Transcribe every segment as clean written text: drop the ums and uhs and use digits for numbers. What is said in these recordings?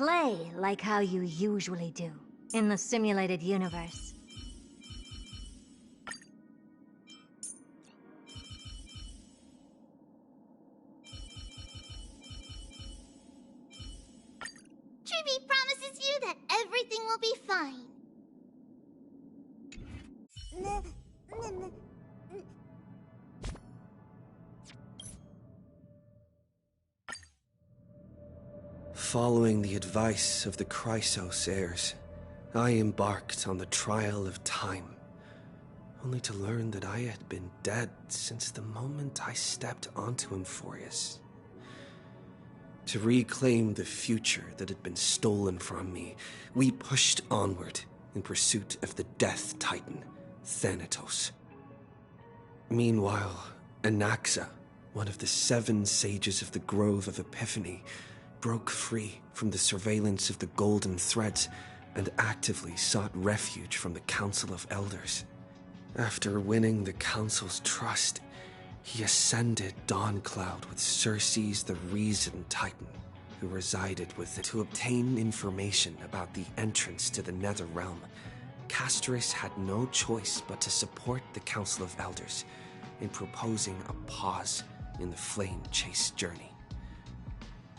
play like how you usually do in the simulated universe. Trivy promises you that everything will be fine. Following the advice of the Chrysos heirs, I embarked on the trial of time, only to learn that I had been dead since the moment I stepped onto Emphorius. To reclaim the future that had been stolen from me, we pushed onward in pursuit of the Death Titan, Thanatos. Meanwhile, Anaxa, one of the 7 sages of the Grove of Epiphany, broke free from the surveillance of the Golden Threads and actively sought refuge from the Council of Elders. After winning the Council's trust, he ascended Dawncloud with Circes the Reason Titan, who resided with it. To obtain information about the entrance to the Netherrealm, Castorus had no choice but to support the Council of Elders in proposing a pause in the Flame Chase journey.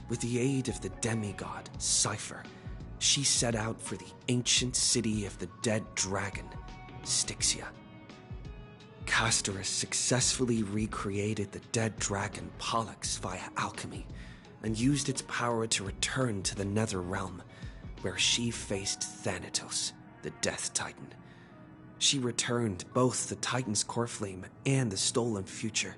With the aid of the demigod, Cypher, she set out for the ancient city of the dead dragon, Styxia. Castorus successfully recreated the dead dragon Pollux via alchemy and used its power to return to the Netherrealm, where she faced Thanatos, the Death Titan. She returned both the Titan's core flame and the stolen future,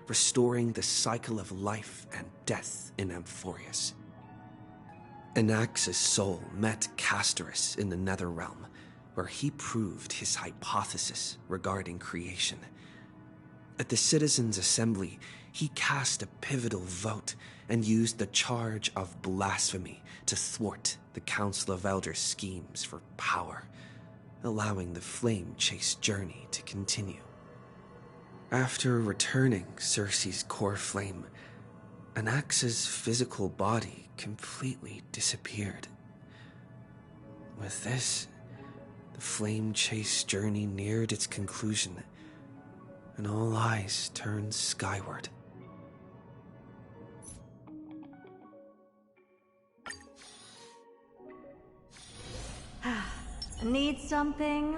restoring the cycle of life and death in Emphorius. Anaxa's soul met Castorus in the Netherrealm, where he proved his hypothesis regarding creation. At the Citizens' Assembly, he cast a pivotal vote and used the charge of blasphemy to thwart the Council of Elders' schemes for power, allowing the Flame Chase journey to continue. After returning Circe's core flame, Anaxa's physical body completely disappeared. With this, the Flame Chase journey neared its conclusion, and all eyes turned skyward. Need something?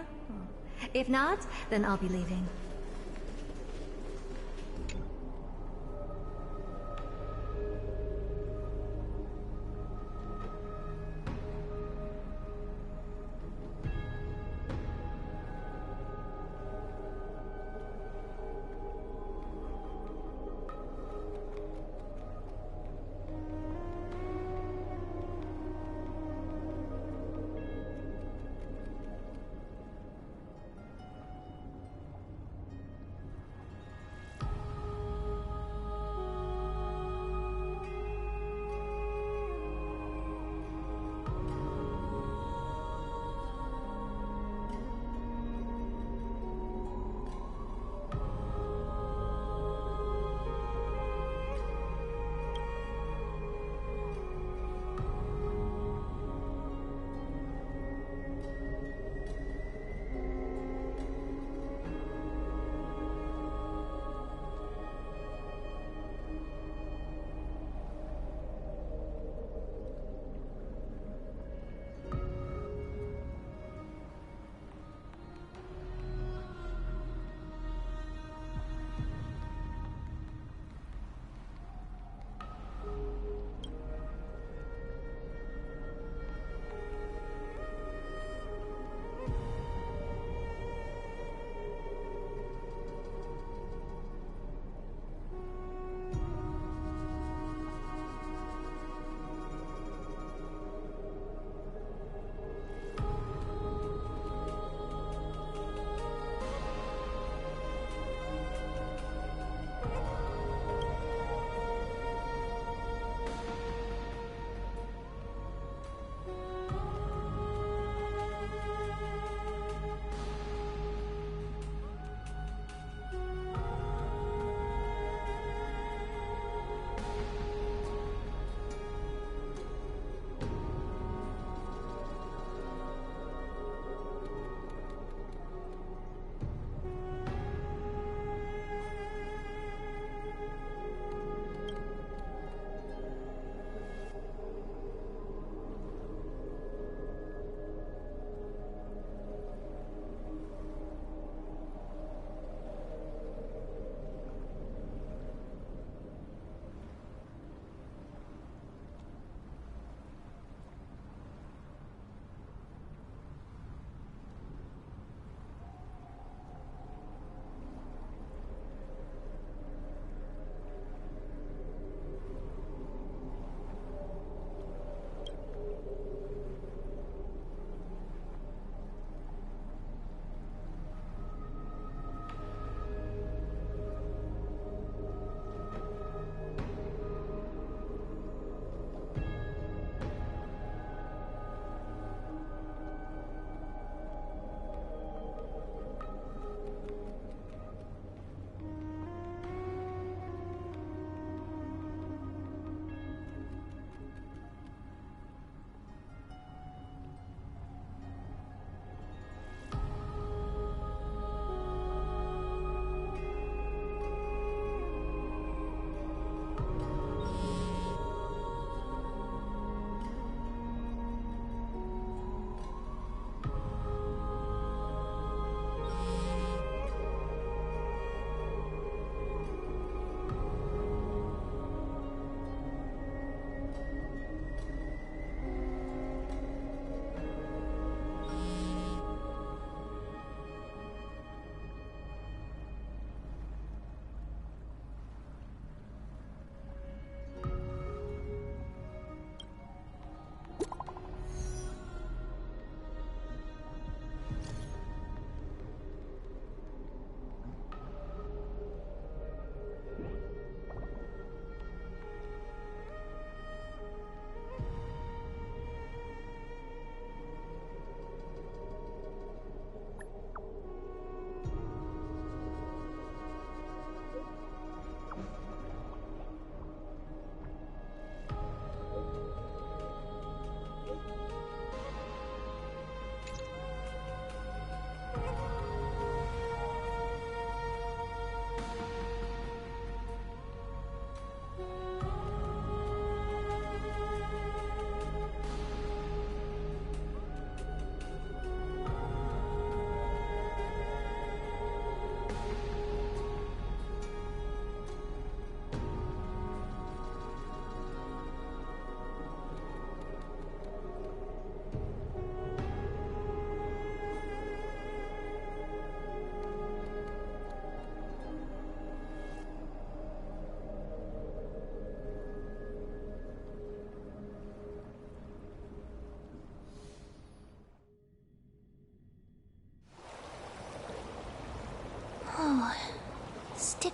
If not, then I'll be leaving.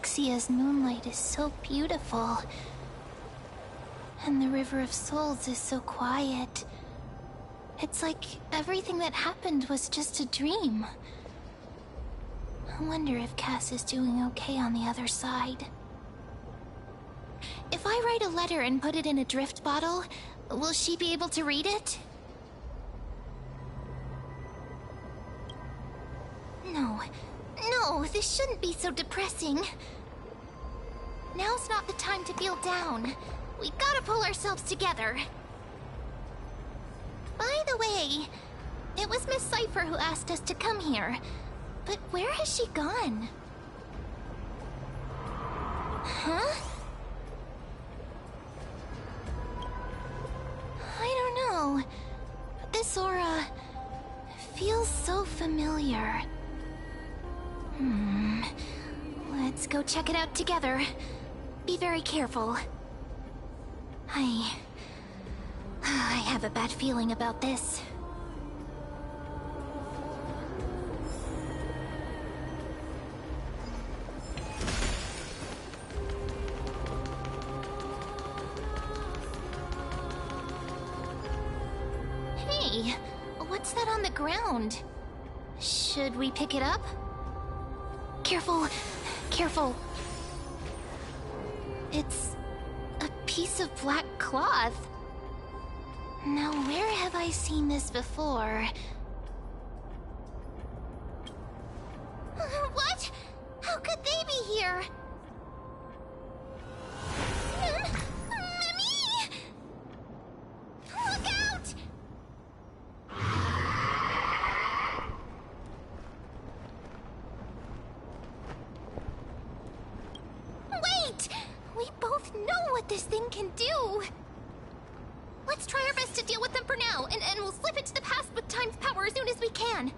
Phyrexia's moonlight is so beautiful. And the River of Souls is so quiet. It's like everything that happened was just a dream. I wonder if Cass is doing okay on the other side. If I write a letter and put it in a drift bottle, will she be able to read it? No, this shouldn't be so depressing. Now's not the time to feel down. We gotta pull ourselves together. By the way, it was Miss Cipher who asked us to come here. But where has she gone? Huh? I don't know. But this aura feels so familiar. Let's go check it out together. Be very careful. I have a bad feeling about this. Hey, what's that on the ground? Should we pick it up? Careful, careful. It's a piece of black cloth. Now, where have I seen this before? What? How could they be here? Mimi! Look out! Wait! We both know what this thing can do. Let's try our best to deal with them for now, and we'll slip into the past with Time's power as soon as we can.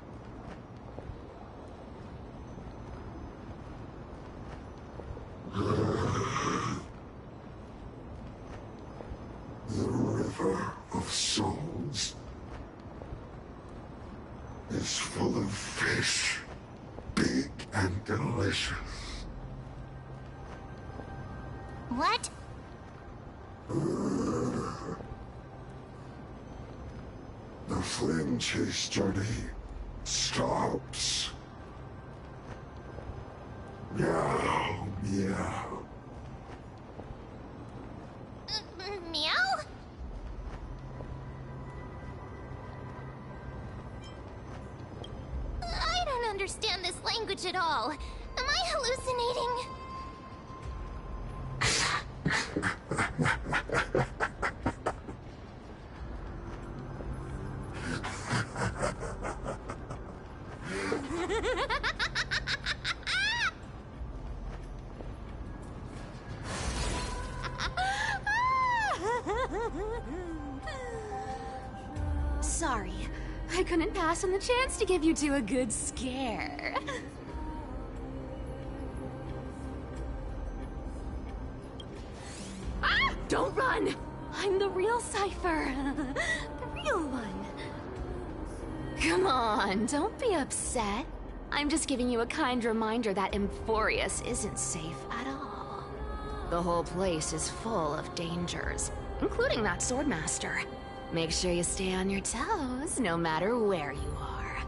The River of Souls is full of fish, big and delicious. What? The flame chase journey stops. Meow, meow. Meow? I don't understand this language at all. Am I hallucinating? Sorry, I couldn't pass on the chance to give you two a good scare. Ah! Don't run! I'm the real Cipher. The real one. Come on, don't be upset. I'm just giving you a kind reminder that Emphorius isn't safe at all. The whole place is full of dangers, including that Swordmaster. Make sure you stay on your toes, no matter where you are.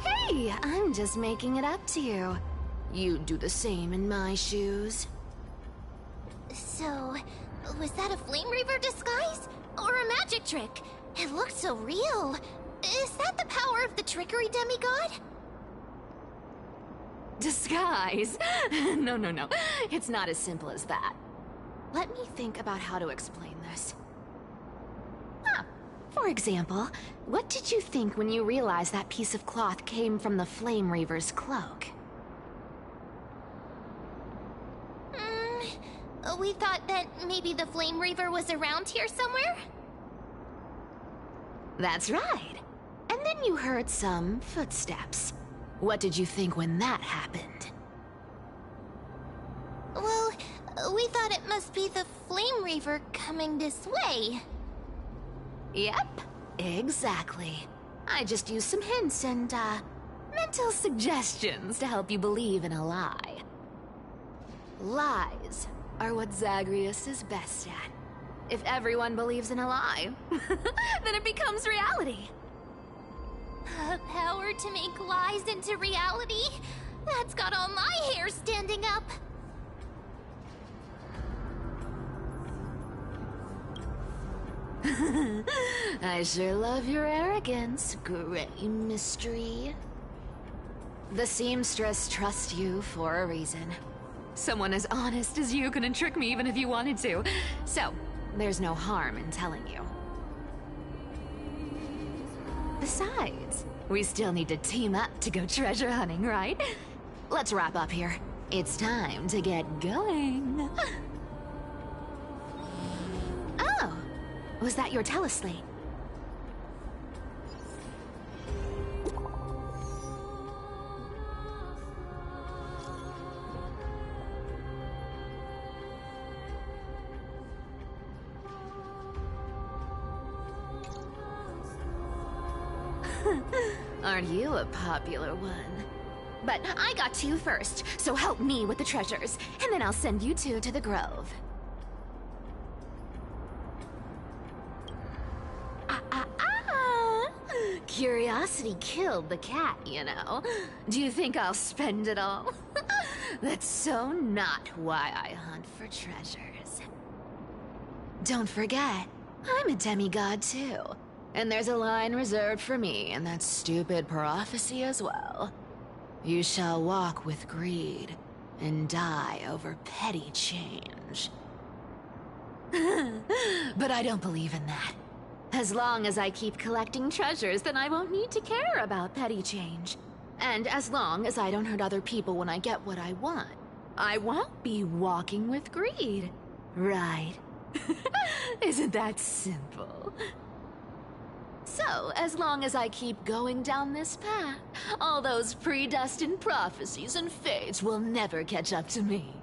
Hey, I'm just making it up to you. You'd do the same in my shoes. So, was that a Flame Reaver disguise? Or a magic trick? It looked so real. Is that the power of the trickery demigod? Disguise? No. It's not as simple as that. Let me think about how to explain this. For example, what did you think when you realized that piece of cloth came from the Flame Reaver's cloak? We thought that maybe the Flame Reaver was around here somewhere? That's right. And then you heard some footsteps. What did you think when that happened? Well, we thought it must be the Flame Reaver coming this way. Yep. Exactly. I just used some hints and, mental suggestions to help you believe in a lie. Lies are what Zagreus is best at. If everyone believes in a lie, then it becomes reality. A power to make lies into reality? That's got all my hair standing up. I sure love your arrogance, Gray Mystery. The seamstress trusts you for a reason. Someone as honest as you couldn't trick me even if you wanted to. So, there's no harm in telling you. Besides, we still need to team up to go treasure hunting, right? Let's wrap up here. It's time to get going. Oh, was that your teleslate? Aren't you a popular one? But I got two first, so help me with the treasures, and then I'll send you two to the Grove. Curiosity killed the cat, you know. Do you think I'll spend it all? That's so not why I hunt for treasures. Don't forget, I'm a demigod too. And there's a line reserved for me in that stupid prophecy as well. You shall walk with greed and die over petty change. But I don't believe in that. As long as I keep collecting treasures, then I won't need to care about petty change. And as long as I don't hurt other people when I get what I want, I won't be walking with greed. Right? Isn't that simple? So, as long as I keep going down this path, all those predestined prophecies and fates will never catch up to me.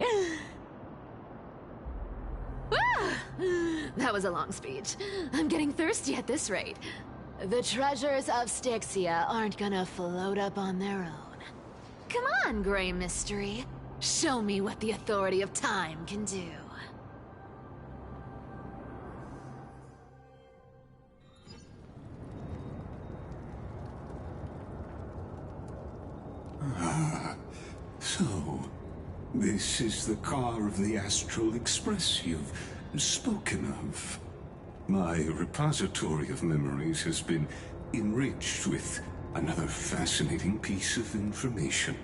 That was a long speech. I'm getting thirsty at this rate. The treasures of Styxia aren't gonna float up on their own. Come on, Gray Mystery. Show me what the authority of time can do. So, this is the car of the Astral Express you've spoken of. My repository of memories has been enriched with another fascinating piece of information.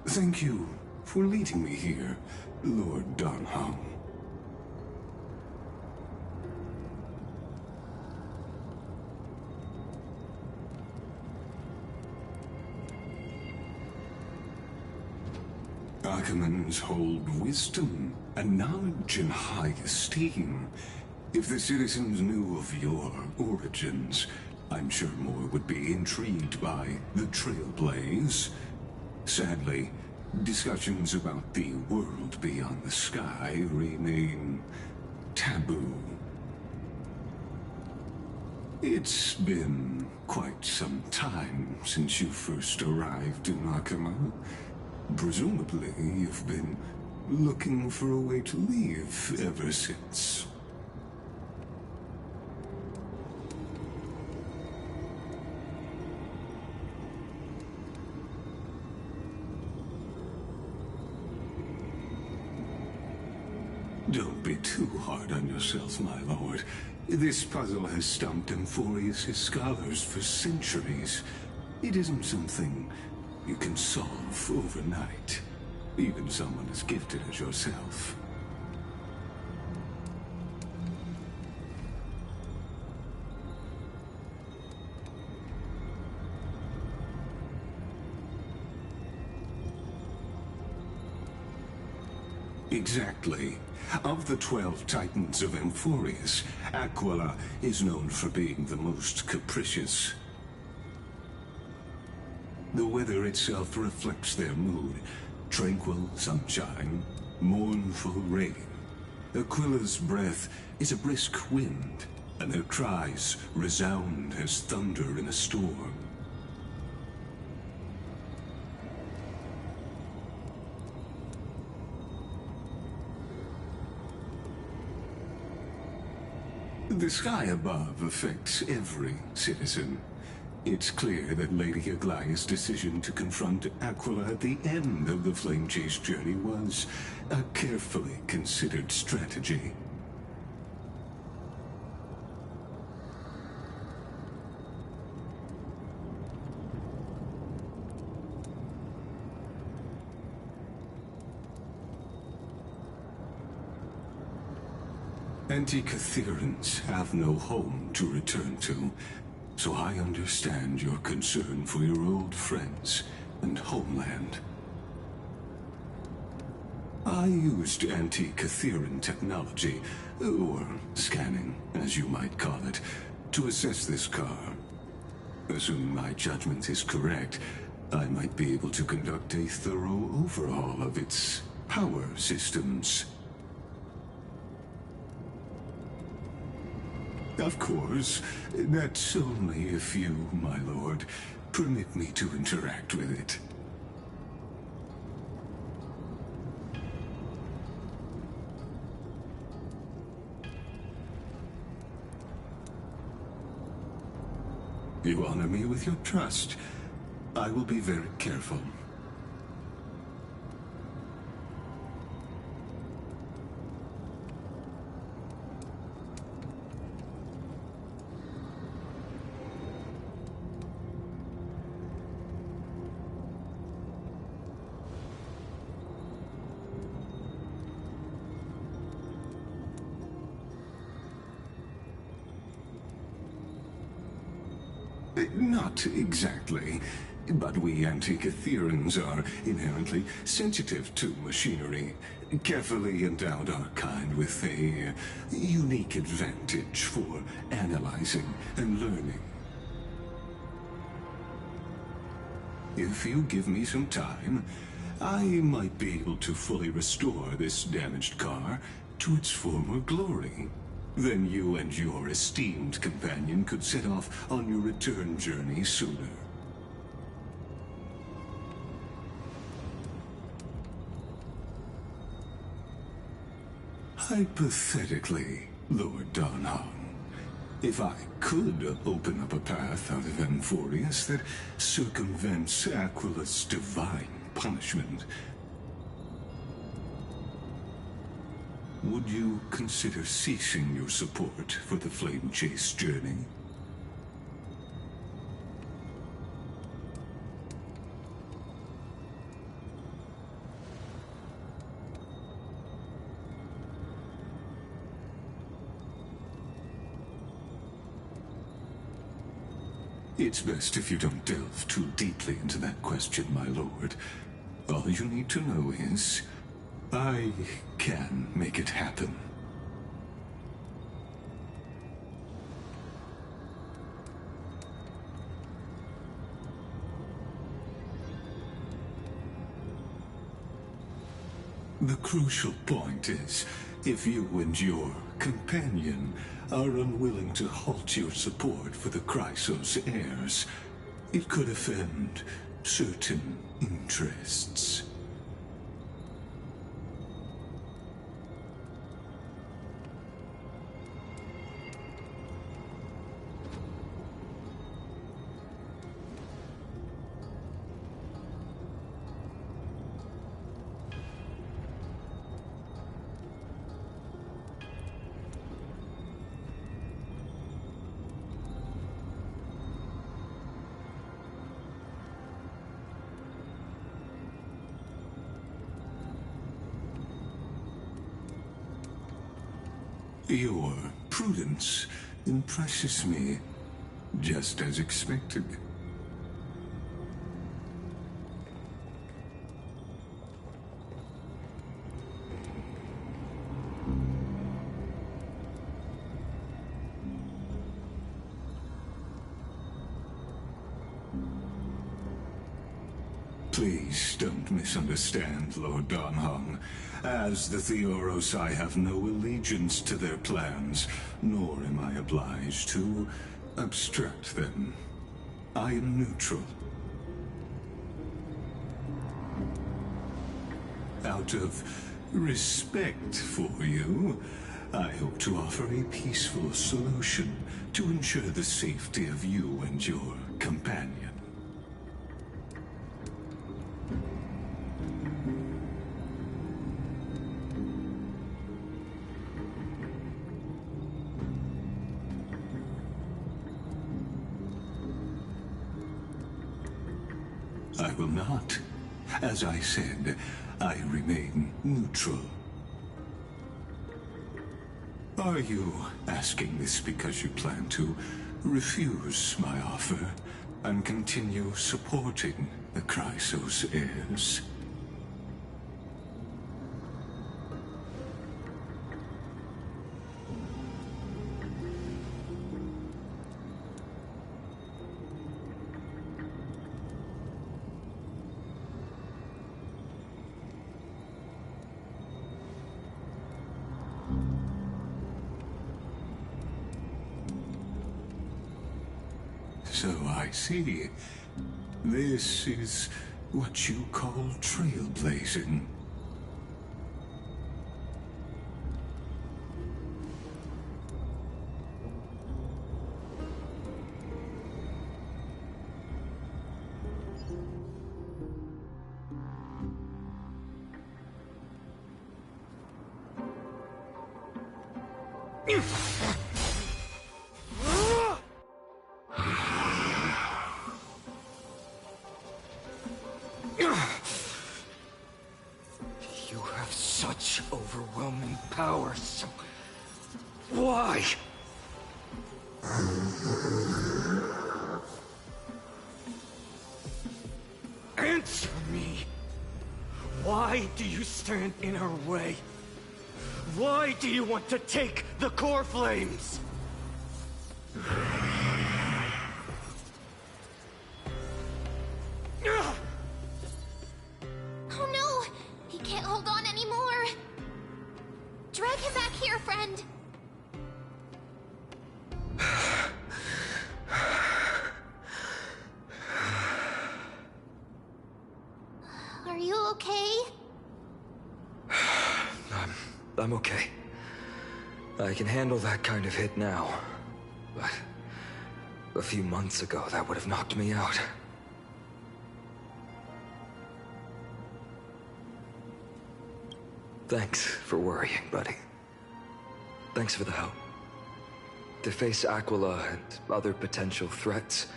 Thank you for leading me here, Lord Dan Heng. Archimans hold wisdom and knowledge in high esteem. If the citizens knew of your origins, I'm sure more would be intrigued by the Trailblaze. Sadly, discussions about the world beyond the sky remain taboo. It's been quite some time since you first arrived in Arkhima. Presumably, you've been looking for a way to leave ever since. Don't be too hard on yourself, my lord. This puzzle has stumped Emphorius' scholars for centuries. It isn't something you can solve overnight, even someone as gifted as yourself. Exactly. Of the 12 Titans of Emphorius, Aquila is known for being the most capricious. The weather itself reflects their mood. Tranquil sunshine, mournful rain. Aquila's breath is a brisk wind, and their cries resound as thunder in a storm. The sky above affects every citizen. It's clear that Lady Aglaya's decision to confront Aquila at the end of the Flame Chase journey was a carefully considered strategy. Antikytherans have no home to return to, so I understand your concern for your old friends and homeland. I used Antikytheran technology, or scanning, as you might call it, to assess this car. Assuming my judgment is correct, I might be able to conduct a thorough overhaul of its power systems. Of course, that's only if you, my lord, permit me to interact with it. You honor me with your trust. I will be very careful. Not exactly, but we Antikytherans are inherently sensitive to machinery. Carefully endowed our kind with a unique advantage for analyzing and learning. If you give me some time, I might be able to fully restore this damaged car to its former glory. Then you and your esteemed companion could set off on your return journey sooner. Hypothetically, Lord Darnholm, if I could open up a path out of Amphorius that circumvents Aquila's divine punishment, would you consider ceasing your support for the Flame Chase journey? It's best if you don't delve too deeply into that question, my lord. All you need to know is, I can make it happen. The crucial point is, if you and your companion are unwilling to halt your support for the Chrysos heirs, it could offend certain interests. Your prudence impresses me, just as expected. Please don't misunderstand, Lord Donhong. As the Theoros, I have no allegiance to their plans, nor am I obliged to obstruct them. I am neutral. Out of respect for you, I hope to offer a peaceful solution to ensure the safety of you and your companion. I will not. As I said, I remain neutral. Are you asking this because you plan to refuse my offer and continue supporting the Chrysos heirs? So I see. This is what you call trailblazing. You have such overwhelming power, so... why? Answer me! Why do you stand in our way? Why do you want to take the core flames? Oh no! He can't hold on anymore! Drag him back here, friend! Are you okay? I'm okay. I can handle that kind of hit now. But a few months ago, that would have knocked me out. Thanks for worrying, buddy. Thanks for the help. To face Aquila and other potential threats,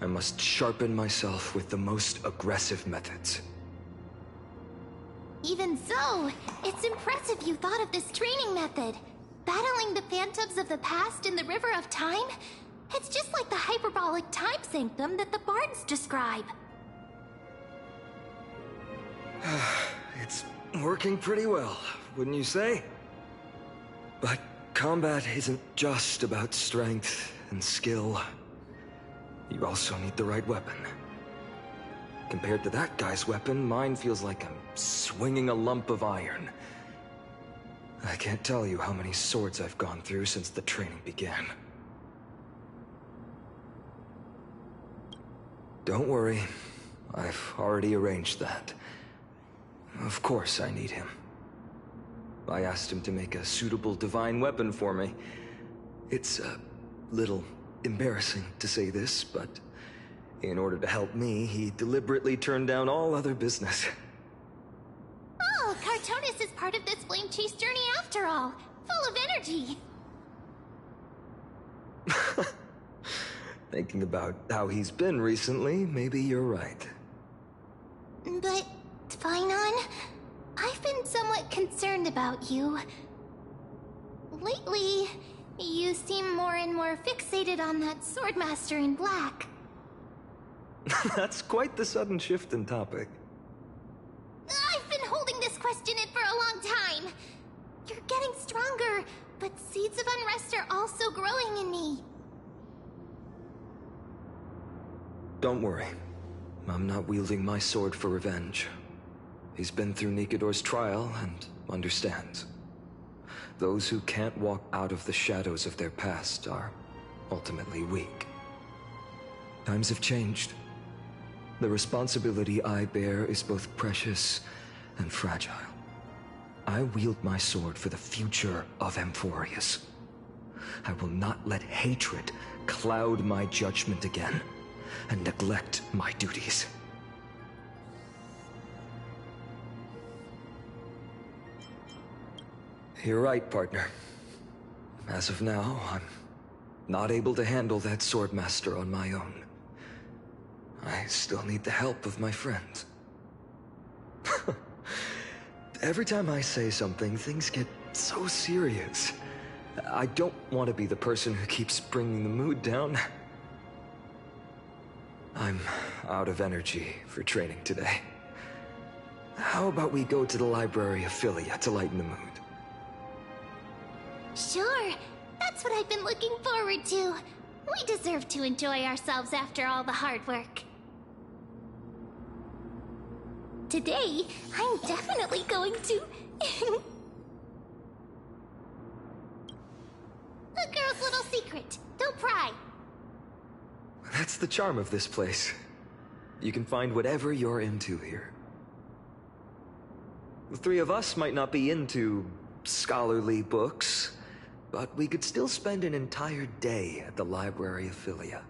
I must sharpen myself with the most aggressive methods. Even so, it's impressive you thought of this training method. Battling the phantoms of the past in the River of Time? It's just like the hyperbolic time sanctum that the bards describe. It's working pretty well, wouldn't you say? But combat isn't just about strength and skill. You also need the right weapon. Compared to that guy's weapon, mine feels like I'm swinging a lump of iron. I can't tell you how many swords I've gone through since the training began. Don't worry, I've already arranged that. Of course I need him. I asked him to make a suitable divine weapon for me. It's a little embarrassing to say this, but in order to help me, he deliberately turned down all other business. Oh, Cartonis is part of this flame chase journey after all. Full of energy. Thinking about how he's been recently, maybe you're right. But, Phainon, I've been somewhat concerned about you. Lately, you seem more and more fixated on that Swordmaster in black. That's quite the sudden shift in topic. I've been holding this question in for a long time. You're getting stronger, but seeds of unrest are also growing in me. Don't worry. I'm not wielding my sword for revenge. He's been through Nikador's trial and understands. Those who can't walk out of the shadows of their past are ultimately weak. Times have changed. The responsibility I bear is both precious and fragile. I wield my sword for the future of Amphorius. I will not let hatred cloud my judgment again and neglect my duties. You're right, partner. As of now, I'm not able to handle that Swordmaster on my own. I still need the help of my friends. Every time I say something, things get so serious. I don't want to be the person who keeps bringing the mood down. I'm out of energy for training today. How about we go to the Library of Philia to lighten the mood? Sure, that's what I've been looking forward to. We deserve to enjoy ourselves after all the hard work. Today, I'm definitely going to... A girl's little secret. Don't pry. That's the charm of this place. You can find whatever you're into here. The three of us might not be into scholarly books, but we could still spend an entire day at the Library of Philia.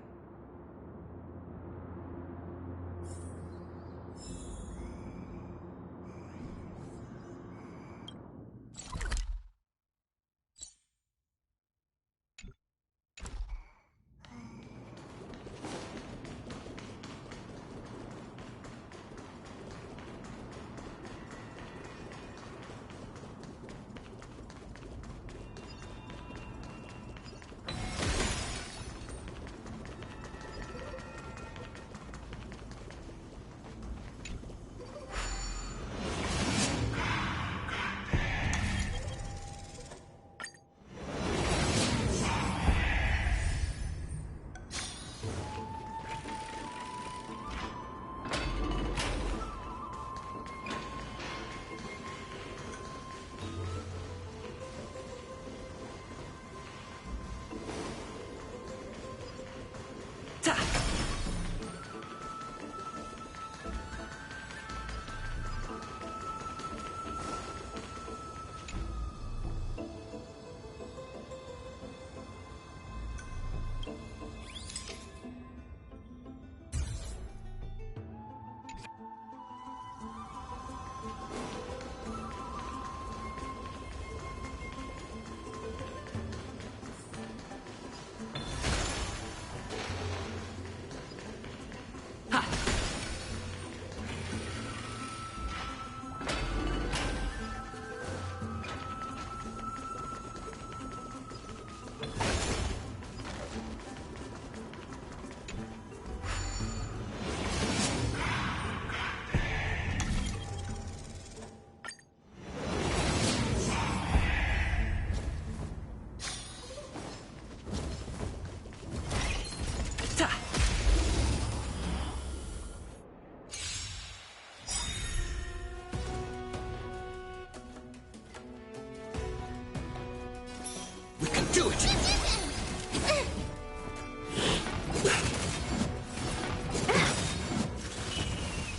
Do it!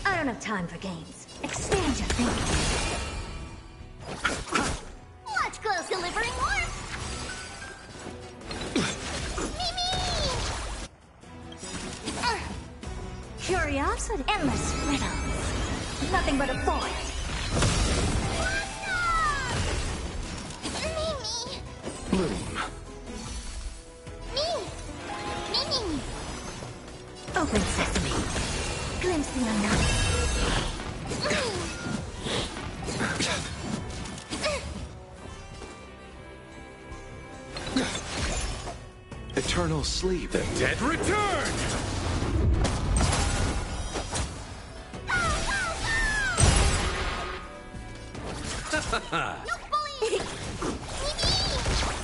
I don't have time for games. Expand your thinking. Watch clothes delivering warmth. Mimi! Curiosity. Endless riddles. Nothing but a void. Mimi! Bloom. Mimi! Open sesame. Glimpse the unknown. Eternal sleep. The dead return!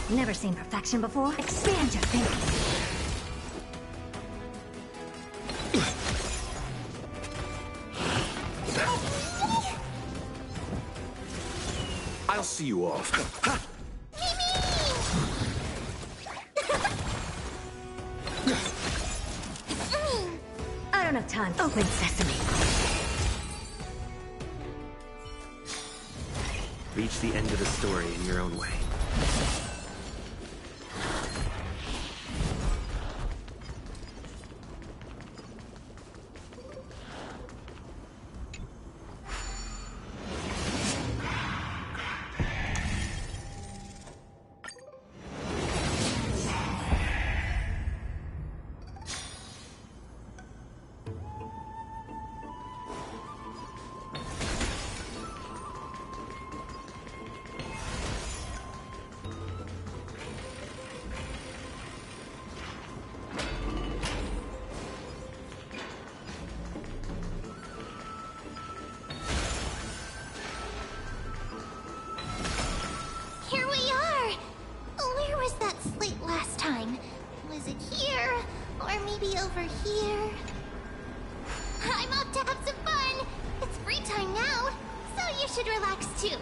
Never seen perfection before? Expand your thinking. see you off. I don't have time. Open sesame. Reach the end of the story in your own way. Here we are! Where was that slate last time? Was it here? Or maybe over here? I'm off to have some fun! It's free time now, so you should relax too.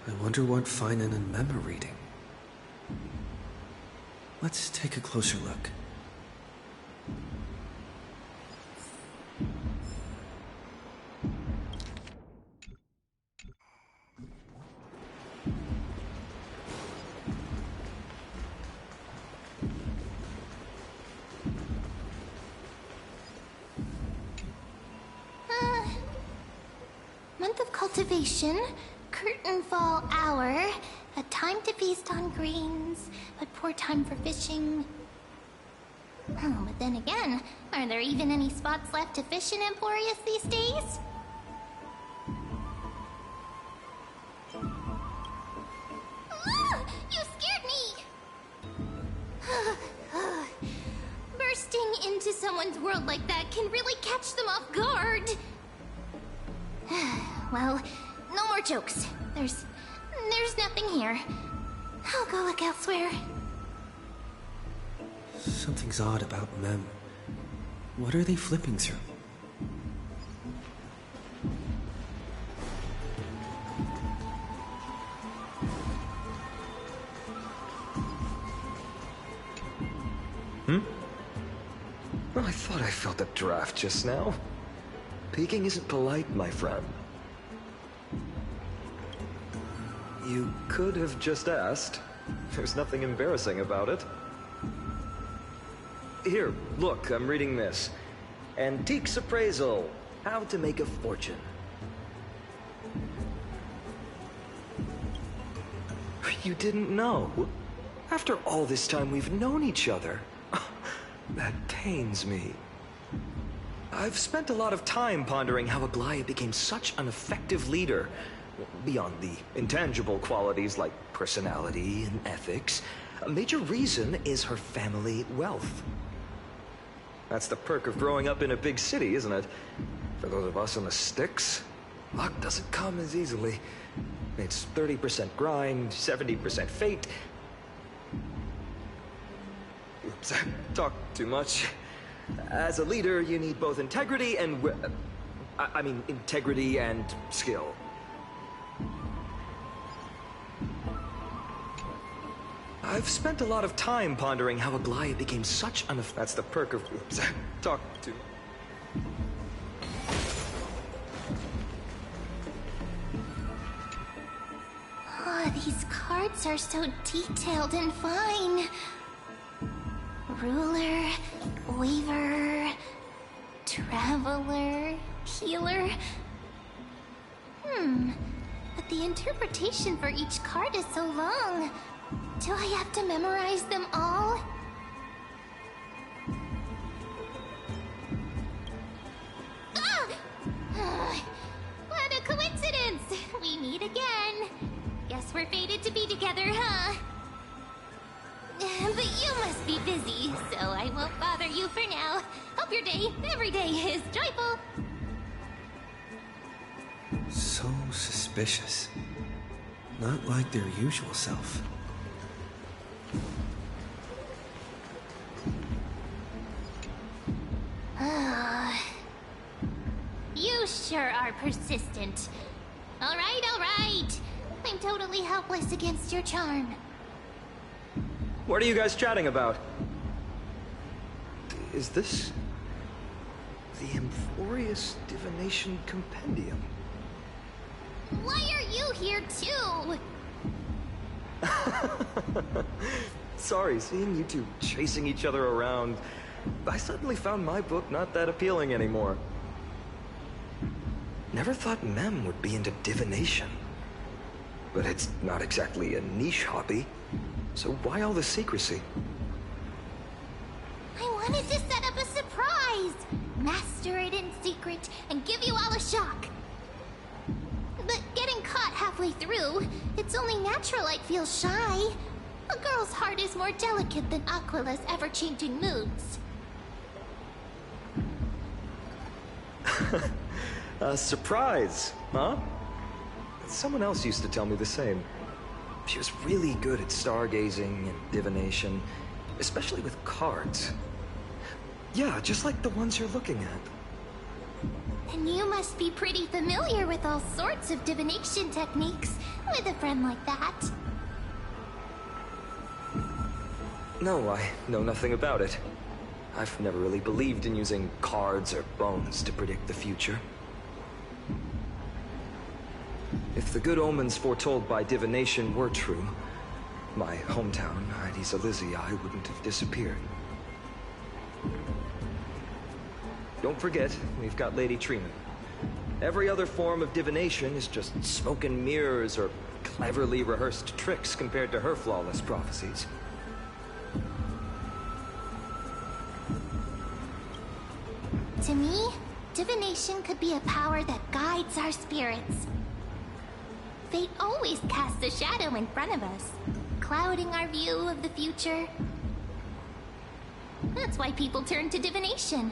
I wonder what Finan and Mem are reading. Let's take a closer look. Month of cultivation, curtain fall hour, a time to feast on greens, but poor time for fishing. Oh, but then again, are there even any spots left to fish in Emporius these days? Ah, you scared me! Bursting into someone's world like that can really catch them off guard. Well, no more jokes. There's nothing here. I'll go look elsewhere. Something's odd about Mem. What are they flipping through? Well, I thought I felt a draft just now. Peeking isn't polite, my friend. You could have just asked. There's nothing embarrassing about it. Here, look, I'm reading this. Antiques Appraisal. How to Make a Fortune. You didn't know? After all this time we've known each other. That pains me. I've spent a lot of time pondering how Aglaya became such an effective leader. Beyond the intangible qualities like personality and ethics, a major reason is her family wealth. That's the perk of growing up in a big city, isn't it? For those of us in the sticks, luck doesn't come as easily. It's 30% grind, 70% fate. Oops, I talked too much. As a leader, you need both integrity and... integrity and skill. I've spent a lot of time pondering how Aglaya became such an... That's the perk of... Oops, I talked too... Oh, these cards are so detailed and fine. Ruler, weaver, traveler, healer. But the interpretation for each card is so long. Do I have to memorize them all? Ah! What a coincidence! We meet again. Guess we're fated to be together, huh? But you must be busy, so I won't bother you for now. Hope your day, every day, is joyful. So suspicious. Not like their usual self. You sure are persistent. All right. I'm totally helpless against your charm. What are you guys chatting about? Is this... the Amphorius Divination Compendium? Why are you here too? Sorry, seeing you two chasing each other around, I suddenly found my book not that appealing anymore. Never thought Mem would be into divination. But it's not exactly a niche hobby, so why all the secrecy? I wanted to set up a surprise! Master it in secret and give you all a shock. But getting caught halfway through, it's only natural I'd feel shy. A girl's heart is more delicate than Aquila's ever-changing moods. A surprise, huh? Someone else used to tell me the same. She was really good at stargazing and divination, especially with cards. Yeah, just like the ones you're looking at. And you must be pretty familiar with all sorts of divination techniques with a friend like that. No, I know nothing about it. I've never really believed in using cards or bones to predict the future. If the good omens foretold by divination were true, my hometown, Hydes Elysii, wouldn't have disappeared. Don't forget, we've got Lady Trina. Every other form of divination is just smoke and mirrors or cleverly rehearsed tricks compared to her flawless prophecies. To me, divination could be a power that guides our spirits. Fate always casts a shadow in front of us, clouding our view of the future. That's why people turn to divination.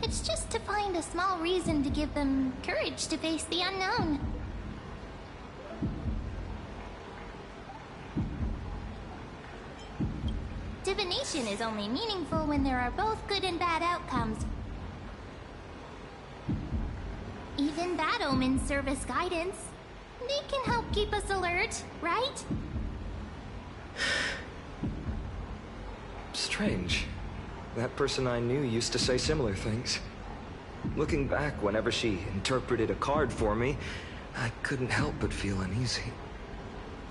It's just to find a small reason to give them courage to face the unknown. Divination is only meaningful when there are both good and bad outcomes. Even bad omens serve as guidance. They can help keep us alert, right? Strange. That person I knew used to say similar things. Looking back, whenever she interpreted a card for me, I couldn't help but feel uneasy.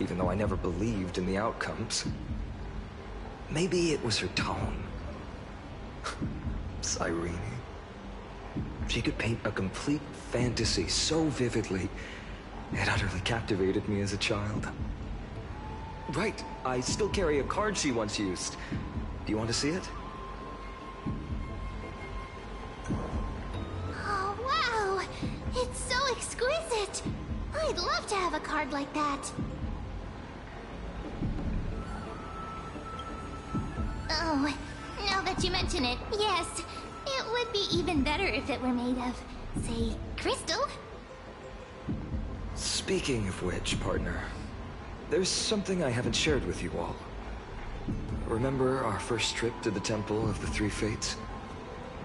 Even though I never believed in the outcomes. Maybe it was her tone. Cyrene. She could paint a complete fantasy so vividly, it utterly captivated me as a child. Right, I still carry a card she once used. Do you want to see it? Oh, wow! It's so exquisite! I'd love to have a card like that. Oh, now that you mention it, yes. It would be even better if it were made of, say, crystal. Speaking of which, partner, there's something I haven't shared with you all. Remember our first trip to the Temple of the Three Fates?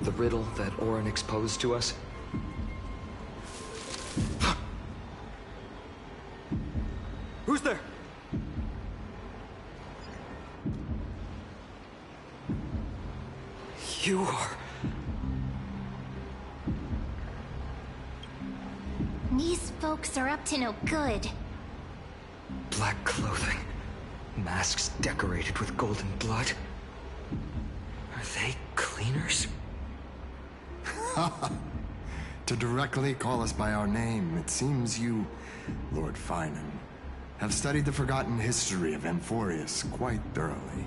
The riddle that Orynyx posed to us? Who's there? You are... These folks are up to no good. Black clothing. Masks decorated with golden blood. Are they cleaners? To directly call us by our name, it seems you, Lord Finan, have studied the forgotten history of Amphorius quite thoroughly.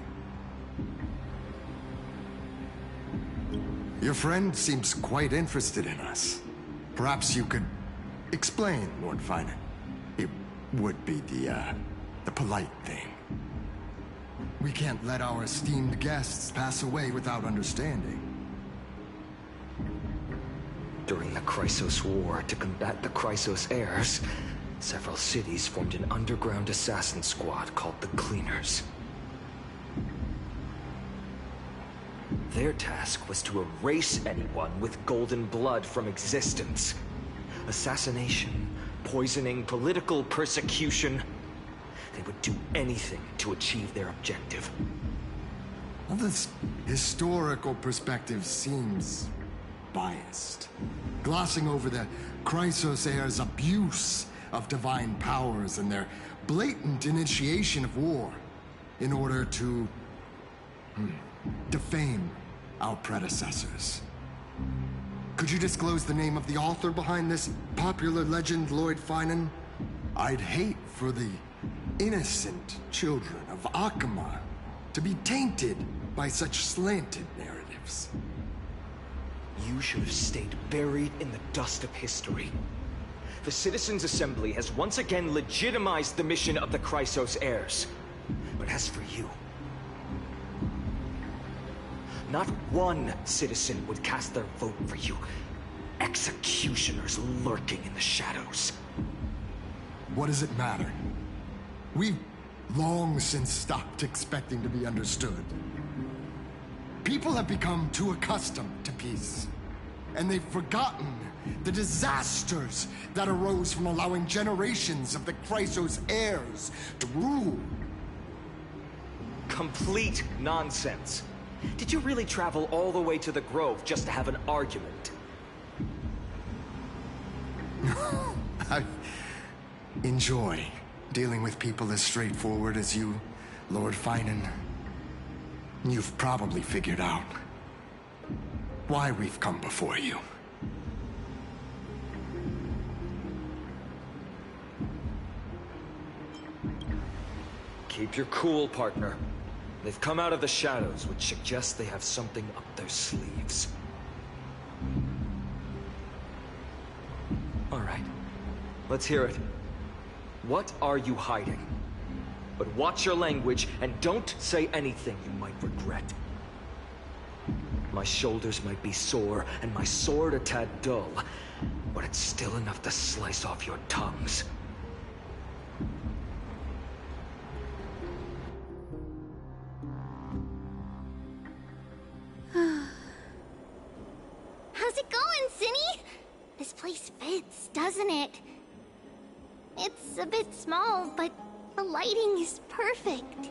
Your friend seems quite interested in us. Perhaps you could explain, Lord Finan. It would be the polite thing. We can't let our esteemed guests pass away without understanding. During the Chrysos War, to combat the Chrysos heirs, several cities formed an underground assassin squad called the Cleaners. Their task was to erase anyone with golden blood from existence. Assassination, poisoning, political persecution. They would do anything to achieve their objective. Well, this historical perspective seems biased, glossing over the Chrysos heirs' abuse of divine powers and their blatant initiation of war in order to defame our predecessors. Could you disclose the name of the author behind this popular legend, Lord Finan? I'd hate for the innocent children of Akama to be tainted by such slanted narratives. You should have stayed buried in the dust of history. The Citizens' Assembly has once again legitimized the mission of the Chrysos heirs. But as for you, not one citizen would cast their vote for you. Executioners lurking in the shadows. What does it matter? We've long since stopped expecting to be understood. People have become too accustomed to peace, and they've forgotten the disasters that arose from allowing generations of the Chrysos heirs to rule. Complete nonsense. Did you really travel all the way to the Grove just to have an argument? I enjoy dealing with people as straightforward as you, Lord Finan. You've probably figured out why we've come before you. Keep your cool, partner. They've come out of the shadows, which suggests they have something up their sleeves. All right. Let's hear it. What are you hiding? But watch your language, and don't say anything you might regret. My shoulders might be sore, and my sword a tad dull, but it's still enough to slice off your tongues. How's it going, Cinny? This place fits, doesn't it? It's a bit small, but the lighting is perfect.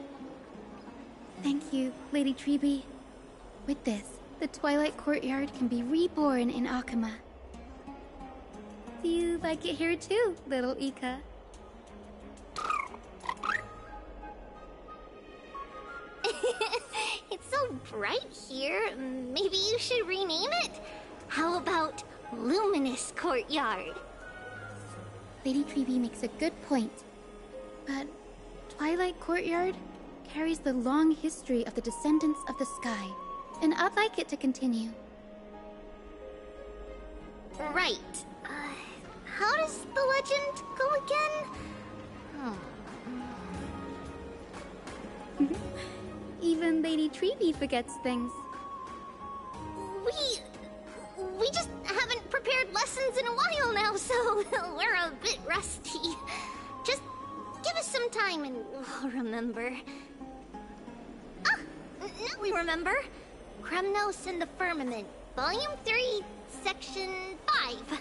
Thank you, Lady Treeby. With this, the Twilight Courtyard can be reborn in Akama. Do you like it here too, little Ika? It's so bright here. Maybe you should rename it? How about Luminous Courtyard? Lady Treeby makes a good point. But Twilight Courtyard carries the long history of the descendants of the sky, and I'd like it to continue. Right. How does the legend go again? Even Lady Treeby forgets things. We just haven't prepared lessons in a while now, so we're a bit rusty. Just give us some time and we'll remember. Ah! Now we remember. Kremnos and the Firmament, Volume 3, Section 5.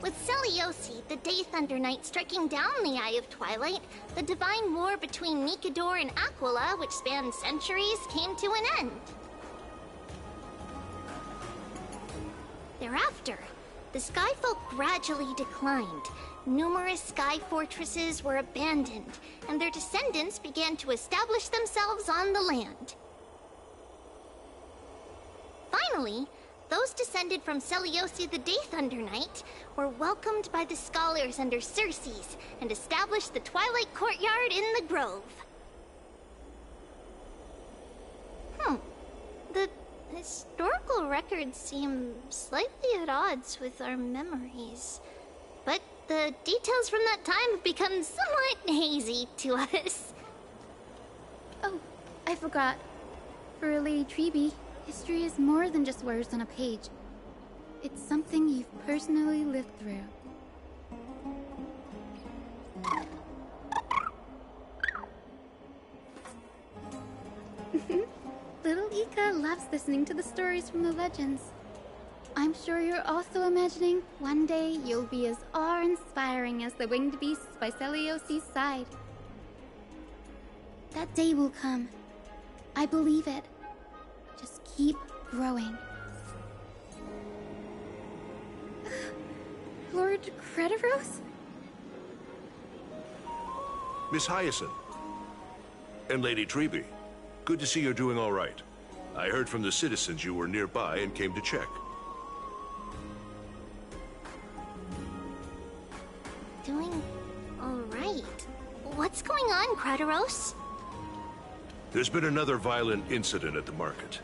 With Celiosi, the Day Thunder Knight, striking down the Eye of Twilight, the divine war between Nikador and Aquila, which spanned centuries, came to an end. Thereafter, the Skyfolk gradually declined. Numerous sky fortresses were abandoned, and their descendants began to establish themselves on the land. Finally, those descended from Celiosi the Day Thunder Knight were welcomed by the scholars under Circes and established the Twilight Courtyard in the Grove. The historical records seem slightly at odds with our memories, but the details from that time have become somewhat hazy to us. I forgot. For Lady Treby, history is more than just words on a page. It's something you've personally lived through. Little Ika loves listening to the stories from the legends. I'm sure you're also imagining one day you'll be as awe-inspiring as the winged beasts by Celiosi's side. That day will come. I believe it. Just keep growing. Lord Crediros? Miss Hyacinth. And Lady Treby. Good to see you're doing all right. I heard from the citizens you were nearby and came to check. Doing all right. What's going on, Crediros? There's been another violent incident at the market.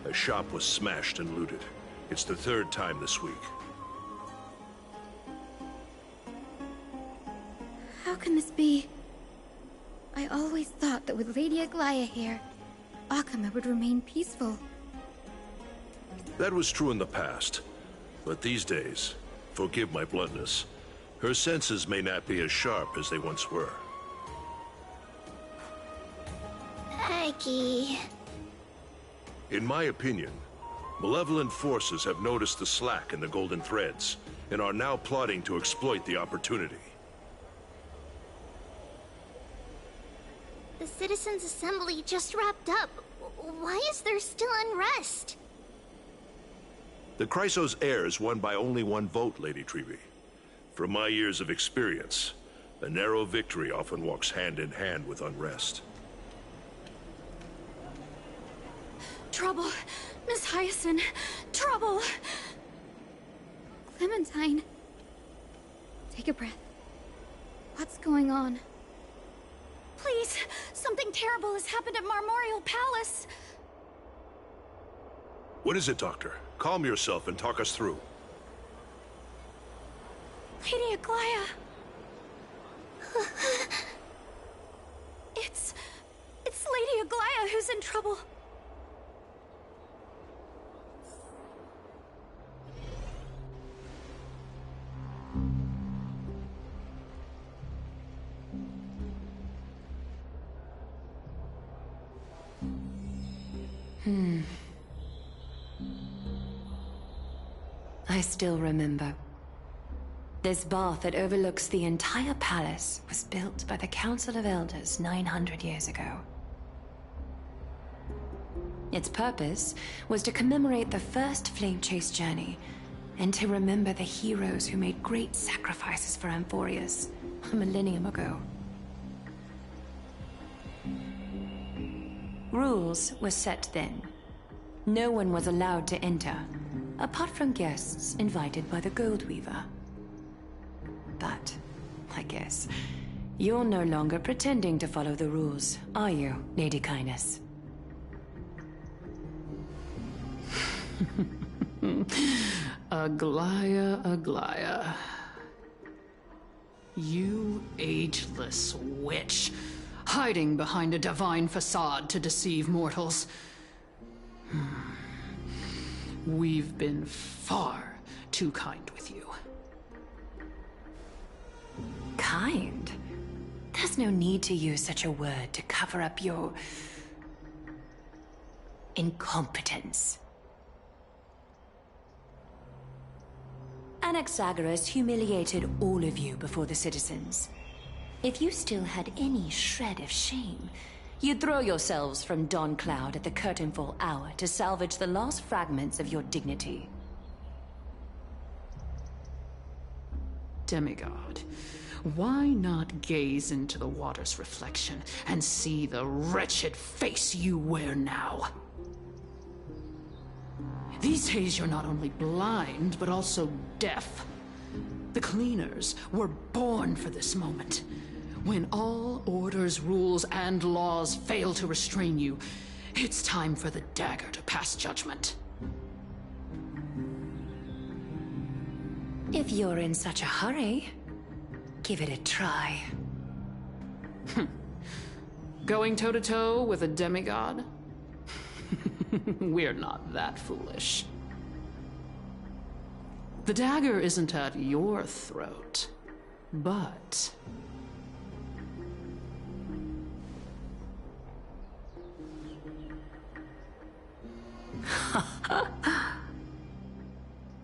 A shop was smashed and looted. It's the third time this week. How can this be? I always thought that with Lady Aglaya here, Akama would remain peaceful. That was true in the past. But these days, forgive my bluntness, her senses may not be as sharp as they once were. Aggie. In my opinion, malevolent forces have noticed the slack in the Golden Threads and are now plotting to exploit the opportunity. The Citizens' Assembly just wrapped up. Why is there still unrest? The Chrysos heirs won by only one vote, Lady Treby. From my years of experience, a narrow victory often walks hand in hand with unrest. Trouble! Miss Hyacinth! Trouble! Clementine. Take a breath. What's going on? Please! Something terrible has happened at Marmorial Palace! What is it, Doctor? Calm yourself and talk us through. Lady Aglaya! It's Lady Aglaya who's in trouble. I still remember. This bath that overlooks the entire palace was built by the Council of Elders 900 years ago. Its purpose was to commemorate the first Flame Chase journey, and to remember the heroes who made great sacrifices for Amphorius a millennium ago. Rules were set then. No one was allowed to enter, apart from guests invited by the Goldweaver. But, I guess, you're no longer pretending to follow the rules, are you, Lady Kindness? Aglaya, Aglaya. You ageless witch, hiding behind a divine facade to deceive mortals. We've been far too kind with you. Kind? There's no need to use such a word to cover up your incompetence. Anaxagoras humiliated all of you before the citizens. If you still had any shred of shame, you'd throw yourselves from Dawn Cloud at the curtainfall hour to salvage the last fragments of your dignity. Demigod, why not gaze into the water's reflection and see the wretched face you wear now? These days you're not only blind, but also deaf. The cleaners were born for this moment. When all orders, rules, and laws fail to restrain you, it's time for the dagger to pass judgment. If you're in such a hurry, give it a try. Going toe-to-toe with a demigod? We're not that foolish. The dagger isn't at your throat, but...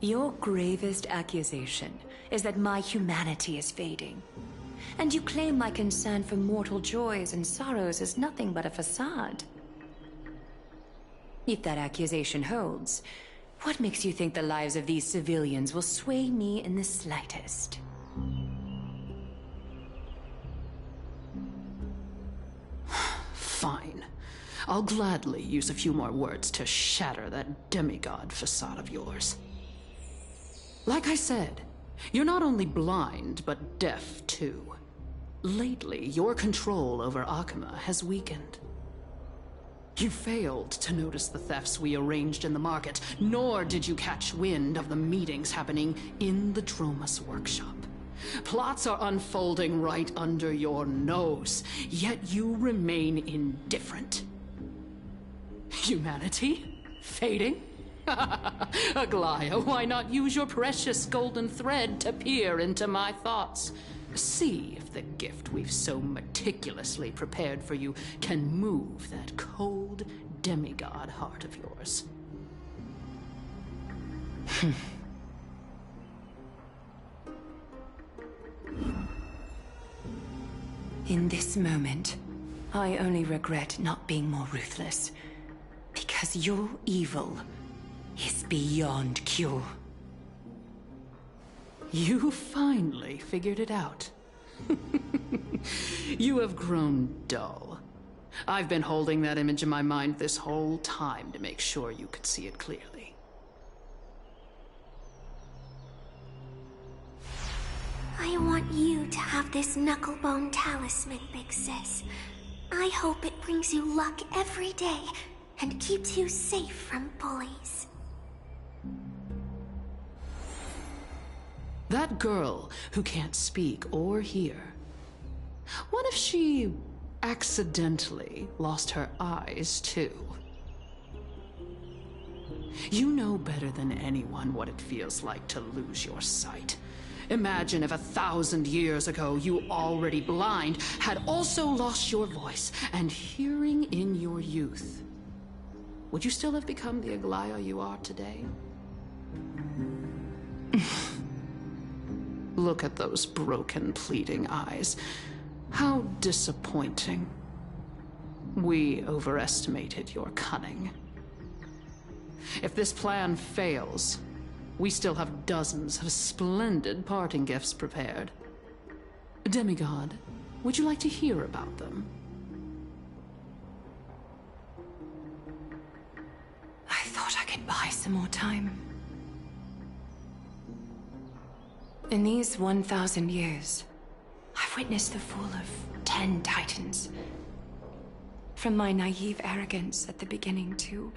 Your gravest accusation is that my humanity is fading. And you claim my concern for mortal joys and sorrows is nothing but a facade. If that accusation holds, what makes you think the lives of these civilians will sway me in the slightest? Fine. I'll gladly use a few more words to shatter that demigod facade of yours. Like I said, you're not only blind, but deaf too. Lately, your control over Akuma has weakened. You failed to notice the thefts we arranged in the market, nor did you catch wind of the meetings happening in the Dromus workshop. Plots are unfolding right under your nose, yet you remain indifferent. Humanity? Fading? Aglaya, why not use your precious golden thread to peer into my thoughts? See if the gift we've so meticulously prepared for you can move that cold demigod heart of yours. In this moment, I only regret not being more ruthless. Because your evil is beyond cure. You finally figured it out. You have grown dull. I've been holding that image in my mind this whole time to make sure you could see it clearly. I want you to have this knucklebone talisman, Big Sis. I hope it brings you luck every day and keeps you safe from bullies. That girl who can't speak or hear. What if she accidentally lost her eyes too? You know better than anyone what it feels like to lose your sight. Imagine if 1,000 years ago you, already blind, had also lost your voice and hearing in your youth. Would you still have become the Aglaya you are today? Look at those broken, pleading eyes. How disappointing. We overestimated your cunning. If this plan fails, we still have dozens of splendid parting gifts prepared. Demigod, would you like to hear about them? I thought I could buy some more time. In these 1,000 years, I've witnessed the fall of 10 titans. From my naive arrogance at the beginning to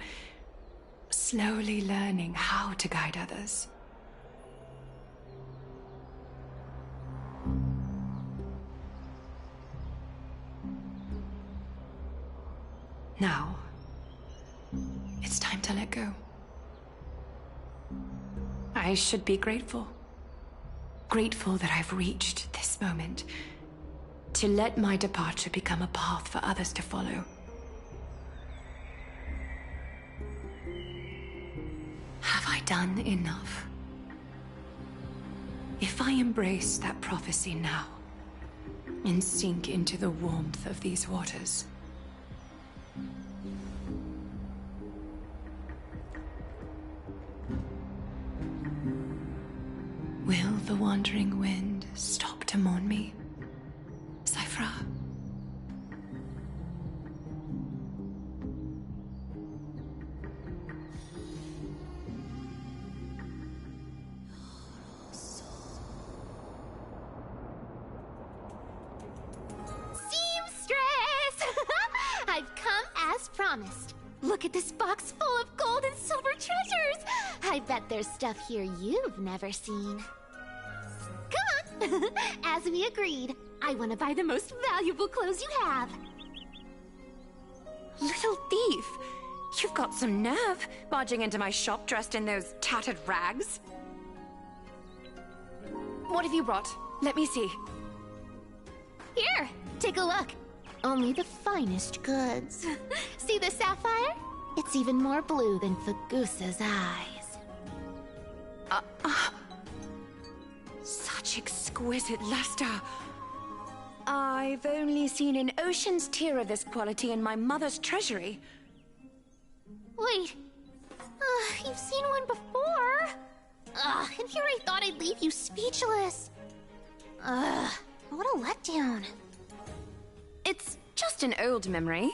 slowly learning how to guide others. Now, it's time to let go. I should be grateful. Grateful that I've reached this moment. To let my departure become a path for others to follow. Have I done enough? If I embrace that prophecy now, and sink into the warmth of these waters, will the wandering wind stop to mourn me, Cyphra? Seamstress! I've come as promised. Look at this box full of gold and silver treasures! I bet there's stuff here you've never seen. Come on! As we agreed, I want to buy the most valuable clothes you have. Little thief! You've got some nerve, barging into my shop dressed in those tattered rags. What have you brought? Let me see. Here, take a look. Only the finest goods. See the sapphire? It's even more blue than Fagusa's eyes. Such exquisite luster. I've only seen an ocean's tier of this quality in my mother's treasury. Wait. You've seen one before. And here I thought I'd leave you speechless. What a letdown. It's just an old memory.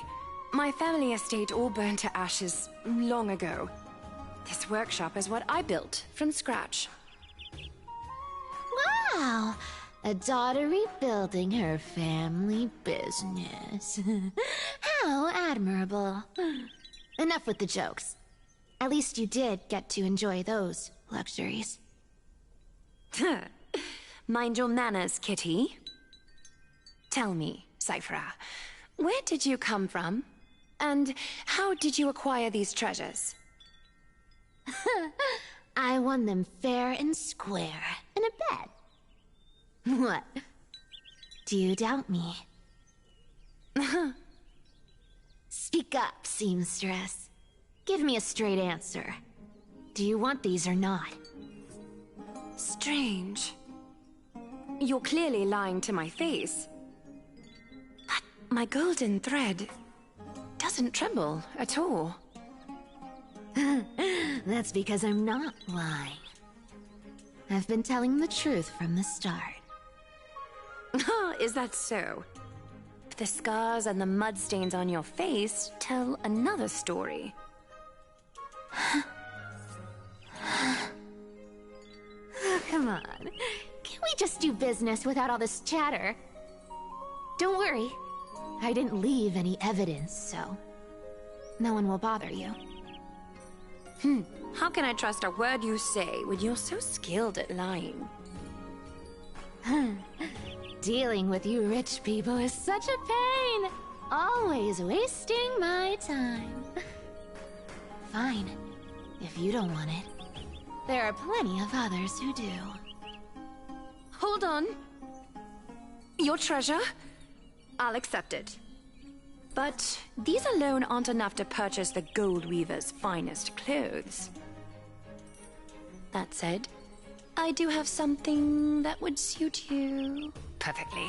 My family estate all burned to ashes long ago. This workshop is what I built from scratch. Wow. A daughter rebuilding her family business. How admirable. Enough with the jokes. At least you did get to enjoy those luxuries. Mind your manners, Kitty. Tell me, Cyphera, where did you come from? And how did you acquire these treasures? I won them fair and square in a bet. What? Do you doubt me? Speak up, seamstress. Give me a straight answer. Do you want these or not? Strange. You're clearly lying to my face. But my golden thread doesn't tremble at all. That's because I'm not lying. I've been telling the truth from the start. Is that so? The scars and the mud stains on your face tell another story. Come on. Can't we just do business without all this chatter? Don't worry. I didn't leave any evidence, so no one will bother you. How can I trust a word you say when you're so skilled at lying? Dealing with you rich people is such a pain. Always wasting my time. Fine. If you don't want it, there are plenty of others who do. Hold on. Your treasure? I'll accept it. But these alone aren't enough to purchase the Gold Weaver's finest clothes. That said, I do have something that would suit you perfectly.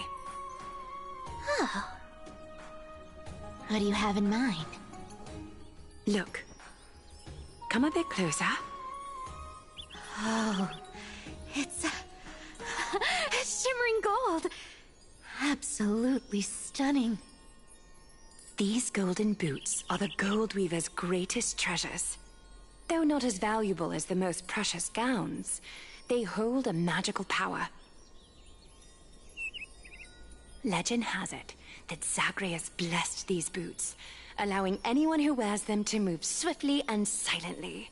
Oh. What do you have in mind? Look. Come a bit closer. Oh, it's shimmering gold. Absolutely stunning. These golden boots are the Gold Weaver's greatest treasures. Though not as valuable as the most precious gowns, they hold a magical power. Legend has it that Zagreus blessed these boots, allowing anyone who wears them to move swiftly and silently.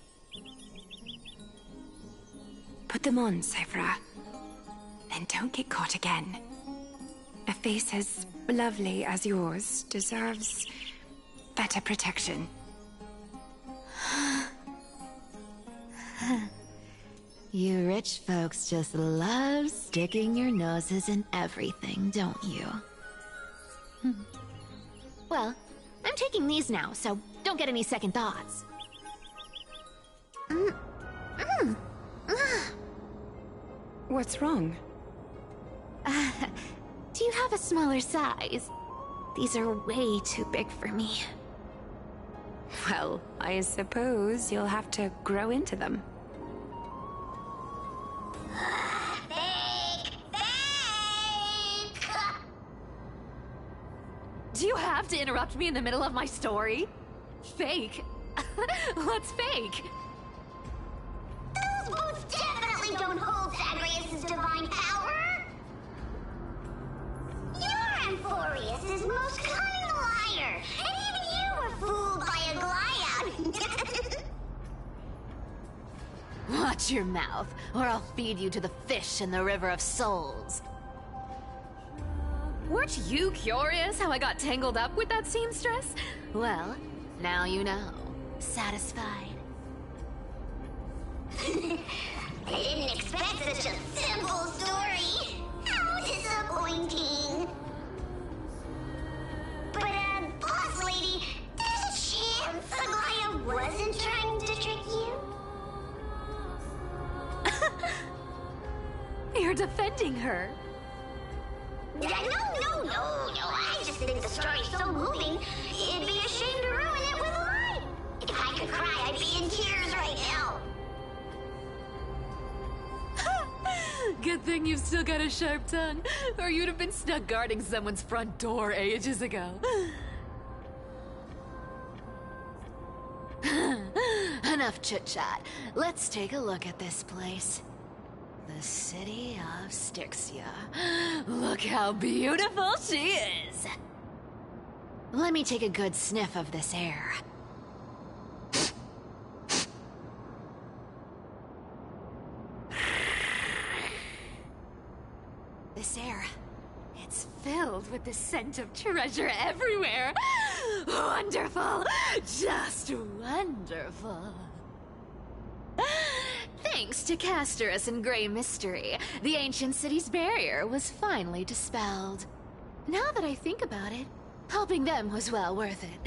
Put them on, Cyphera. Then don't get caught again. A face as lovely as yours deserves better protection. You rich folks just love sticking your noses in everything, don't you? Well, I'm taking these now, so don't get any second thoughts. What's wrong? Do you have a smaller size? These are way too big for me. Well, I suppose you'll have to grow into them. Do you have to interrupt me in the middle of my story? Fake? What's fake? Those boots definitely don't hold Zagreus' divine power! You're Amphorius' most cunning liar, and even you were fooled by a Glyad! Watch your mouth, or I'll feed you to the fish in the River of Souls. Weren't you curious how I got tangled up with that seamstress? Well, now you know. Satisfied? I didn't expect such a simple story. How disappointing. But, boss lady, there's a chance Aglaya wasn't trying to trick you? You're defending her. No. I just think the story's so moving, it'd be a shame to ruin it with a lie. If I could cry, I'd be in tears right now. Good thing you've still got a sharp tongue, or you'd have been stuck guarding someone's front door ages ago. Enough chit-chat. Let's take a look at this place. The city of Styxia. Look how beautiful she is! Let me take a good sniff of this air. This air, it's filled with the scent of treasure everywhere. Wonderful! Just wonderful. Thanks to Castorus and Grey Mystery, the ancient city's barrier was finally dispelled. Now that I think about it, helping them was well worth it.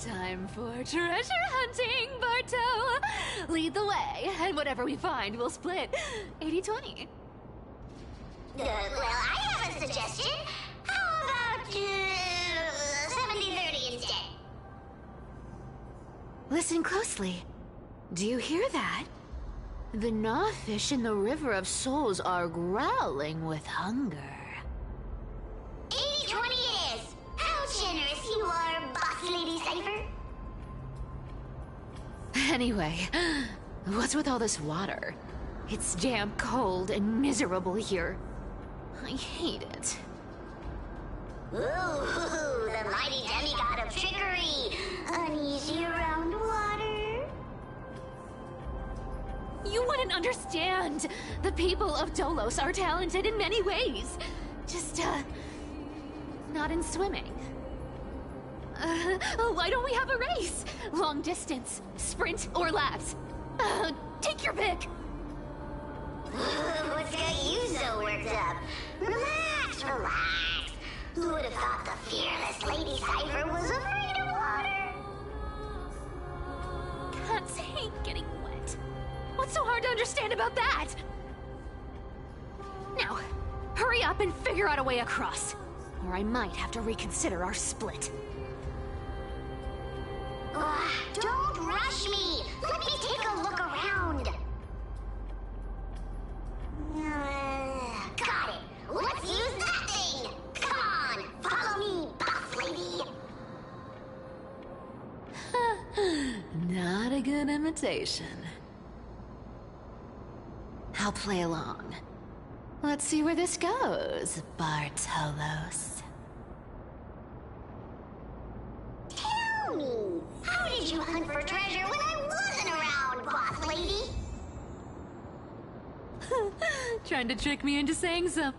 Time for treasure hunting, Barto! Lead the way, and whatever we find, we'll split 80-20. Well, I have a suggestion. How about 70-30 instead? Listen closely. Do you hear that? The Gnawfish in the River of Souls are growling with hunger. 80-20 it is. How generous you are, Boss Lady Cypher. Anyway, what's with all this water? It's damp, cold, and miserable here. I hate it. Ooh, the mighty demigod of trickery. Uneasy around water. You wouldn't understand. The people of Dolos are talented in many ways. Just, not in swimming. Why don't we have a race? Long distance, sprint, or laps? Take your pick. What's got you so worked up? Relax. Who would have thought the fearless Lady Cypher was afraid of water? Cats hate getting wet. What's so hard to understand about that? Now, hurry up and figure out a way across, or I might have to reconsider our split. Don't rush me. Let me take a look around. Got it. Let's use that thing. Come on, follow me, boss lady. Not a good imitation. I'll play along. Let's see where this goes, Bartolos. Tell me, how did you hunt for treasure when I wasn't around, boss lady? Trying to trick me into saying so.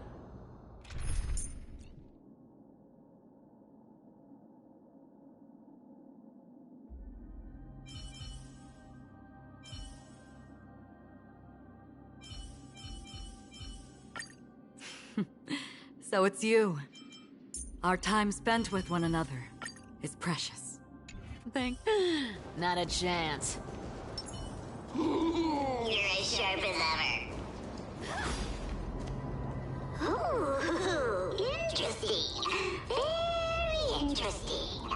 So it's you. Our time spent with one another is precious. Not a chance. You're as sharp as ever. Ooh, interesting. Very interesting.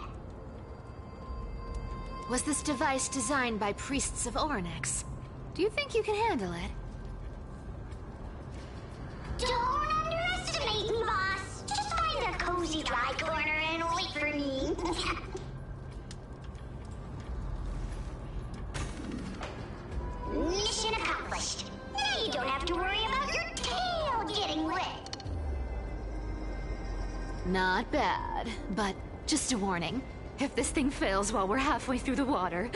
Was this device designed by priests of Ornyx? Do you think you can handle it? Don't underestimate me, boss. Just find a cozy dry corner and wait for me. Mission accomplished. Now you don't have to worry about your tail getting wet. Not bad, but just a warning. If this thing fails while we're halfway through the water...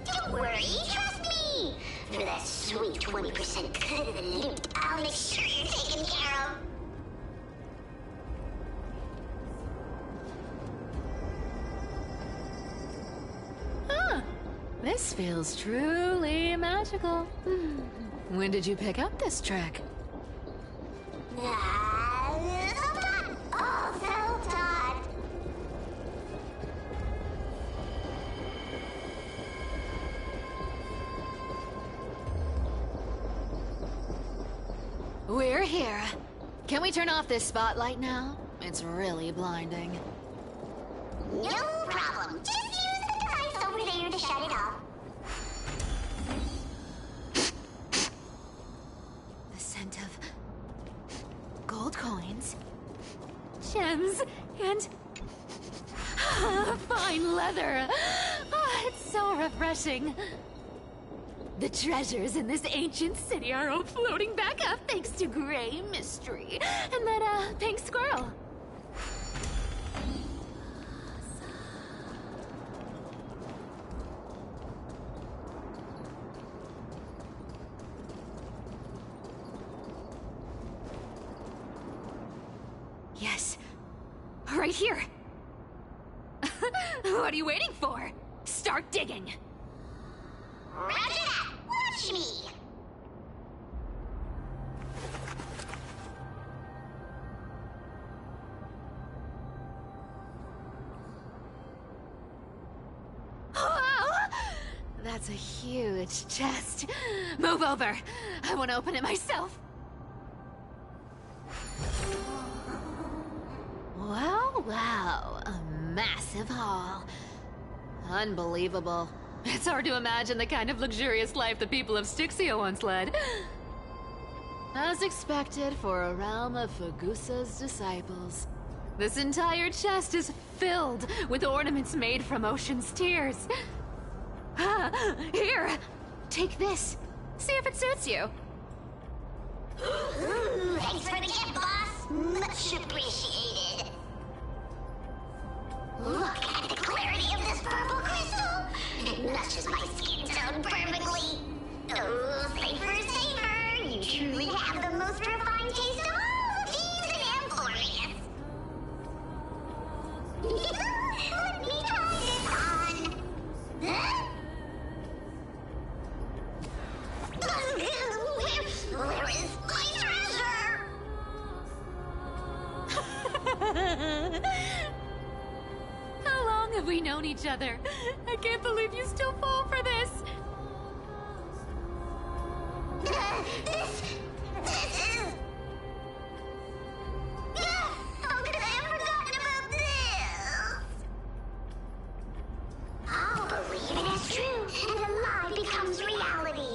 Don't worry, trust me. For that sweet 20% cut of the loot, I'll make sure you're taken care of. This feels truly magical. When did you pick up this trick? We're here. Can we turn off this spotlight now? It's really blinding. No problem. Just use the device over there to shut it off. The scent of gold coins, gems, and fine leather. It's so refreshing. The treasures in this ancient city are all floating back up thanks to Grey Mystery and that, pink squirrel. Yes. Right here. What are you waiting for? Start digging. Roger that! Watch me! Wow! That's a huge chest. Move over. I want to open it myself. Wow. A massive haul. Unbelievable. It's hard to imagine the kind of luxurious life the people of Styxia once led. As expected for a realm of Fagusa's disciples. This entire chest is filled with ornaments made from ocean's tears. Here, take this. See if it suits you. Thanks for the gift, boss. Much appreciated. Look at the clarity of this purple crystal. It matches my skin tone perfectly. Oh, safer. You truly have the most refined taste of all thieves and employees. Let me try this on. Huh? Where is my treasure? How long have we known each other? I can't believe you still fall for this. This is... How could I have forgotten about this? I'll believe it is true, and a lie becomes reality.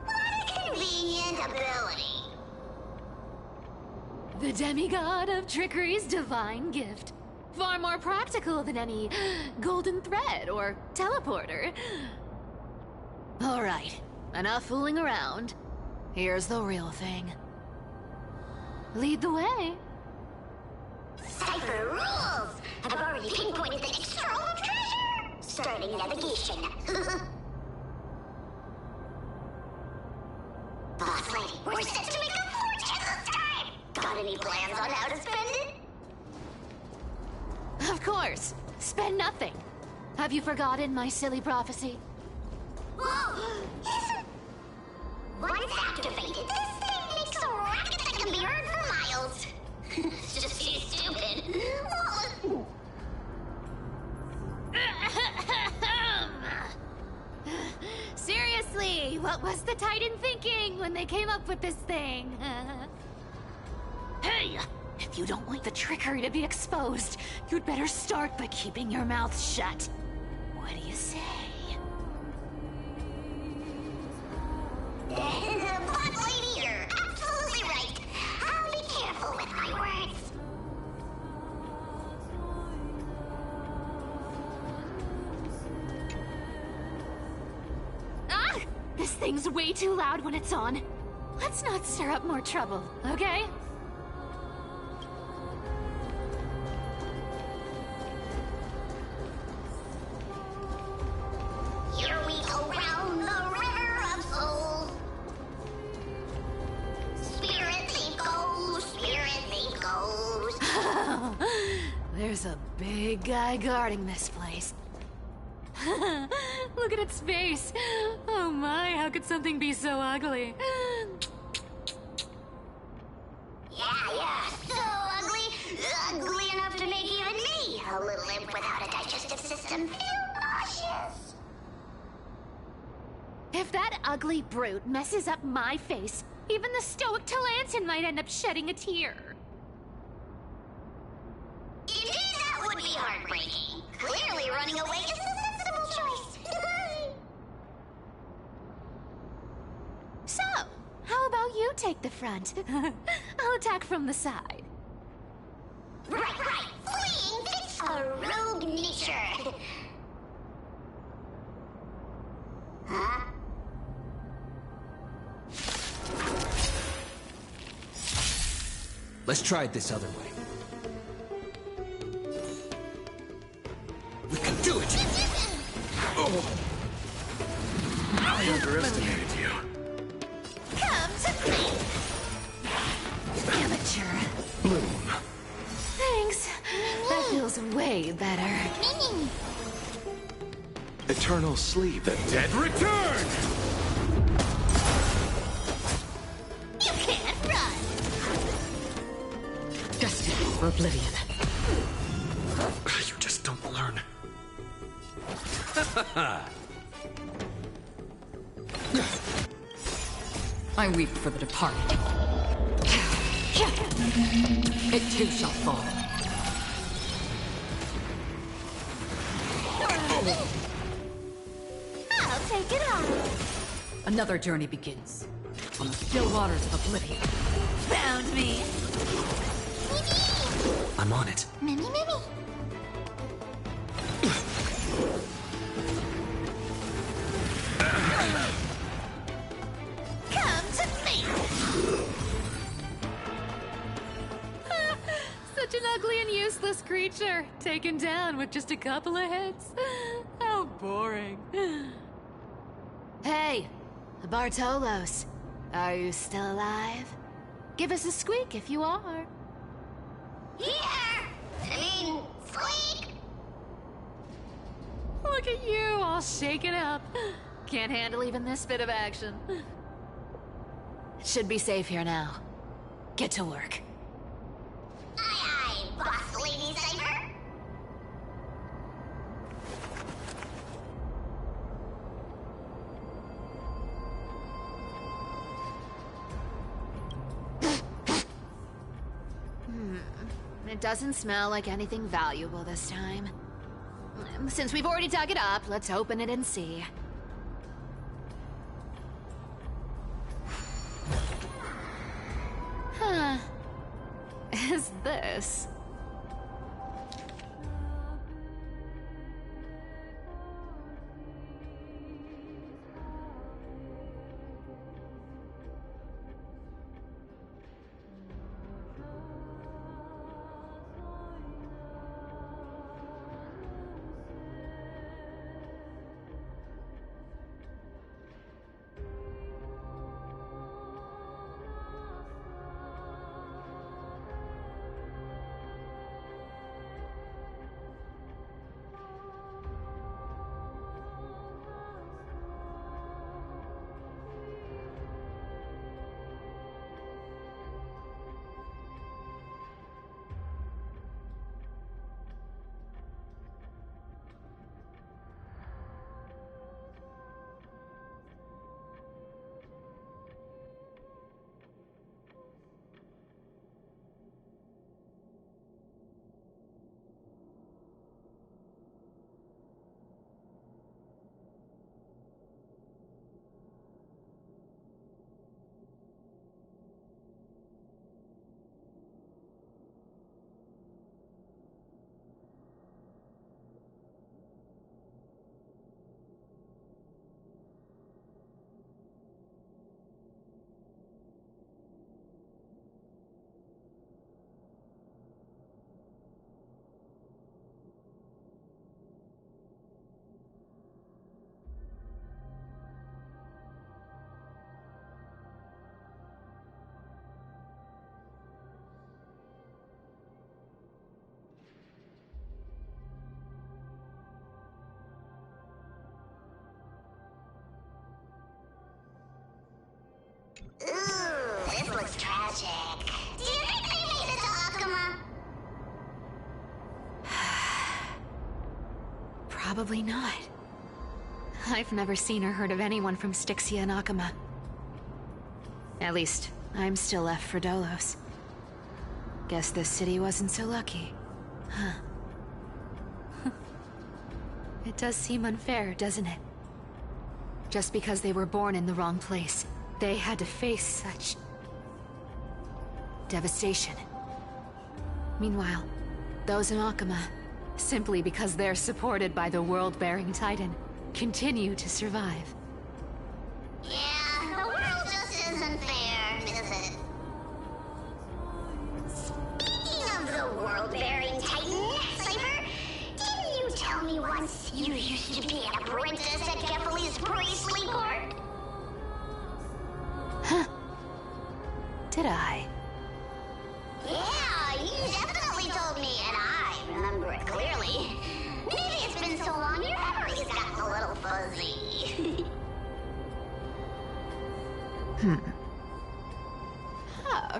What a convenient ability. The demigod of trickery's divine gift. Far more practical than any golden thread or teleporter. All right, enough fooling around. Here's the real thing. Lead the way. Cypher rules! I've already pinpointed the external treasure! Starting navigation. Boss lady, we're set to make a fortune this time! Got any plans on how to spend it? Of course. Spend nothing. Have you forgotten my silly prophecy? Whoa! Once activated, this thing makes a racket that can be heard for miles. It's just too stupid. Seriously, what was the Titan thinking when they came up with this thing? Hey! If you don't want the trickery to be exposed, you'd better start by keeping your mouth shut. What do you say? Boss lady, you're absolutely right. I'll be careful with my words. Ah! This thing's way too loud when it's on. Let's not stir up more trouble, okay? Here we go round the river of souls. Spirit thief goes. There's a big guy guarding this place. Look at its face. Oh my, how could something be so ugly? Yeah, so ugly. Ugly enough to make even me, a little imp without a digestive system, feel nauseous. If that ugly brute messes up my face, even the stoic Talantin might end up shedding a tear. Indeed, that would be heartbreaking. Clearly running away is the sensible choice. So, how about you take the front? I'll attack from the side. Right. Fleeing fits a rogue nature. Huh? Let's try it this other way. We can do it! Oh! I underestimated you. Come to me! Amateur. Bloom. Thanks. That feels way better. Eternal sleep. The dead return! You can't run! Destiny for oblivion. You just don't learn. I weep for the departed. It too shall fall. I'll take it off. Another journey begins. On the still waters of oblivion. Found me. I'm on it. Mimi. Come to me. Such an ugly and useless creature, taken down with just a couple of hits. How boring. Hey, Bartolos, are you still alive? Give us a squeak if you are. Squeak! Look at you, all shaken up. Can't handle even this bit of action. It should be safe here now. Get to work. Aye, boss lady Cypher. It doesn't smell like anything valuable this time. Since we've already dug it up, let's open it and see. Huh. Is this? Probably not. I've never seen or heard of anyone from Styxia and Akama. At least, I'm still left for Dolos. Guess this city wasn't so lucky. Huh. It does seem unfair, doesn't it? Just because they were born in the wrong place, they had to face such devastation. Meanwhile, those in Akama, simply because they're supported by the world-bearing Titan, continue to survive. Yeah, the world just isn't fair, is it? Speaking of the world-bearing Titan, Cypher, didn't you tell me once you used to be an apprentice at Kefali's priestly court? Huh. Did I? Yeah, you definitely told me, and I remember it clearly. Maybe it's been so long your memory's gotten a little fuzzy.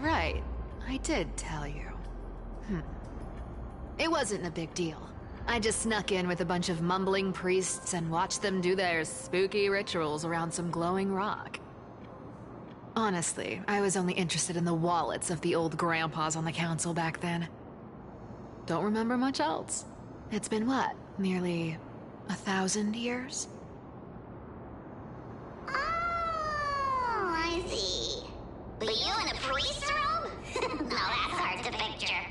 Right. I did tell you. It wasn't a big deal. I just snuck in with a bunch of mumbling priests and watched them do their spooky rituals around some glowing rock. Honestly, I was only interested in the wallets of the old grandpas on the council back then. Don't remember much else. It's been what, nearly 1,000 years? Oh, I see. But you in a priest's robe? Now that's hard to picture.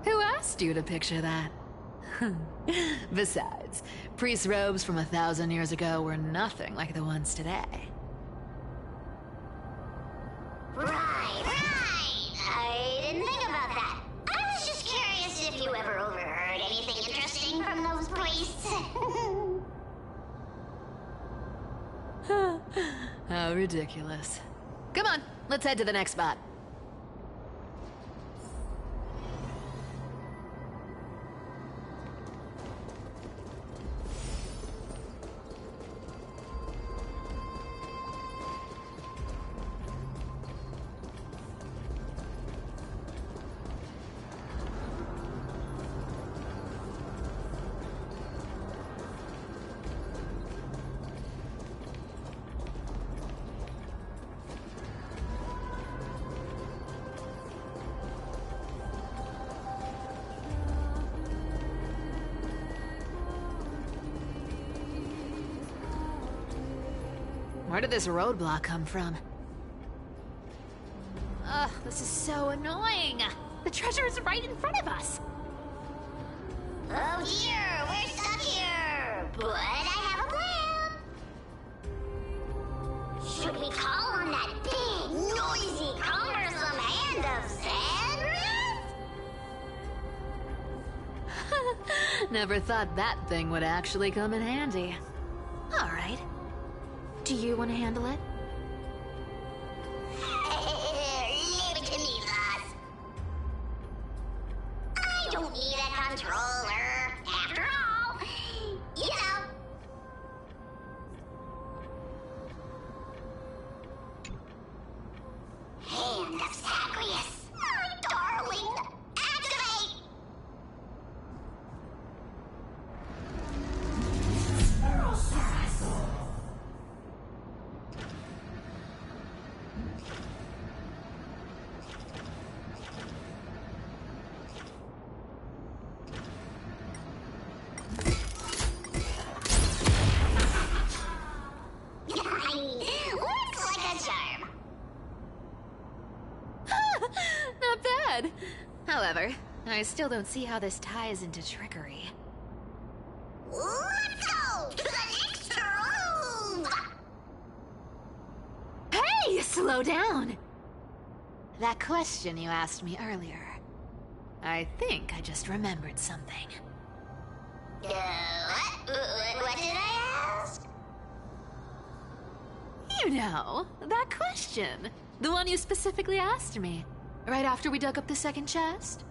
Who asked you to picture that? Besides, priest robes from 1,000 years ago were nothing like the ones today. Right. I didn't think about that. I was just curious if you ever overheard anything interesting from those priests. How ridiculous. Come on, let's head to the next spot. Where did this roadblock come from? Ugh, this is so annoying. The treasure is right in front of us. Oh dear, we're stuck here. But I have a plan. Should we call on that big, noisy, cumbersome hand of Xandrath? Never thought that thing would actually come in handy. All right. Do you want to handle it? Leave it to me, boss. I don't need a controller. After all, you know. Hand of Zagreus. My darling. Activate! Looks like a charm. Not bad. However, I still don't see how this ties into trickery. Let's go to the next room. Hey, slow down! That question you asked me earlier. I think I just remembered something. What did I ask? You know, that question. The one you specifically asked me. Right after we dug up the second chest.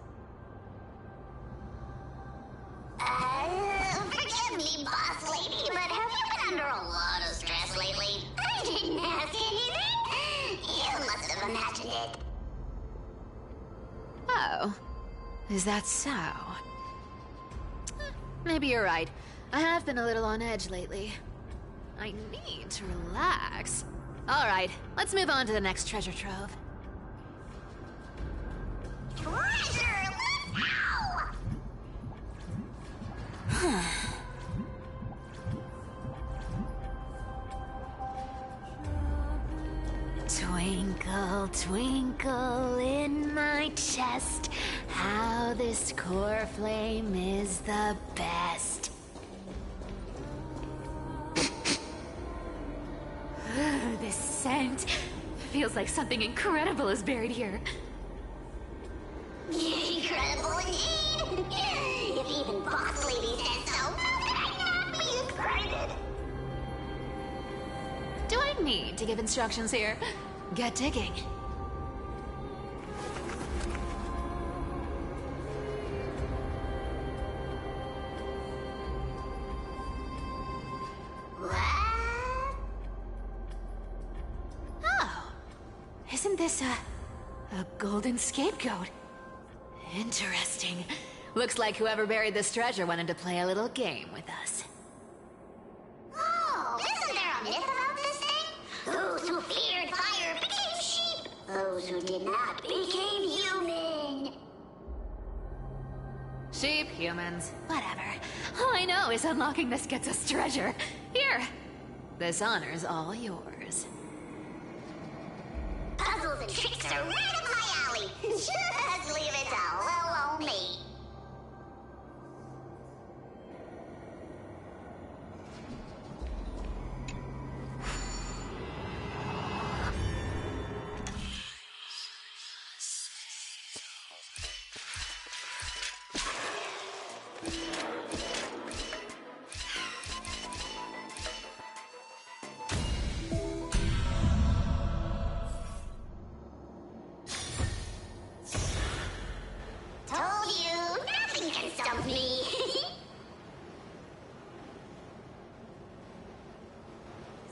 Forgive me, boss lady, but have you been under a lot of stress lately? I didn't ask anything. You must have imagined it. Oh. Is that so? Maybe you're right. I have been a little on edge lately. I need to relax. Alright, let's move on to the next treasure trove. Treasure! Let's go! Twinkle, twinkle in my chest, how this core flame is the best. This scent feels like something incredible is buried here. Incredible indeed! If even Boss Lady says so, how could I not be excited? Do I need to give instructions here? Get digging. Oh, isn't this a golden scapegoat? Interesting. Looks like whoever buried this treasure wanted to play a little game with us. Oh, isn't there a myth about this thing? Those who feared fire became sheep. Those who did not became human. Sheep, humans, whatever. All I know is unlocking this gets us treasure. Here! This honor's all yours. Puzzles and tricks are right up my alley. Just leave it to little old me. Told you, nothing can stump me.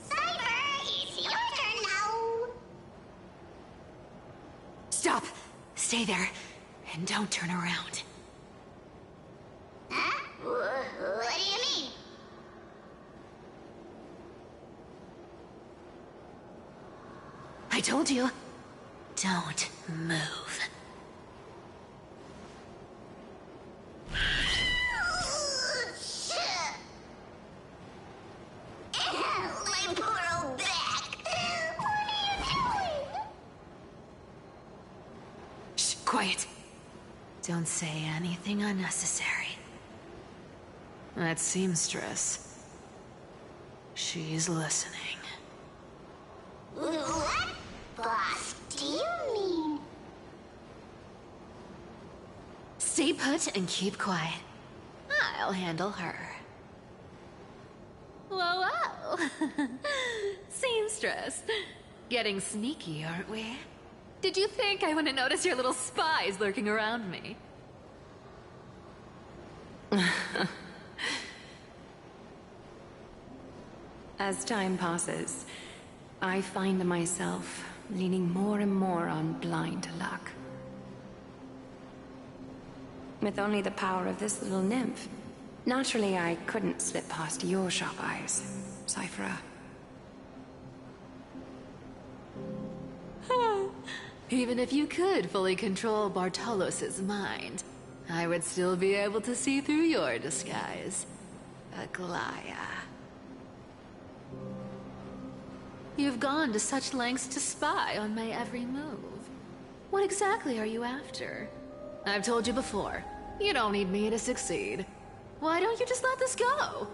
Cypher, it's your turn now. Stop! Stay there, and don't turn around. Huh? What do you mean? I told you, don't move. My poor old back. What are you doing? Shh, quiet. Don't say anything unnecessary. That seamstress. She's listening. What? Boss, do you mean? Stay put and keep quiet. I'll handle her. Whoa, whoa! Seamstress. Getting sneaky, aren't we? Did you think I wouldn't notice your little spies lurking around me? As time passes, I find myself leaning more and more on blind luck. With only the power of this little nymph, naturally I couldn't slip past your sharp eyes, Cyphera. Even if you could fully control Bartolos' mind, I would still be able to see through your disguise. Aglaya. You've gone to such lengths to spy on my every move. What exactly are you after? I've told you before, you don't need me to succeed. Why don't you just let this go?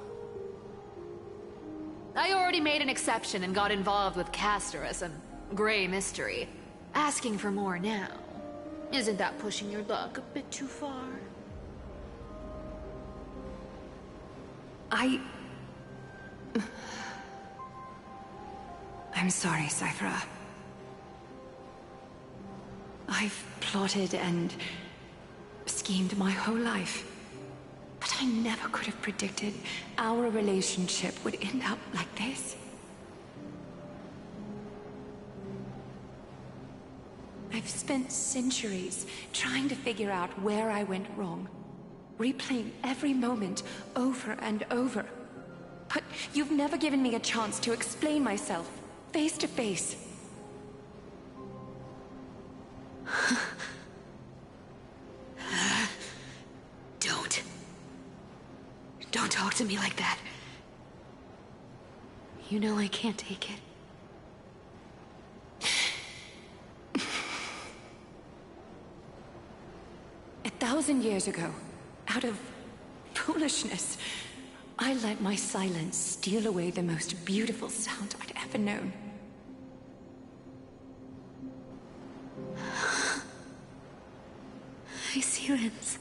I already made an exception and got involved with Castorus and Grey Mystery. Asking for more now. Isn't that pushing your luck a bit too far? I'm sorry, Cyphera. I've plotted and schemed my whole life. But I never could have predicted our relationship would end up like this. I've spent centuries trying to figure out where I went wrong. replaying every moment over and over. But you've never given me a chance to explain myself, face to face. Don't talk to me like that. You know I can't take it. 1,000 years ago, out of foolishness, I let my silence steal away the most beautiful sound I'd ever known. Silence.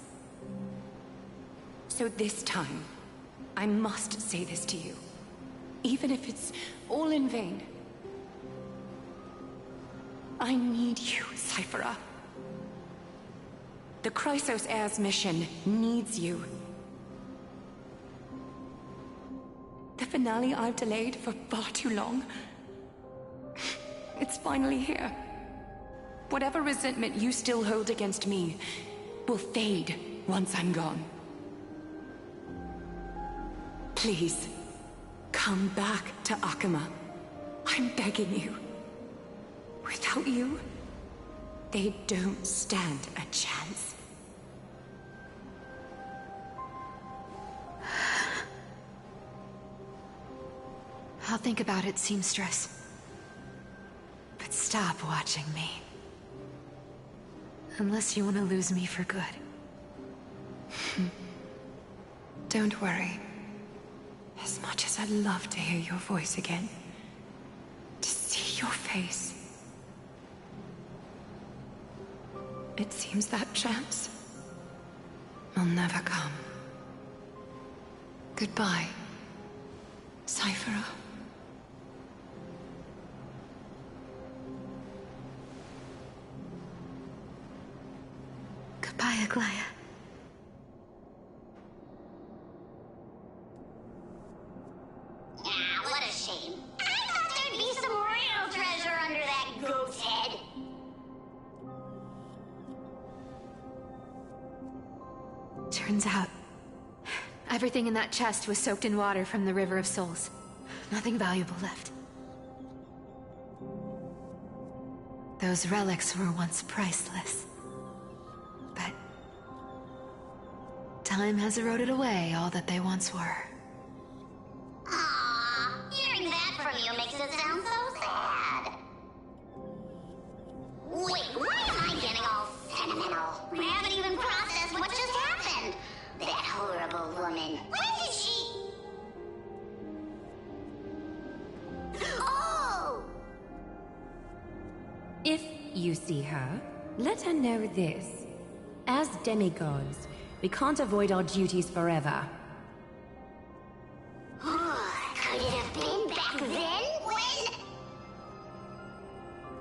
So this time, I must say this to you, even if it's all in vain. I need you, Cyphera. The Chrysos Heirs mission needs you. The finale I've delayed for far too long. It's finally here. Whatever resentment you still hold against me will fade once I'm gone. Please, come back to Akama. I'm begging you. Without you, they don't stand a chance. I'll think about it, seamstress. But stop watching me. Unless you want to lose me for good. Don't worry. As much as I'd love to hear your voice again, to see your face, it seems that chance will never come. Goodbye, Cyphera. Goodbye, Aglaya. Ah, what a shame. I thought there'd be some real treasure under that goat's head. Turns out, everything in that chest was soaked in water from the River of Souls. Nothing valuable left. Those relics were once priceless. But time has eroded away all that they once were. Aww, hearing that from you makes it sound so sad. Wait, why am I getting all sentimental? I haven't even processed what just happened. That horrible woman. When did she... Oh! If you see her, let her know this. As demigods, we can't avoid our duties forever. Could it have been back then when...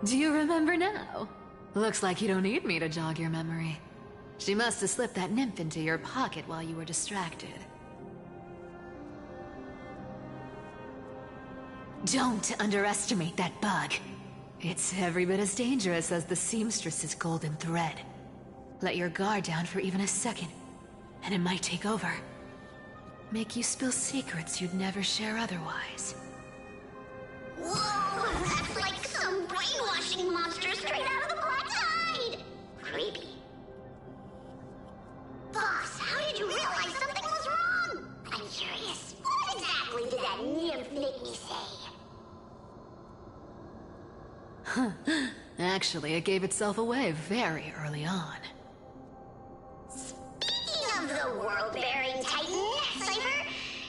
Do you remember now? Looks like you don't need me to jog your memory. She must have slipped that nymph into your pocket while you were distracted. Don't underestimate that bug. It's every bit as dangerous as the seamstress's golden thread. Let your guard down for even a second, and it might take over. Make you spill secrets you'd never share otherwise. Whoa, that's like some brainwashing monster straight out of the Black Tide! Creepy. Boss, how did you realize something was wrong? I'm curious. What exactly did that nymph make me say? Actually, it gave itself away very early on. Speaking of the world-bearing titan, Cypher,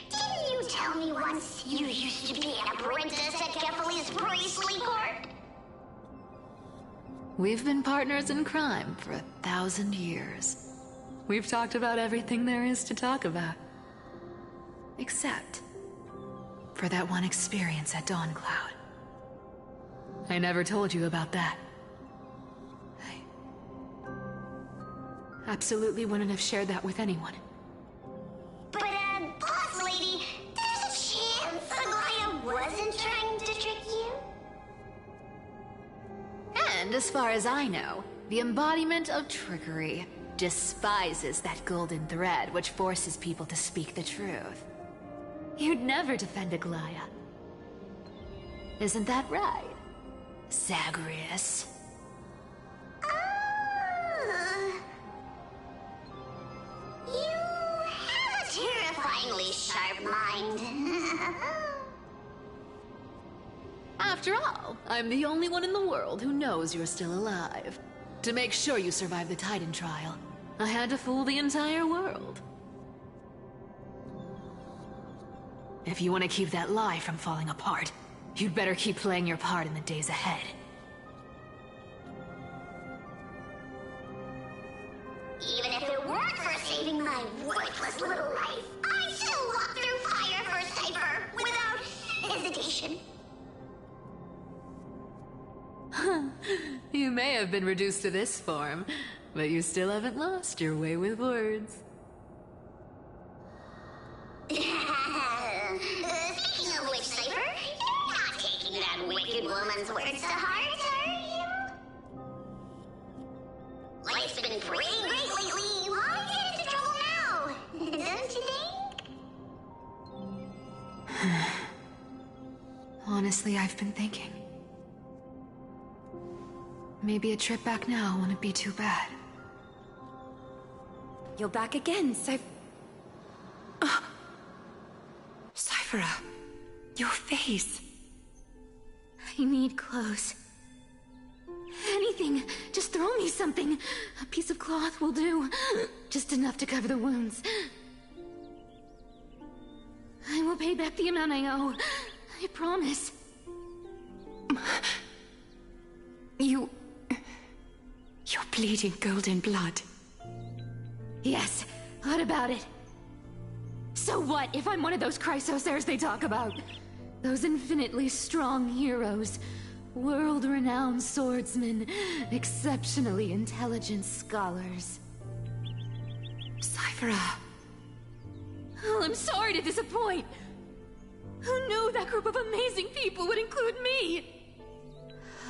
didn't you tell me once you used to be an apprentice at Kefali's priestly court? We've been partners in crime for 1,000 years. We've talked about everything there is to talk about. Except for that one experience at Dawncloud. I never told you about that. I absolutely wouldn't have shared that with anyone. But, boss lady, there's a chance Aglaya wasn't trying to trick you? And as far as I know, the embodiment of trickery. despises that golden thread which forces people to speak the truth. You'd never defend Aglaya. Isn't that right, Zagreus? You have a terrifyingly sharp mind. After all, I'm the only one in the world who knows you're still alive. To make sure you survive the Titan trial, I had to fool the entire world. If you want to keep that lie from falling apart, you'd better keep playing your part in the days ahead. Even if it weren't for saving my worthless little life, I'd still walk through fire for Cypher without hesitation. You may have been reduced to this form, but you still haven't lost your way with words. Speaking of which, Cypher, you're not taking that wicked woman's words to heart, are you? Life's been pretty great lately. Why get into trouble now? Don't you think? Honestly, I've been thinking. Maybe a trip back now wouldn't be too bad. You're back again, Cyphera, your face. I need clothes. Anything. Just throw me something. A piece of cloth will do. Just enough to cover the wounds. I will pay back the amount I owe. I promise. You're bleeding golden blood. Yes, what about it? So what if I'm one of those Chrysosairs they talk about? Those infinitely strong heroes, world-renowned swordsmen, exceptionally intelligent scholars. Cyphera. Oh, I'm sorry to disappoint. Who knew that group of amazing people would include me?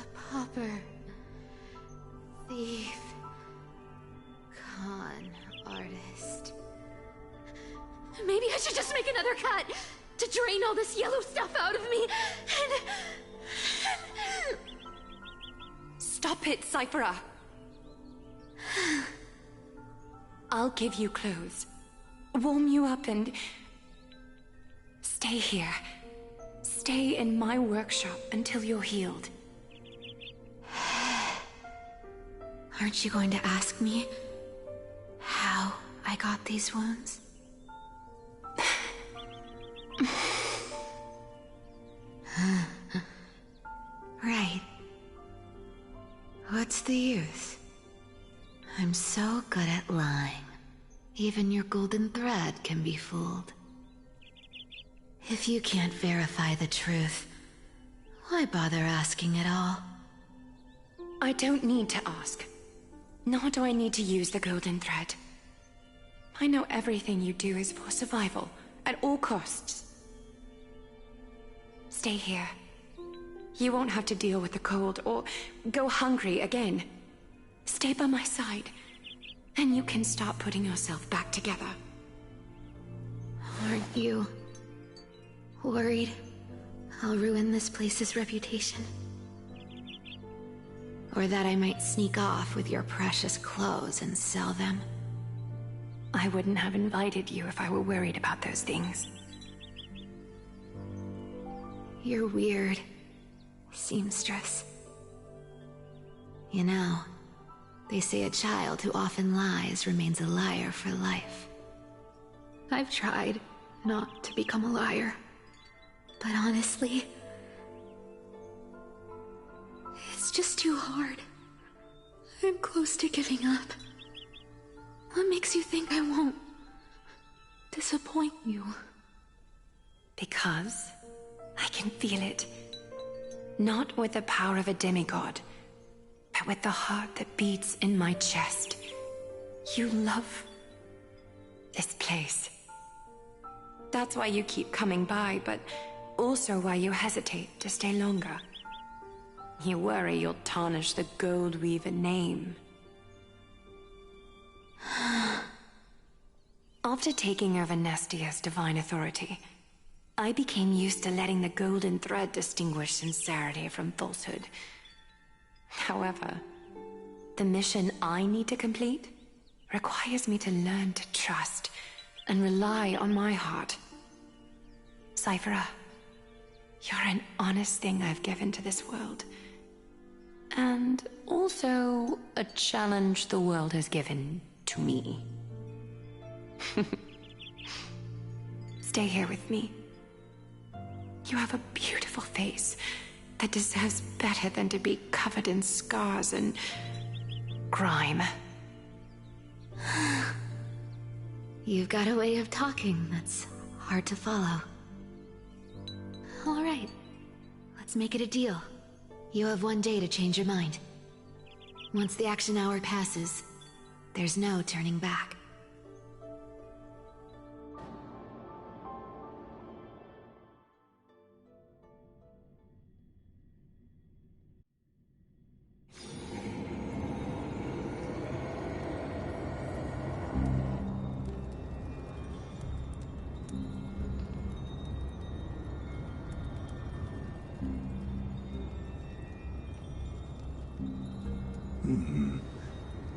A pauper. Thief. Con artist. Maybe I should just make another cut to drain all this yellow stuff out of me and... Stop it, Cyphera. I'll give you clothes, warm you up, and stay here. Stay in my workshop until you're healed. Aren't you going to ask me how I got these wounds? Right. What's the use? I'm so good at lying. Even your golden thread can be fooled. If you can't verify the truth, why bother asking at all? I don't need to ask. Nor do I need to use the golden thread. I know everything you do is for survival, at all costs. Stay here. You won't have to deal with the cold or go hungry again. Stay by my side, and you can start putting yourself back together. Aren't you worried I'll ruin this place's reputation? Or that I might sneak off with your precious clothes and sell them? I wouldn't have invited you if I were worried about those things. You're weird, seamstress. You know, they say a child who often lies remains a liar for life. I've tried not to become a liar, but honestly, it's just too hard. I'm close to giving up. What makes you think I won't disappoint you? Because I can feel it. Not with the power of a demigod, but with the heart that beats in my chest. You love this place. That's why you keep coming by, but also why you hesitate to stay longer. You worry you'll tarnish the Goldweaver name. After taking over Nestia's divine authority, I became used to letting the golden thread distinguish sincerity from falsehood. However, the mission I need to complete requires me to learn to trust and rely on my heart. Cyphera, you're an honest thing I've given to this world. And also a challenge the world has given to me. Stay here with me. You have a beautiful face that deserves better than to be covered in scars and grime. You've got a way of talking that's hard to follow. All right, let's make it a deal. You have 1 day to change your mind. Once the action hour passes, there's no turning back.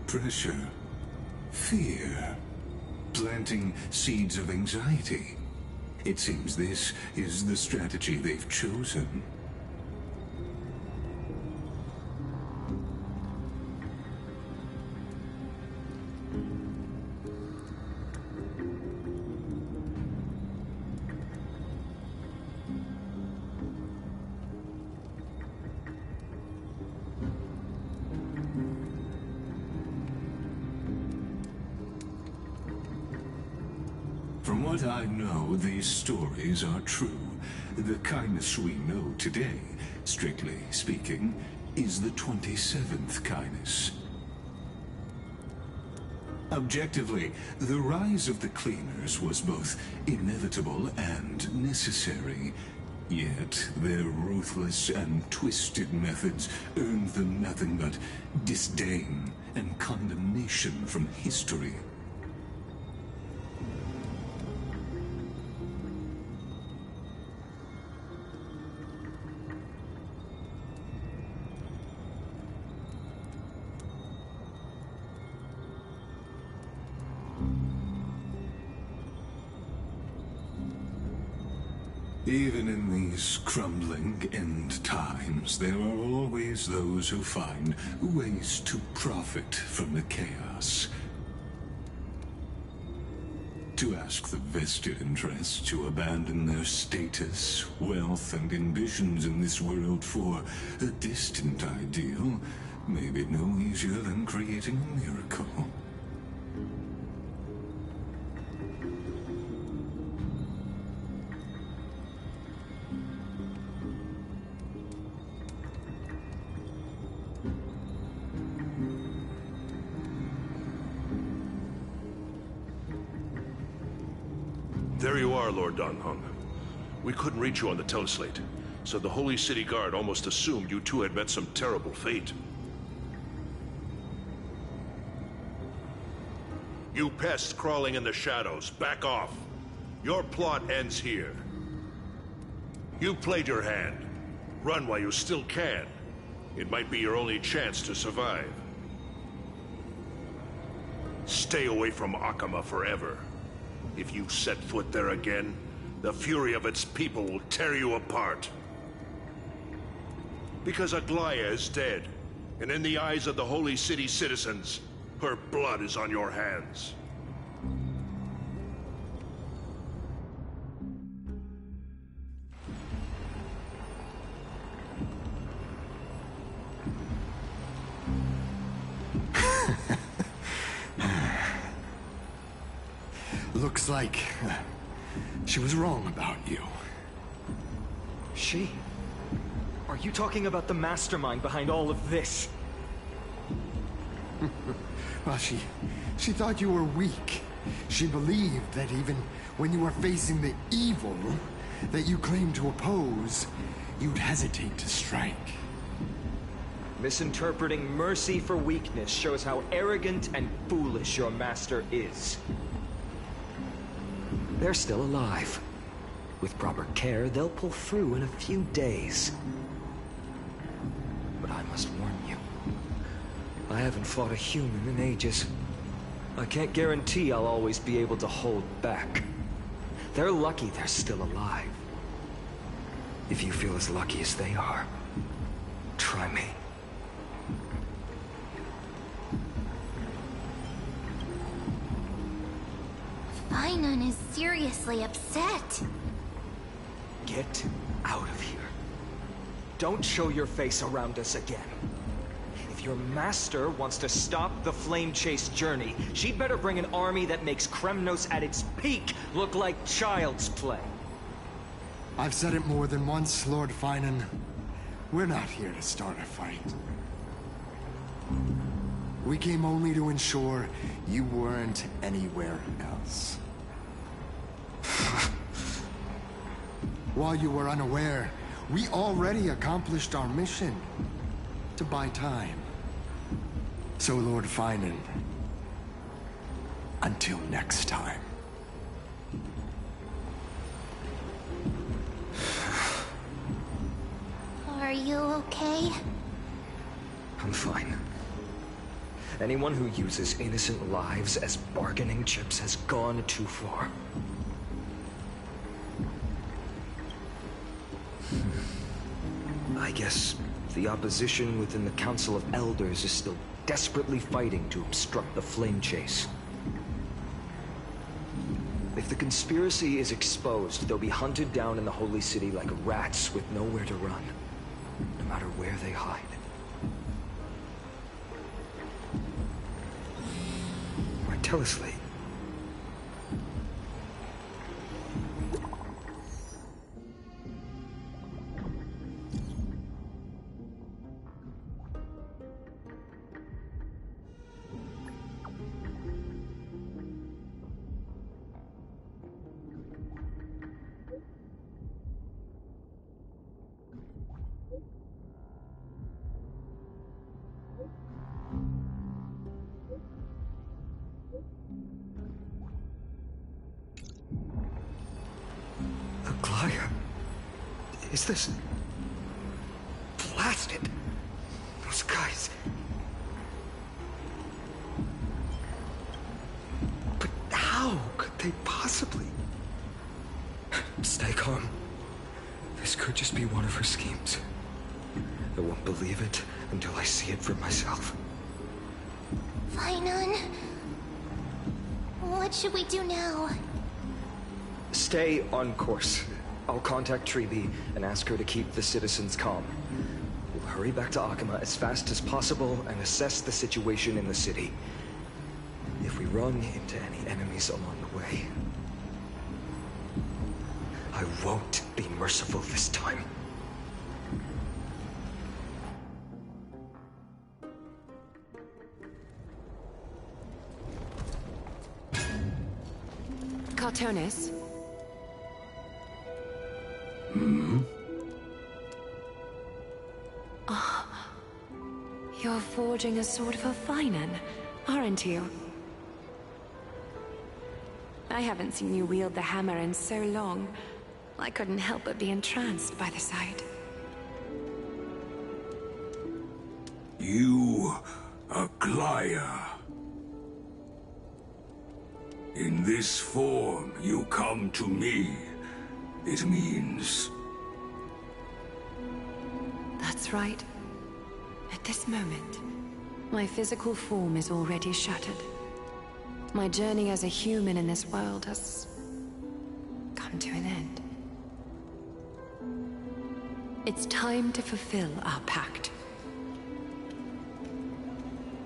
Pressure, fear, planting seeds of anxiety. It seems this is the strategy they've chosen. From what I know, these stories are true. The kindness we know today, strictly speaking, is the 27th kindness. Objectively, the rise of the Cleaners was both inevitable and necessary. Yet, their ruthless and twisted methods earned them nothing but disdain and condemnation from history. Even in these crumbling end times, there are always those who find ways to profit from the chaos. To ask the vested interests to abandon their status, wealth, and ambitions in this world for a distant ideal may be no easier than creating a miracle. There you are, Lord Dan Heng. We couldn't reach you on the teleslate, so the Holy City Guard almost assumed you two had met some terrible fate. You pests crawling in the shadows, back off. Your plot ends here. You played your hand. Run while you still can. It might be your only chance to survive. Stay away from Akama forever. If you set foot there again, the fury of its people will tear you apart. Because Aglaya is dead, and in the eyes of the Holy City citizens, her blood is on your hands. Looks like she was wrong about you. She? Are you talking about the mastermind behind all of this? Well, she thought you were weak. She believed that even when you were facing the evil that you claimed to oppose, you'd hesitate to strike. Misinterpreting mercy for weakness shows how arrogant and foolish your master is. they're still alive. With proper care, they'll pull through in a few days. But I must warn you, I haven't fought a human in ages. I can't guarantee I'll always be able to hold back. They're lucky they're still alive. If you feel as lucky as they are, try me. Finon is seriously upset. Get out of here. Don't show your face around us again. If your master wants to stop the Flame Chase journey, she'd better bring an army that makes Kremnos at its peak look like child's play. I've said it more than once, Lord Finon. We're not here to start a fight. We came only to ensure you weren't anywhere else. While you were unaware, we already accomplished our mission to buy time. So, Lord Finon, until next time. Are you okay? I'm fine. Anyone who uses innocent lives as bargaining chips has gone too far. I guess the opposition within the Council of Elders is still desperately fighting to obstruct the Flame Chase. If the conspiracy is exposed, they'll be hunted down in the Holy City like rats with nowhere to run, no matter where they hide. Telesleep. Aglaia? Is this... blasted? Those guys... But how could they possibly... Stay calm. This could just be one of her schemes. I won't believe it until I see it for myself. Finon, what should we do now? Stay on course. I'll contact Treeby and ask her to keep the citizens calm. We'll hurry back to Akama as fast as possible and assess the situation in the city. If we run into any enemies along the way, I won't be merciful this time. Cartonis? You're forging a sword for Finon, aren't you? I haven't seen you wield the hammer in so long. I couldn't help but be entranced by the sight. You, Aglaia. In this form, you come to me. It means... That's right. At this moment, my physical form is already shattered. My journey as a human in this world has come to an end. It's time to fulfill our pact.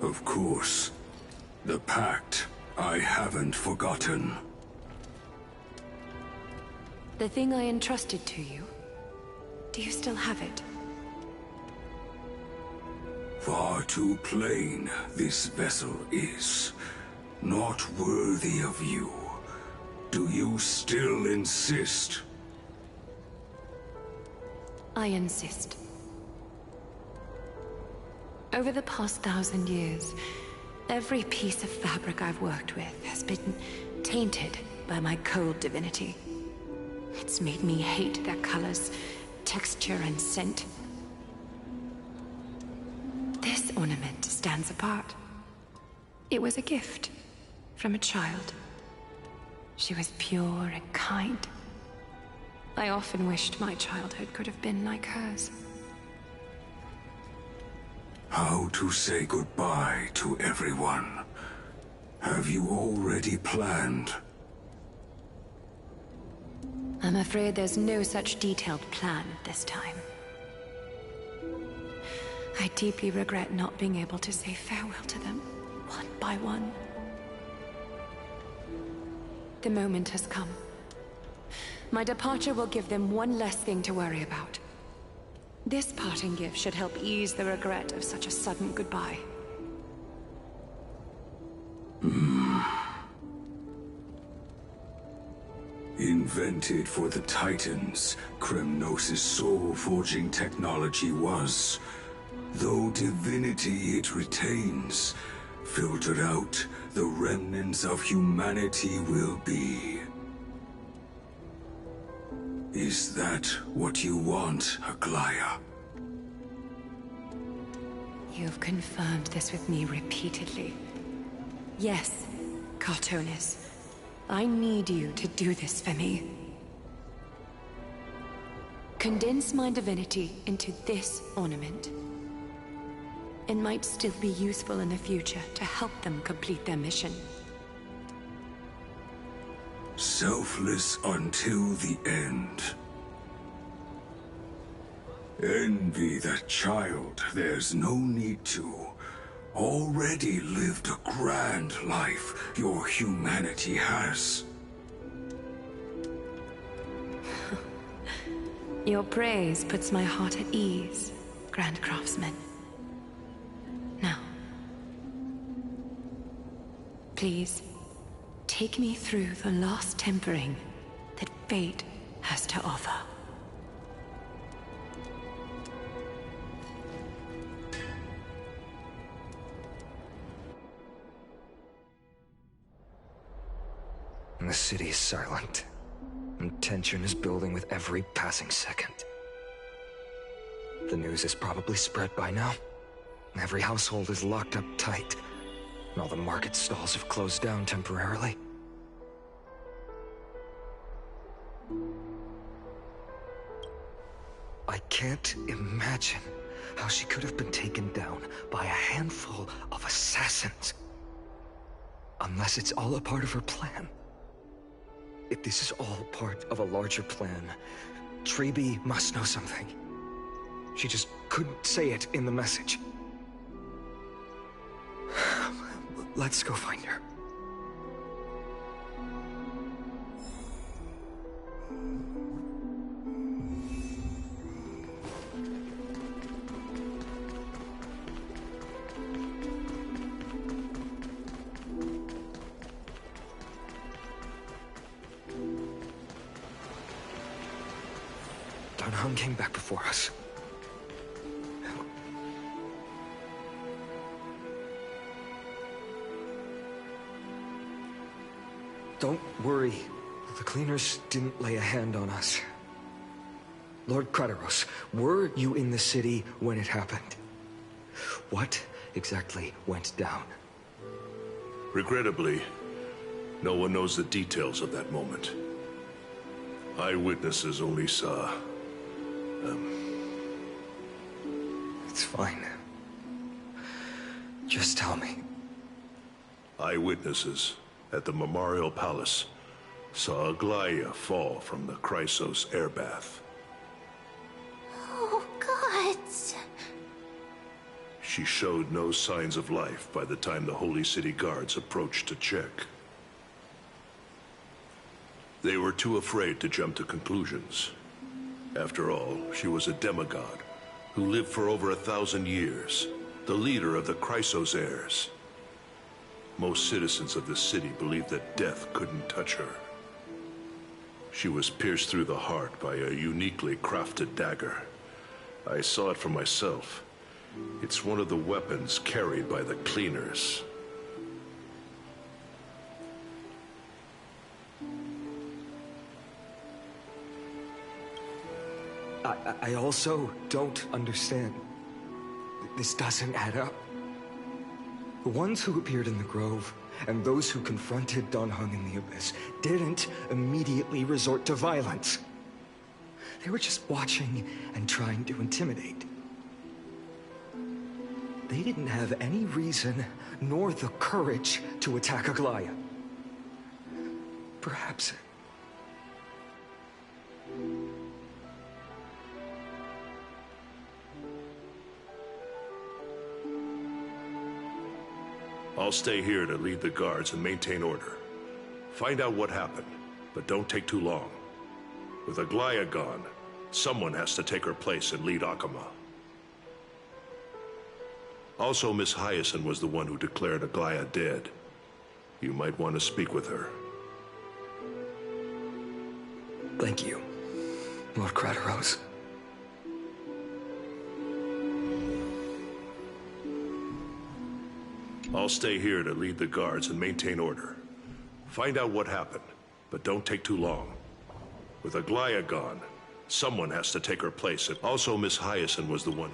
Of course. The pact I haven't forgotten. The thing I entrusted to you, do you still have it? Far too plain this vessel is. Not worthy of you. Do you still insist? I insist. Over the past 1,000 years, every piece of fabric I've worked with has been tainted by my cold divinity. It's made me hate their colors, texture, and scent. This ornament stands apart. It was a gift from a child. She was pure and kind. I often wished my childhood could have been like hers. How to say goodbye to everyone? Have you already planned? I'm afraid there's no such detailed plan this time. I deeply regret not being able to say farewell to them, one by one. The moment has come. My departure will give them one less thing to worry about. This parting gift should help ease the regret of such a sudden goodbye. Invented for the Titans, Kremnos' soul-forging technology was, though divinity it retains, filtered out, the remnants of humanity will be. Is that what you want, Aglaya? You've confirmed this with me repeatedly. Yes, Cartonis. I need you to do this for me. Condense my divinity into this ornament. It might still be useful in the future to help them complete their mission. Selfless until the end. Envy that child, there's no need to. Already lived a grand life your humanity has. Your praise puts my heart at ease, Grand Craftsman. Now, please, take me through the last tempering that fate has to offer. The city is silent, and tension is building with every passing second. The news is probably spread by now. Every household is locked up tight, and all the market stalls have closed down temporarily. I can't imagine how she could have been taken down by a handful of assassins. Unless it's all a part of her plan. If this is all part of a larger plan, Treby must know something. She just couldn't say it in the message. Let's go find her. Darnhan came back before us. Don't worry. The cleaners didn't lay a hand on us. Lord Crateros, were you in the city when it happened? What exactly went down? Regrettably, no one knows the details of that moment. Eyewitnesses only saw... It's fine. Just tell me. Eyewitnesses at the Memorial Palace saw Aglaya fall from the Chrysos airbath. Oh, gods. She showed no signs of life by the time the Holy City Guards approached to check. They were too afraid to jump to conclusions. After all, she was a demigod who lived for over 1,000 years, the leader of the Chrysos heirs. Most citizens of the city believed that death couldn't touch her. She was pierced through the heart by a uniquely crafted dagger. I saw it for myself. It's one of the weapons carried by the cleaners. I also don't understand. This doesn't add up. The ones who appeared in the Grove, and those who confronted Dan Heng in the Abyss, didn't immediately resort to violence. They were just watching and trying to intimidate. They didn't have any reason, nor the courage, to attack Aglaya. Perhaps... I'll stay here to lead the guards and maintain order. Find out what happened, but don't take too long. With Aglaya gone, someone has to take her place and lead Akama. Also, Miss Hyacin was the one who declared Aglaya dead. You might want to speak with her. Thank you, Lord Crateros. I'll stay here to lead the guards and maintain order. Find out what happened, but don't take too long. With Aglaya gone, someone has to take her place. Also, Miss Hyacin was the one.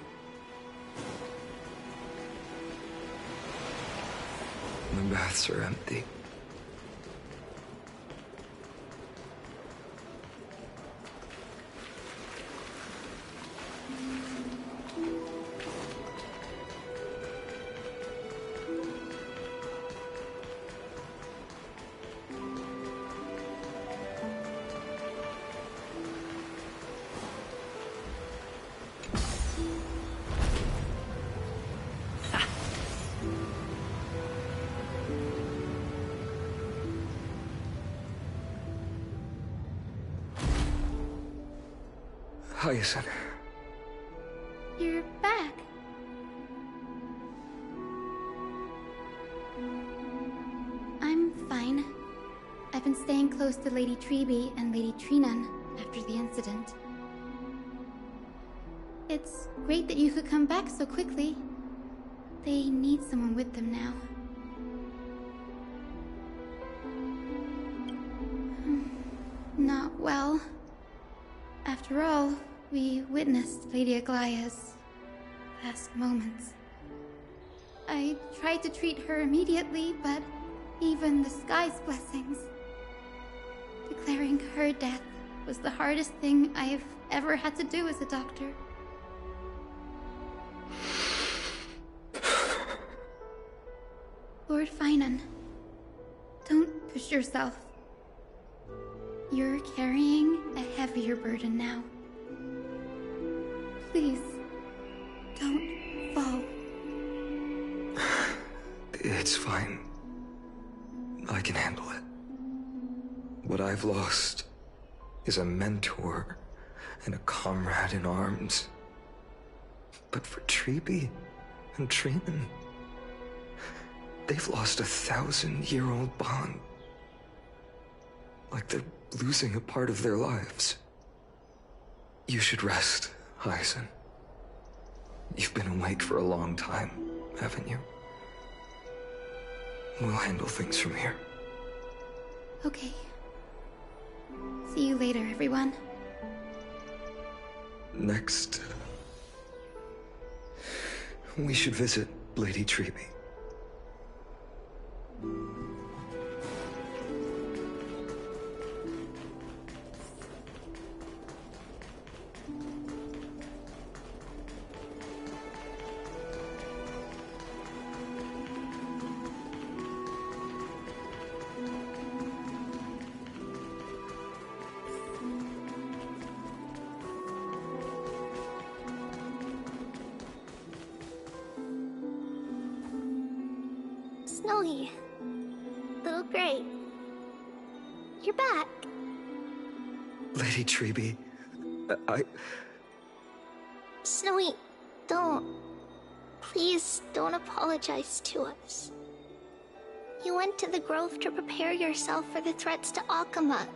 The baths are empty. Hyacin. You're back. I'm fine. I've been staying close to Lady Treby and Lady Trinan after the incident. It's great that you could come back so quickly. They need someone with them now. Not well. After all, we witnessed Lady Aglaya's last moments. I tried to treat her immediately, but even the sky's blessings. Declaring her death was the hardest thing I've ever had to do as a doctor. Lord Finan, don't push yourself. You're carrying a heavier burden now. Please, don't fall. It's fine. I can handle it. What I've lost is a mentor and a comrade in arms. But for Treby and Trinan, they've lost a 1,000-year-old bond. Like they're losing a part of their lives. You should rest, Hyacin. You've been awake for a long time, haven't you? We'll handle things from here. Okay. See you later, everyone. Next, we should visit Lady Treby. Snowy. Little Gray. You're back. Lady Treby, Snowy, don't. Please don't apologize to us. You went to the Grove to prepare yourself for the threats to Akama.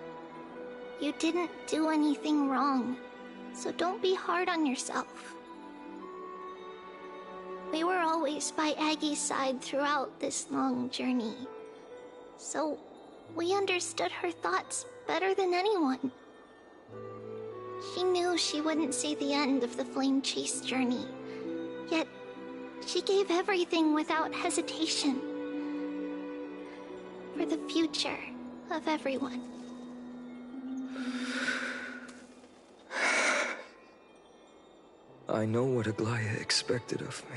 You didn't do anything wrong, so don't be hard on yourself. We were always by Aggie's side throughout this long journey, so we understood her thoughts better than anyone. She knew she wouldn't see the end of the Flame Chase journey. Yet, she gave everything without hesitation. For the future of everyone. I know what Aglaya expected of me.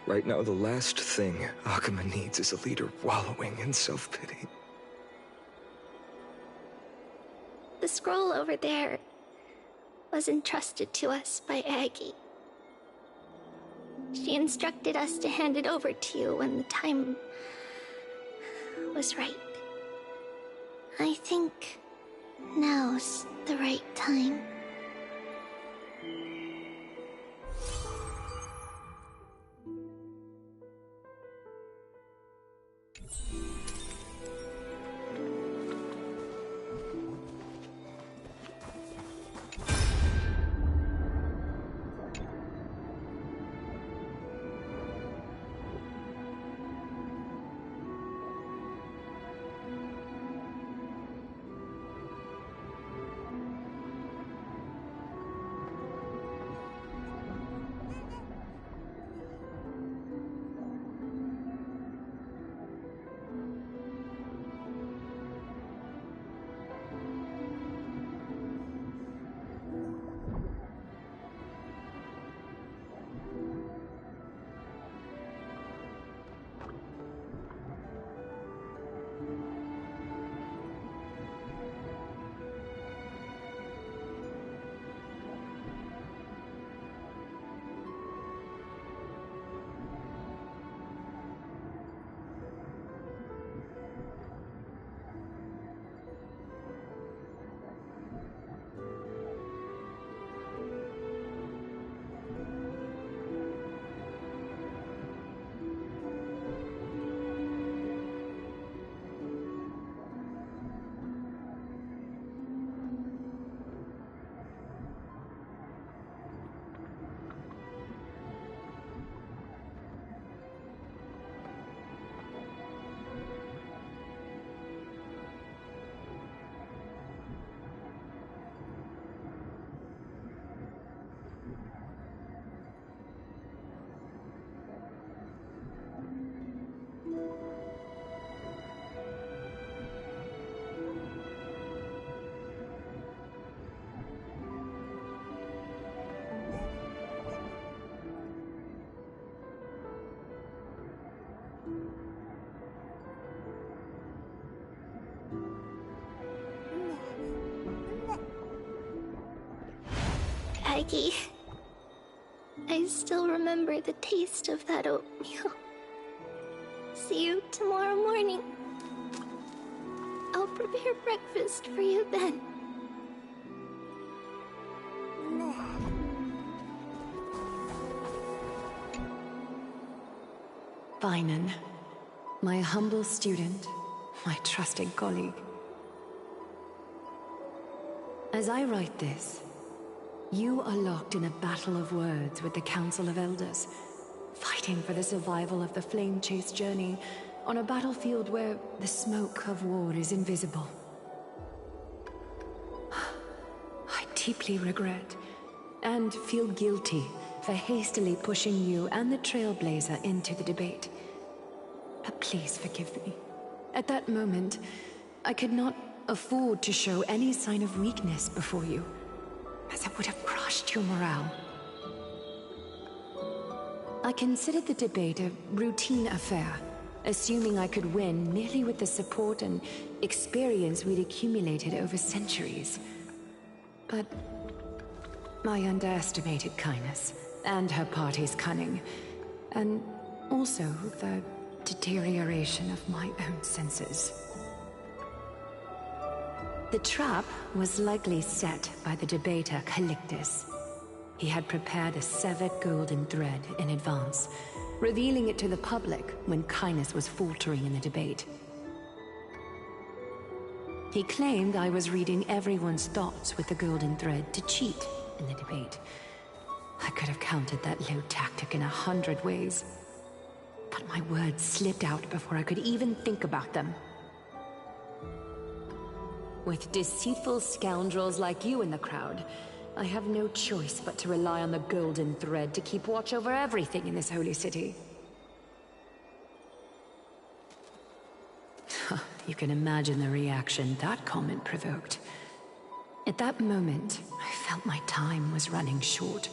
Right now, the last thing Akuma needs is a leader wallowing in self-pity. The scroll over there was entrusted to us by Aggie. She instructed us to hand it over to you when the time was right. I think now's the right time. Aggie, I still remember the taste of that oatmeal. See you tomorrow morning. I'll prepare breakfast for you then. Bainan, my humble student, my trusted colleague. As I write this, you are locked in a battle of words with the Council of Elders, fighting for the survival of the Flame Chase journey on a battlefield where the smoke of war is invisible. I deeply regret and feel guilty for hastily pushing you and the Trailblazer into the debate. But please forgive me. At that moment, I could not afford to show any sign of weakness before you, as it would have crushed your morale. I considered the debate a routine affair, assuming I could win merely with the support and experience we'd accumulated over centuries. But I underestimated Kindness and her party's cunning, and also the deterioration of my own senses. The trap was likely set by the debater Calictus. He had prepared a severed golden thread in advance, revealing it to the public when Kindness was faltering in the debate. He claimed I was reading everyone's thoughts with the golden thread to cheat in the debate. I could have countered that low tactic in 100 ways, but my words slipped out before I could even think about them. With deceitful scoundrels like you in the crowd, I have no choice but to rely on the Golden Thread to keep watch over everything in this holy city. You can imagine the reaction that comment provoked. At that moment, I felt my time was running short.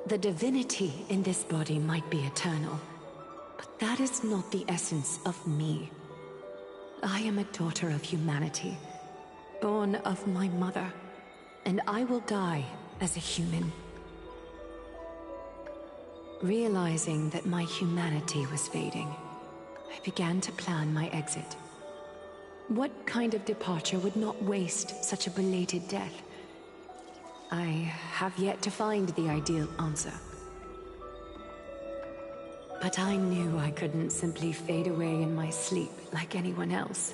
The divinity in this body might be eternal, but that is not the essence of me. I am a daughter of humanity, born of my mother, and I will die as a human. Realizing that my humanity was fading, I began to plan my exit. What kind of departure would not waste such a belated death? I have yet to find the ideal answer. But I knew I couldn't simply fade away in my sleep like anyone else.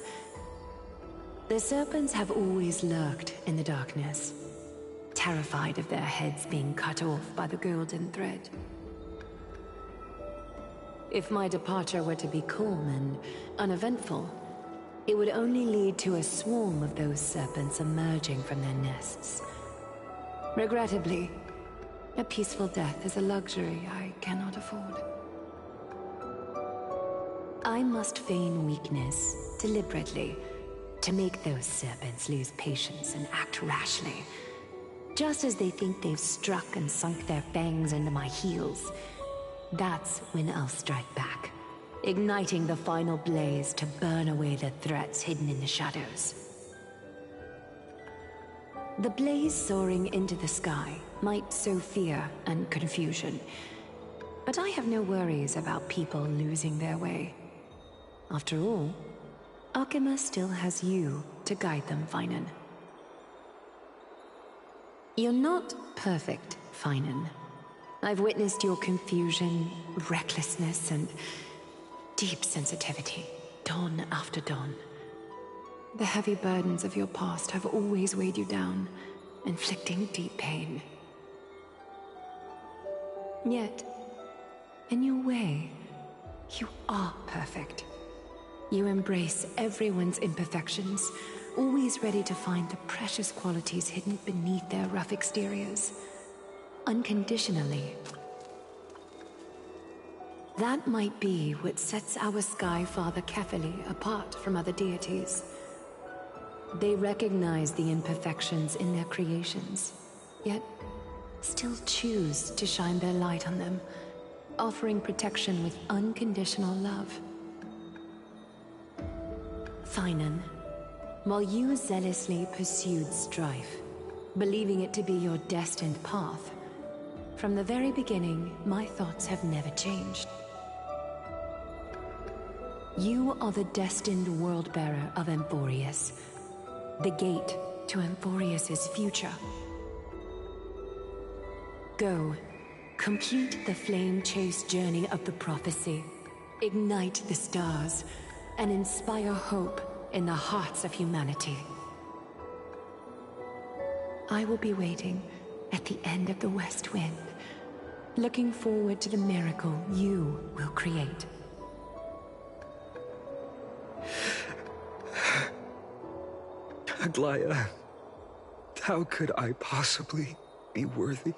The serpents have always lurked in the darkness, terrified of their heads being cut off by the Golden Thread. If my departure were to be calm and uneventful, it would only lead to a swarm of those serpents emerging from their nests. Regrettably, a peaceful death is a luxury I cannot afford. I must feign weakness deliberately to make those serpents lose patience and act rashly. Just as they think they've struck and sunk their fangs into my heels, that's when I'll strike back, igniting the final blaze to burn away the threats hidden in the shadows. The blaze soaring into the sky might sow fear and confusion, but I have no worries about people losing their way. After all, Akima still has you to guide them, Finan. You're not perfect, Finan. I've witnessed your confusion, recklessness, and deep sensitivity, dawn after dawn. The heavy burdens of your past have always weighed you down, inflicting deep pain. Yet, in your way, you are perfect. You embrace everyone's imperfections, always ready to find the precious qualities hidden beneath their rough exteriors. Unconditionally. That might be what sets our Sky Father Kefili apart from other deities. They recognize the imperfections in their creations, yet still choose to shine their light on them, offering protection with unconditional love. Finan, while you zealously pursued strife, believing it to be your destined path, from the very beginning, my thoughts have never changed. You are the destined world-bearer of Amphorius, the gate to Amphorius' future. Go, complete the flame-chased journey of the prophecy, ignite the stars, and inspire hope in the hearts of humanity. I will be waiting at the end of the West Wind, looking forward to the miracle you will create. Aglaya, how could I possibly be worthy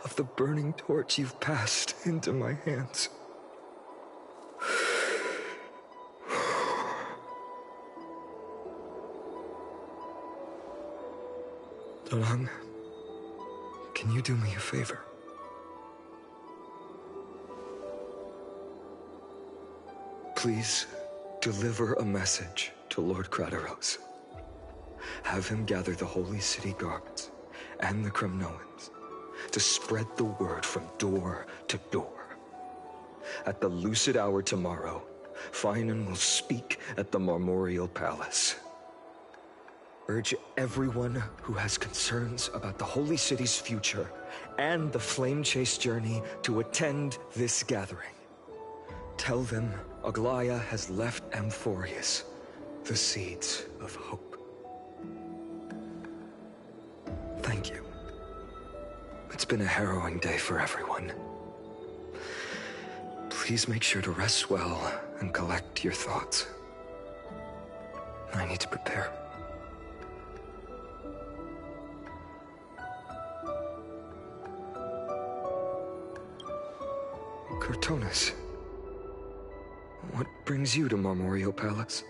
of the burning torch you've passed into my hands? Donang, can you do me a favor? Please deliver a message to Lord Krataros. Have him gather the Holy City guards and the Kremnoans to spread the word from door to door. At the lucid hour tomorrow, Finan will speak at the Marmorial Palace. Urge everyone who has concerns about the Holy City's future and the Flame Chase journey to attend this gathering. Tell them Aglaya has left Amphorius the seeds of hope. Thank you. It's been a harrowing day for everyone. Please make sure to rest well and collect your thoughts. I need to prepare. Cartonis, what brings you to Marmorio Palace?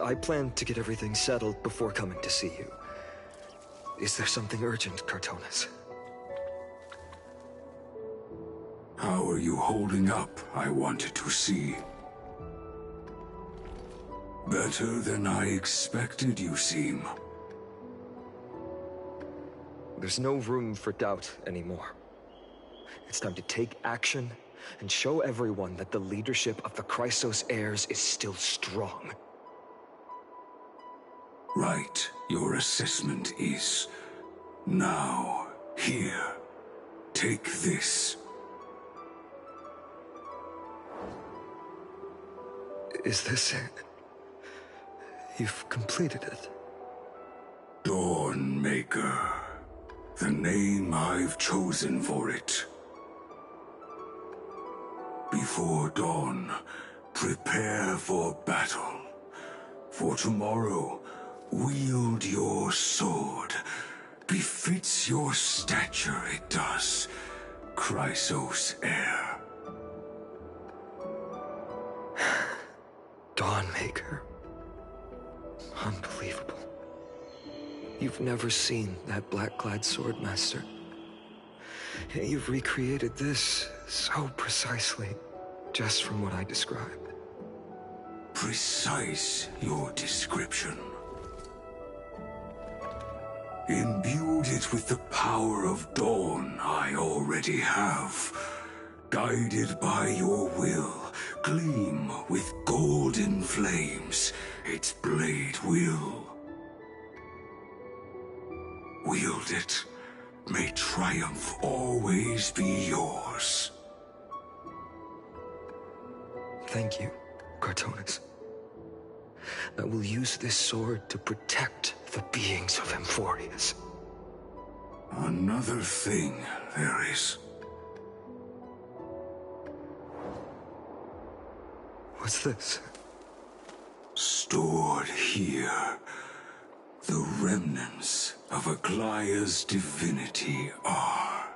I plan to get everything settled before coming to see you. Is there something urgent, Cartonis? How are you holding up, I wanted to see. Better than I expected, you seem. There's no room for doubt anymore. It's time to take action and show everyone that the leadership of the Chrysos heirs is still strong. Right, your assessment is... Now, here, take this. Is this it? You've completed it. Dawnmaker. The name I've chosen for it. Before dawn, prepare for battle. For tomorrow, wield your sword. Befits your stature, it does. Chrysos heir. Dawnmaker. Unbelievable. You've never seen that black-clad swordmaster. You've recreated this so precisely, just from what I described. Precise, your description. Imbued it with the power of dawn I already have. Guided by your will, gleam with golden flames, its blade will. Wield it, may triumph always be yours. Thank you, Cartonis. I will use this sword to protect the beings of Amphorius. Another thing there is. What's this? Stored here, the remnants of Aglaya's divinity are.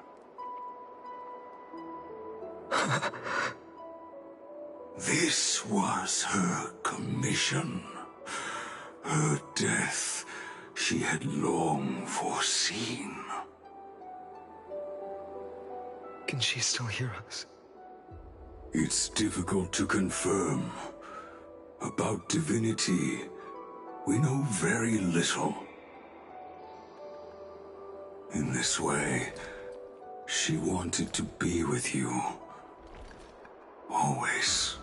This was her commission. Her death she had long foreseen. Can she still hear us? It's difficult to confirm. About divinity, we know very little. In this way, she wanted to be with you. Always.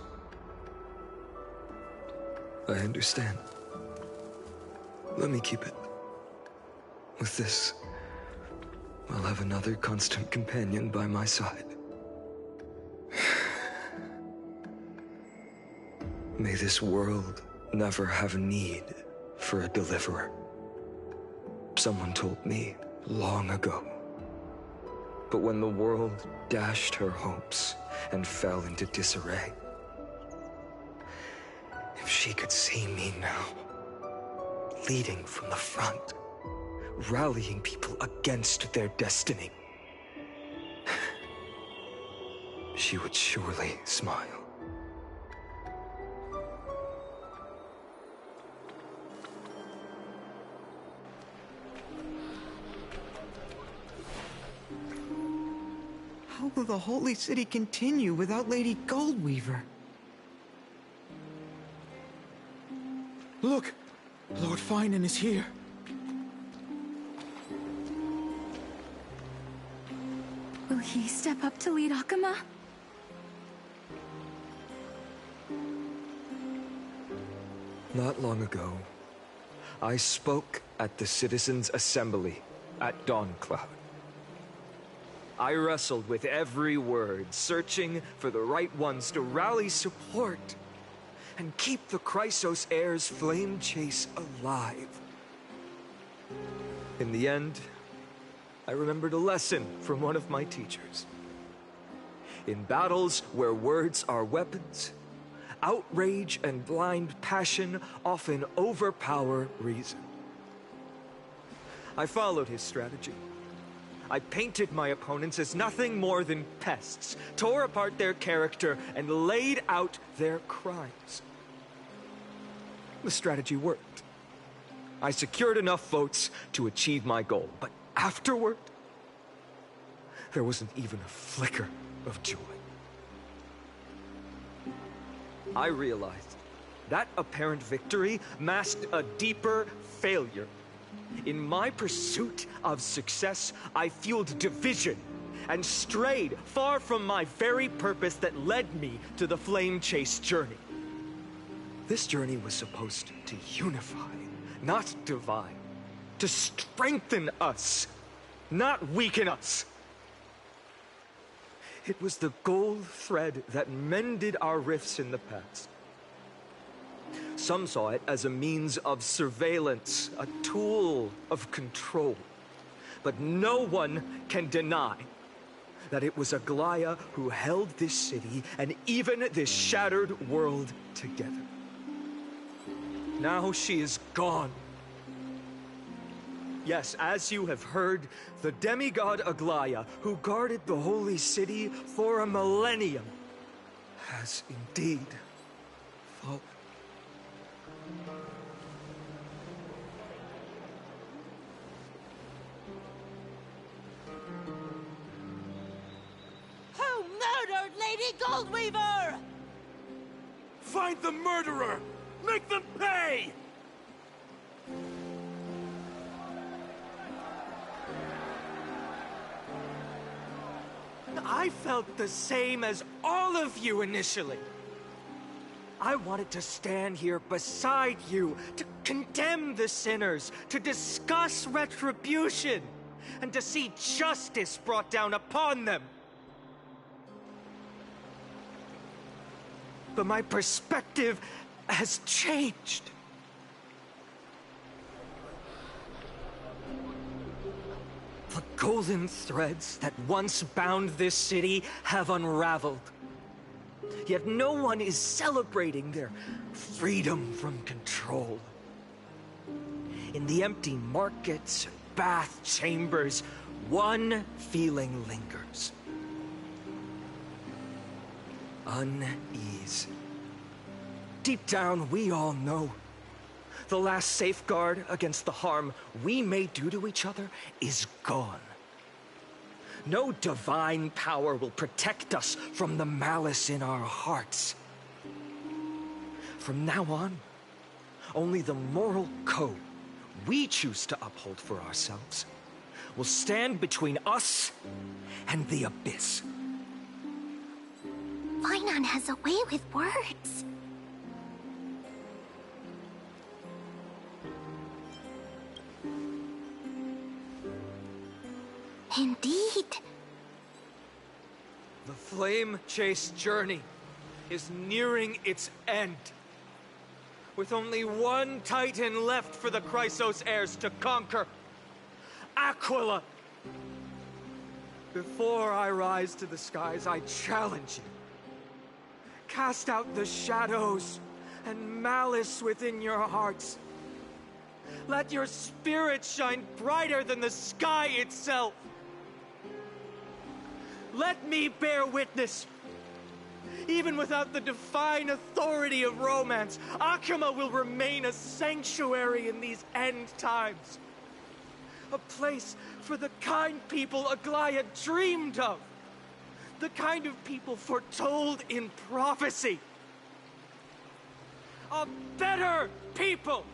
I understand. Let me keep it. With this, I'll have another constant companion by my side. May this world never have need for a deliverer. Someone told me long ago. But when the world dashed her hopes and fell into disarray, if she could see me now, leading from the front, rallying people against their destiny, she would surely smile. How will the Holy City continue without Lady Goldweaver? Look! Lord Finan is here. Will he step up to lead Akama? Not long ago, I spoke at the Citizens' Assembly at Dawncloud. I wrestled with every word, searching for the right ones to rally support and keep the Chrysos heirs' flame chase alive. In the end, I remembered a lesson from one of my teachers. In battles where words are weapons, outrage and blind passion often overpower reason. I followed his strategy. I painted my opponents as nothing more than pests, tore apart their character, and laid out their crimes. The strategy worked. I secured enough votes to achieve my goal, but afterward, there wasn't even a flicker of joy. I realized that apparent victory masked a deeper failure. In my pursuit of success, I fueled division and strayed far from my very purpose that led me to the Flame Chase journey. This journey was supposed to unify, not divide, to strengthen us, not weaken us. It was the gold thread that mended our rifts in the past. Some saw it as a means of surveillance, a tool of control. But no one can deny that it was Aglaya who held this city and even this shattered world together. Now she is gone. Yes, as you have heard, the demigod Aglaya, who guarded the holy city for a millennium, has indeed fallen. Who murdered Lady Goldweaver? Find the murderer! Make them pay! I felt the same as all of you initially. I wanted to stand here beside you, to condemn the sinners, to discuss retribution, and to see justice brought down upon them. But my perspective has changed. The golden threads that once bound this city have unraveled. Yet no one is celebrating their freedom from control. In the empty markets and bath chambers, one feeling lingers. Unease. Deep down, we all know the last safeguard against the harm we may do to each other is gone. No divine power will protect us from the malice in our hearts. From now on, only the moral code we choose to uphold for ourselves will stand between us and the abyss. Fainan has a way with words. Indeed. The Flame Chase journey is nearing its end. With only one Titan left for the Chrysos heirs to conquer. Aquila! Before I rise to the skies, I challenge you. Cast out the shadows and malice within your hearts. Let your spirit shine brighter than the sky itself. Let me bear witness. Even without the divine authority of romance, Akuma will remain a sanctuary in these end times. A place for the kind people Aglaya dreamed of. The kind of people foretold in prophecy. A better people!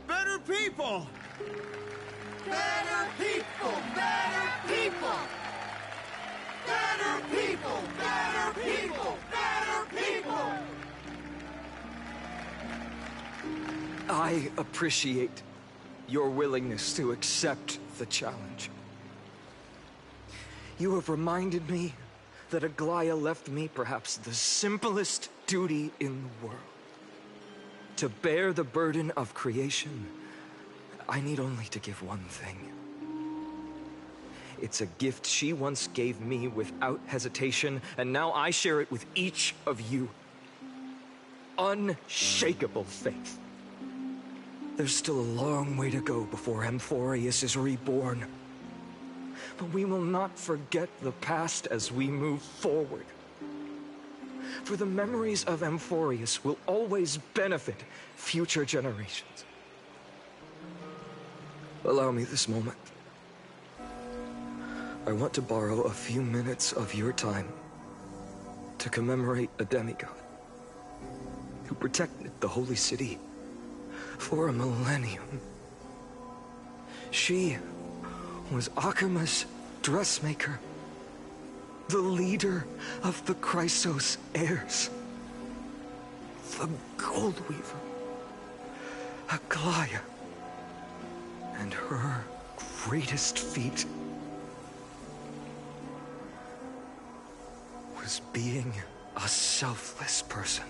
Better people! Better people! Better people! Better people! Better people! Better people! I appreciate your willingness to accept the challenge. You have reminded me that Aglaya left me perhaps the simplest duty in the world. To bear the burden of creation, I need only to give one thing. It's a gift she once gave me without hesitation, and now I share it with each of you. Unshakable faith. There's still a long way to go before Amphorius is reborn. But we will not forget the past as we move forward. For the memories of Amphorius will always benefit future generations. Allow me this moment. I want to borrow a few minutes of your time to commemorate a demigod who protected the Holy City for a millennium. She was Akima's dressmaker, the leader of the Chrysos heirs, the Goldweaver, Aglaya, and her greatest feat was being a selfless person.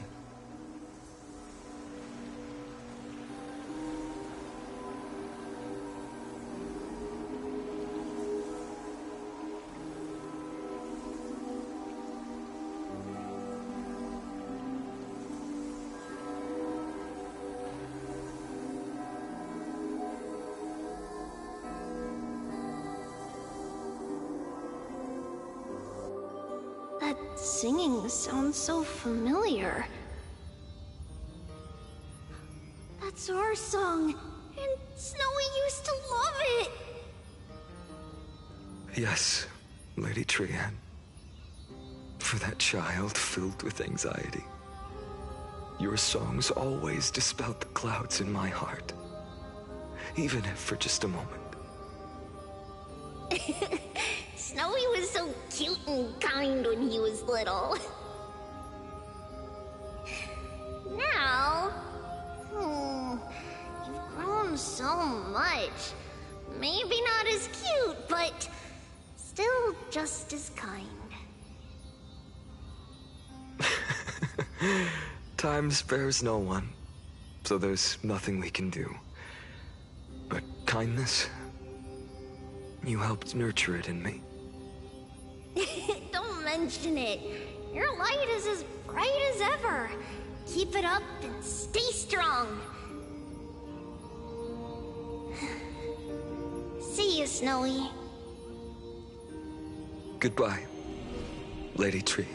Singing sounds so familiar. That's our song, and Snowy used to love it! Yes, Lady Trian. For that child filled with anxiety. Your songs always dispelled the clouds in my heart. Even if for just a moment. Snowy was so cute and kind when he was little. Now... you've grown so much. Maybe not as cute, but still just as kind. Time spares no one, so there's nothing we can do. But kindness, you helped nurture it in me. Don't mention it. Your light is as bright as ever. Keep it up and stay strong. See you, Snowy. Goodbye, Lady Trian.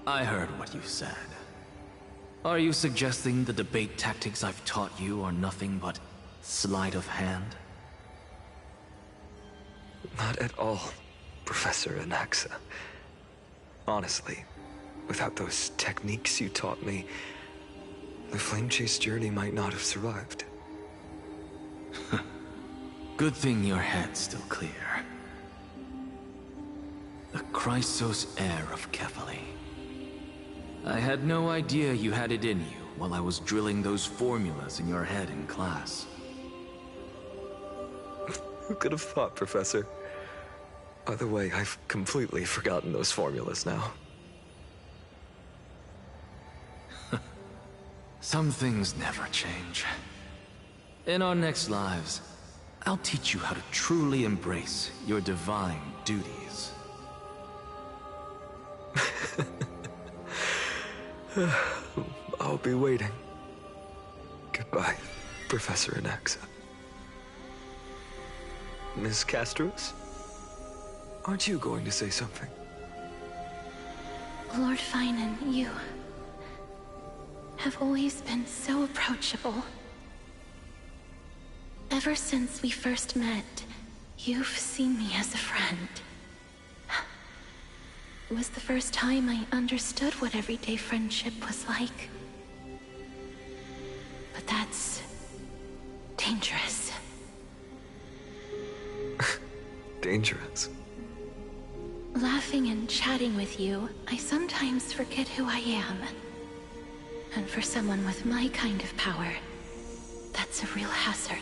I heard what you said. Are you suggesting the debate tactics I've taught you are nothing but sleight of hand? Not at all, Professor Anaxa. Honestly, without those techniques you taught me, the Flame Chase journey might not have survived. Good thing your head's still clear. The Chrysos heir of Kefali. I had no idea you had it in you while I was drilling those formulas in your head in class. Who could have thought, Professor? By the way, I've completely forgotten those formulas now. Some things never change. In our next lives, I'll teach you how to truly embrace your divine duties. I'll be waiting. Goodbye, Professor Anaxa. Miss Castros? Aren't you going to say something? Lord Finan, you have always been so approachable. Ever since we first met, you've seen me as a friend. It was the first time I understood what everyday friendship was like. But that's dangerous. Dangerous? Laughing and chatting with you, I sometimes forget who I am. And for someone with my kind of power, that's a real hazard.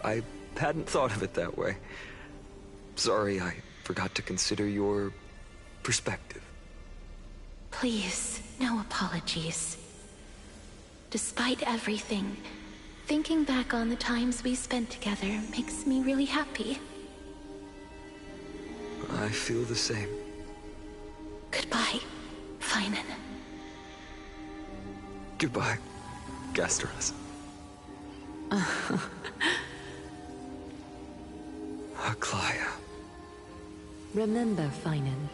I hadn't thought of it that way. Sorry, I forgot to consider your perspective. Please, no apologies. Despite everything, Thinking back on the times we spent together makes me really happy. I feel the same. Goodbye, Finan. Goodbye, Gasteros. Aglaya. Remember, Finan,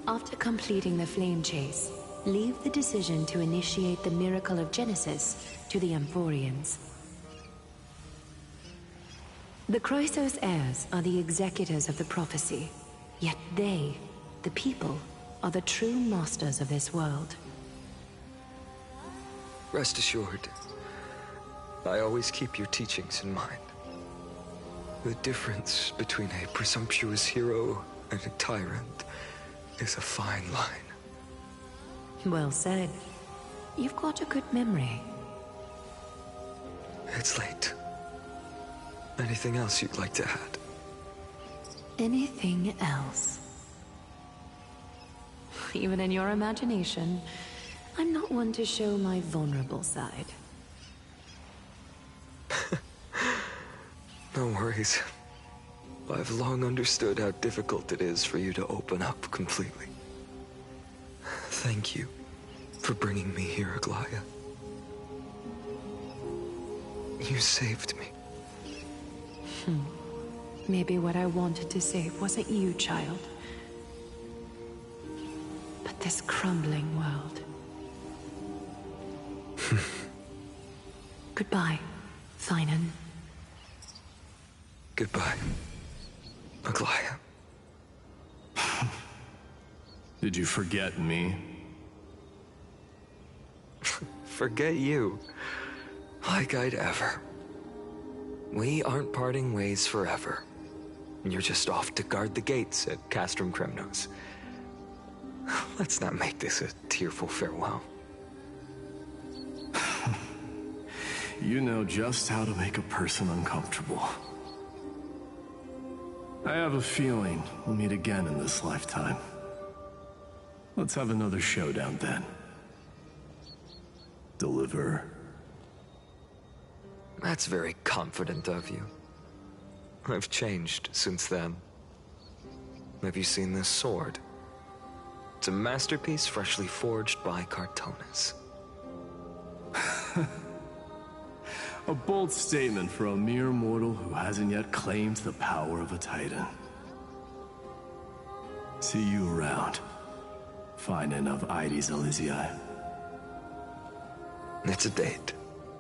after completing the flame chase, leave the decision to initiate the miracle of Genesis to the Amphorians. The Kroisos heirs are the executors of the prophecy, yet they, the people, are the true masters of this world. Rest assured, I always keep your teachings in mind. The difference between a presumptuous hero and a tyrant is a fine line. Well said. You've got a good memory. It's late. Anything else you'd like to add? Anything else? Even in your imagination, I'm not one to show my vulnerable side. No worries. I've long understood how difficult it is for you to open up completely. Thank you for bringing me here, Aglaya. You saved me. Maybe what I wanted to save wasn't you, child, but this crumbling world. Goodbye, Finan. Goodbye, Aglaya. Did you forget me? Forget you? Like I'd ever. We aren't parting ways forever. You're just off to guard the gates at Castrum Kremnos. Let's not make this a tearful farewell. You know just how to make a person uncomfortable. I have a feeling we'll meet again in this lifetime. Let's have another showdown then. Deliver. That's very confident of you. I've changed since then. Have you seen this sword? It's a masterpiece freshly forged by Cartonis. A bold statement for a mere mortal who hasn't yet claimed the power of a Titan. See you around, Finan of Aedes Elysiae. It's a date,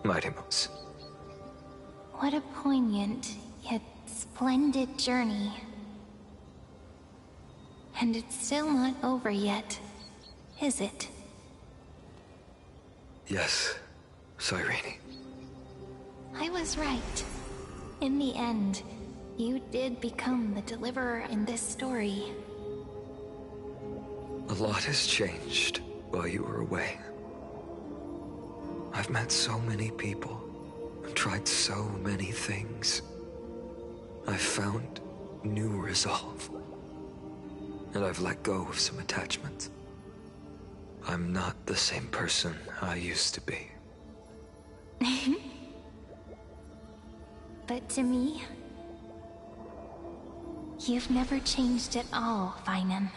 Mightimos. What a poignant, yet splendid journey. And it's still not over yet, is it? Yes, Cyrene. I was right. In the end, you did become the deliverer in this story. A lot has changed while you were away. I've met so many people and tried so many things. I've found new resolve. And I've let go of some attachments. I'm not the same person I used to be. But to me, you've never changed at all, Finan.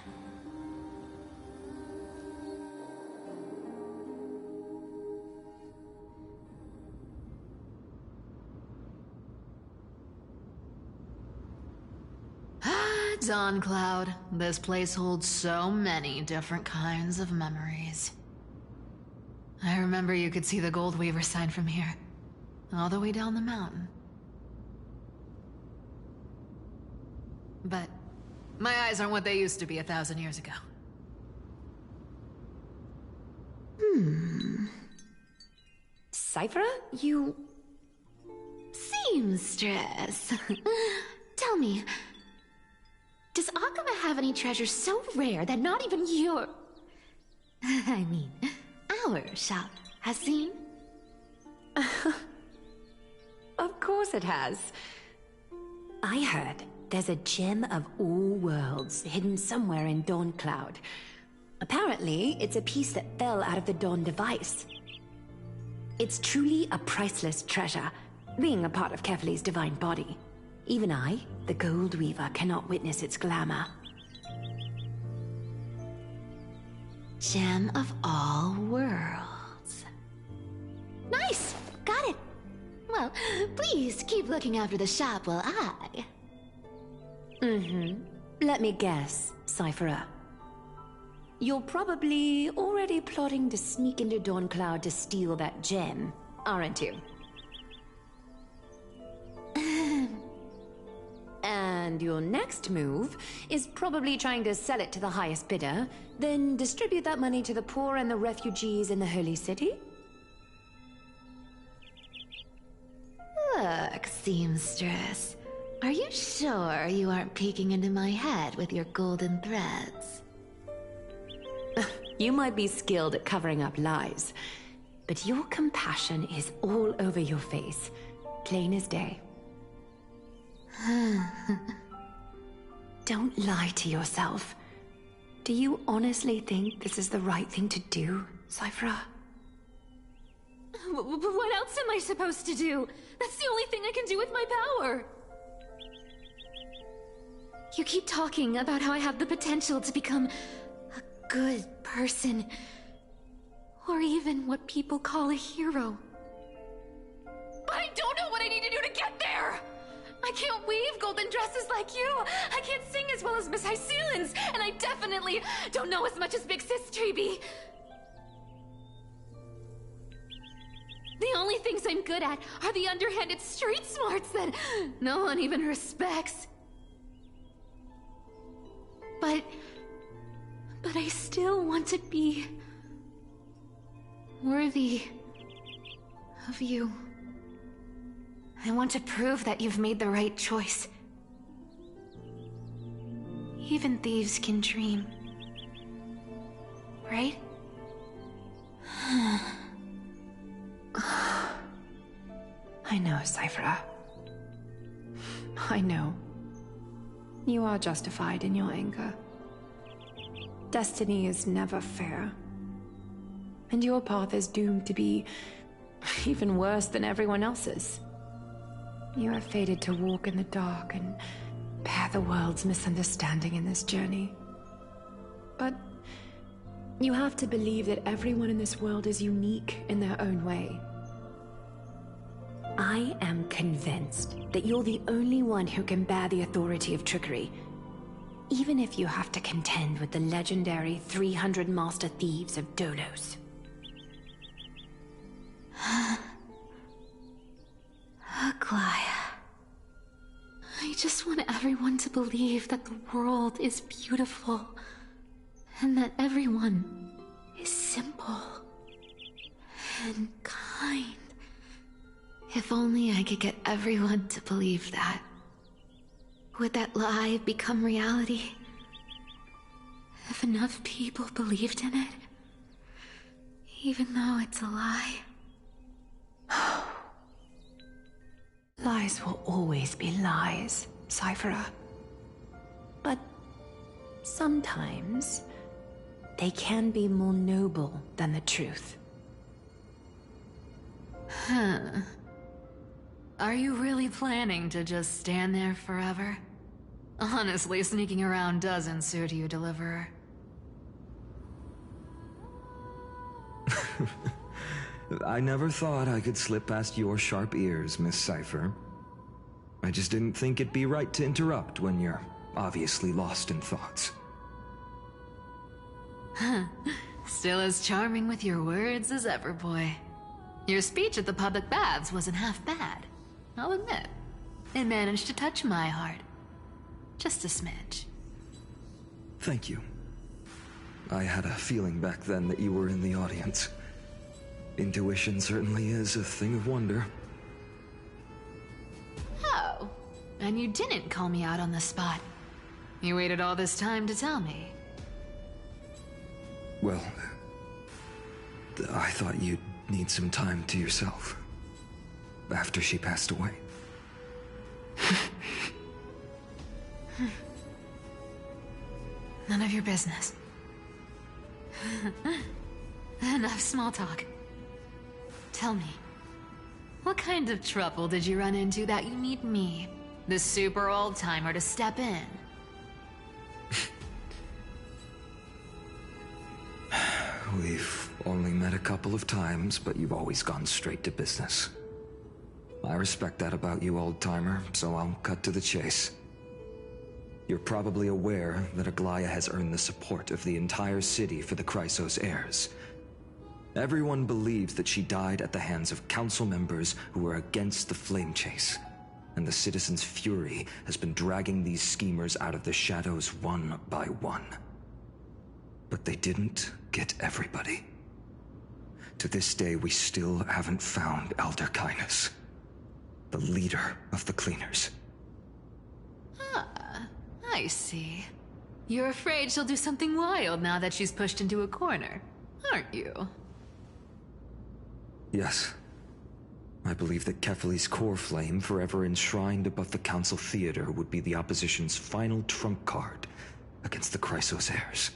Dawncloud. This place holds so many different kinds of memories. I remember you could see the Goldweaver sign from here, all the way down the mountain. But my eyes aren't what they used to be 1,000 years ago. Cypher, you... Seamstress. Tell me, does Akama have any treasures so rare that not even your... I mean, our shop has seen? Of course it has. I heard there's a gem of all worlds hidden somewhere in Dawncloud. Apparently, it's a piece that fell out of the Dawn device. It's truly a priceless treasure, being a part of Kefali's divine body. Even I, the Gold Weaver, cannot witness its glamour. Gem of all worlds. Nice! Got it! Well, please keep looking after the shop while I... Let me guess, Cypherer. You're probably already plotting to sneak into Dawncloud to steal that gem, aren't you? And your next move is probably trying to sell it to the highest bidder, then distribute that money to the poor and the refugees in the Holy City? Look, seamstress. Are you sure you aren't peeking into my head with your golden threads? You might be skilled at covering up lies, but your compassion is all over your face, plain as day. Don't lie to yourself. Do you honestly think this is the right thing to do, Cypherer? What else am I supposed to do? That's the only thing I can do with my power. You keep talking about how I have the potential to become a good person, or even what people call a hero. But I don't know what I need to do to get there! I can't weave golden dresses like you! I can't sing as well as Miss Hyceelens! And I definitely don't know as much as Big Sis Treeby! The only things I'm good at are the underhanded street smarts that no one even respects. But I still want to be worthy of you. I want to prove that you've made the right choice. Even thieves can dream. Right? I know, Cypherer. I know. You are justified in your anger. Destiny is never fair. And your path is doomed to be even worse than everyone else's. You are fated to walk in the dark and bear the world's misunderstanding in this journey. But you have to believe that everyone in this world is unique in their own way. I am convinced that you're the only one who can bear the authority of trickery, even if you have to contend with the legendary 300 master thieves of Dolos. Aglaya. I just want everyone to believe that the world is beautiful, and that everyone is simple and kind. If only I could get everyone to believe that. Would that lie become reality? If enough people believed in it, even though it's a lie. Lies will always be lies, Cypherer. But sometimes they can be more noble than the truth. Huh. Are you really planning to just stand there forever? Honestly, sneaking around doesn't suit you, Deliverer. I never thought I could slip past your sharp ears, Miss Cypher. I just didn't think it'd be right to interrupt when you're obviously lost in thoughts. Still as charming with your words as ever, boy. Your speech at the public baths wasn't half bad, I'll admit. It managed to touch my heart. Just a smidge. Thank you. I had a feeling back then that you were in the audience. Intuition certainly is a thing of wonder. Oh, and you didn't call me out on the spot. You waited all this time to tell me. Well, I thought you'd need some time to yourself. After she passed away. None of your business. Enough small talk. Tell me, what kind of trouble did you run into that you need me, the super old-timer, to step in? We've only met a couple of times, but you've always gone straight to business. I respect that about you, old-timer, so I'll cut to the chase. You're probably aware that Aglaya has earned the support of the entire city for the Chrysos heirs. Everyone believes that she died at the hands of council members who were against the flame chase, and the citizens' fury has been dragging these schemers out of the shadows one by one. But they didn't get everybody. To this day, we still haven't found Elder Kynus, the leader of the Cleaners. Ah, I see. You're afraid she'll do something wild now that she's pushed into a corner, aren't you? Yes. I believe that Kefali's core flame, forever enshrined above the Council Theater, would be the opposition's final trump card against the Chrysos heirs.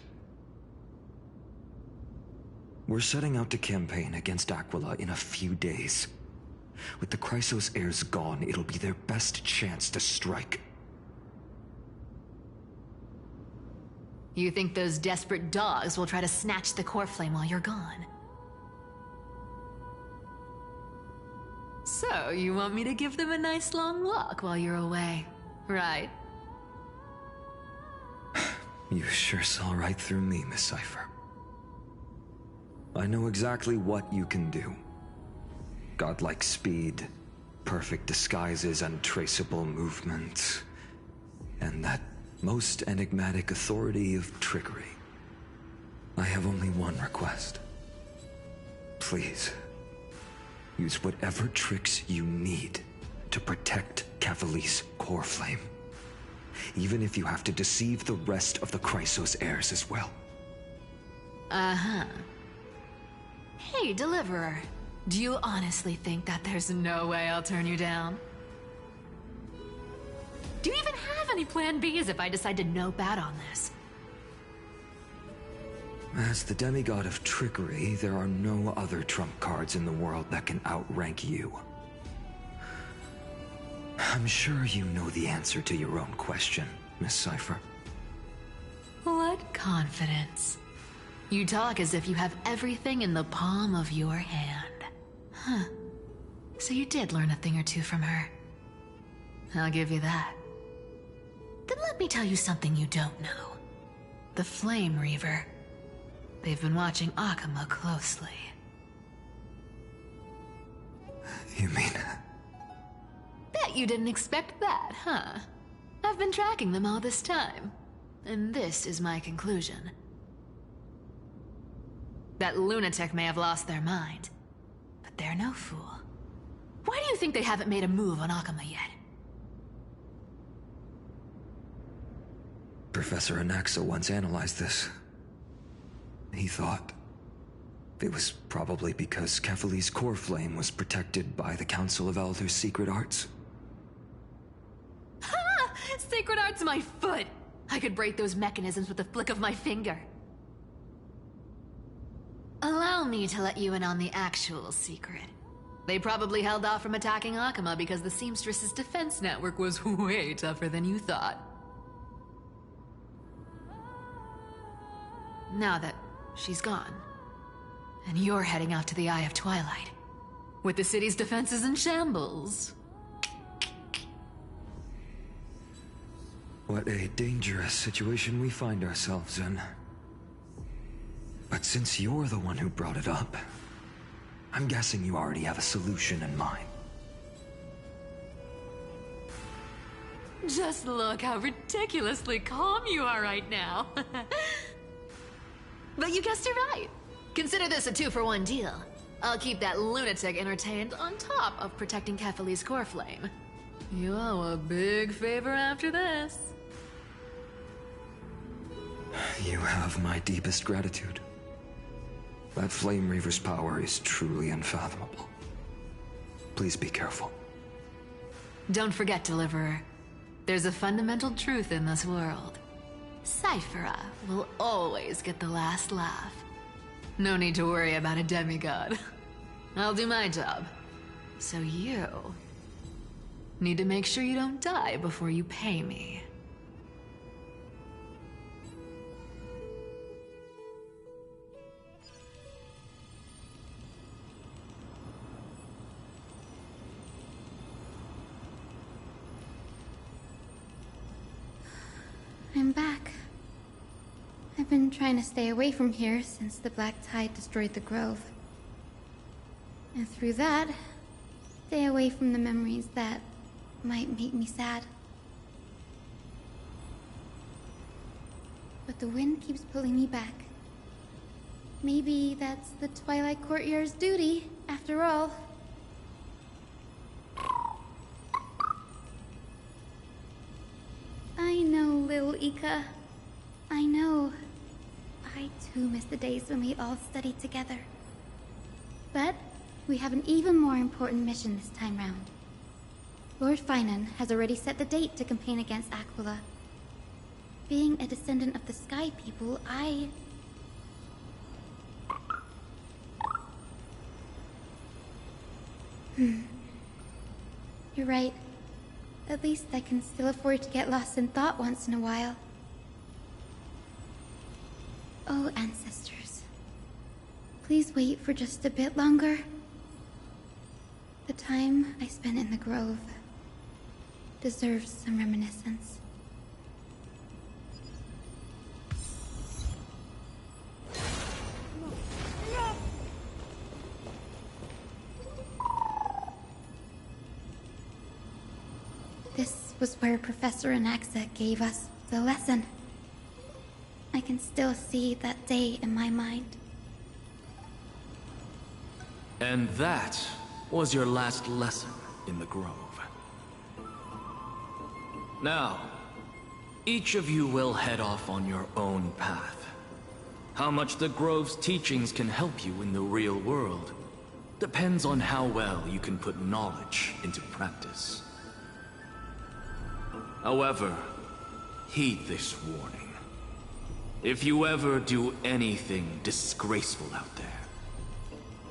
We're setting out to campaign against Aquila in a few days. With the Chrysos heirs gone, it'll be their best chance to strike. You think those desperate dogs will try to snatch the core flame while you're gone? So, you want me to give them a nice long walk while you're away, right? You sure saw right through me, Miss Cypher. I know exactly what you can do. Godlike speed, perfect disguises, untraceable movement, and that most enigmatic authority of trickery. I have only one request. Please, use whatever tricks you need to protect Kefali's core flame. Even if you have to deceive the rest of the Chrysos heirs as well. Uh-huh. Hey, Deliverer. Do you honestly think that there's no way I'll turn you down? Do you even have any plan Bs if I decide to nope out on this? As the demigod of trickery, there are no other trump cards in the world that can outrank you. I'm sure you know the answer to your own question, Miss Cypher. What confidence. You talk as if you have everything in the palm of your hand. Huh. So you did learn a thing or two from her. I'll give you that. Then let me tell you something you don't know. The Flame Reaver. They've been watching Akama closely. You mean... Bet you didn't expect that, huh? I've been tracking them all this time. And this is my conclusion. That lunatic may have lost their mind, but they're no fool. Why do you think they haven't made a move on Akama yet? Professor Anaxa once analyzed this. He thought it was probably because Kefali's core flame was protected by the Council of Elders' secret arts. Ha! Sacred art's my foot! I could break those mechanisms with the flick of my finger. Allow me to let you in on the actual secret. They probably held off from attacking Akama because the Seamstress's defense network was way tougher than you thought. Now that she's gone, and you're heading out to the Eye of Twilight, with the city's defenses in shambles. What a dangerous situation we find ourselves in. But since you're the one who brought it up, I'm guessing you already have a solution in mind. Just look how ridiculously calm you are right now. But you guessed it right. Consider this a 2-for-1 deal. I'll keep that lunatic entertained on top of protecting Kefali's core flame. You owe a big favor after this. You have my deepest gratitude. That Flame Reaver's power is truly unfathomable. Please be careful. Don't forget, Deliverer. There's a fundamental truth in this world. Cyphera will always get the last laugh. No need to worry about a demigod. I'll do my job. So you need to make sure you don't die before you pay me. I'm back. I've been trying to stay away from here since the Black Tide destroyed the Grove. And through that, stay away from the memories that might make me sad. But the wind keeps pulling me back. Maybe that's the Twilight Courtyard's duty, after all. I know, little Ika. I know. I too miss the days when we all studied together. But we have an even more important mission this time round. Lord Finan has already set the date to campaign against Aquila. Being a descendant of the Sky People, You're right. At least I can still afford to get lost in thought once in a while. Oh, ancestors. Please wait for just a bit longer. The time I spent in the Grove deserves some reminiscence. This was where Professor Anaxa gave us the lesson. I can still see that day in my mind. And that was your last lesson in the Grove. Now, each of you will head off on your own path. How much the Grove's teachings can help you in the real world depends on how well you can put knowledge into practice. However, heed this warning. If you ever do anything disgraceful out there,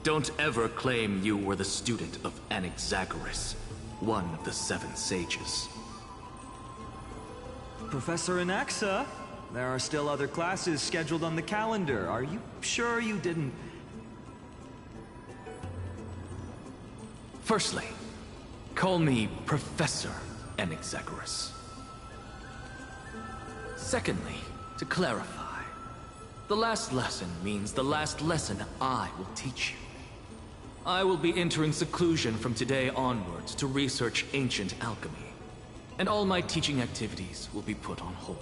don't ever claim you were the student of Anaxagoras, one of the 7 sages. Professor Anaxa, there are still other classes scheduled on the calendar. Are you sure you didn't... Firstly, call me Professor Anaxagoras. Secondly, to clarify, the last lesson means the last lesson I will teach you. I will be entering seclusion from today onwards to research ancient alchemy, and all my teaching activities will be put on hold.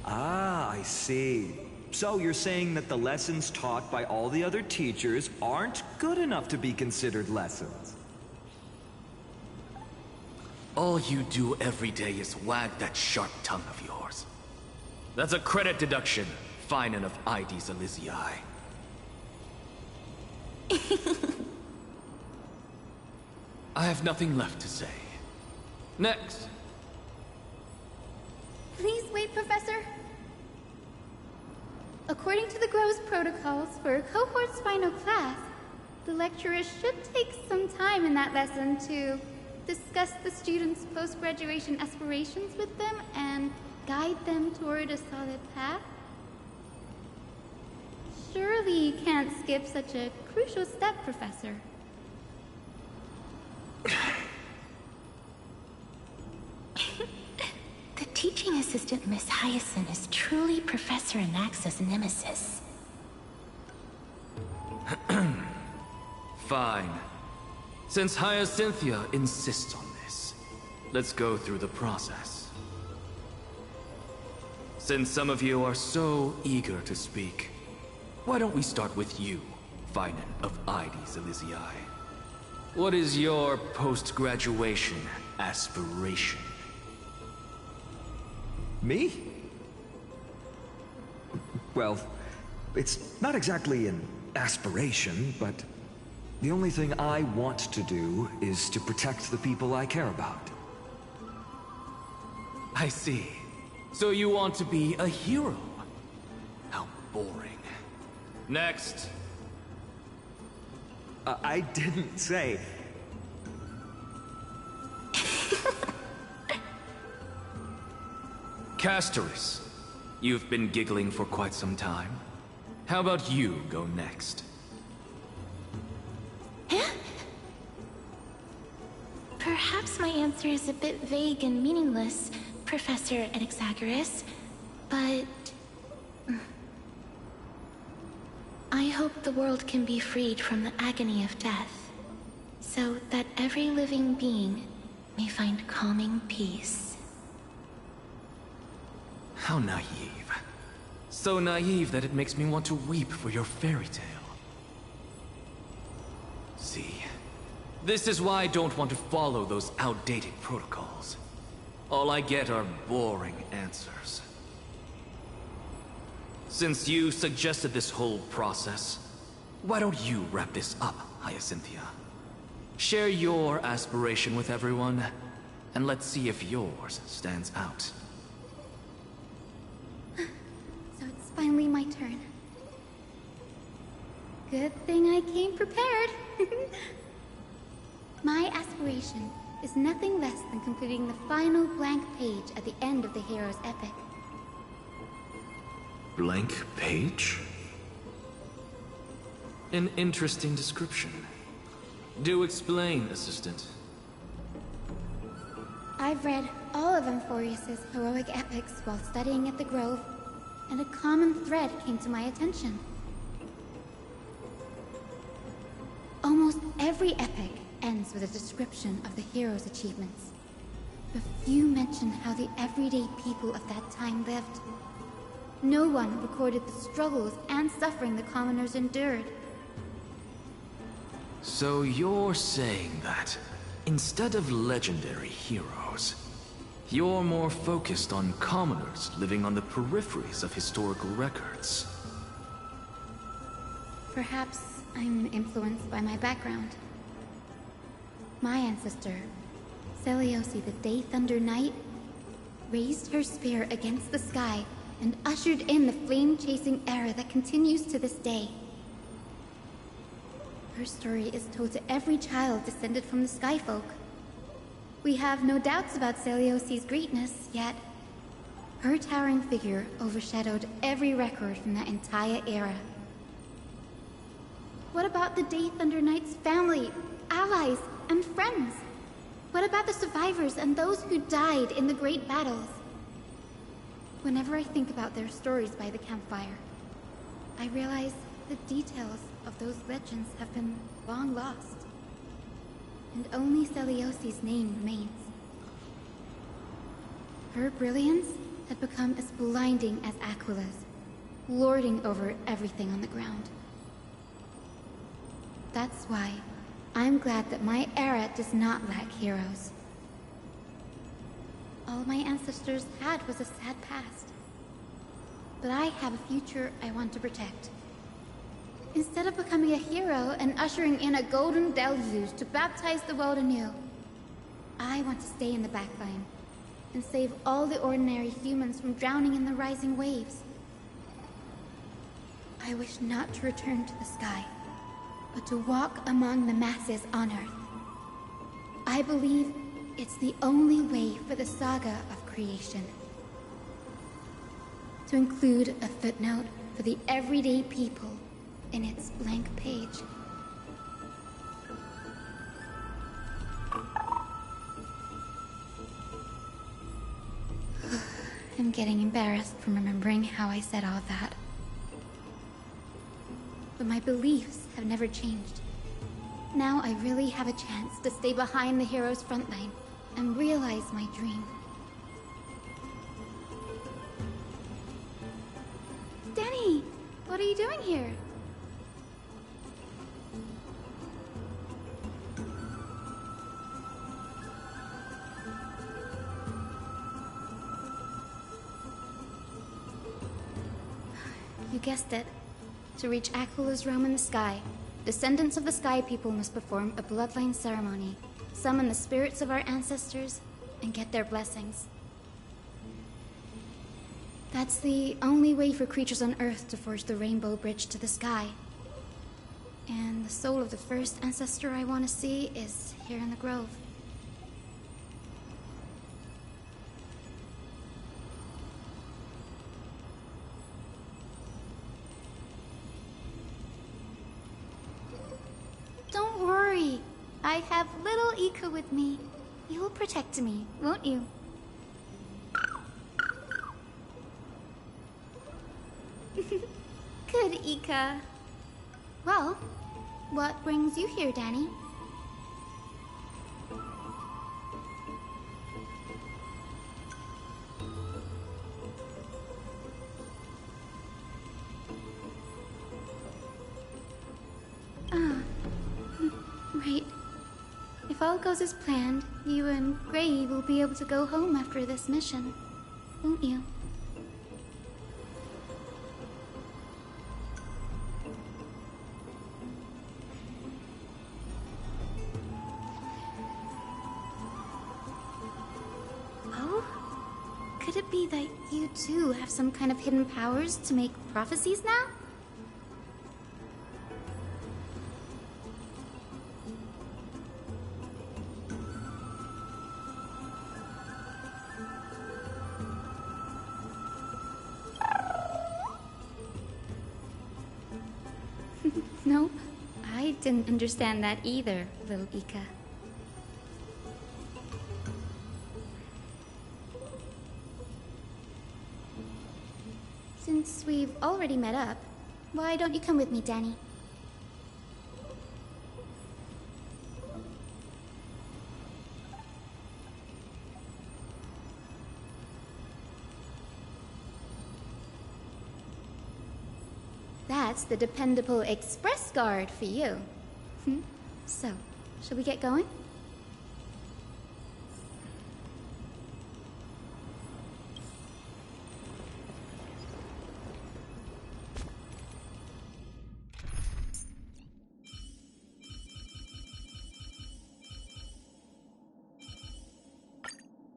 Ah, I see. So you're saying that the lessons taught by all the other teachers aren't good enough to be considered lessons? All you do every day is wag that sharp tongue of yours. That's a credit deduction, Finan of Ides Elysiae. I have nothing left to say. Next. Please wait, Professor. According to the Grove's protocols for a cohort's final class, the lecturer should take some time in that lesson to discuss the students' post-graduation aspirations with them and guide them toward a solid path. Surely you can't skip such a crucial step, Professor. The teaching assistant, Miss Hyacinth, is truly Professor Anaxa's nemesis. Fine. Since Hyacinthia insists on this, let's go through the process. Since some of you are so eager to speak, why don't we start with you, Finan of Ides Elysiae? What is your post-graduation aspiration? Me? Well, it's not exactly an aspiration, but the only thing I want to do is to protect the people I care about. I see. So you want to be a hero? How boring. Next. I didn't say... Castoris, you've been giggling for quite some time. How about you go next? Perhaps my answer is a bit vague and meaningless, Professor Anaxagoras, but... I hope the world can be freed from the agony of death, so that every living being may find calming peace. How naive. So naive that it makes me want to weep for your fairy tale. See, this is why I don't want to follow those outdated protocols. All I get are boring answers. Since you suggested this whole process, why don't you wrap this up, Hyacinthia? Share your aspiration with everyone, and let's see if yours stands out. So it's finally my turn. Good thing I came prepared. My aspiration is nothing less than completing the final blank page at the end of the hero's epic. Blank page? An interesting description. Do explain, Assistant. I've read all of Amphorius's heroic epics while studying at the Grove, and a common thread came to my attention. Almost every epic ends with a description of the hero's achievements. But few mention how the everyday people of that time lived. No one recorded the struggles and suffering the commoners endured. So you're saying that, instead of legendary heroes, you're more focused on commoners living on the peripheries of historical records. Perhaps I'm influenced by my background. My ancestor, Seliosi the Day Thunder Knight, raised her spear against the sky and ushered in the flame-chasing era that continues to this day. Her story is told to every child descended from the Skyfolk. We have no doubts about Seliosi's greatness, yet her towering figure overshadowed every record from that entire era. What about the Day Thunder Knight's family, allies, and friends? What about the survivors and those who died in the great battles? Whenever I think about their stories by the campfire, I realize the details of those legends have been long lost, and only Seliosi's name remains. Her brilliance had become as blinding as Aquila's, lording over everything on the ground. That's why I'm glad that my era does not lack heroes. All my ancestors had was a sad past. But I have a future I want to protect. Instead of becoming a hero and ushering in a golden deluge to baptize the world anew, I want to stay in the backline and save all the ordinary humans from drowning in the rising waves. I wish not to return to the sky, but to walk among the masses on Earth. I believe it's the only way for the saga of creation. To include a footnote for the everyday people in its blank page. I'm getting embarrassed from remembering how I said all that. But my beliefs have never changed. Now I really have a chance to stay behind the hero's front line and realize my dream. Danny! What are you doing here? You guessed it. To reach Aquila's realm in the sky, descendants of the Sky People must perform a bloodline ceremony, summon the spirits of our ancestors, and get their blessings. That's the only way for creatures on Earth to forge the Rainbow Bridge to the sky. And the soul of the first ancestor I want to see is here in the grove. Don't worry. I have little Ika with me. You will protect me, won't you? Good, Ika. Well, what brings you here, Danny? Right. If all goes as planned, you and Gray will be able to go home after this mission, won't you? Oh? Could it be that you too have some kind of hidden powers to make prophecies now? Nope. I didn't understand that either, little Ika. Since we've already met up, why don't you come with me, Danny? That's the dependable express guard for you. So, shall we get going?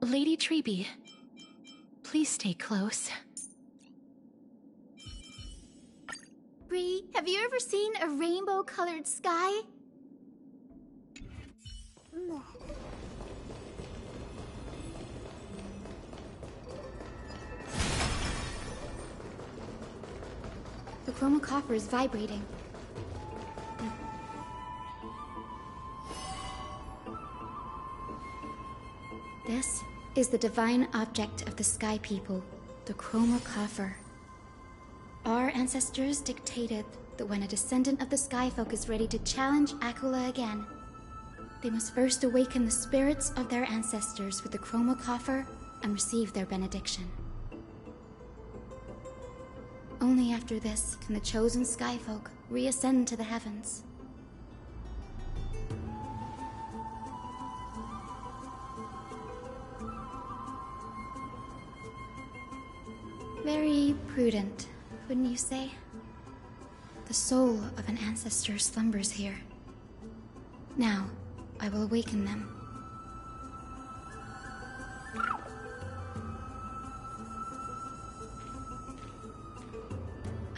Lady Treeby, please stay close. Bree, have you ever seen a rainbow-colored sky? The chroma coffer is vibrating. This is the divine object of the Sky People, the chroma coffer. Our ancestors dictated that when a descendant of the Skyfolk is ready to challenge Aquila again, they must first awaken the spirits of their ancestors with the chroma coffer and receive their benediction. Only after this can the chosen Skyfolk reascend to the heavens. Very prudent, wouldn't you say? The soul of an ancestor slumbers here. Now, I will awaken them.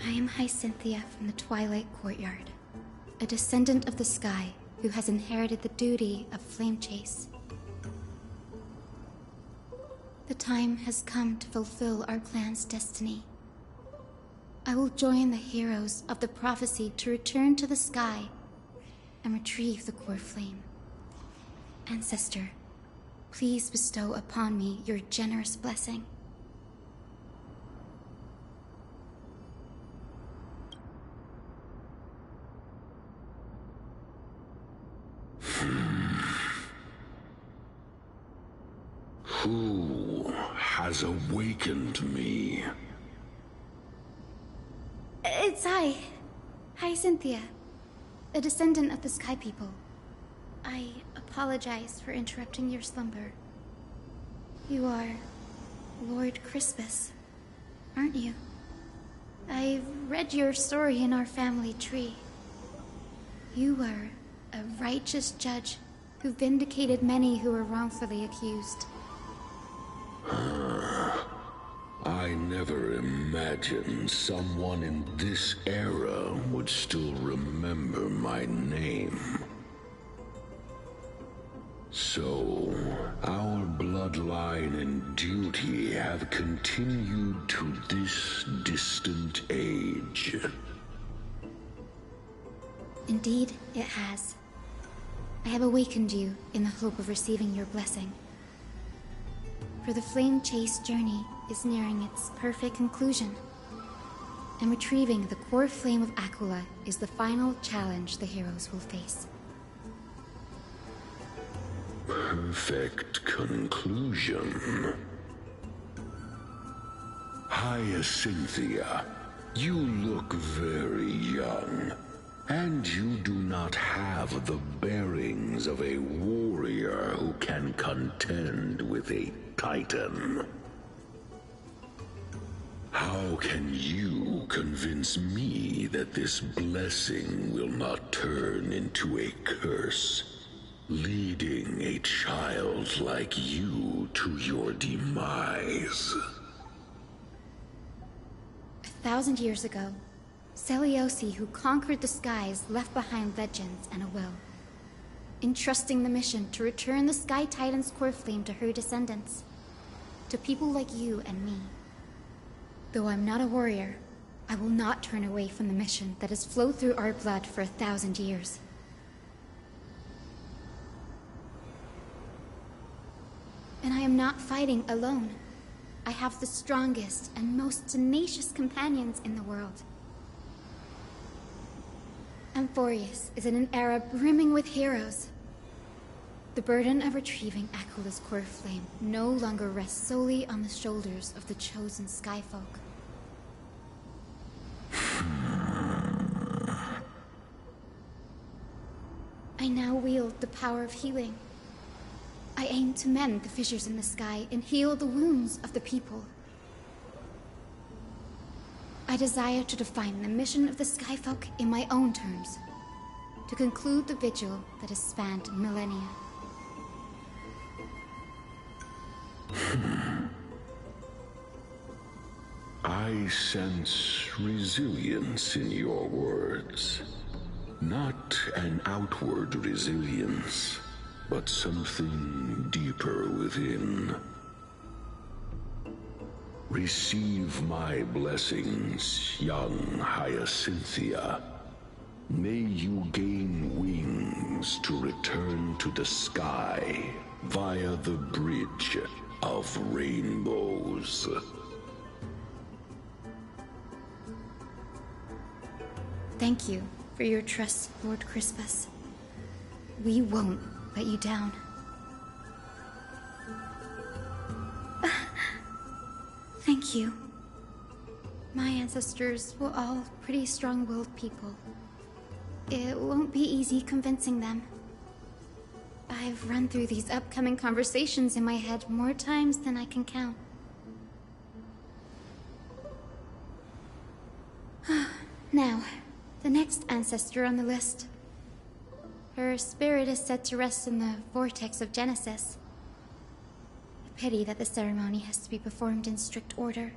I am Hyacinthia from the Twilight Courtyard, a descendant of the sky who has inherited the duty of Flame Chase. The time has come to fulfill our clan's destiny. I will join the heroes of the prophecy to return to the sky and retrieve the core flame. Ancestor, please bestow upon me your generous blessing. Who has awakened me? It's I, Hyacinthia, a descendant of the Sky People. I apologize for interrupting your slumber. You are Lord Crispus, aren't you? I've read your story in our family tree. You were a righteous judge who vindicated many who were wrongfully accused. I never never imagined someone in this era would still remember my name. So, our bloodline and duty have continued to this distant age. Indeed, it has. I have awakened you in the hope of receiving your blessing. For the Flame Chase journey is nearing its perfect conclusion, and retrieving the core flame of Aquila is the final challenge the heroes will face. Perfect conclusion. Hyacinthia, you look very young, and you do not have the bearings of a warrior who can contend with a titan. How can you convince me that this blessing will not turn into a curse, leading a child like you to your demise? 1,000 years ago, Seliosi, who conquered the skies, left behind legends and a will, entrusting the mission to return the Sky Titan's core flame to her descendants, to people like you and me. Though I'm not a warrior, I will not turn away from the mission that has flowed through our blood for 1,000 years. And I am not fighting alone. I have the strongest and most tenacious companions in the world. Amphorius is in an era brimming with heroes. The burden of retrieving Aquila's core flame no longer rests solely on the shoulders of the chosen Skyfolk. I now wield the power of healing. I aim to mend the fissures in the sky and heal the wounds of the people. I desire to define the mission of the Skyfolk in my own terms, to conclude the vigil that has spanned millennia. I sense resilience in your words. Not an outward resilience, but something deeper within. Receive my blessings, young Hyacinthia. May you gain wings to return to the sky via the Bridge of Rainbows. Thank you for your trust, Lord Crispus. We won't let you down. Thank you. My ancestors were all pretty strong-willed people. It won't be easy convincing them. I've run through these upcoming conversations in my head more times than I can count. Now, the next ancestor on the list. Her spirit is said to rest in the vortex of Genesis. A pity that the ceremony has to be performed in strict order.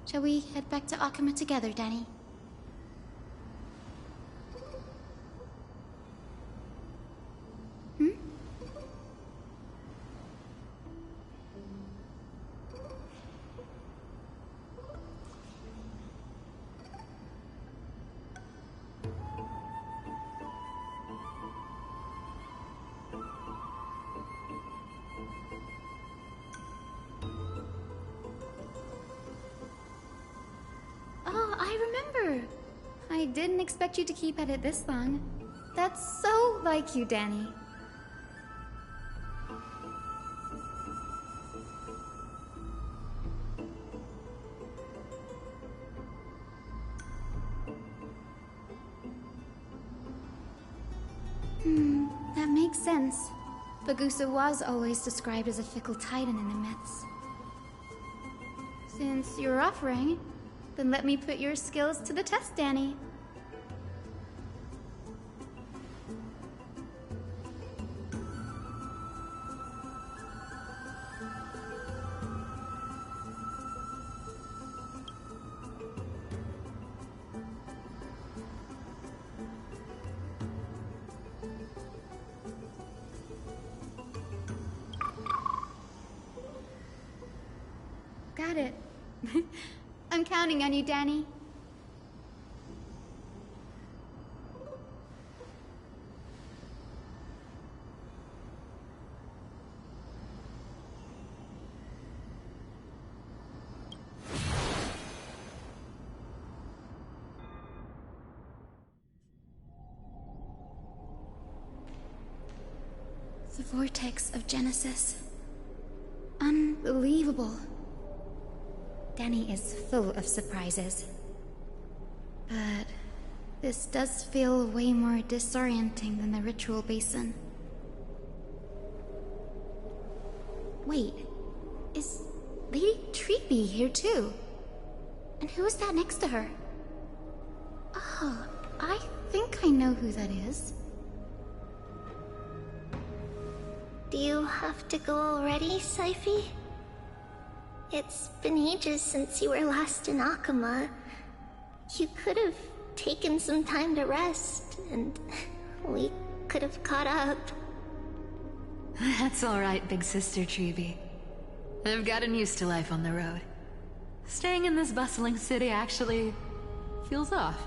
Shall we head back to Akuma together, Danny? I didn't expect you to keep at it this long. That's so like you, Danny. That makes sense. Bagusa was always described as a fickle titan in the myths. Since you're offering, then let me put your skills to the test, Danny. I'm counting on you, Danny. The vortex of Genesis. Unbelievable. Danny is full of surprises. But this does feel way more disorienting than the ritual basin. Wait, is Lady Treeby here too? And who is that next to her? Oh, I think I know who that is. Do you have to go already, Saifi? It's been ages since you were last in Akama. You could have taken some time to rest, and we could have caught up. That's alright, big sister Treeby. I've gotten used to life on the road. Staying in this bustling city actually feels off.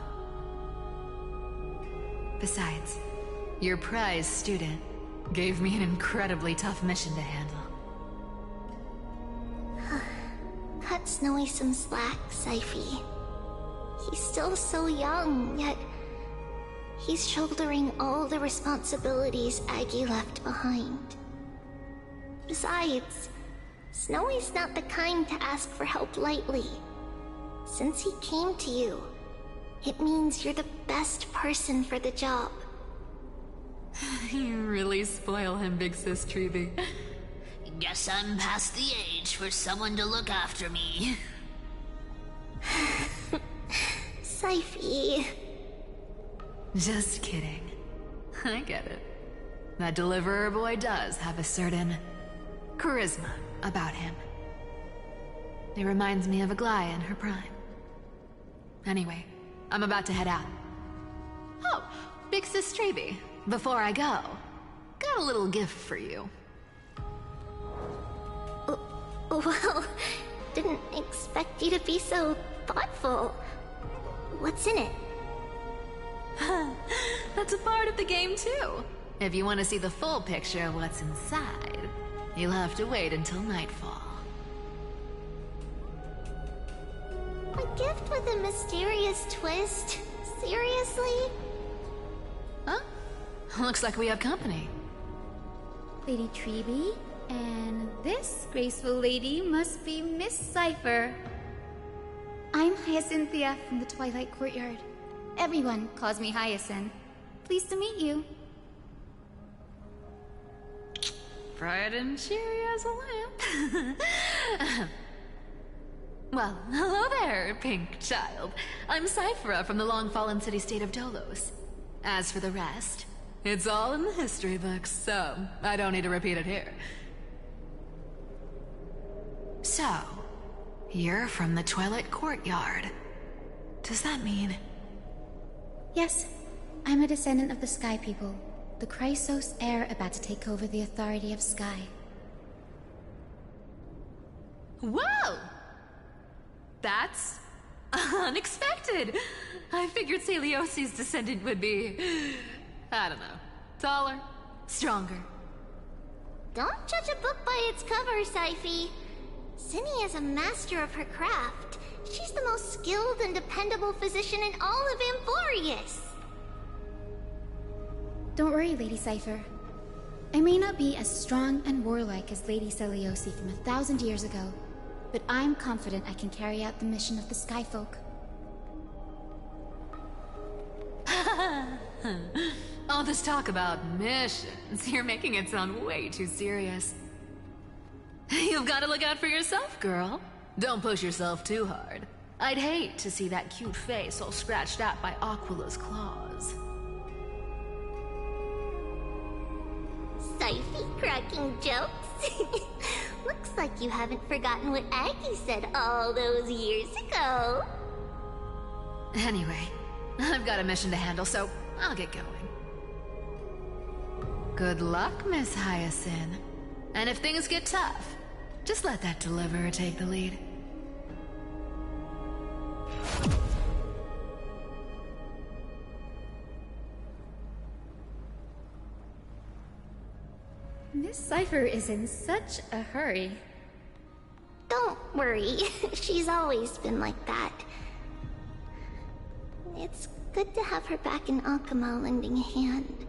Besides, your prize student gave me an incredibly tough mission to handle. Cut Snowy some slack, Saifi. He's still so young, yet he's shouldering all the responsibilities Aggie left behind. Besides, Snowy's not the kind to ask for help lightly. Since he came to you, it means you're the best person for the job. You really spoil him, big sis Treeby. Guess I'm past the age for someone to look after me. Saifi. Just kidding. I get it. That deliverer boy does have a certain charisma about him. It reminds me of Aglaya in her prime. Anyway, I'm about to head out. Oh, big sis Treeby, before I go, got a little gift for you. Well, didn't expect you to be so thoughtful. What's in it? That's a part of the game too. If you want to see the full picture of what's inside, you'll have to wait until nightfall. A gift with a mysterious twist? Seriously? Huh? Looks like we have company. Lady Treeby, and this graceful lady must be Miss Cypher. I'm Hyacinthia from the Twilight Courtyard. Everyone calls me Hyacinth. Pleased to meet you. Bright and cheery as a lamp. Well, hello there, pink child. I'm Cyphera from the long-fallen city-state of Dolos. As for the rest, it's all in the history books, so I don't need to repeat it here. So, you're from the Twilight Courtyard. Does that mean... Yes, I'm a descendant of the Sky People, the Chrysos heir about to take over the authority of Sky. Whoa! That's unexpected. I figured Celiosi's descendant would be, I don't know, taller, stronger. Don't judge a book by its cover, Saifi. Zinni is a master of her craft. She's the most skilled and dependable physician in all of Amphorius. Don't worry, Lady Cypher. I may not be as strong and warlike as Lady Celiosi from 1,000 years ago, but I'm confident I can carry out the mission of the Skyfolk. All this talk about missions, you're making it sound way too serious. You've got to look out for yourself, girl. Don't push yourself too hard. I'd hate to see that cute face all scratched out by Aquila's claws. Saifi cracking jokes? Looks like you haven't forgotten what Aggie said all those years ago. Anyway, I've got a mission to handle, so I'll get going. Good luck, Miss Hyacinth. And if things get tough, just let that deliverer take the lead. Cypher is in such a hurry. Don't worry, she's always been like that. It's good to have her back in Akama lending a hand.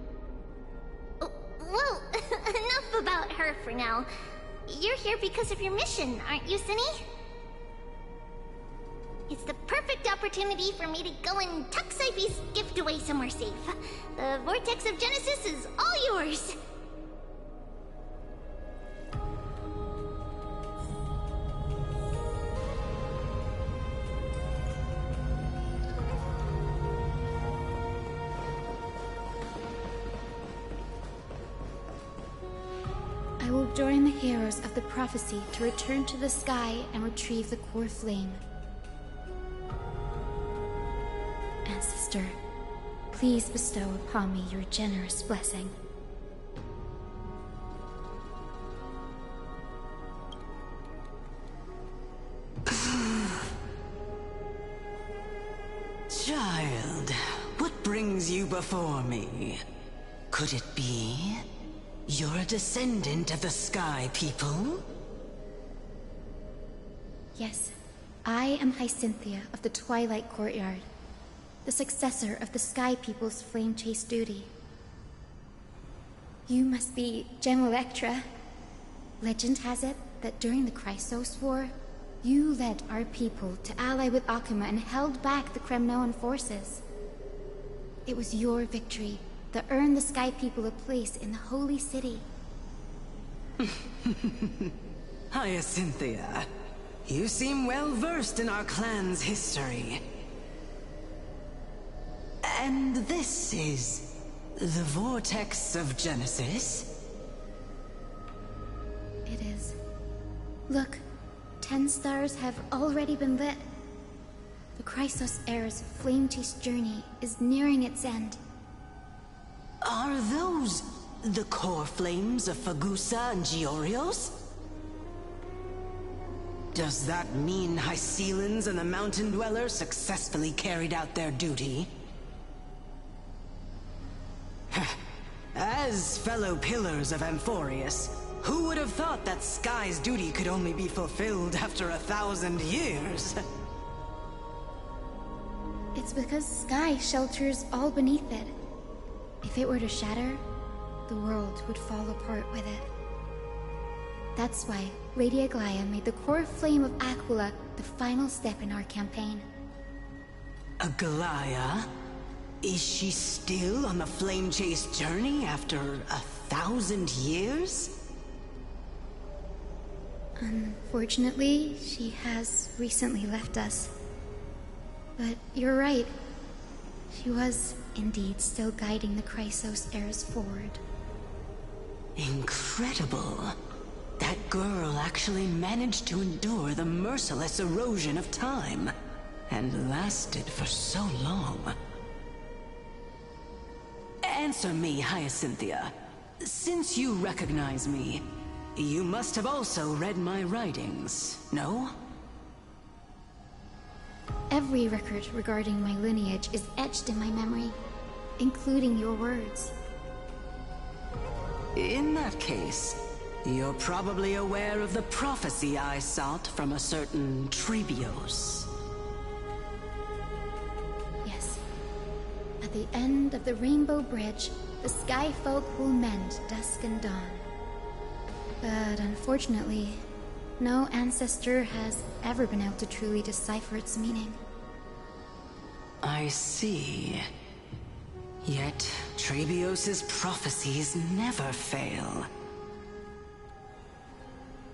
Oh, well, enough about her for now. You're here because of your mission, aren't you, Cinny? It's the perfect opportunity for me to go and tuck Cypher's gift away somewhere safe. The Vortex of Genesis is all yours! I will join the heroes of the prophecy to return to the sky and retrieve the core flame. Ancestor, please bestow upon me your generous blessing. Child, what brings you before me? Could it be you're a descendant of the Sky People? Yes, I am Hyacinthia of the Twilight Courtyard, the successor of the Sky People's Flame Chase duty. You must be Gem Electra. Legend has it that during the Chrysos War, you led our people to ally with Akama and held back the Kremnoan forces. It was your victory that earned the Sky People a place in the Holy City. Hyacinthia, you seem well versed in our clan's history. And this is the Vortex of Genesis? It is. Look, 10 stars have already been lit. The Chrysos Heir's flame chase journey is nearing its end. Are those the core flames of Fagusa and Georios? Does that mean Hycelans and the Mountain Dwellers successfully carried out their duty? As fellow pillars of Amphorius, who would have thought that Sky's duty could only be fulfilled after 1,000 years? It's because Sky shelters all beneath it. If it were to shatter, the world would fall apart with it. That's why Lady Aglaya made the core flame of Aquila the final step in our campaign. Aglaya? Is she still on the flame chase journey after 1,000 years? Unfortunately, she has recently left us. But you're right. She was indeed still guiding the Chrysos heirs forward. Incredible. That girl actually managed to endure the merciless erosion of time, and lasted for so long. Answer me, Hyacinthia. Since you recognize me, you must have also read my writings, no? Every record regarding my lineage is etched in my memory, including your words. In that case, you're probably aware of the prophecy I sought from a certain Trebios. Yes. At the end of the Rainbow Bridge, the Sky Folk will mend dusk and dawn. But unfortunately, no ancestor has ever been able to truly decipher its meaning. I see. Yet, Trebios' prophecies never fail.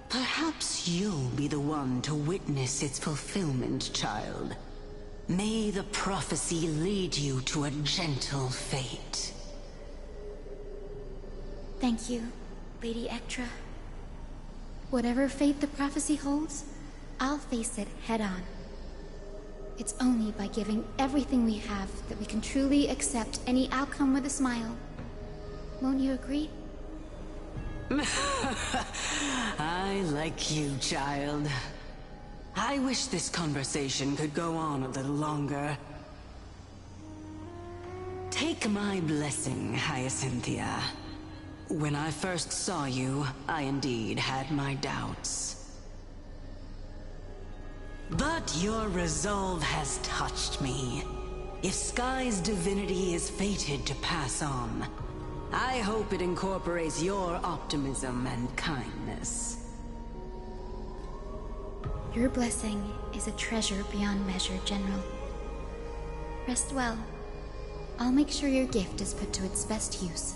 Perhaps you'll be the one to witness its fulfillment, child. May the prophecy lead you to a gentle fate. Thank you, Lady Ectra. Whatever fate the prophecy holds, I'll face it head-on. It's only by giving everything we have that we can truly accept any outcome with a smile. Won't you agree? I like you, child. I wish this conversation could go on a little longer. Take my blessing, Hyacinthia. When I first saw you, I indeed had my doubts. But your resolve has touched me. If Sky's divinity is fated to pass on, I hope it incorporates your optimism and kindness. Your blessing is a treasure beyond measure, General. Rest well. I'll make sure your gift is put to its best use.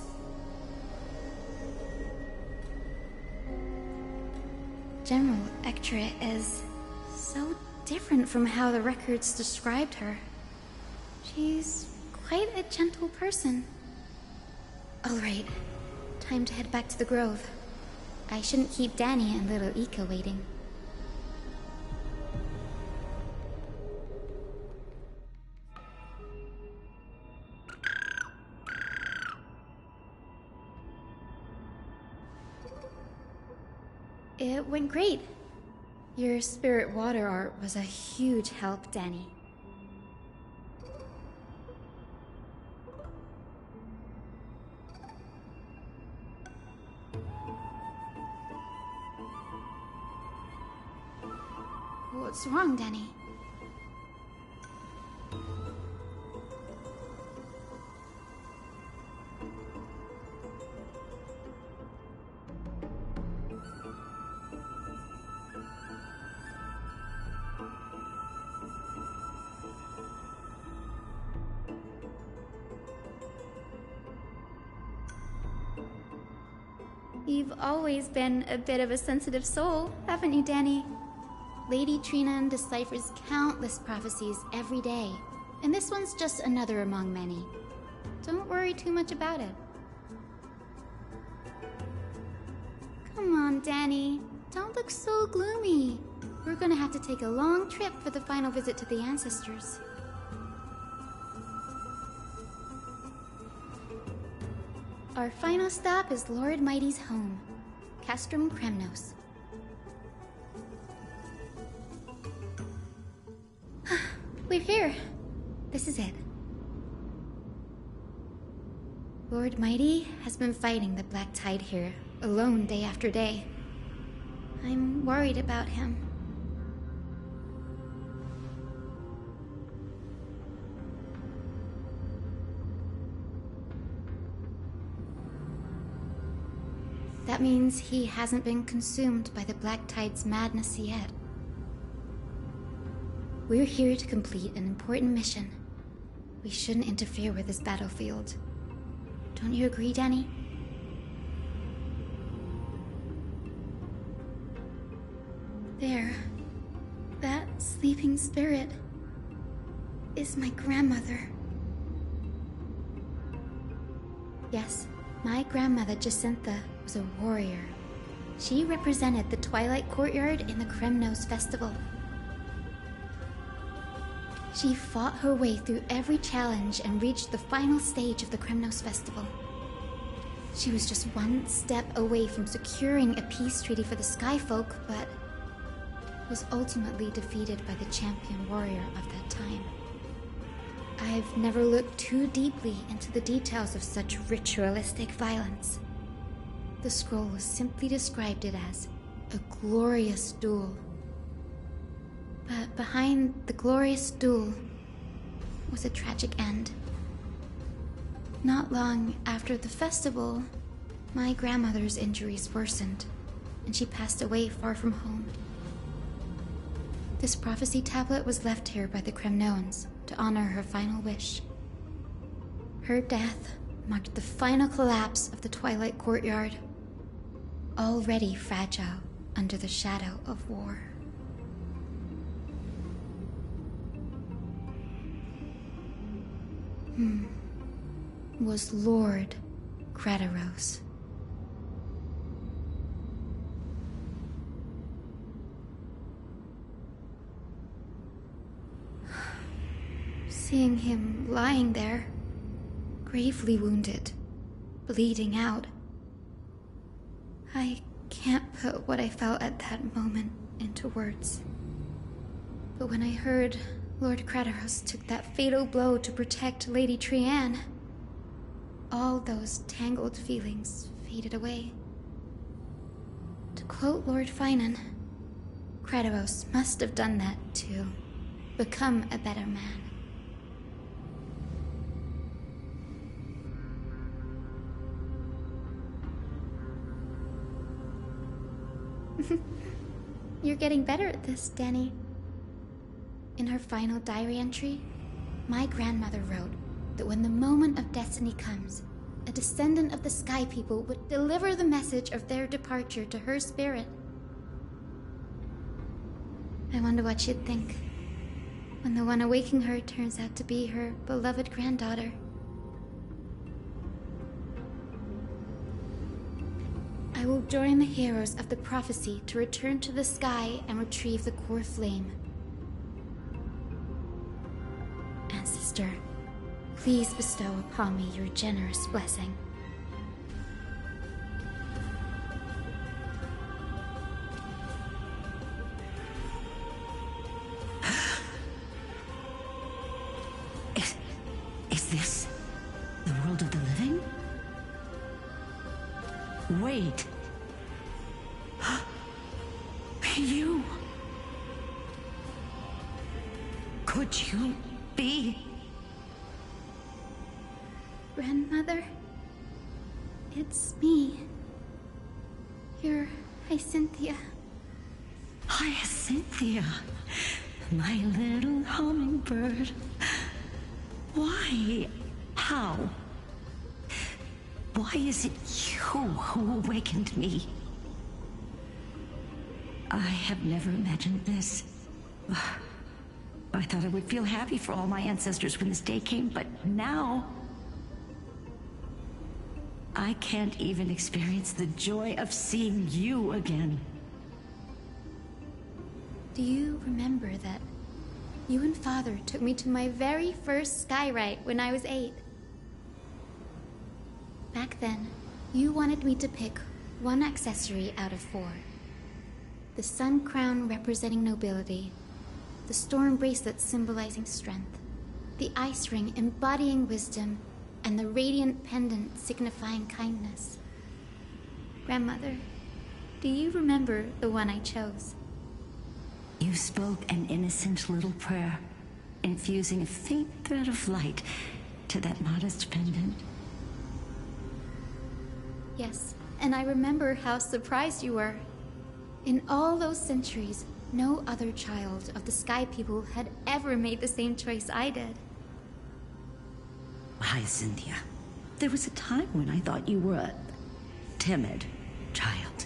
General Ectra is so different from how the records described her. She's quite a gentle person. All right, time to head back to the Grove. I shouldn't keep Danny and little Ika waiting. It went great. Your spirit water art was a huge help, Danny. What's wrong, Danny? You've always been a bit of a sensitive soul, haven't you, Danny? Lady Trina deciphers countless prophecies every day, and this one's just another among many. Don't worry too much about it. Come on, Danny. Don't look so gloomy. We're gonna have to take a long trip for the final visit to the ancestors. Our final stop is Lord Mighty's home, Castrum Kremnos. We're here. This is it. Lord Mighty has been fighting the Black Tide here, alone day after day. I'm worried about him. That means he hasn't been consumed by the Black Tide's madness yet. We're here to complete an important mission. We shouldn't interfere with this battlefield. Don't you agree, Danny? There. That sleeping spirit is my grandmother. Yes, my grandmother Jacintha was a warrior. She represented the Twilight Courtyard in the Kremnos Festival. She fought her way through every challenge and reached the final stage of the Kremnos Festival. She was just one step away from securing a peace treaty for the Skyfolk, but was ultimately defeated by the champion warrior of that time. I've never looked too deeply into the details of such ritualistic violence. The scroll simply described it as a glorious duel. But behind the glorious duel was a tragic end. Not long after the festival, my grandmother's injuries worsened, and she passed away far from home. This prophecy tablet was left here by the Kremnoans to honor her final wish. Her death marked the final collapse of the Twilight Courtyard, already fragile under the shadow of war. Was Lord Grataros. Seeing him lying there, gravely wounded, bleeding out, I can't put what I felt at that moment into words. But when I heard Lord Grataros took that fatal blow to protect Lady Trianne, all those tangled feelings faded away. To quote Lord Finan, Kratos must have done that to become a better man. You're getting better at this, Danny. In her final diary entry, my grandmother wrote that when the moment of destiny comes, a descendant of the Sky People would deliver the message of their departure to her spirit. I wonder what she'd think when the one awaking her turns out to be her beloved granddaughter. I will join the heroes of the prophecy to return to the sky and retrieve the core flame. Ancestor, please bestow upon me your generous blessing. Is this the world of the living? Wait. You... Could you be... Grandmother? It's me. You're Hyacinthia. Hyacinthia, my little hummingbird. Why? How? Why is it you who awakened me? I have never imagined this. I thought I would feel happy for all my ancestors when this day came, but now... I can't even experience the joy of seeing you again. Do you remember that you and Father took me to my very first skyrite when I was 8? Back then, you wanted me to pick one accessory out of 4. The sun crown representing nobility, the storm bracelet symbolizing strength, the ice ring embodying wisdom, and the radiant pendant signifying kindness. Grandmother, do you remember the one I chose? You spoke an innocent little prayer, infusing a faint thread of light to that modest pendant. Yes, and I remember how surprised you were. In all those centuries, no other child of the Sky People had ever made the same choice I did. Hyacinthia, there was a time when I thought you were a timid child.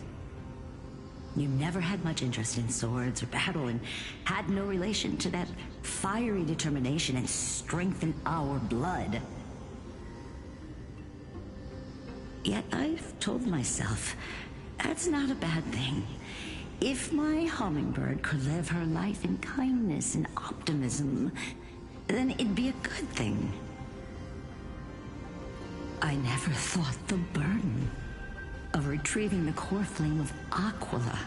You never had much interest in swords or battle and had no relation to that fiery determination and strength in our blood. Yet I've told myself, that's not a bad thing. If my hummingbird could live her life in kindness and optimism, then it'd be a good thing. I never thought the burden of retrieving the core flame of Aquila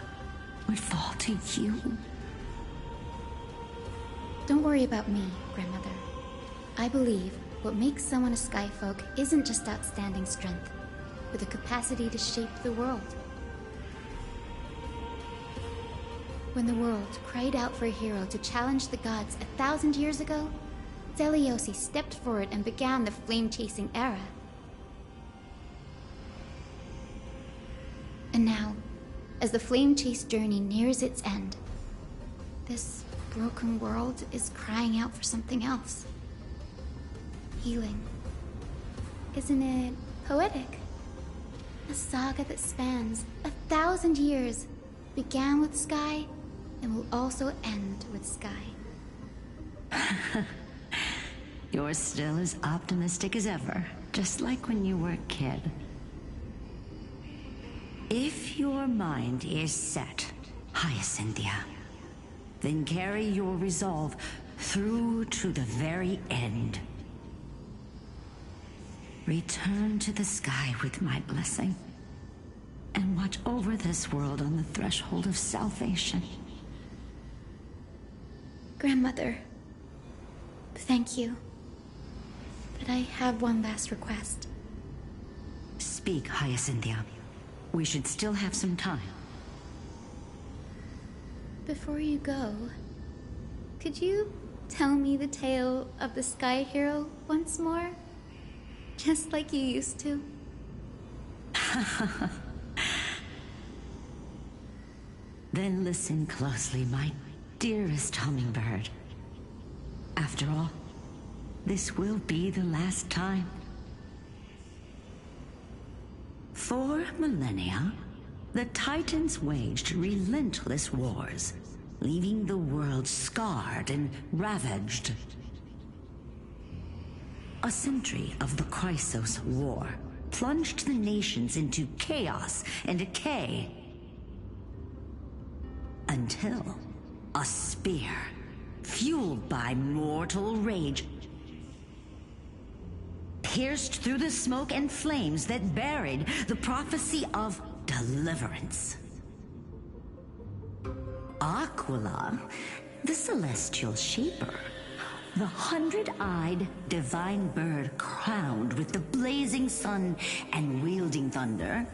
would fall to you. Don't worry about me, Grandmother. I believe what makes someone a Skyfolk isn't just outstanding strength, but the capacity to shape the world. When the world cried out for a hero to challenge the gods 1,000 years ago, Zeliosi stepped forward and began the flame-chasing era. And now, as the flame chase journey nears its end, this broken world is crying out for something else. Healing. Isn't it poetic? A saga that spans 1,000 years, began with Sky, and will also end with Sky. You're still as optimistic as ever, just like when you were a kid. If your mind is set, Hyacinthia, then carry your resolve through to the very end. Return to the sky with my blessing, and watch over this world on the threshold of salvation. Grandmother, thank you. But I have one last request. Speak, Hyacinthia. We should still have some time. Before you go, could you tell me the tale of the Sky Hero once more? Just like you used to. Then listen closely, my dearest hummingbird. After all, this will be the last time. For millennia, the Titans waged relentless wars, leaving the world scarred and ravaged. A century of the Chrysos War plunged the nations into chaos and decay, until a spear, fueled by mortal rage, pierced through the smoke and flames that buried the prophecy of deliverance. Aquila, the celestial shaper, the 100-eyed divine bird crowned with the blazing sun and wielding thunder,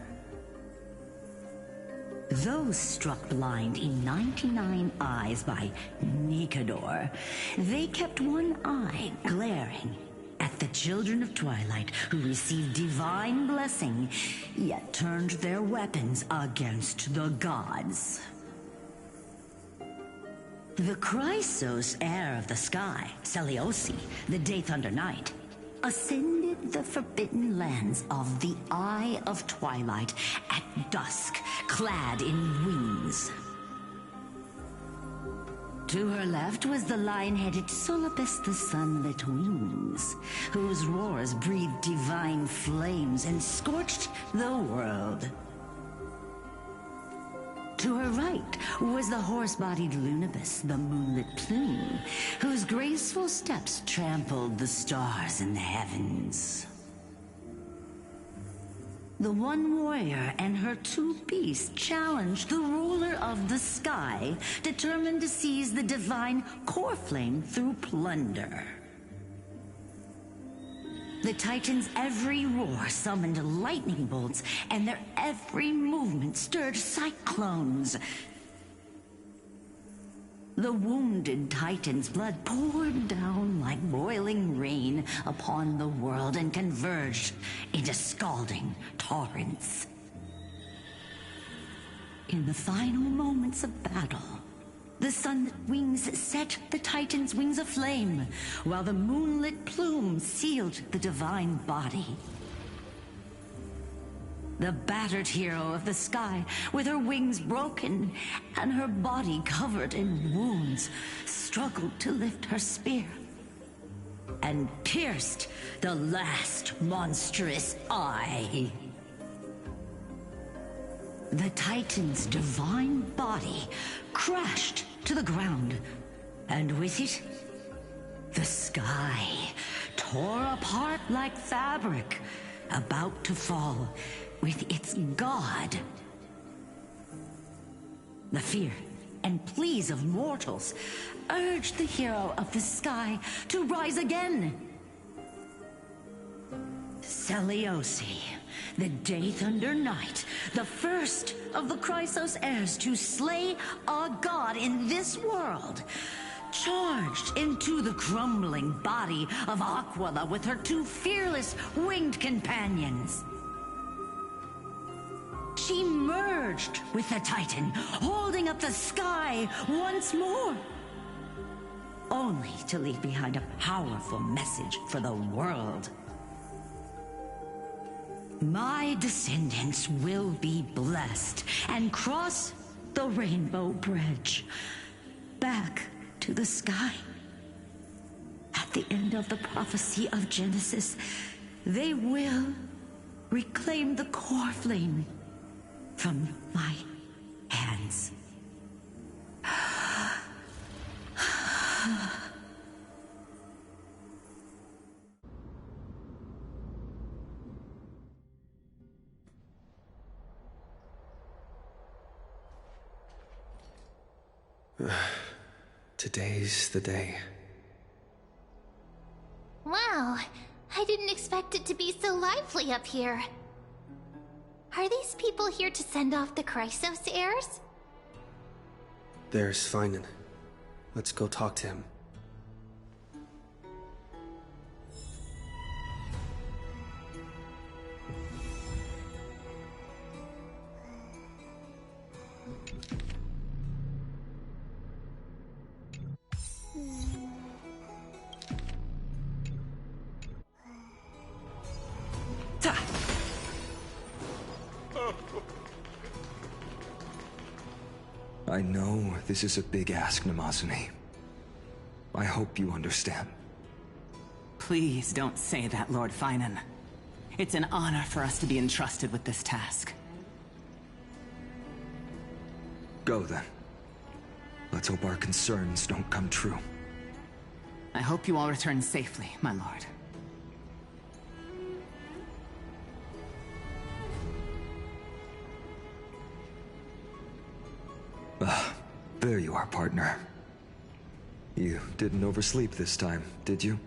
those struck blind in 99 eyes by Nikador, they kept one eye glaring at the children of Twilight who received divine blessing, yet turned their weapons against the gods. The Chrysos heir of the sky, Seliosi, the Day Thunder Knight, ascended the forbidden lands of the Eye of Twilight at dusk, clad in wings. To her left was the lion-headed Solibus the Sunlit Wings, whose roars breathed divine flames and scorched the world. To her right was the horse-bodied Lunibus, the Moonlit Plume, whose graceful steps trampled the stars in the heavens. The one warrior and her two beasts challenged the ruler of the sky, determined to seize the divine core flame through plunder. The Titans' every roar summoned lightning bolts, and their every movement stirred cyclones. The wounded Titan's blood poured down like boiling rain upon the world and converged into scalding torrents. In the final moments of battle, the Sunlit Wings set the Titan's wings aflame, while the Moonlit Plume sealed the divine body. The battered hero of the sky, with her wings broken and her body covered in wounds, struggled to lift her spear and pierced the last monstrous eye. The Titan's divine body crashed to the ground, and with it, the sky tore apart like fabric, about to fall with its god. The fear and pleas of mortals urged the hero of the sky to rise again. Seliosi, the Day Thunder Knight, the first of the Chrysos heirs to slay a god in this world, charged into the crumbling body of Aquila with her two fearless winged companions. She merged with the Titan, holding up the sky once more, only to leave behind a powerful message for the world. My descendants will be blessed and cross the Rainbow Bridge back to the sky. At the end of the prophecy of Genesis, they will reclaim the core flame from my hands. Today's the day. Wow, I didn't expect it to be so lively up here. Are these people here to send off the Chrysos heirs? There's Finan. Let's go talk to him. I know this is a big ask, Namazuni. I hope you understand. Please don't say that, Lord Finan. It's an honor for us to be entrusted with this task. Go then. Let's hope our concerns don't come true. I hope you all return safely, my lord. There you are, partner. You didn't oversleep this time, did you?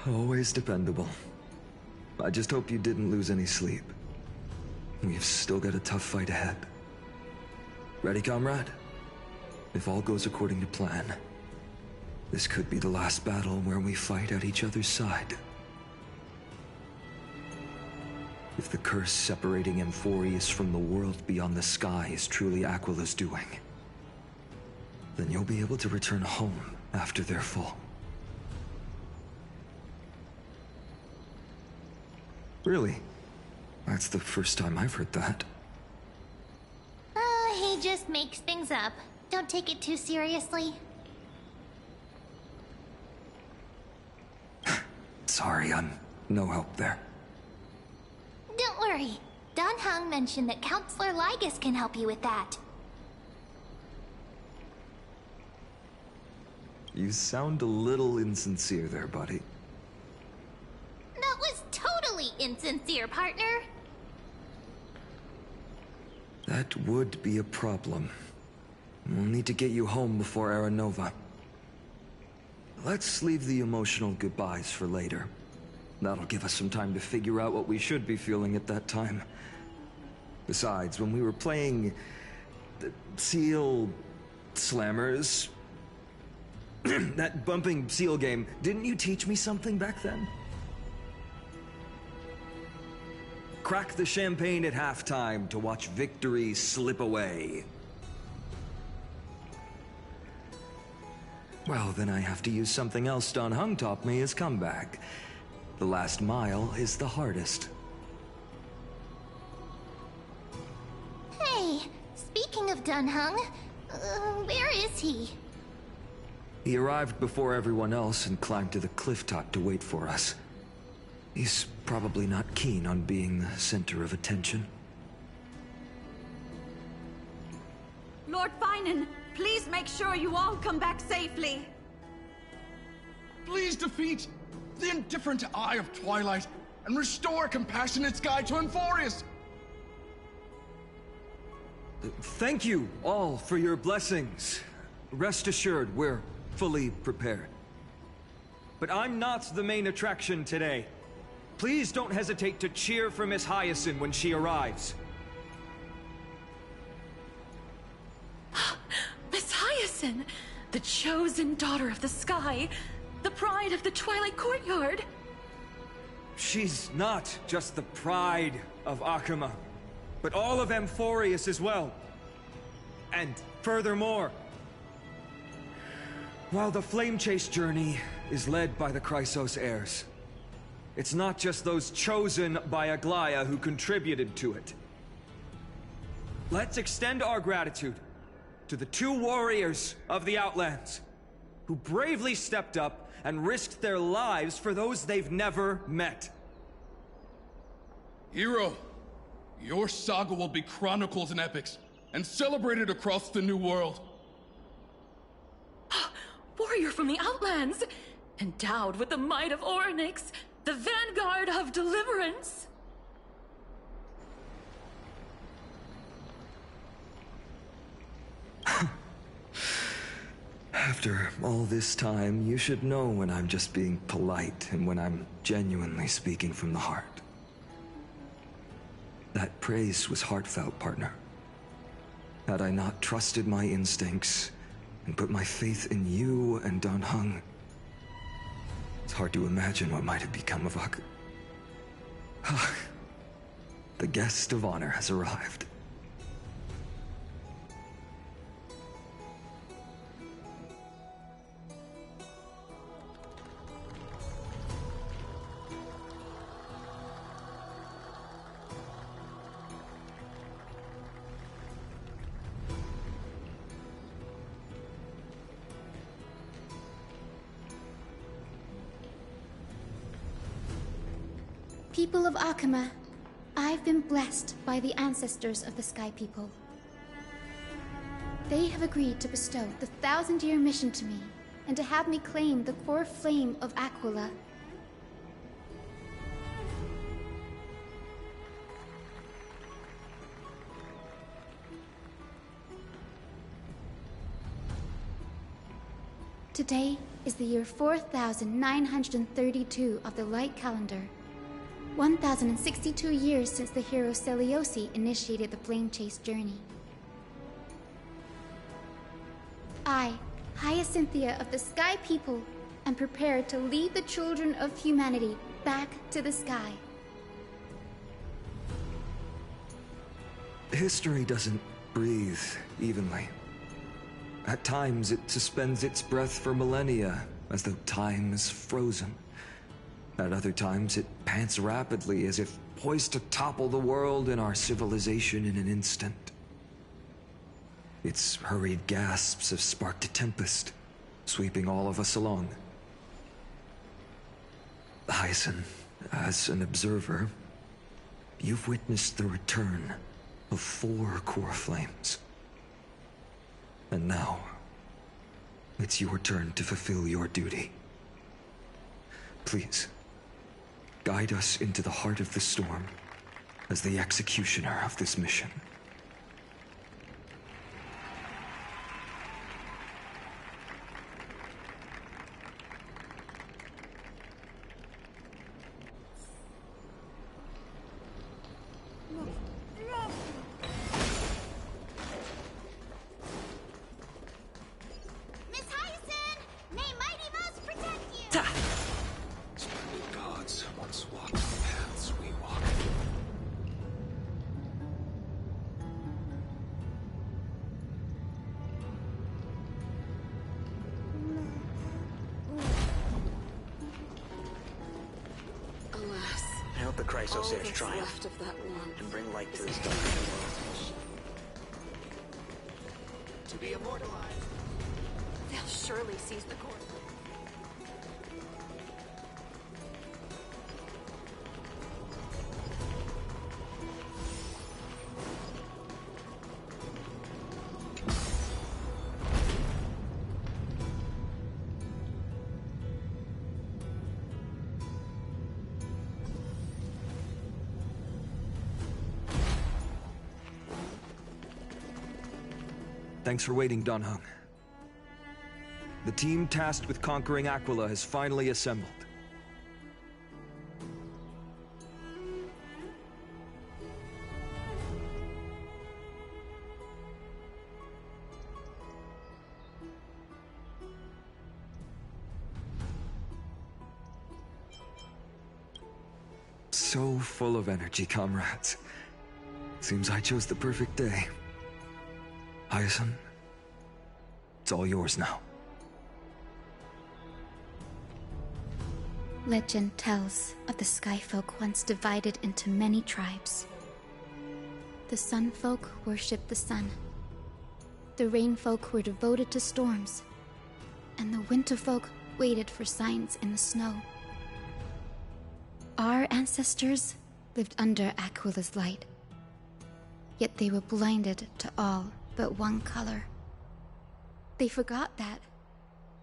Always dependable. I just hope you didn't lose any sleep. We've still got a tough fight ahead. Ready, comrade? If all goes according to plan, this could be the last battle where we fight at each other's side. If the curse separating Amphorius from the world beyond the sky is truly Aquila's doing, then you'll be able to return home after their fall. Really? That's the first time I've heard that. He just makes things up. Don't take it too seriously. Sorry, I'm no help there. Don't worry. Dan Heng mentioned that Counselor Lygus can help you with that. You sound a little insincere there, buddy. That was totally insincere, partner. That would be a problem. We'll need to get you home before Aranova. Let's leave the emotional goodbyes for later. That'll give us some time to figure out what we should be feeling at that time. Besides, when we were playing the Seal Slammers, that bumping seal game, didn't you teach me something back then? Crack the champagne at halftime to watch victory slip away. Well, then I have to use something else Dan Heng taught me as comeback. The last mile is the hardest. Hey, speaking of Dan Heng, where is he? He arrived before everyone else and climbed to the cliff top to wait for us. He's probably not keen on being the center of attention. Lord Finan, please make sure you all come back safely. Please defeat the indifferent Eye of Twilight and restore a compassionate sky to Amphorius. Thank you all for your blessings. Rest assured, we're fully prepared. But I'm not the main attraction today. Please don't hesitate to cheer for Miss Hyacinth when she arrives. Miss Hyacinth, the chosen daughter of the sky, the pride of the Twilight Courtyard. She's not just the pride of Akuma, but all of Amphorius as well. And furthermore, while the Flame Chase journey is led by the Chrysos heirs, it's not just those chosen by Aglaya who contributed to it. Let's extend our gratitude to the 2 warriors of the Outlands who bravely stepped up and risked their lives for those they've never met. Hero, your saga will be chronicled in epics and celebrated across the New World. Warrior from the Outlands, endowed with the might of Orynyx, the vanguard of deliverance. After all this time, you should know when I'm just being polite and when I'm genuinely speaking from the heart. That praise was heartfelt, partner. Had I not trusted my instincts and put my faith in you and Dan Heng, it's hard to imagine what might have become of Ak. The guest of honor has arrived. People of Akama, I've been blessed by the ancestors of the Sky People. They have agreed to bestow the 1,000-year mission to me, and to have me claim the core flame of Aquila. Today is the year 4932 of the Light Calendar. 1,062 years since the hero Seliosi initiated the Flame Chase journey. I, Hyacinthia of the Sky People, am prepared to lead the children of humanity back to the sky. History doesn't breathe evenly. At times, it suspends its breath for millennia, as though time is frozen. At other times, it pants rapidly, as if poised to topple the world and our civilization in an instant. Its hurried gasps have sparked a tempest, sweeping all of us along. Hyacinth, as an observer, you've witnessed the return of 4 core flames. And now, it's your turn to fulfill your duty. Please, guide us into the heart of the storm as the executioner of this mission. Miss Hyacinth! May Mighty Mouse protect you! Splendid gods once walked the paths we walk. Alas, I hope the all Chrysosairs that's triumph left of that one and bring light to is this a dark gift. world. To be immortalized. They'll surely seize the core. Thanks for waiting, Dan Heng. The team tasked with conquering Aquila has finally assembled. So full of energy, comrades. Seems I chose the perfect day. Hyacinth, it's all yours now. Legend tells of the Sky Folk once divided into many tribes. The Sun Folk worshipped the sun. The Rain Folk were devoted to storms. And the Winter Folk waited for signs in the snow. Our ancestors lived under Aquila's light. Yet they were blinded to all but one color. They forgot that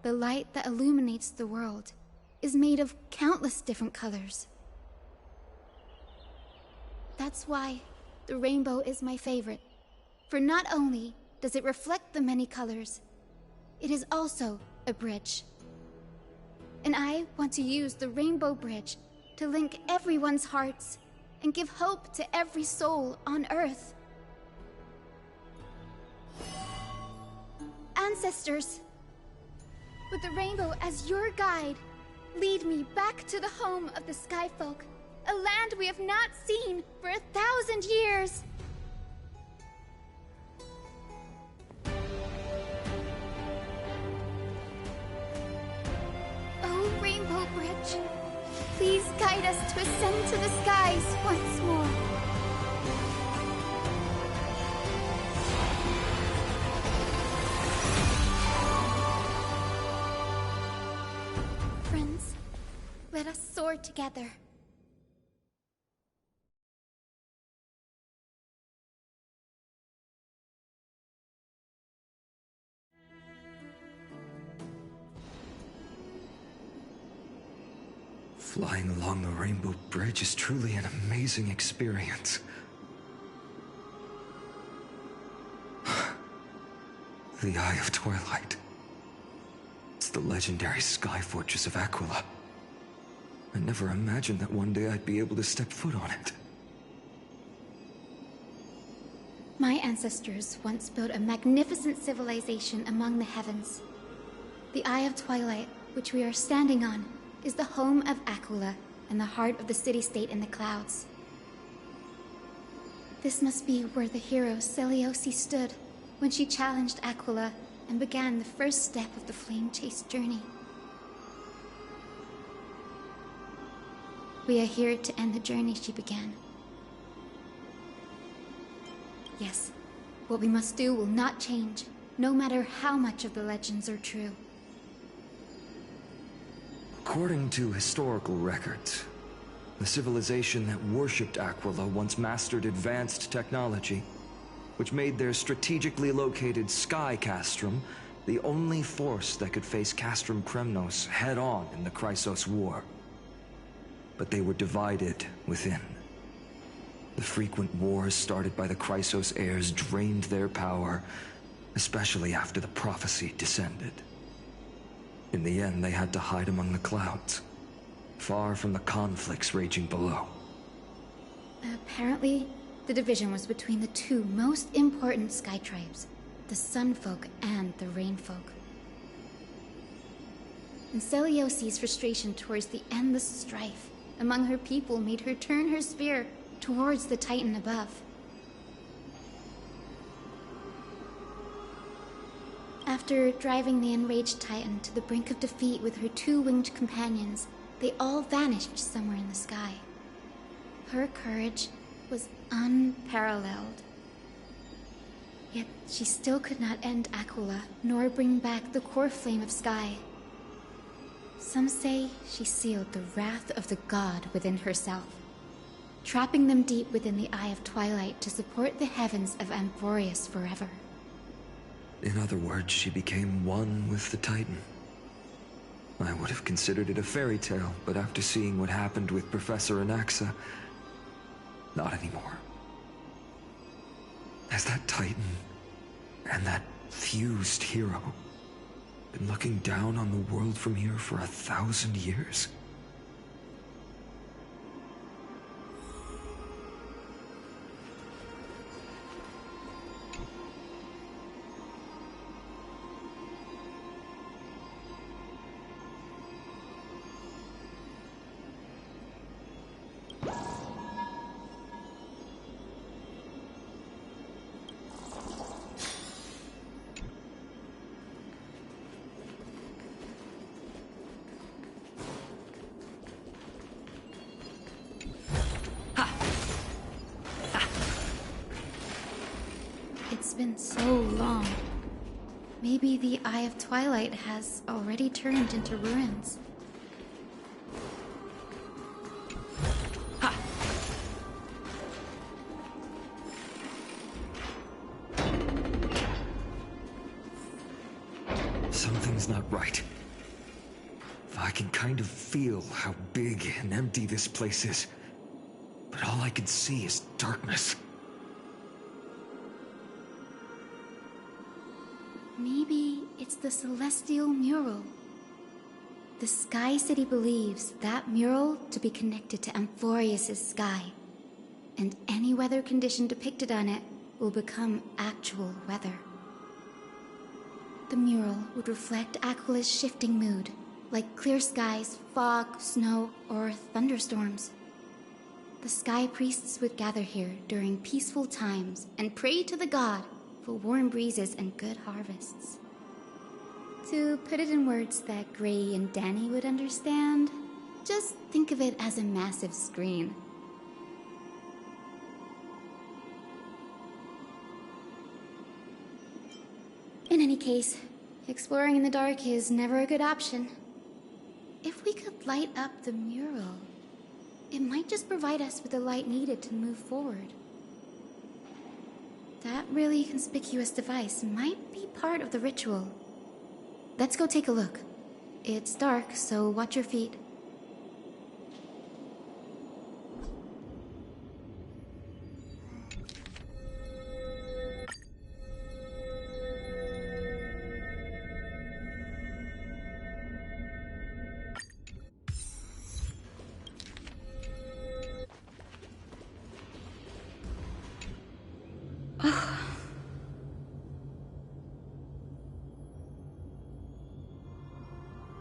the light that illuminates the world is made of countless different colors. That's why the rainbow is my favorite. For not only does it reflect the many colors, it is also a bridge. And I want to use the Rainbow Bridge to link everyone's hearts and give hope to every soul on Earth. Ancestors, with the rainbow as your guide, lead me back to the home of the Skyfolk, a land we have not seen for 1,000 years. Oh, Rainbow Bridge, please guide us to ascend to the skies once more. Friends, let us soar together. Flying along the Rainbow Bridge is truly an amazing experience. The Eye of Twilight. It's the legendary sky fortress of Aquila. I never imagined that one day I'd be able to step foot on it. My ancestors once built a magnificent civilization among the heavens. The Eye of Twilight, which we are standing on, is the home of Aquila and the heart of the city-state in the clouds. This must be where the hero Selioce stood when she challenged Aquila and began the first step of the Flame Chase journey. We are here to end the journey she began. Yes, what we must do will not change, no matter how much of the legends are true. According to historical records, the civilization that worshipped Aquila once mastered advanced technology, which made their strategically located Sky Castrum the only force that could face Castrum Kremnos head-on in the Chrysos War. But they were divided within. The frequent wars started by the Chrysos heirs drained their power, especially after the prophecy descended. In the end, they had to hide among the clouds, far from the conflicts raging below. Apparently, the division was between the two most important sky tribes, the Sunfolk and the Rainfolk. And Selioce's frustration towards the endless strife among her people made her turn her spear towards the Titan above. After driving the enraged Titan to the brink of defeat with her two-winged companions, they all vanished somewhere in the sky. Her courage was unparalleled. Yet she still could not end Aquila, nor bring back the core flame of Sky. Some say she sealed the wrath of the god within herself, trapping them deep within the Eye of Twilight to support the heavens of Amphorius forever. In other words, she became one with the Titan. I would have considered it a fairy tale, but after seeing what happened with Professor Anaxa, not anymore. Has that Titan and that fused hero been looking down on the world from here for 1,000 years? It's been so long. Maybe the Eye of Twilight has already turned into ruins. Something's not right. I can kind of feel how big and empty this place is, but all I can see is darkness. Maybe it's the Celestial Mural. The Sky City believes that mural to be connected to Amphorius' sky, and any weather condition depicted on it will become actual weather. The mural would reflect Aquila's shifting mood, like clear skies, fog, snow, or thunderstorms. The Sky Priests would gather here during peaceful times and pray to the god for warm breezes and good harvests. To put it in words that Gray and Danny would understand, just think of it as a massive screen. In any case, exploring in the dark is never a good option. If we could light up the mural, it might just provide us with the light needed to move forward. That really conspicuous device might be part of the ritual. Let's go take a look. It's dark, so watch your feet.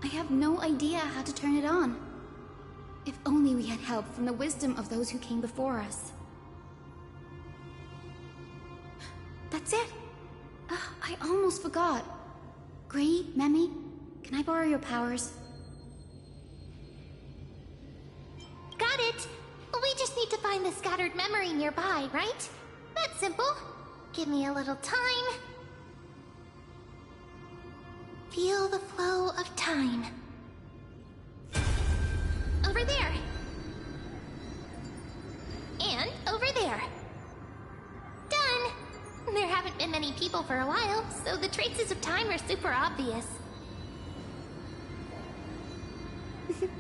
I have no idea how to turn it on. If only we had help from the wisdom of those who came before us. That's it! I almost forgot. Gray, Memi, can I borrow your powers? Got it! We just need to find the scattered memory nearby, right? That's simple. Give me a little time. Feel the flow of time. Over there. And over there. Done! There haven't been many people for a while, so the traces of time are super obvious.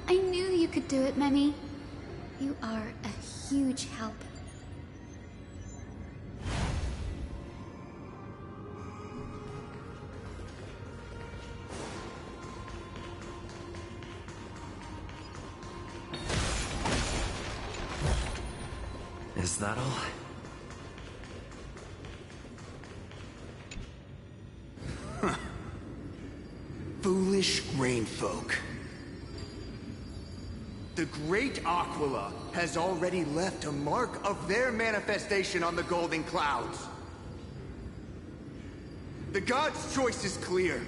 I knew you could do it, Memi. You are a huge help. Is that all? Huh. Foolish grain folk. The great Aquila has already left a mark of their manifestation on the golden clouds. The god's choice is clear.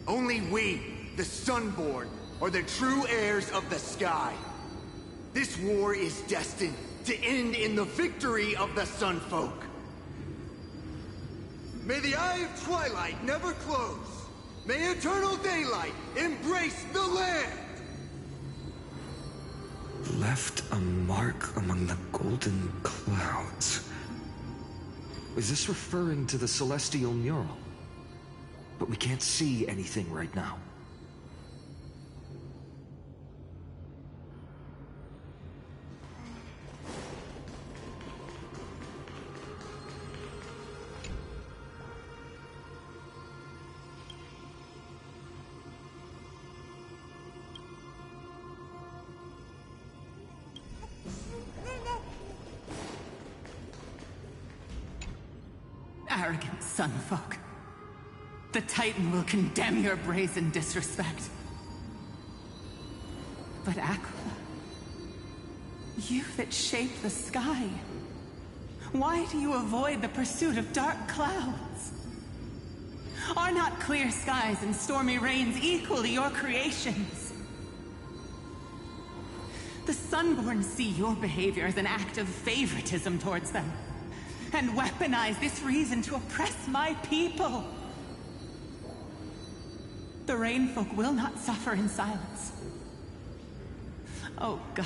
Only we, the Sunborn, are the true heirs of the sky. This war is destined to end in the victory of the Sunfolk. May the Eye of Twilight never close. May eternal daylight embrace the land! Left a mark among the golden clouds. Is this referring to the Celestial Mural? But we can't see anything right now. Arrogant Sunfolk. The Titan will condemn your brazen disrespect. But Aquila, you that shape the sky, why do you avoid the pursuit of dark clouds? Are not clear skies and stormy rains equally your creations? The Sunborn see your behavior as an act of favoritism towards them, and weaponize this reason to oppress my people. The Rainfolk will not suffer in silence. Oh God,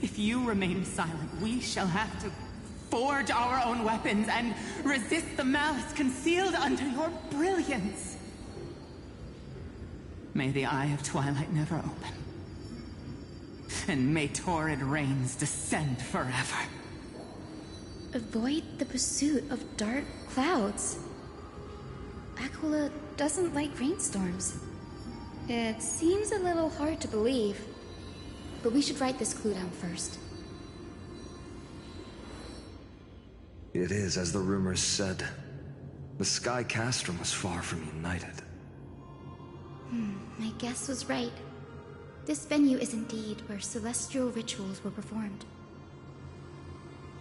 if you remain silent, we shall have to forge our own weapons and resist the malice concealed under your brilliance. May the Eye of Twilight never open, and may torrid rains descend forever. Avoid the pursuit of dark clouds. Aquila doesn't like rainstorms. It seems a little hard to believe, but we should write this clue down first. It is as the rumors said. The Sky Castrum was far from united. My guess was right. This venue is indeed where celestial rituals were performed.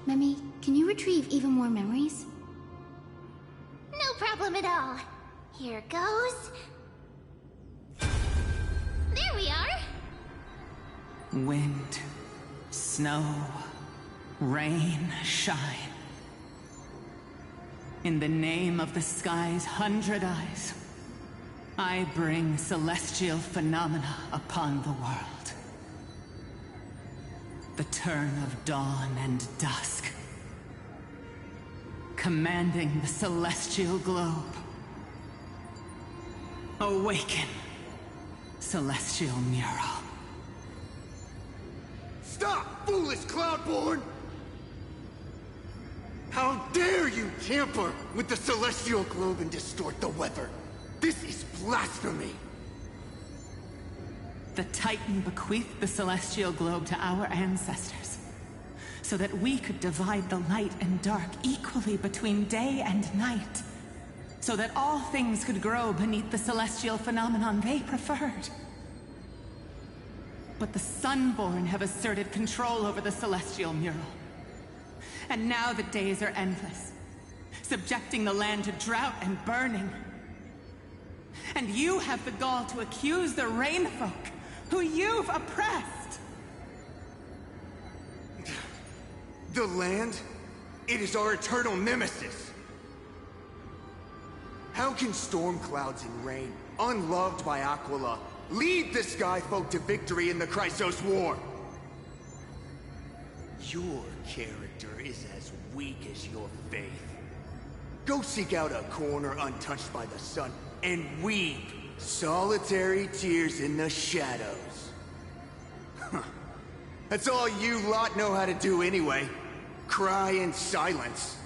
Memi, can you retrieve even more memories? No problem at all. Here goes. There we are. Wind, snow, rain, shine. In the name of the sky's 100 eyes, I bring celestial phenomena upon the world. The turn of dawn and dusk, commanding the celestial globe. Awaken, celestial mural. Stop, foolish Cloudborn! How dare you tamper with the celestial globe and distort the weather? This is blasphemy! The Titan bequeathed the celestial globe to our ancestors, so that we could divide the light and dark equally between day and night, so that all things could grow beneath the celestial phenomenon they preferred. But the Sunborn have asserted control over the celestial mural. And now the days are endless, subjecting the land to drought and burning. And you have the gall to accuse the Rainfolk, who you've oppressed! The land? It is our eternal nemesis! How can storm clouds and rain, unloved by Aquila, lead the Skyfolk to victory in the Chrysos War? Your character is as weak as your faith. Go seek out a corner untouched by the sun and weep solitary tears in the shadows. That's all you lot know how to do anyway. Cry in silence.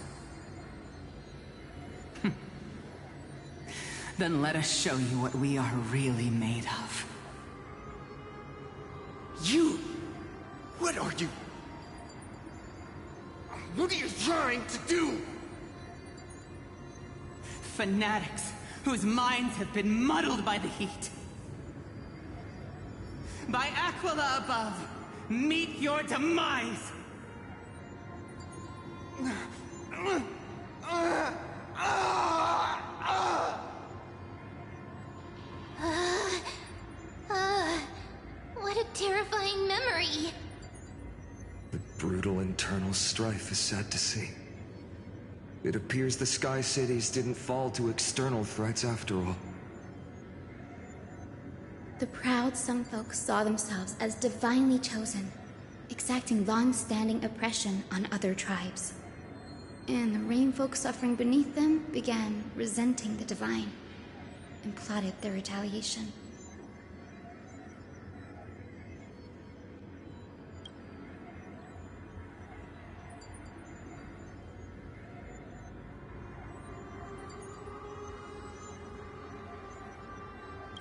Then let us show you what we are really made of. You? What are you? What are you trying to do? Fanatics whose minds have been muddled by the heat. By Aquila above, meet your demise! What a terrifying memory. The brutal internal strife is sad to see. It appears the Sky Cities didn't fall to external threats after all. The proud Sunfolk saw themselves as divinely chosen, exacting long-standing oppression on other tribes. And the Rainfolk suffering beneath them began resenting the divine, and plotted their retaliation.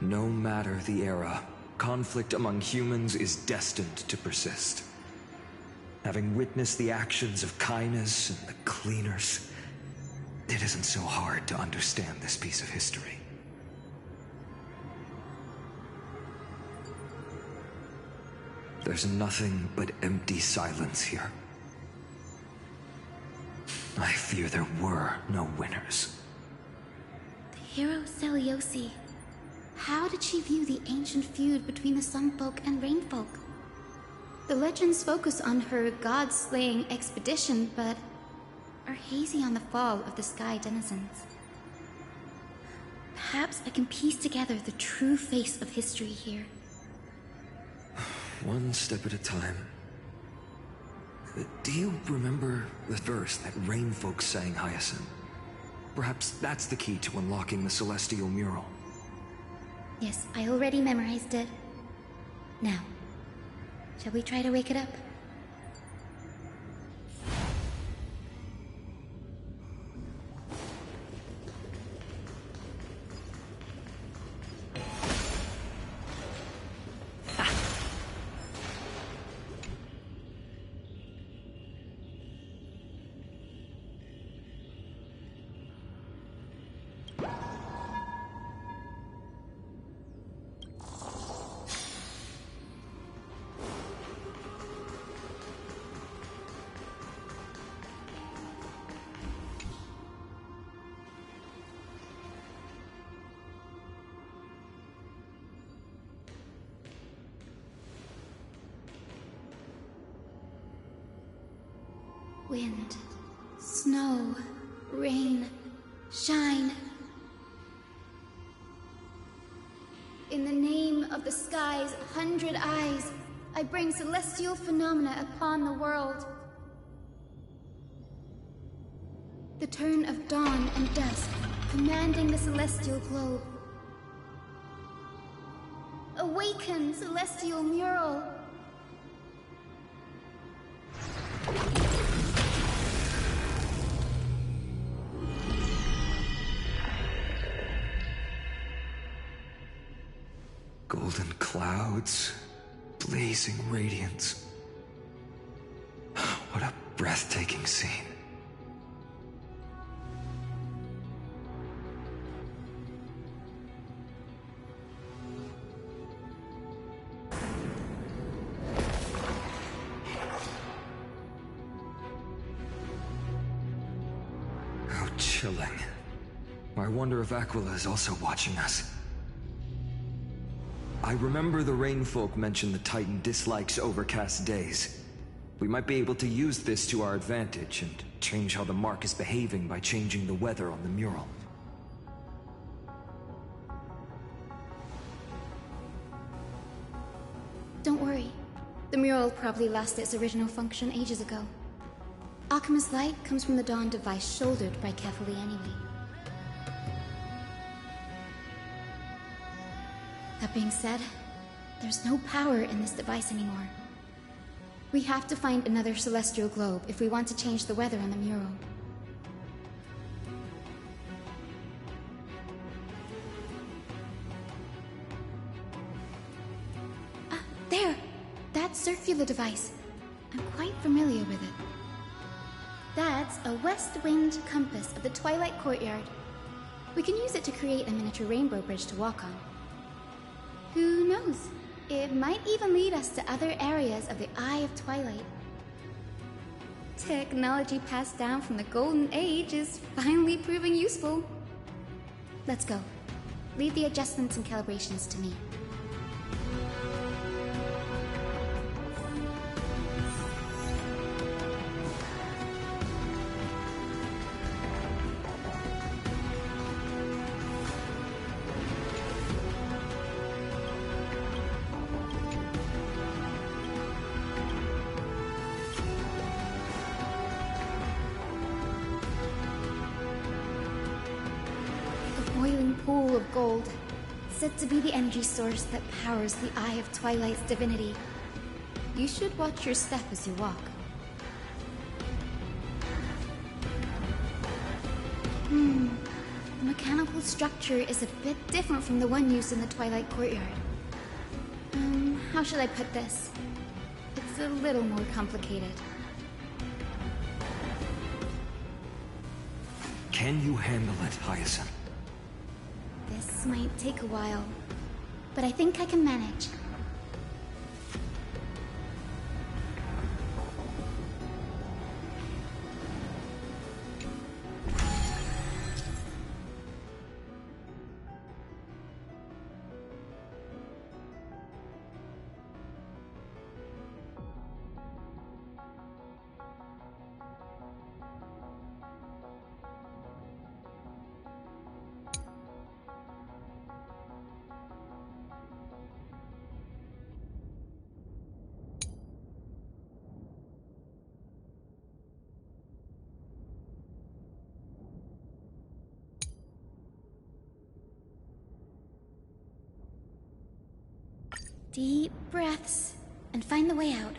No matter the era, conflict among humans is destined to persist. Having witnessed the actions of Kindness and the Cleaners, it isn't so hard to understand this piece of history. There's nothing but empty silence here. I fear there were no winners. The hero Seliosi. How did she view the ancient feud between the Sunfolk and Rainfolk? The legends focus on her god-slaying expedition, but are hazy on the fall of the Sky Denizens. Perhaps I can piece together the true face of history here. One step at a time. Do you remember the verse that Rainfolk sang, Hyacinth? Perhaps that's the key to unlocking the Celestial Mural. Yes, I already memorized it. Now, shall we try to wake it up? Wind, snow, rain, shine. In the name of the sky's 100 eyes, I bring celestial phenomena upon the world. The turn of dawn and dusk, commanding the celestial globe. Awaken, celestial mural! Golden clouds, blazing radiance. What a breathtaking scene. How chilling. I wonder if Aquila is also watching us. I remember the Rainfolk mentioned the Titan dislikes overcast days. We might be able to use this to our advantage and change how the Mark is behaving by changing the weather on the mural. Don't worry. The mural probably lost its original function ages ago. Akima's light comes from the Dawn device shouldered by Kefali anyway. That being said, there's no power in this device anymore. We have to find another celestial globe if we want to change the weather on the mural. Ah, there! That circular device. I'm quite familiar with it. That's a west-winged compass of the Twilight Courtyard. We can use it to create a miniature rainbow bridge to walk on. Who knows? It might even lead us to other areas of the Eye of Twilight. Technology passed down from the Golden Age is finally proving useful. Let's go. Leave the adjustments and calibrations to me. Pool of gold, said to be the energy source that powers the Eye of Twilight's divinity. You should watch your step as you walk. The mechanical structure is a bit different from the one used in the Twilight Courtyard. How should I put this? It's a little more complicated. Can you handle it, Hyacinth? This might take a while, but I think I can manage. Deep breaths, and find the way out.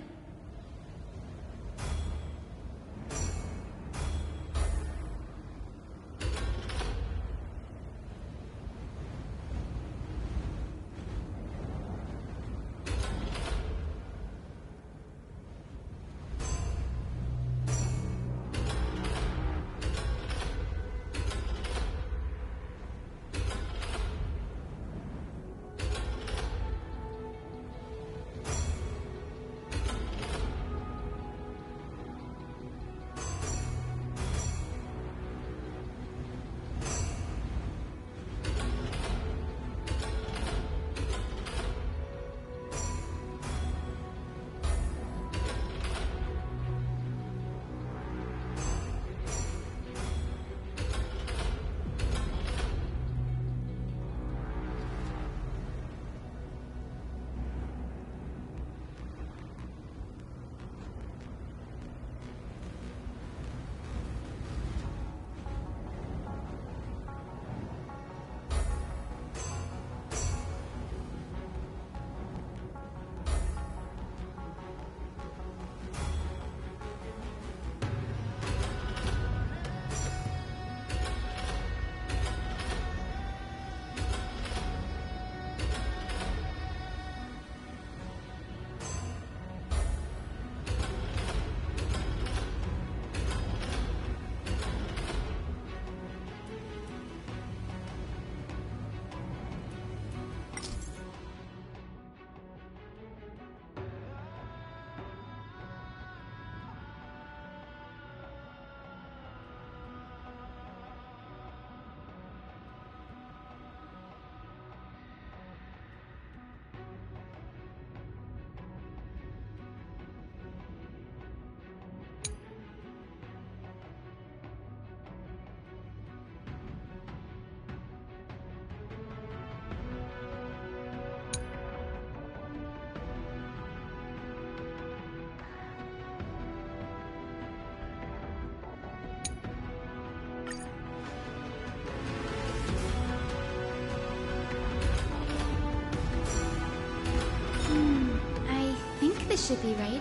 should be right.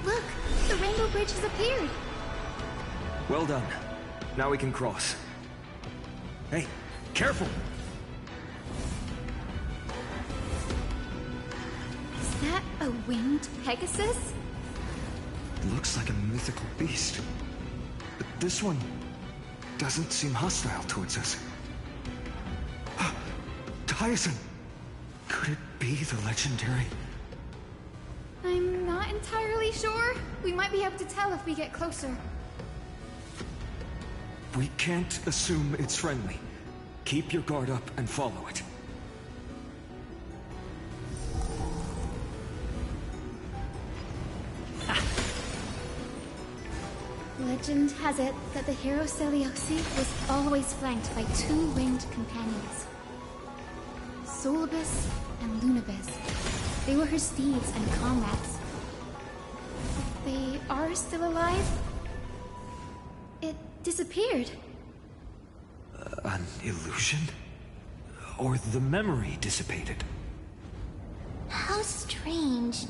Look! The Rainbow Bridge has appeared! Well done. Now we can cross. Hey, careful! Is that a winged Pegasus? It looks like a mythical beast. But this one doesn't seem hostile towards us. Tyson! Could it be the legendary? I'm not entirely sure. We might be able to tell if we get closer. We can't assume it's friendly. Keep your guard up and follow it. Legend has it that the hero Celiosi was always flanked by two winged companions. Solibus and Lunibus. They were her steeds and comrades. If they are still alive, it disappeared. An illusion? Or the memory dissipated? How strange.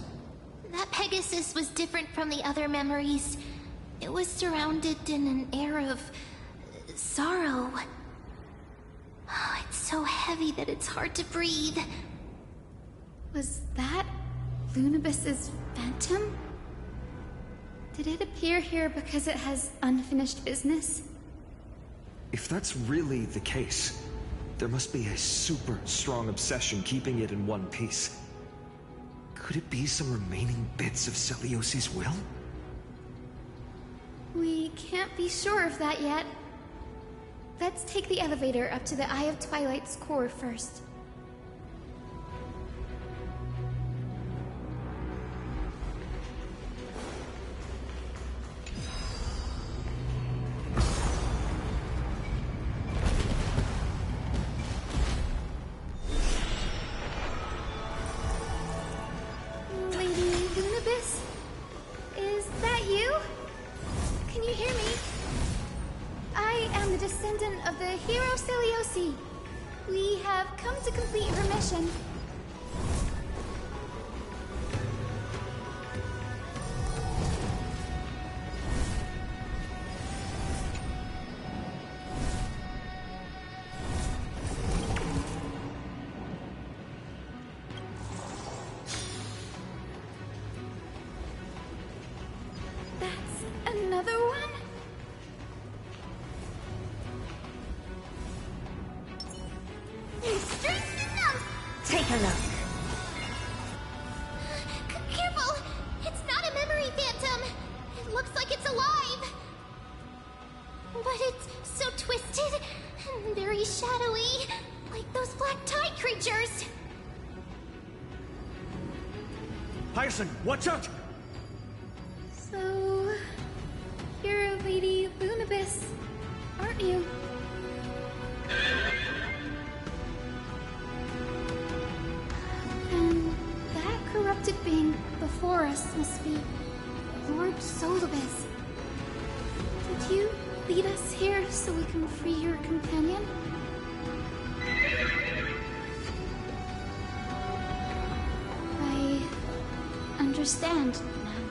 That Pegasus was different from the other memories. It was surrounded in an air of sorrow. Oh, it's so heavy that it's hard to breathe. Was that Lunibus's phantom? Did it appear here because it has unfinished business? If that's really the case, there must be a super strong obsession keeping it in one piece. Could it be some remaining bits of Celiosi's will? We can't be sure of that yet. Let's take the elevator up to the Eye of Twilight's core first. Lady Lunibus? Is that you? Can you hear me? I am the descendant of the hero Celiosi. We have come to complete her mission. That's another one? Take a look. Careful! It's not a memory phantom! It looks like it's alive! But it's so twisted and very shadowy, like those black tide creatures! Hyacin, watch out! So, you're Lady Lunibus, aren't you? And that corrupted being before us must be Lord Solibus. Did you lead us here so we can free your companion? I understand now.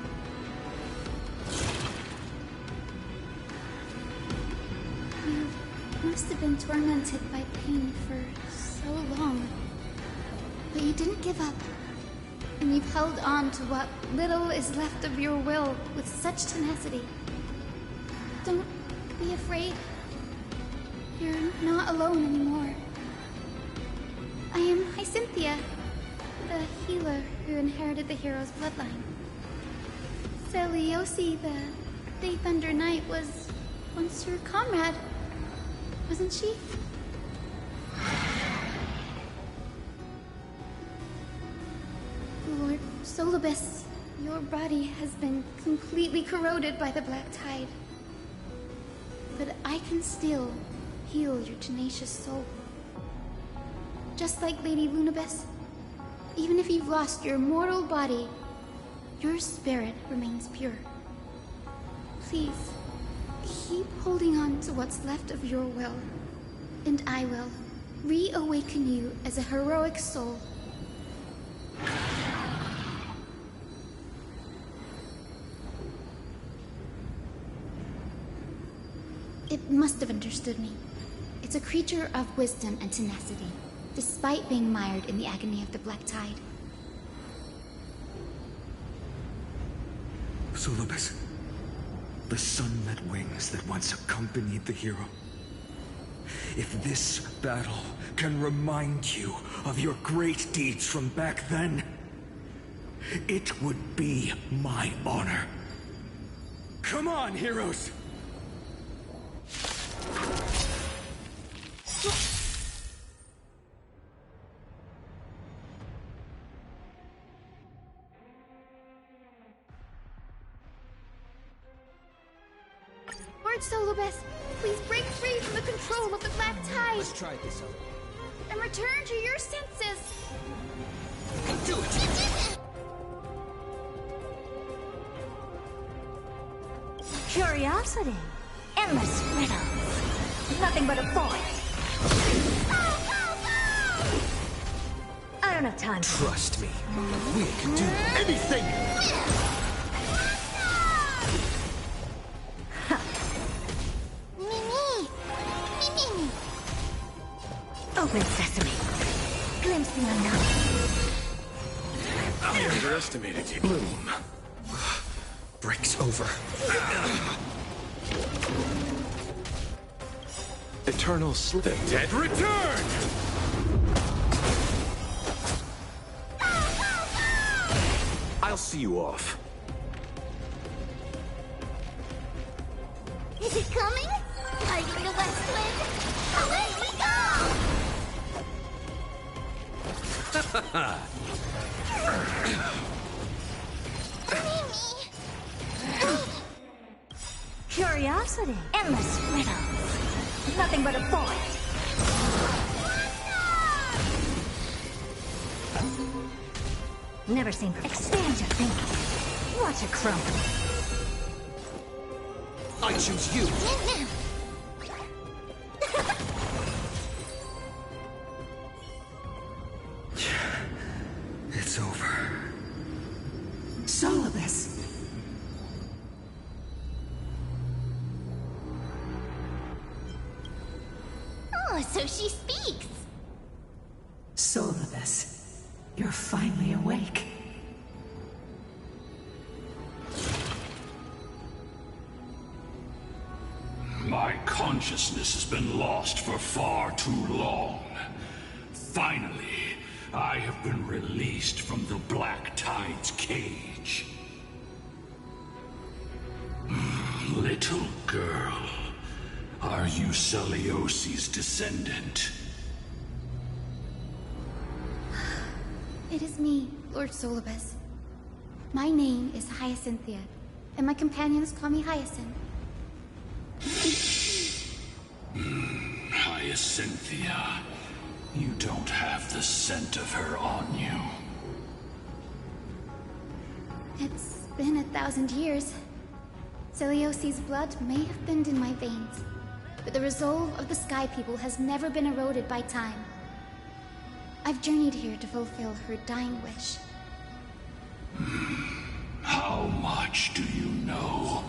You must have been tormented by pain for so long. But you didn't give up. And you've held on to what little is left of your will with such tenacity. Don't be afraid. You're not alone anymore. I am Hyacinthia, the healer who inherited the hero's bloodline. Celiosi, the Day Thunder Knight, was once your comrade, wasn't she? Lord Solibus, your body has been completely corroded by the Black Tide. But I can still heal your tenacious soul. Just like Lady Lunibus, even if you've lost your mortal body, your spirit remains pure. Please, keep holding on to what's left of your will. And I will reawaken you as a heroic soul. It must have understood me. It's a creature of wisdom and tenacity, despite being mired in the agony of the Black Tide. Solobus, the sun-lit wings that once accompanied the hero. If this battle can remind you of your great deeds from back then, it would be my honor. Come on, heroes! Lord Solobus, please break free from the control of the Black Tide. Let's try this out. And return to your senses. Do it! Curiosity. Endless riddles. Nothing but a void. I don't have time. Trust me. We can do anything! Mimi! Open sesame. Glimpse the unknown. I underestimated you. Bloom. Breaks over. Eternal slip. The dead return! I'll see you off. Is it coming? Fighting the West Wind? Away we Curiosity. Endless riddles. Nothing but a void. Never seen. Expand your thinking. Watch it crumble. I choose you. It's over. Solobus. Oh, so she speaks. Solobus, you're finally awake. My consciousness has been lost for far too long. Finally, I have been released from the Black Tide's cage. Little girl, are you Celiosi's descendant? It is me, Lord Solobus. My name is Hyacinthia, and my companions call me Hyacinth. Hyacinthia, you don't have the scent of her on you. It's been 1,000 years. Celiosi's blood may have thinned in my veins, but the resolve of the Sky People has never been eroded by time. I've journeyed here to fulfill her dying wish. How much do you know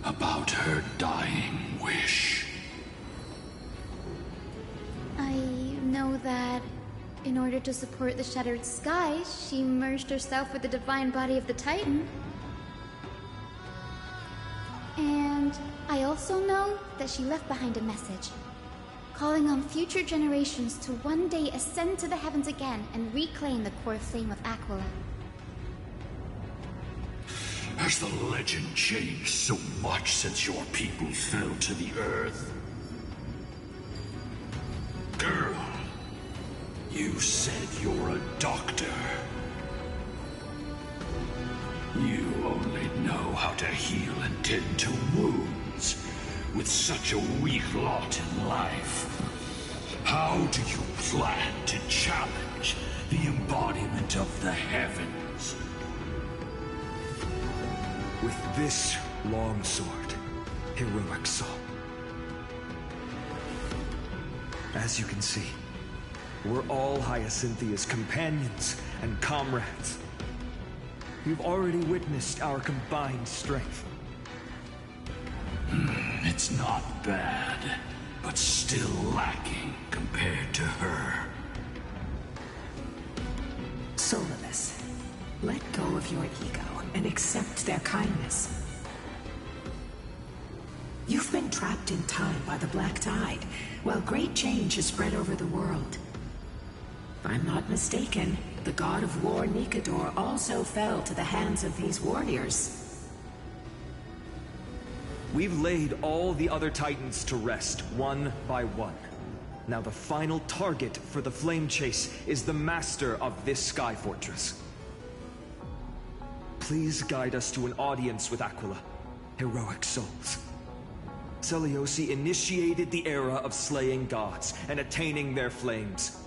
about her dying wish? I know that in order to support the Shattered Sky, she merged herself with the divine body of the Titan. And I also know that she left behind a message, calling on future generations to one day ascend to the heavens again and reclaim the core flame of Aquila. Has the legend changed so much since your people fell to the earth? Girl, you said you're a doctor. You only know how to heal and tend to wounds with such a weak lot in life. How do you plan to challenge the embodiment of the heavens? With this long sword, heroic soul. As you can see, we're all Hyacinthia's companions and comrades. You've already witnessed our combined strength. It's not bad, but still lacking compared to her. Solarless, let go of your ego and accept their kindness. You've been trapped in time by the Black Tide, while great change has spread over the world. If I'm not mistaken, the god of war Nikador also fell to the hands of these warriors. We've laid all the other Titans to rest, one by one. Now the final target for the Flame Chase is the master of this Sky Fortress. Please guide us to an audience with Aquila, heroic souls. Seliosi initiated the era of slaying gods and attaining their flames.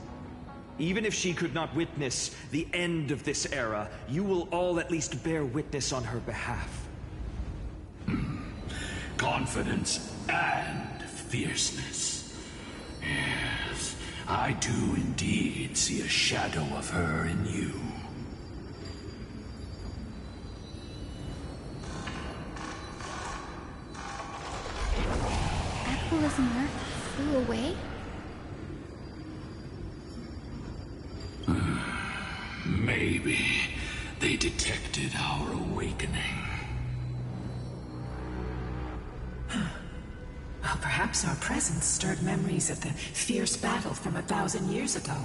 Even if she could not witness the end of this era, you will all at least bear witness on her behalf. Confidence and fierceness. Yes, I do indeed see a shadow of her in you. Aquila's mark flew away? Maybe they detected our awakening. Well, perhaps our presence stirred memories of the fierce battle from 1,000 years ago.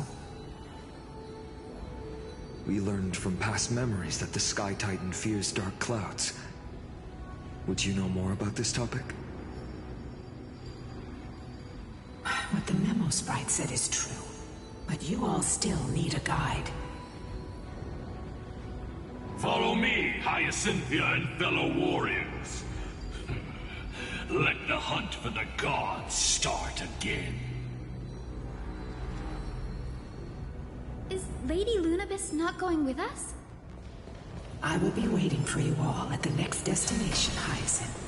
We learned from past memories that the Sky Titan fears dark clouds. Would you know more about this topic? What the memo sprite said is true, but you all still need a guide. Follow me, Hyacinthia and fellow warriors. Let the hunt for the gods start again. Is Lady Lunabis not going with us? I will be waiting for you all at the next destination, Hyacinth.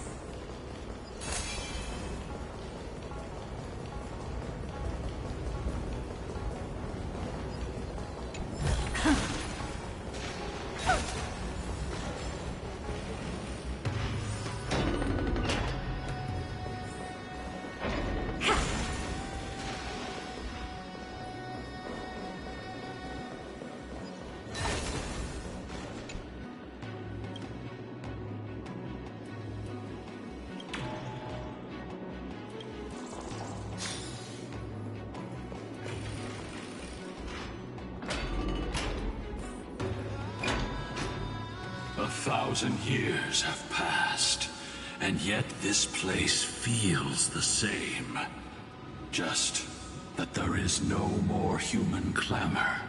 Years have passed, and yet this place feels the same. Just that there is no more human clamor.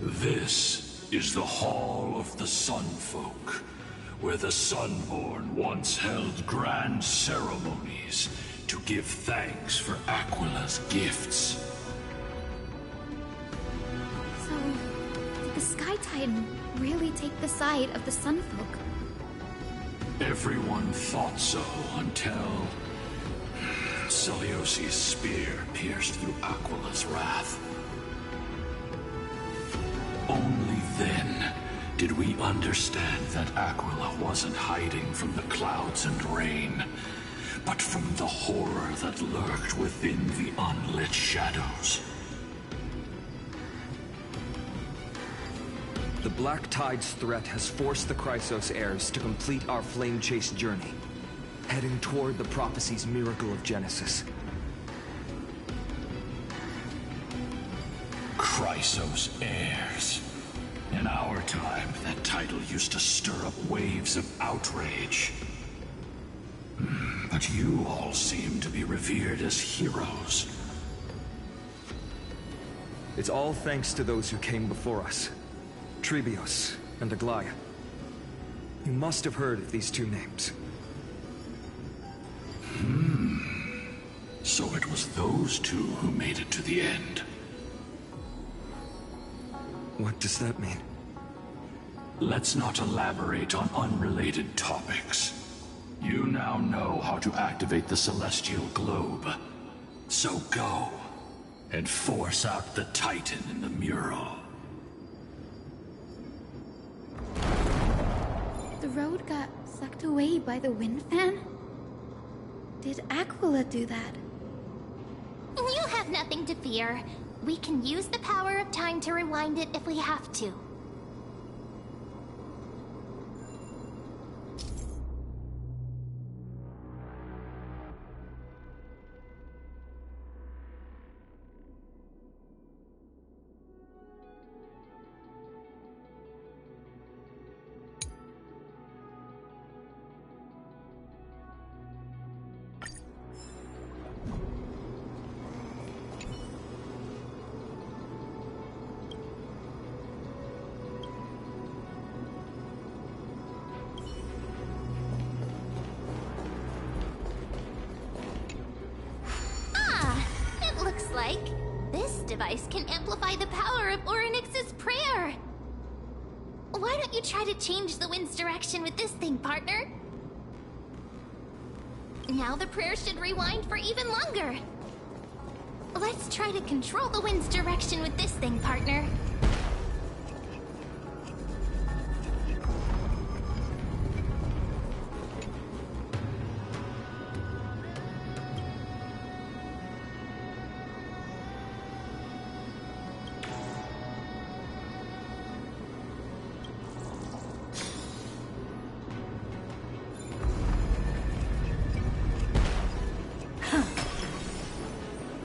This is the Hall of the Sunfolk, where the Sunborn once held grand ceremonies to give thanks for Aquila's gifts. So, did the Sky Titan really take the side of the Sunfolk? Everyone thought so until Celiosi's spear pierced through Aquila's wrath. Only then did we understand that Aquila wasn't hiding from the clouds and rain, but from the horror that lurked within the unlit shadows. The Black Tide's threat has forced the Chrysos heirs to complete our Flame Chase journey, heading toward the prophecy's miracle of Genesis. Chrysos heirs. In our time, that title used to stir up waves of outrage. But you all seem to be revered as heroes. It's all thanks to those who came before us. Trebios and Aglaia. You must have heard of these two names. So it was those two who made it to the end. What does that mean? Let's not elaborate on unrelated topics. You now know how to activate the Celestial Globe. So go, and force out the Titan in the mural. The road got sucked away by the wind fan? Did Aquila do that? You have nothing to fear. We can use the power of time to rewind it if we have to. Like, this device can amplify the power of Orynyx's prayer. Why don't you try to change the wind's direction with this thing, partner? Now the prayer should rewind for even longer. Let's try to control the wind's direction with this thing, partner.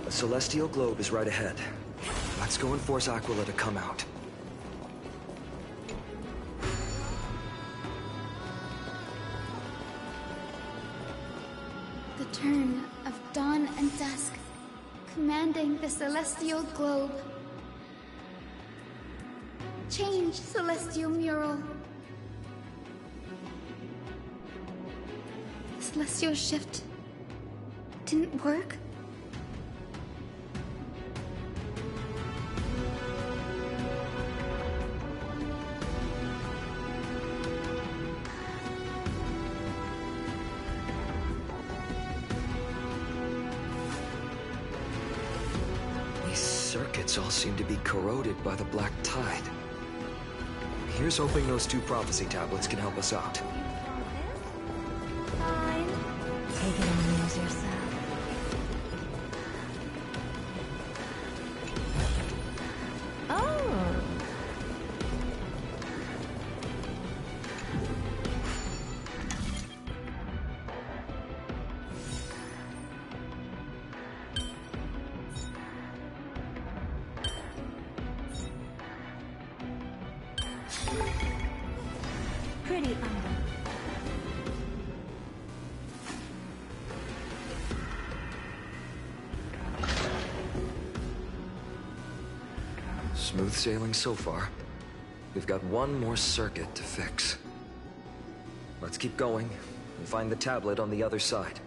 The celestial globe is right ahead. Let's go and force Aquila to come out. The turn of dawn and dusk, commanding the celestial globe. Change, celestial mural. The celestial shift didn't work? Circuits all seem to be corroded by the black tide. Here's hoping those two prophecy tablets can help us out. Fine. Take it on as yourself. Oh. Pretty umber. Smooth sailing so far. We've got one more circuit to fix. Let's keep going and find the tablet on the other side.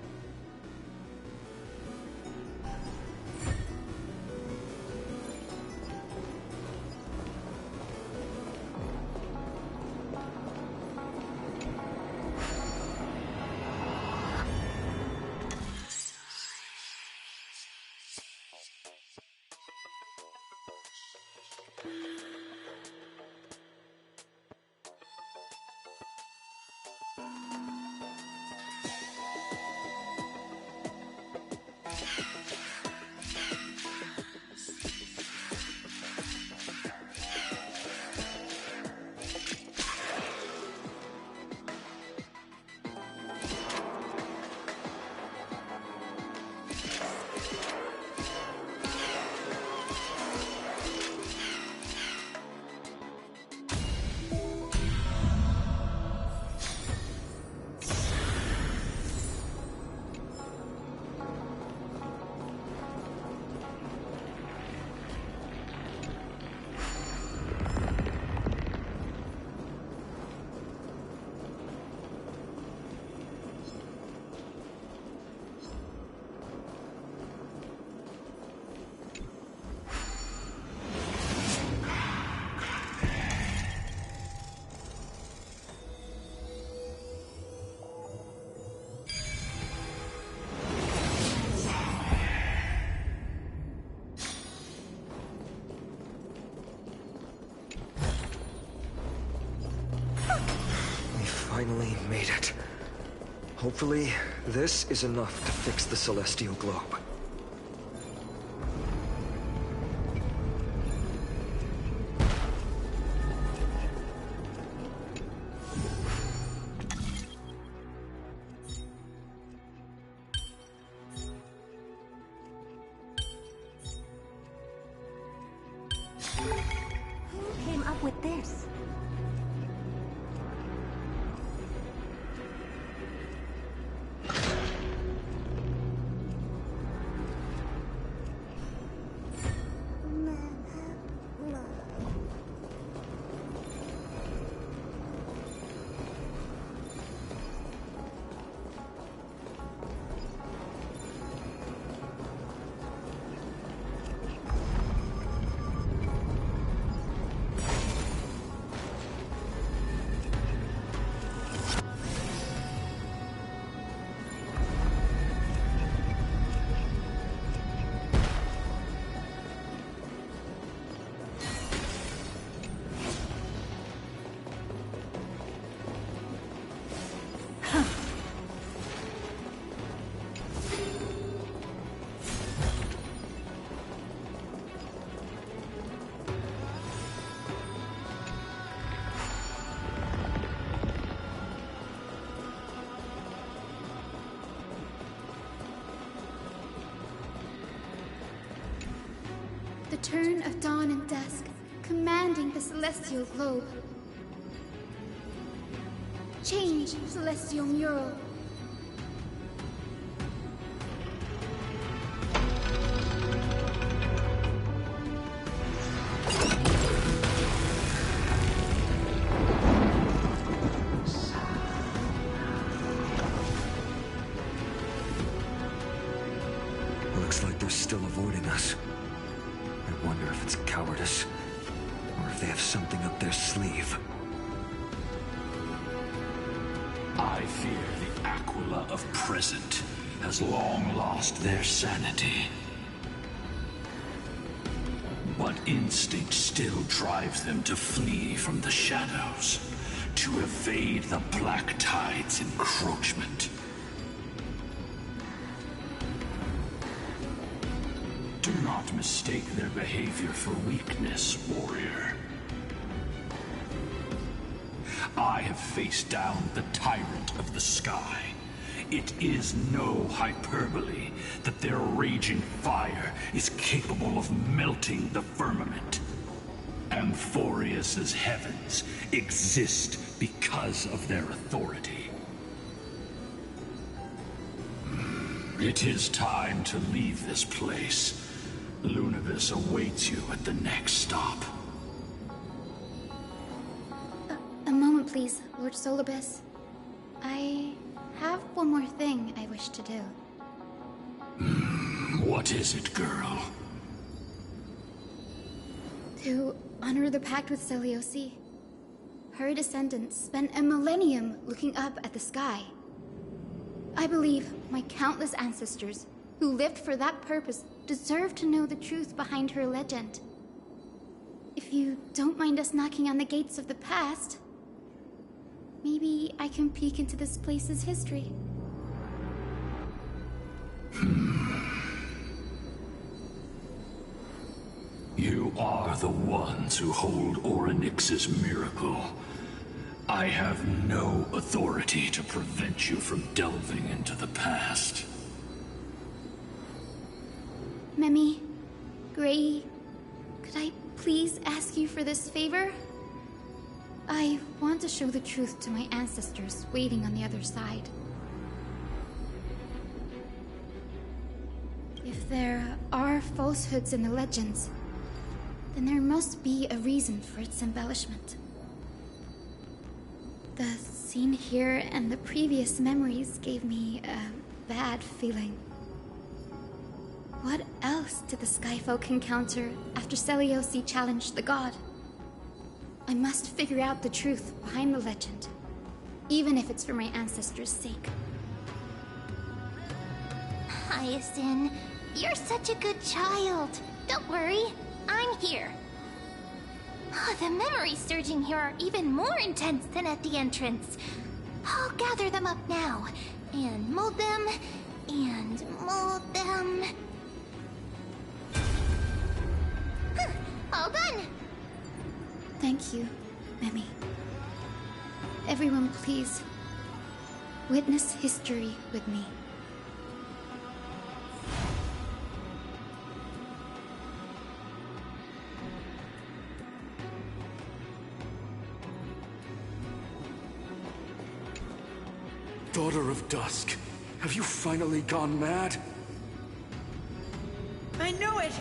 finally made it. Hopefully, this is enough to fix the Celestial Globe. Who came up with this? The turn of dawn and dusk, commanding the Celestial Globe. Change, Celestial Mural. Looks like they're still avoiding us. I wonder if it's cowardice, or if they have something up their sleeve. I fear the Aquila of present has long lost their sanity. But instinct still drives them to flee from the shadows, to evade the Black Tide's encroachment. Do not mistake their behavior for weakness, warrior. I have faced down the tyrant of the sky. It is no hyperbole that their raging fire is capable of melting the firmament. Amphorius's heavens exist because of their authority. It is time to leave this place. Lunavis awaits you at the next stop. A moment, please, Lord Solibus. I have one more thing I wish to do. What is it, girl? To honor the pact with Selioci. Her descendants spent a millennium looking up at the sky. I believe my countless ancestors who lived for that purpose deserve to know the truth behind her legend. If you don't mind us knocking on the gates of the past, maybe I can peek into this place's history. You are the ones who hold Orynyx's miracle. I have no authority to prevent you from delving into the past. Memi, Gray, could I please ask you for this favor? I want to show the truth to my ancestors waiting on the other side. If there are falsehoods in the legends, then there must be a reason for its embellishment. The scene here and the previous memories gave me a bad feeling. What else did the Skyfolk encounter after Selioci challenged the god? I must figure out the truth behind the legend, even if it's for my ancestors' sake. Hyacinth, you're such a good child. Don't worry, I'm here. Oh, the memories surging here are even more intense than at the entrance. I'll gather them up now, and mold them, and mold them. Huh, all done! Thank you, Memi. Everyone, please, witness history with me. Daughter of Dusk, have you finally gone mad? I knew it!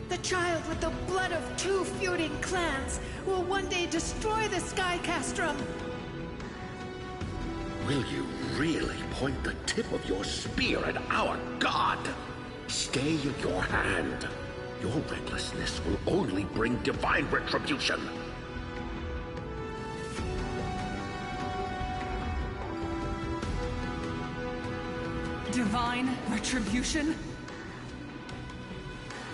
The child with the blood of 2 feuding clans will one day destroy the Sky Castrum! Will you really point the tip of your spear at our god? Stay your hand. Your recklessness will only bring divine retribution. Divine retribution?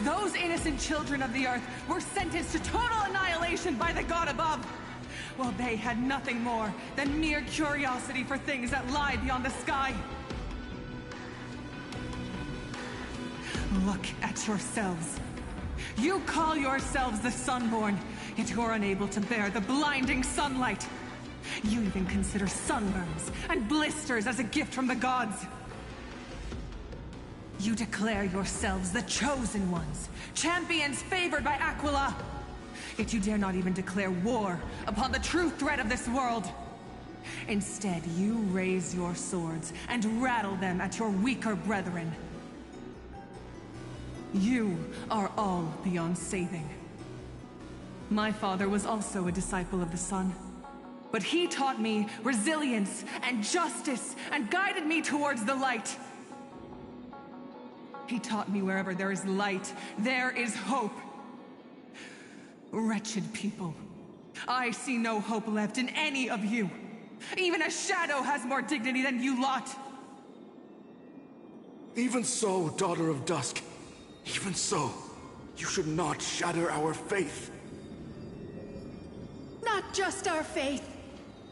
Those innocent children of the Earth were sentenced to total annihilation by the god above, while they had nothing more than mere curiosity for things that lie beyond the sky. Look at yourselves. You call yourselves the Sunborn, yet you're unable to bear the blinding sunlight. You even consider sunburns and blisters as a gift from the gods. You declare yourselves the Chosen Ones, champions favored by Aquila. Yet you dare not even declare war upon the true threat of this world. Instead, you raise your swords and rattle them at your weaker brethren. You are all beyond saving. My father was also a disciple of the sun, but he taught me resilience and justice and guided me towards the light. He taught me wherever there is light, there is hope. Wretched people. I see no hope left in any of you. Even a shadow has more dignity than you lot. Even so, Daughter of Dusk. Even so, you should not shatter our faith. Not just our faith.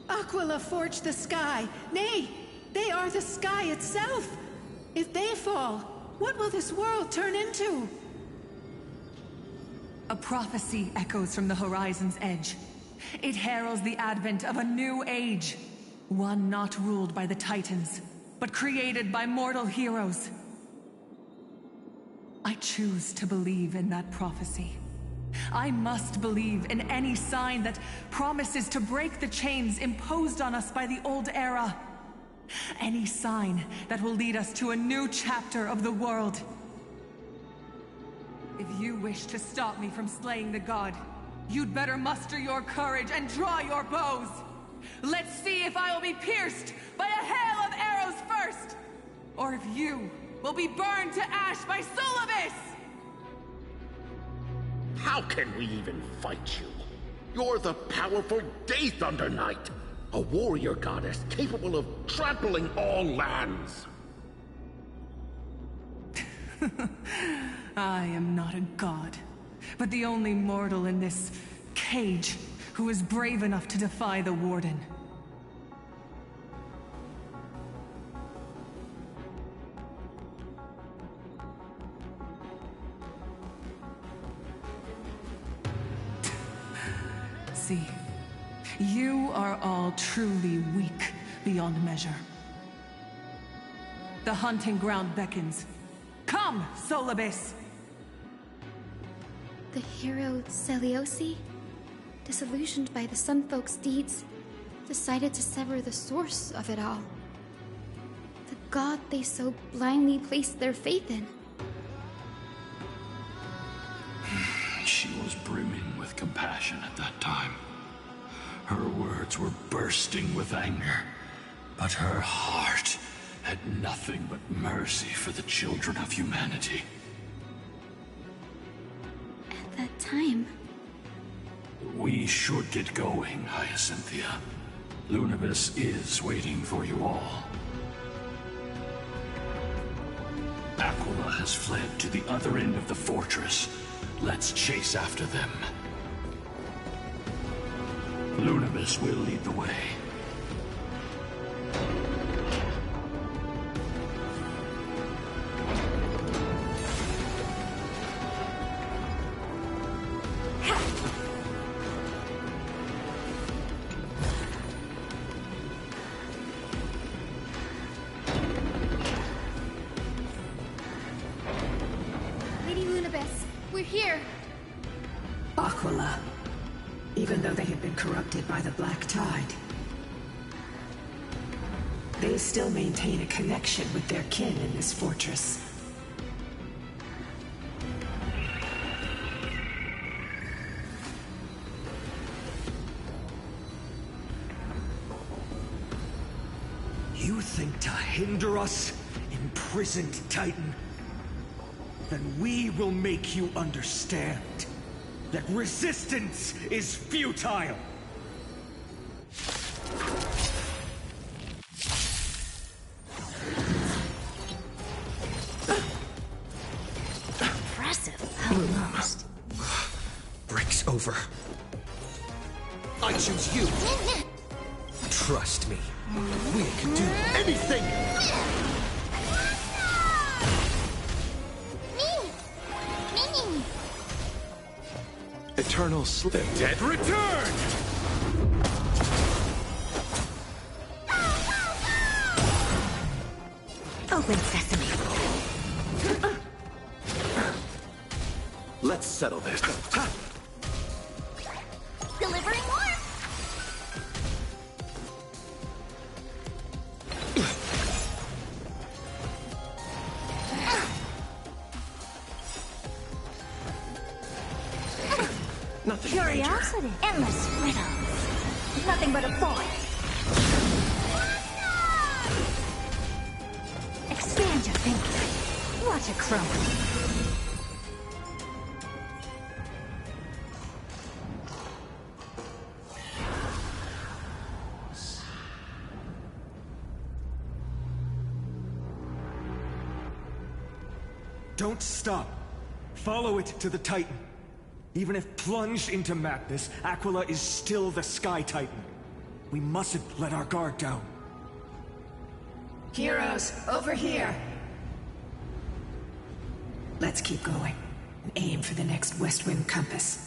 Aquila forged the sky. Nay, they are the sky itself. If they fall, what will this world turn into? A prophecy echoes from the horizon's edge. It heralds the advent of a new age. One not ruled by the Titans, but created by mortal heroes. I choose to believe in that prophecy. I must believe in any sign that promises to break the chains imposed on us by the old era. Any sign that will lead us to a new chapter of the world. If you wish to stop me from slaying the god, you'd better muster your courage and draw your bows. Let's see if I will be pierced by a hail of arrows first, or if you will be burned to ash by Solibus! How can we even fight you? You're the powerful Day Thunder Knight, a warrior goddess capable of trampling all lands. I am not a god, but the only mortal in this cage who is brave enough to defy the Warden. See, you are all truly weak beyond measure. The hunting ground beckons. Come, Solibus! The hero Celiosi, disillusioned by the Sunfolk's deeds, decided to sever the source of it all. The god they so blindly placed their faith in. She was brimming with compassion at that time. Her words were bursting with anger, but her heart had nothing but mercy for the children of humanity. At that time... We should get going, Hyacinthia. Lunibus is waiting for you all. Aquila has fled to the other end of the fortress. Let's chase after them. Lunibus will lead the way. Here. Aquila. Even though they have been corrupted by the Black Tide, they still maintain a connection with their kin in this fortress. You think to hinder us, imprisoned Titan? Then we will make you understand that resistance is futile! Impressive. Almost. Break's over. I choose you. Trust me. We can do anything! Eternal sleep. The dead return! Open sesame. Let's settle this. Delivering warmth. Nothing Curiosity. major. Endless riddles. Nothing but a void. Expand your thinking. Watch it crumble. Don't stop. Follow it to the Titan. Even if plunged into madness, Aquila is still the Sky Titan. We mustn't let our guard down. Heroes, over here! Let's keep going, and aim for the next Westwind compass.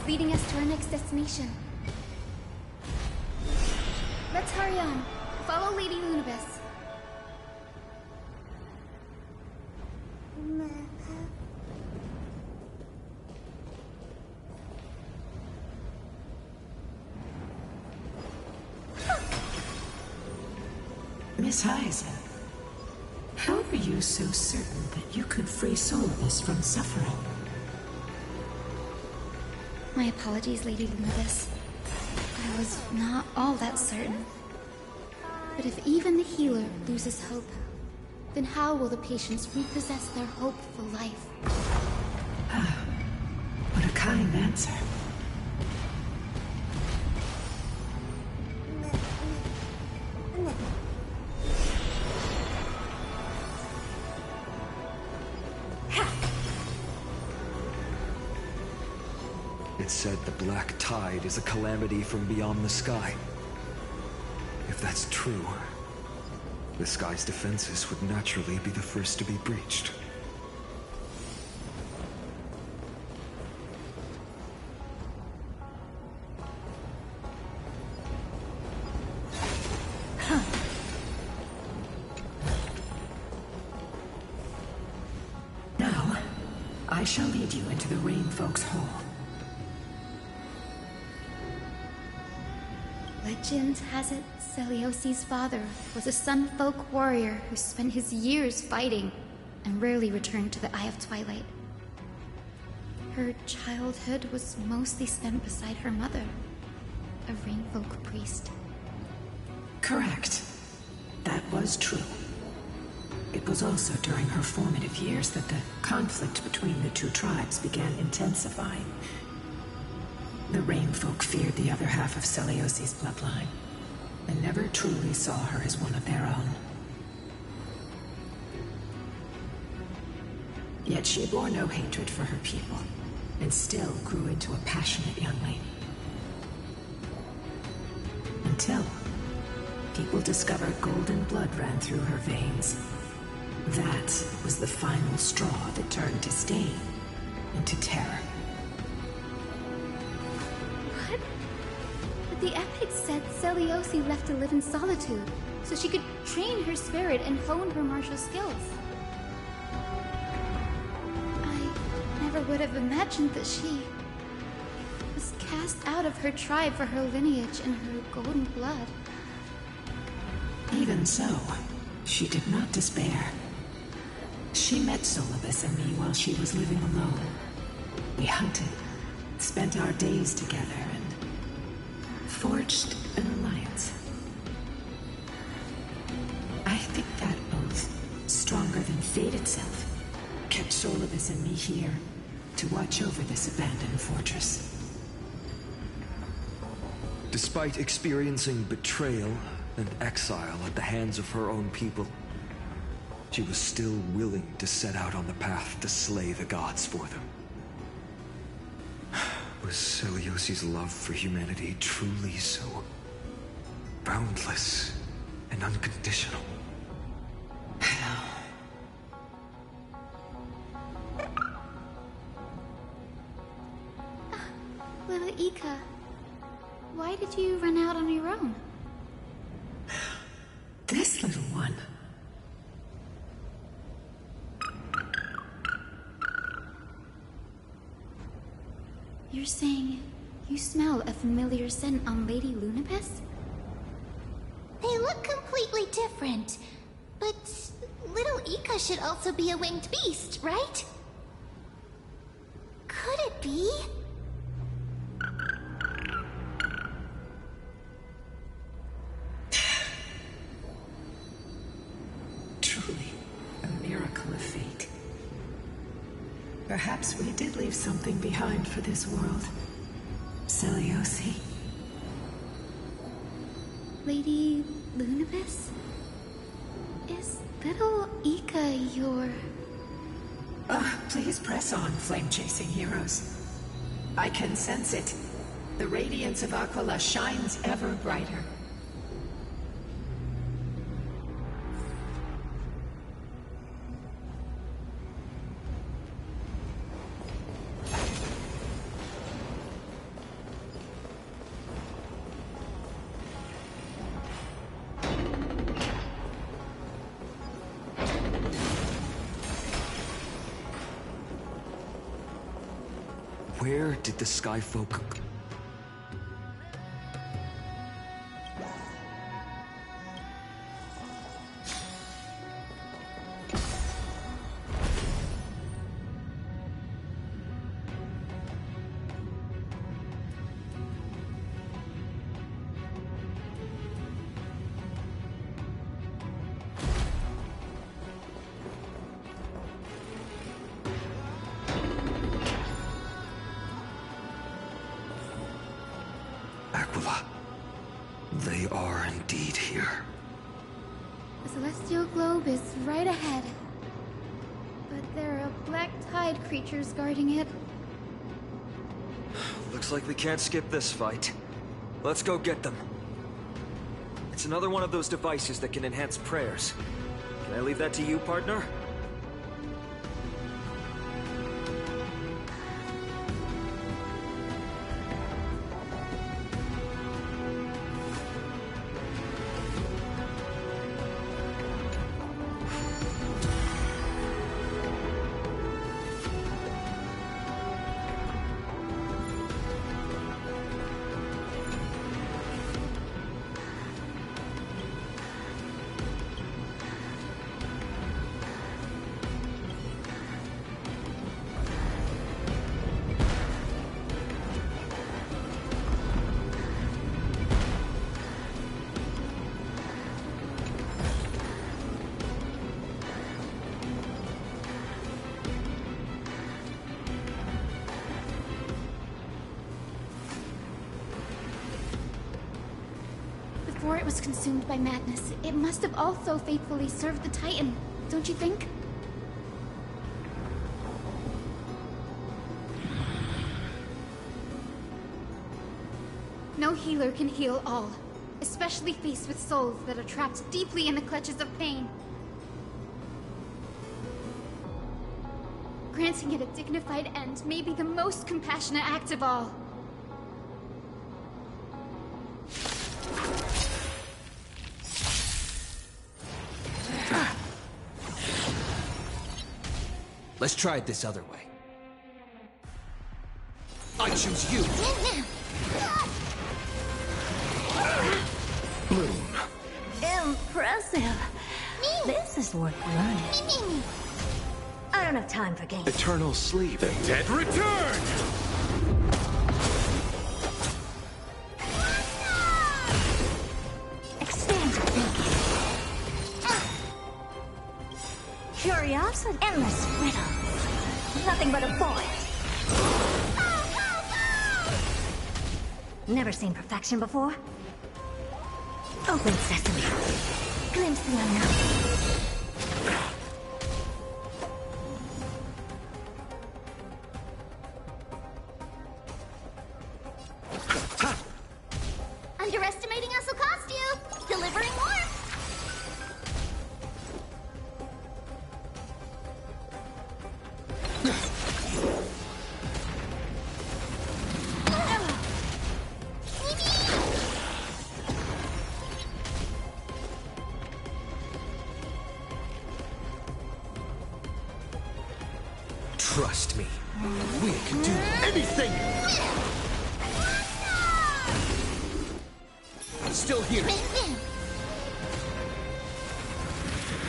leading us to our next destination. Let's hurry on. Follow Lady Lunibus. Miss Hyzen, how are you so certain that you could free Solibus from suffering? My apologies, Lady Lunibus. I was not all that certain. But if even the healer loses hope, then how will the patients repossess their hope for life? What a kind answer. It said the Black Tide is a calamity from beyond the sky. If that's true, the sky's defenses would naturally be the first to be breached. Now, I shall lead you into the Rainfolk's Hall. Legend has it Celiosi's father was a Sunfolk warrior who spent his years fighting and rarely returned to the Eye of Twilight. Her childhood was mostly spent beside her mother, a Rainfolk priest. Correct. That was true. It was also during her formative years that the conflict between the two tribes began intensifying. The Rainfolk feared the other half of Celiosi's bloodline, and never truly saw her as one of their own. Yet she bore no hatred for her people, and still grew into a passionate young lady. Until people discovered golden blood ran through her veins. That was the final straw that turned disdain into terror. What? But the epics said Celiosi left to live in solitude, so she could train her spirit and hone her martial skills. I never would have imagined that she was cast out of her tribe for her lineage and her golden blood. Even so, she did not despair. She met Solibus and me while she was living alone. We hunted, spent our days together, and forged an alliance. I think that oath, stronger than fate itself, kept Solibus and me here to watch over this abandoned fortress. Despite experiencing betrayal and exile at the hands of her own people, she was still willing to set out on the path to slay the gods for them. Was Celiosi's love for humanity truly so boundless and unconditional? Lila Ika, why did you run out on your own? This little one. You're saying you smell a familiar scent on Lady Lunibus? They look completely different, but little Ika should also be a winged beast, right? Could it be? Truly, a miracle of fate. Perhaps we did leave something behind for this world. Celiosi. Lady Lunibus? Is little Ika your... Please press on, flame-chasing heroes. I can sense it. The radiance of Aquila shines ever brighter. Where did the Sky Folk... Aquila. They are indeed here. The celestial globe is right ahead. But there are black tide creatures guarding it. Looks like we can't skip this fight. Let's go get them. It's another one of those devices that can enhance prayers. Can I leave that to you, partner? Before it was consumed by madness, it must have also faithfully served the Titan, don't you think? No healer can heal all, especially faced with souls that are trapped deeply in the clutches of pain. Granting it a dignified end may be the most compassionate act of all. Let's try it this other way. I choose you! Bloom. Impressive. This is worth learning. I don't have time for games. Eternal sleep. The dead return! Expand your thinking. Curiosity. Endless riddles. Nothing but a void. Never seen perfection before? Open sesame. Glimpse the unknown. Underestimating us will cost you. Delivering warmth. Trust me. We can do anything! Still here.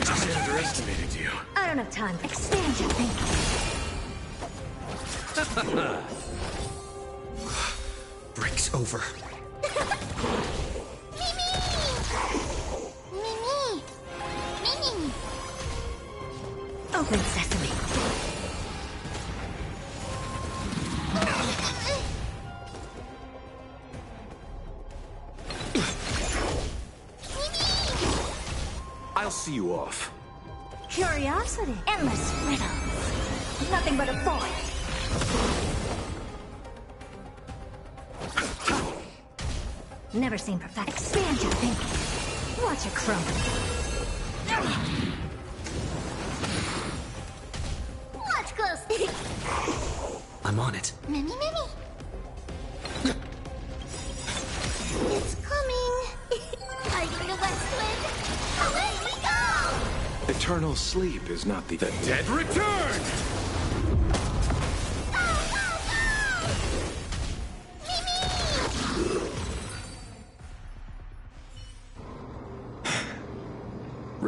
Just underestimated you. I don't have time. Expand your thinking. Break's over. Mimi! Open sesame. I'll see you off. Curiosity. Endless riddles. Nothing but a void. Never seen perfect. Expand your thinking. Watch it crumble. Watch closely. I'm on it. Mimi. It's coming. Hiding the west wind. Away we go! Eternal sleep is not the dead return!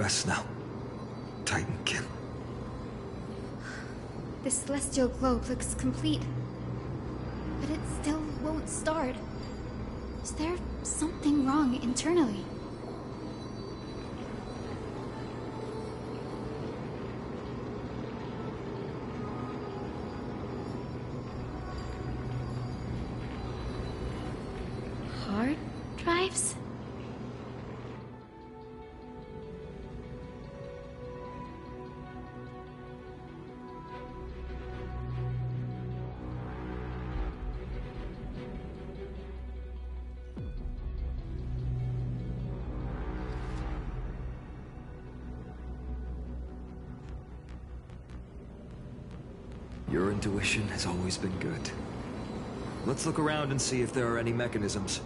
rest now, Titankin. This celestial globe looks complete, but it still won't start. Is there something wrong internally? Hard drives? Your intuition has always been good. Let's look around and see if there are any mechanisms.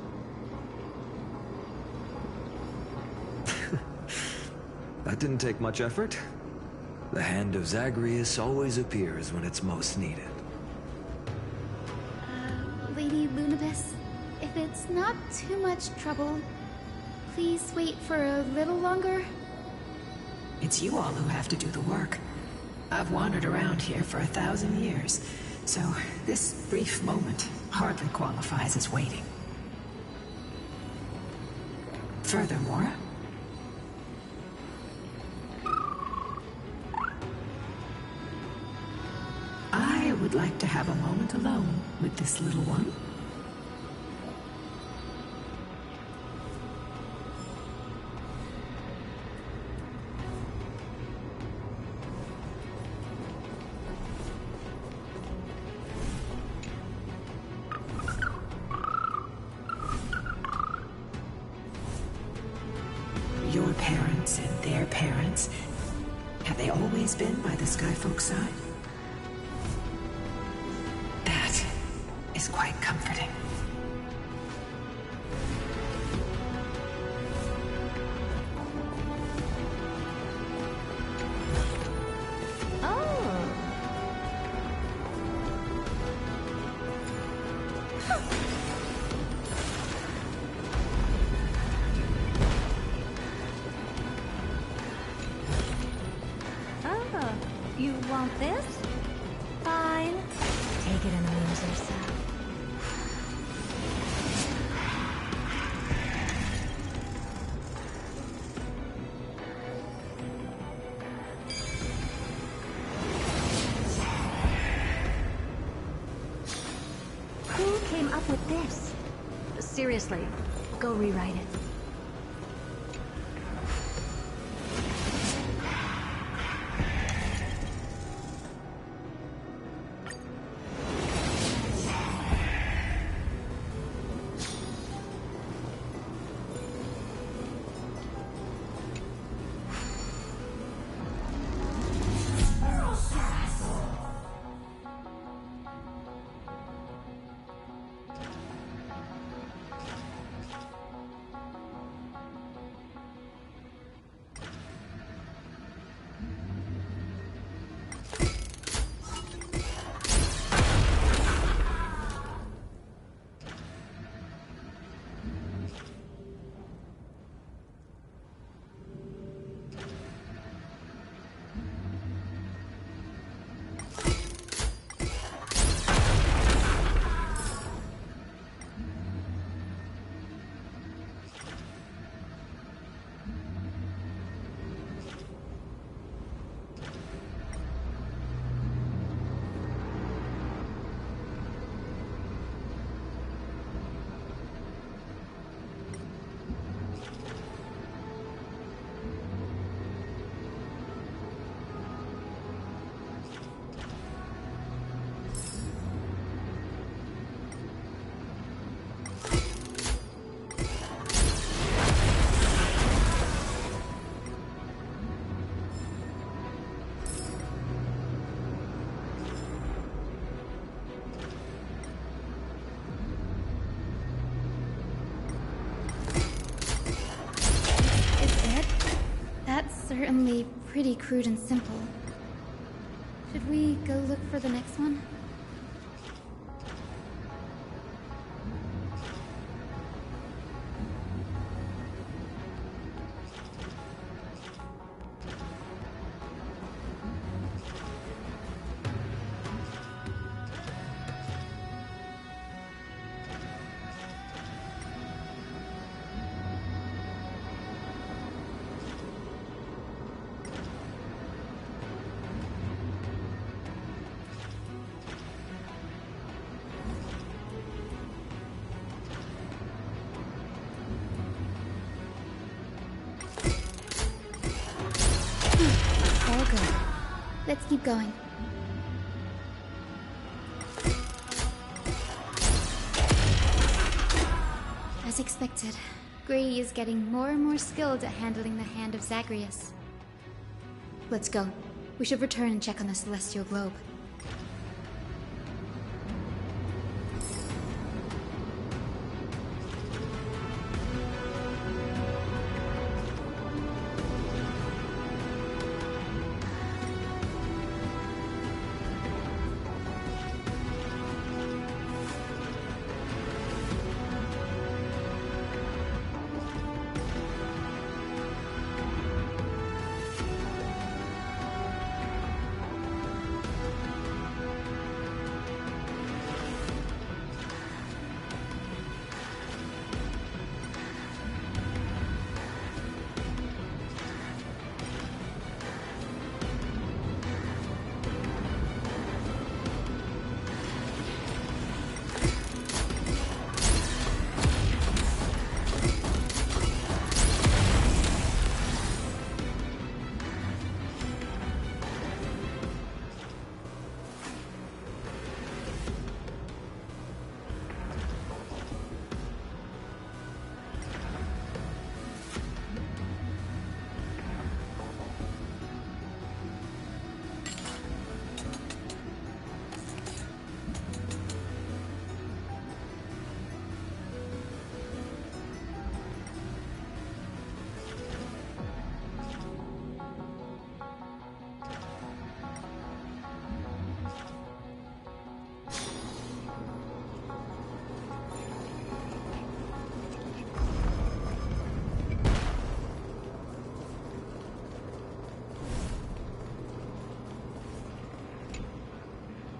That didn't take much effort. The hand of Zagreus always appears when it's most needed. Lady Lunibus, if it's not too much trouble, please wait for a little longer. It's you all who have to do the work. I've wandered around here for 1,000 years, so this brief moment hardly qualifies as waiting. Furthermore, I would like to have a moment alone with this little one. Your parents and their parents, have they always been by the Skyfolk's side? That is quite comforting. You want this? Fine. Take it and lose yourself. Who came up with this? Seriously, go rewrite it. Certainly pretty crude and simple. Should we go look for the next one? Let's keep going. As expected, Grady is getting more and more skilled at handling the hand of Zagreus. Let's go. We should return and check on the Celestial Globe.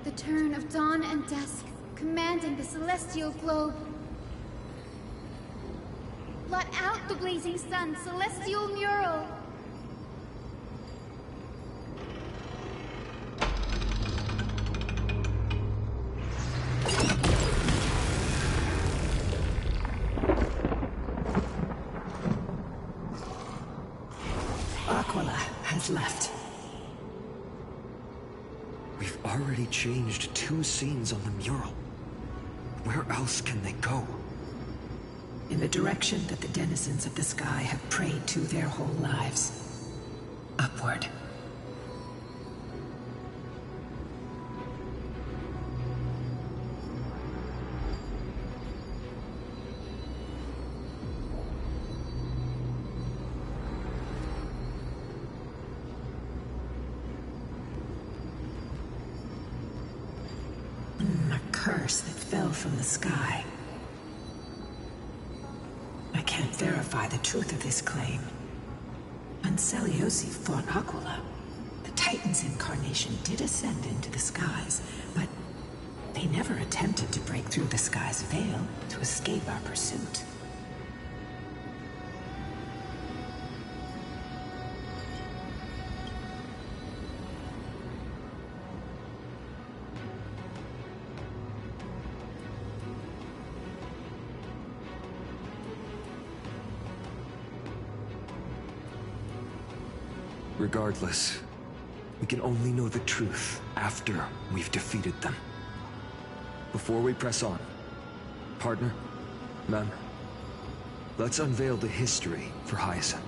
The turn of dawn and dusk, commanding the Celestial Globe. Blot out the blazing sun, Celestial Mural! Aquila has left. We've already changed 2 scenes on the mural. Where else can they go? In the direction that the denizens of the sky have prayed to their whole lives. Upward. A curse that fell from the sky. I can't verify the truth of this claim. When Celiosi fought Aquila, the Titan's incarnation did ascend into the skies, but they never attempted to break through the sky's veil to escape our pursuit. Regardless, we can only know the truth after we've defeated them. Before we press on, partner, ma'am, let's unveil the history for Hyacinth.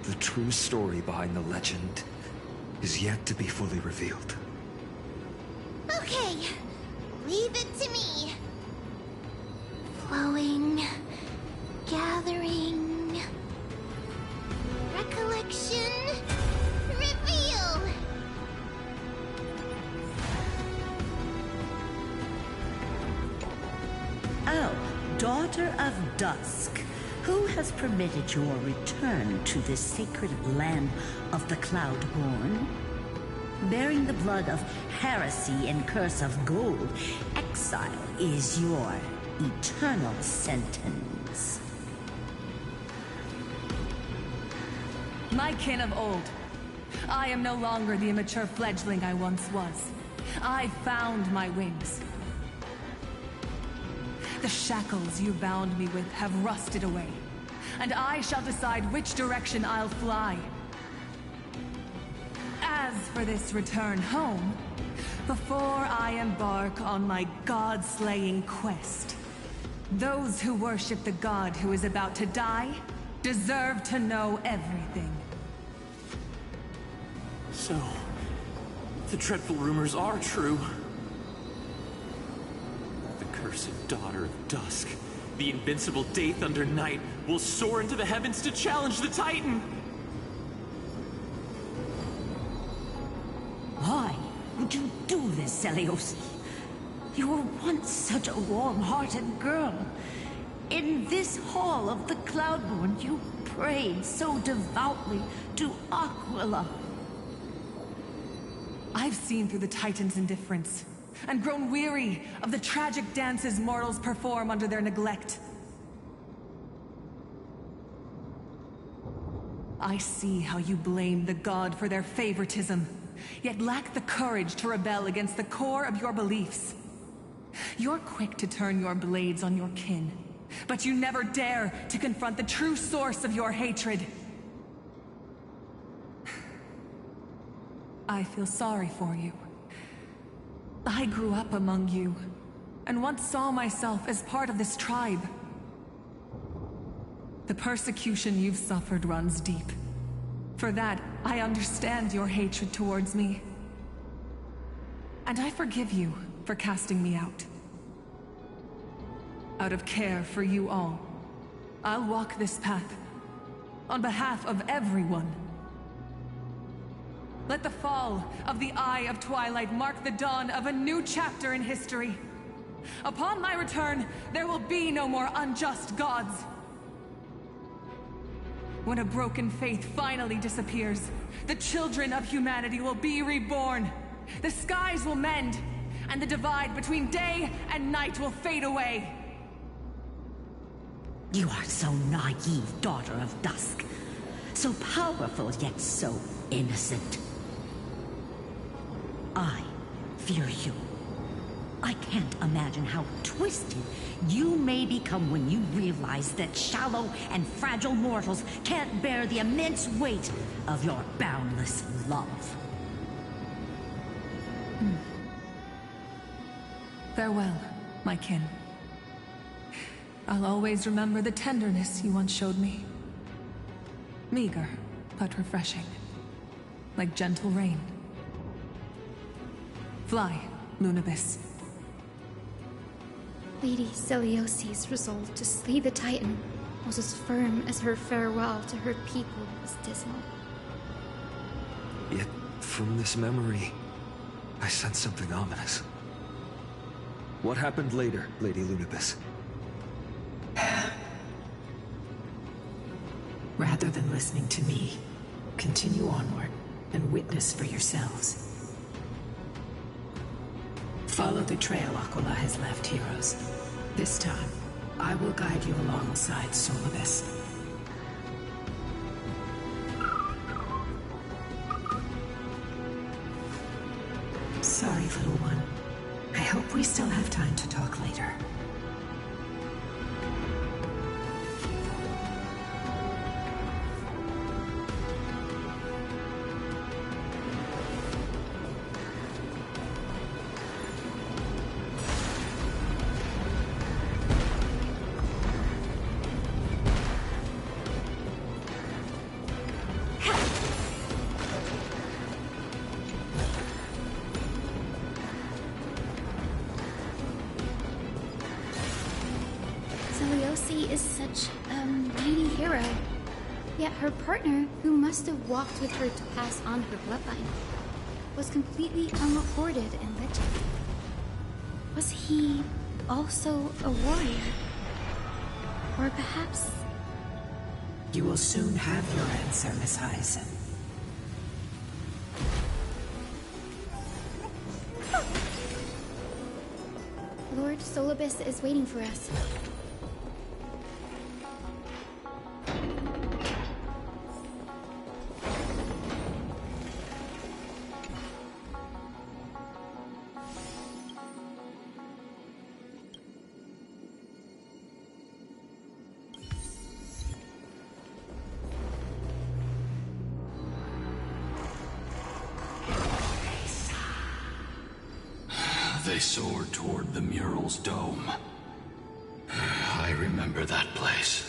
The true story behind the legend is yet to be fully revealed. Okay, leave it to me. Flowing, gathering, recollection, reveal. Oh, Daughter of Dusk, who has permitted your return to this sacred land of the Cloudborn? Bearing the blood of heresy and curse of gold, exile is your eternal sentence. My kin of old. I am no longer the immature fledgling I once was. I found my wings. The shackles you bound me with have rusted away, and I shall decide which direction I'll fly. As As for this return home, before I embark on my god-slaying quest, those who worship the god who is about to die deserve to know everything. So, the dreadful rumors are true. The cursed daughter of Dusk, the invincible Day Thunder Knight, will soar into the heavens to challenge the Titan! Why would you do this, Seliosi? You were once such a warm-hearted girl. In this hall of the Cloudborn, you prayed so devoutly to Aquila. I've seen through the Titan's indifference, and grown weary of the tragic dances mortals perform under their neglect. I see how you blame the god for their favoritism, yet lack the courage to rebel against the core of your beliefs. You're quick to turn your blades on your kin, but you never dare to confront the true source of your hatred. I feel sorry for you. I grew up among you, and once saw myself as part of this tribe. The persecution you've suffered runs deep. For that, I understand your hatred towards me. And I forgive you for casting me out. Out of care for you all, I'll walk this path on behalf of everyone. Let the fall of the Eye of Twilight mark the dawn of a new chapter in history. Upon my return, there will be no more unjust gods. When a broken faith finally disappears, the children of humanity will be reborn. The skies will mend, and the divide between day and night will fade away. You are so naive, daughter of Dusk. So powerful, yet so innocent. I fear you. I can't imagine how twisted you may become when you realize that shallow and fragile mortals can't bear the immense weight of your boundless love. Farewell, my kin. I'll always remember the tenderness you once showed me. Meager, but refreshing. Like gentle rain. Fly, Lunibis. Lady Celiosi's resolve to slay the Titan was as firm as her farewell to her people was dismal. Yet, from this memory, I sense something ominous. What happened later, Lady Lunibis? Rather than listening to me, continue onward and witness for yourselves. Follow the trail Aquila has left, heroes. This time, I will guide you alongside Solibus. Sorry, little one. I hope we still have time to talk later. Celiosi is such a mighty hero. Yet her partner, who must have walked with her to pass on her bloodline, was completely unrecorded in legend. Was he also a warrior? Or perhaps... You will soon have your answer, Miss Hyacinth. Lord Solibus is waiting for us. They soared toward the mural's dome. I remember that place.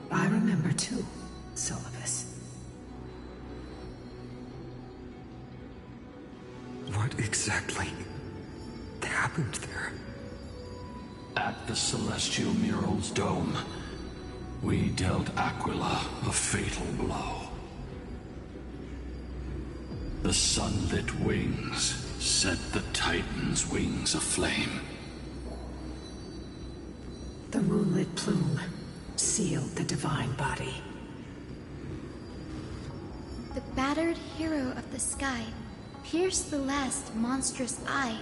I remember too, Solibus. What exactly happened there? At the celestial mural's dome, we dealt Aquila a fatal blow. The sunlit wings set the Titan's wings aflame. The moonlit plume sealed the divine body. The battered hero of the sky pierced the last monstrous eye.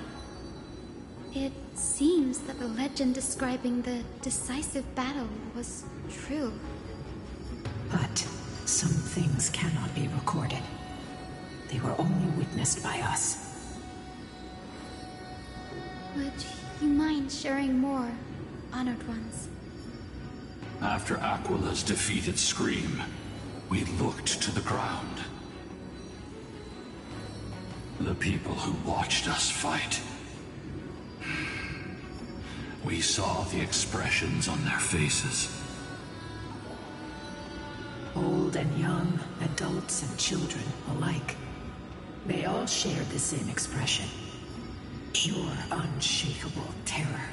It seems that the legend describing the decisive battle was true. But some things cannot be recorded. They were only witnessed by us. Would you mind sharing more, Honored Ones? After Aquila's defeated scream, we looked to the ground. The people who watched us fight. We saw the expressions on their faces. Old and young, adults and children alike. They all shared the same expression. Pure, unshakable terror.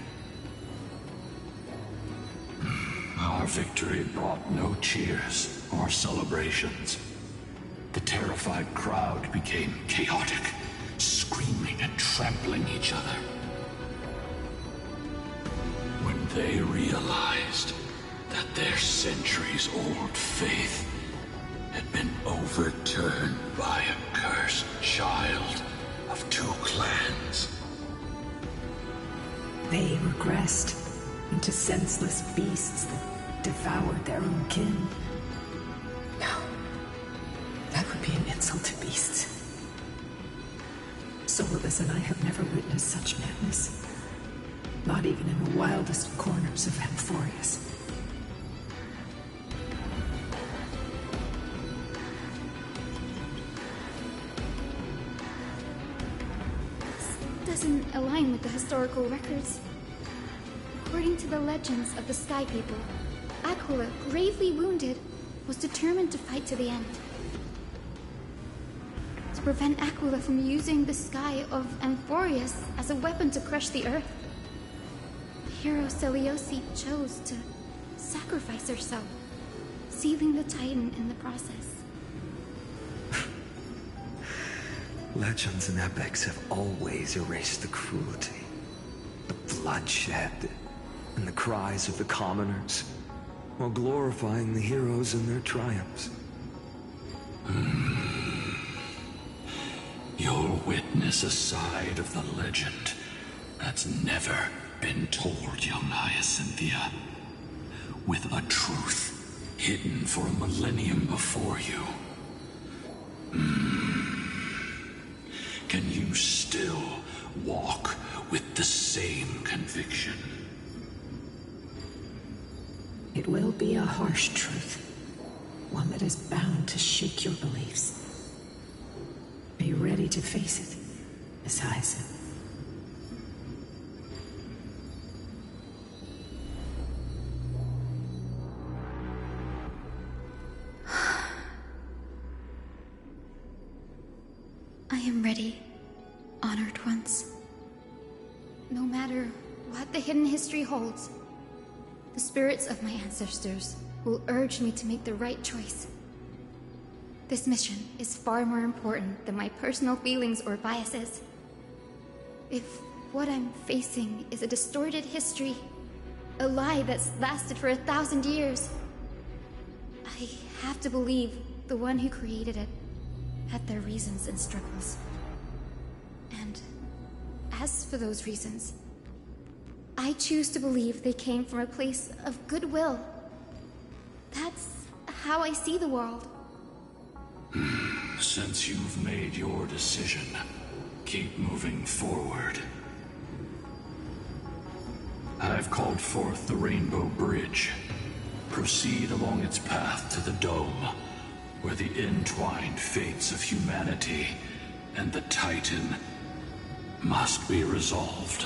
Our victory brought no cheers or celebrations. The terrified crowd became chaotic, screaming and trampling each other. When they realized that their centuries-old faith had been overturned by a cursed child of two clans. They regressed into senseless beasts that devoured their own kin. No, that would be an insult to beasts. Solibus and I have never witnessed such madness. Not even in the wildest corners of Amphorius. Doesn't align with the historical records. According to the legends of the Sky People, Aquila, gravely wounded, was determined to fight to the end. To prevent Aquila from using the sky of Amphorius as a weapon to crush the earth, hero Selioci chose to sacrifice herself, sealing the Titan in the process. Legends and epics have always erased the cruelty, the bloodshed, and the cries of the commoners, while glorifying the heroes and their triumphs. You'll witness a side of the legend that's never been told, young Hyacinthia, with a truth hidden for a millennium before you. Can you still walk with the same conviction? It will be a harsh truth, one that is bound to shake your beliefs. Be ready to face it, Miss Hyacinth. I am ready, Honored Ones. No matter what the hidden history holds, the spirits of my ancestors will urge me to make the right choice. This mission is far more important than my personal feelings or biases. If what I'm facing is a distorted history, a lie that's lasted for 1,000 years, I have to believe the one who created it had their reasons and struggles. And as for those reasons, I choose to believe they came from a place of goodwill. That's how I see the world. Since you've made your decision, keep moving forward. I've called forth the Rainbow Bridge. Proceed along its path to the Dome, where the entwined fates of humanity and the Titan must be resolved.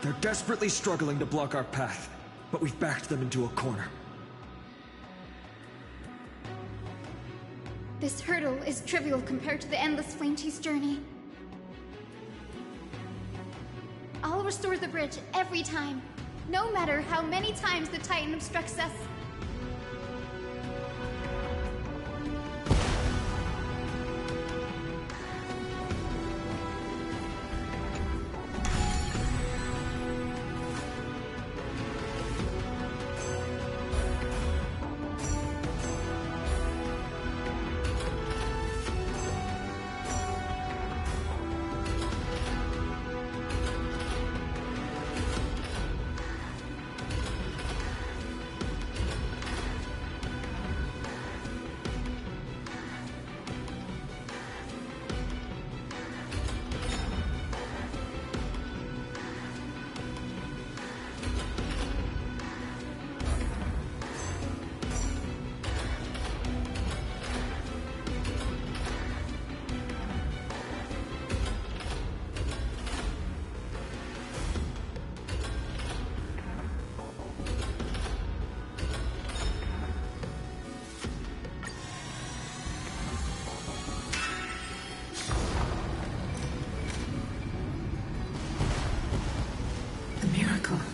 They're desperately struggling to block our path, but we've backed them into a corner. This hurdle is trivial compared to the endless flame chase journey. I'll restore the bridge every time, no matter how many times the Titan obstructs us.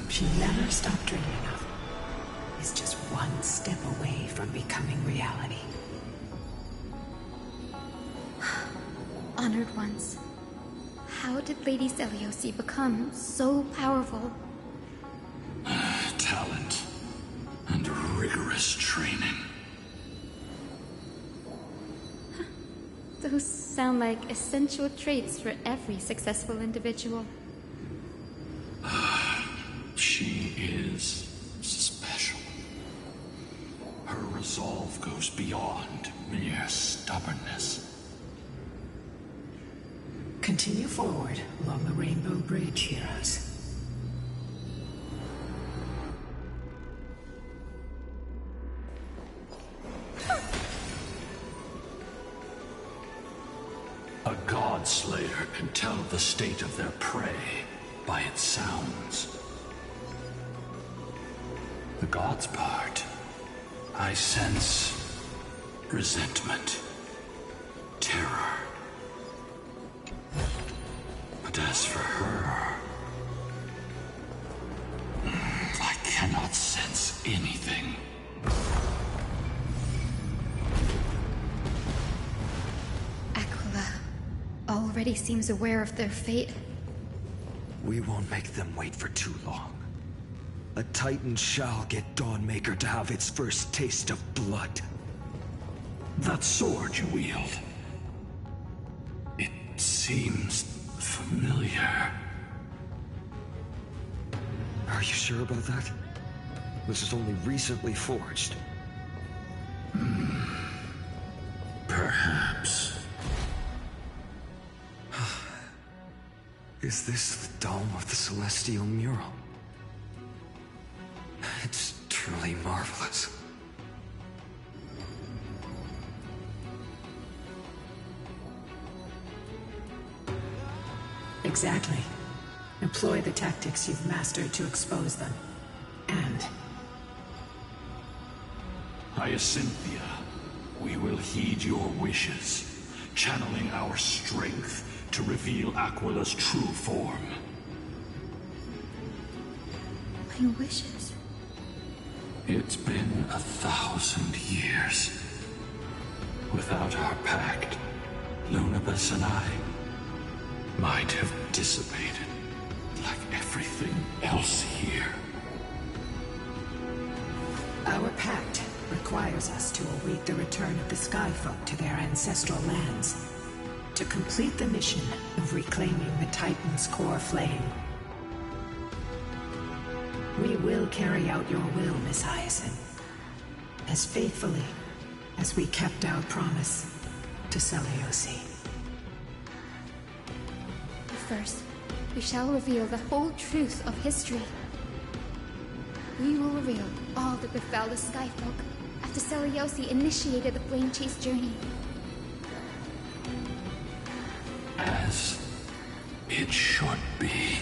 She never stopped dreaming of is just one step away from becoming reality. Honored ones. How did Lady Seliosi become so powerful? Talent and rigorous training. Those sound like essential traits for every successful individual. She is special. Her resolve goes beyond mere stubbornness. Continue forward along the Rainbow Bridge, heroes. A god slayer can tell the state of their prey by its sounds. The god's part, I sense resentment, terror. But as for her, I cannot sense anything. Aquila already seems aware of their fate. We won't make them wait for too long. A Titan shall get Dawnmaker to have its first taste of blood. That sword you wield, it seems familiar. Are you sure about that? This is only recently forged. Perhaps. Is this the dome of the Celestial Mural? It's truly marvelous. Exactly. Employ the tactics you've mastered to expose them. And... Hyacinthia, we will heed your wishes, channeling our strength to reveal Aquila's true form. My wishes? It's been 1,000 years. Without our pact, Lunabus and I might have dissipated like everything else here. Our pact requires us to await the return of the Skyfolk to their ancestral lands, to complete the mission of reclaiming the Titan's core flame. We will carry out your will, Miss Hyacinth, as faithfully as we kept our promise to Seliosi. First, we shall reveal the whole truth of history. We will reveal all that befell the Skyfolk after Seliosi initiated the Flame Chase journey. As it should be.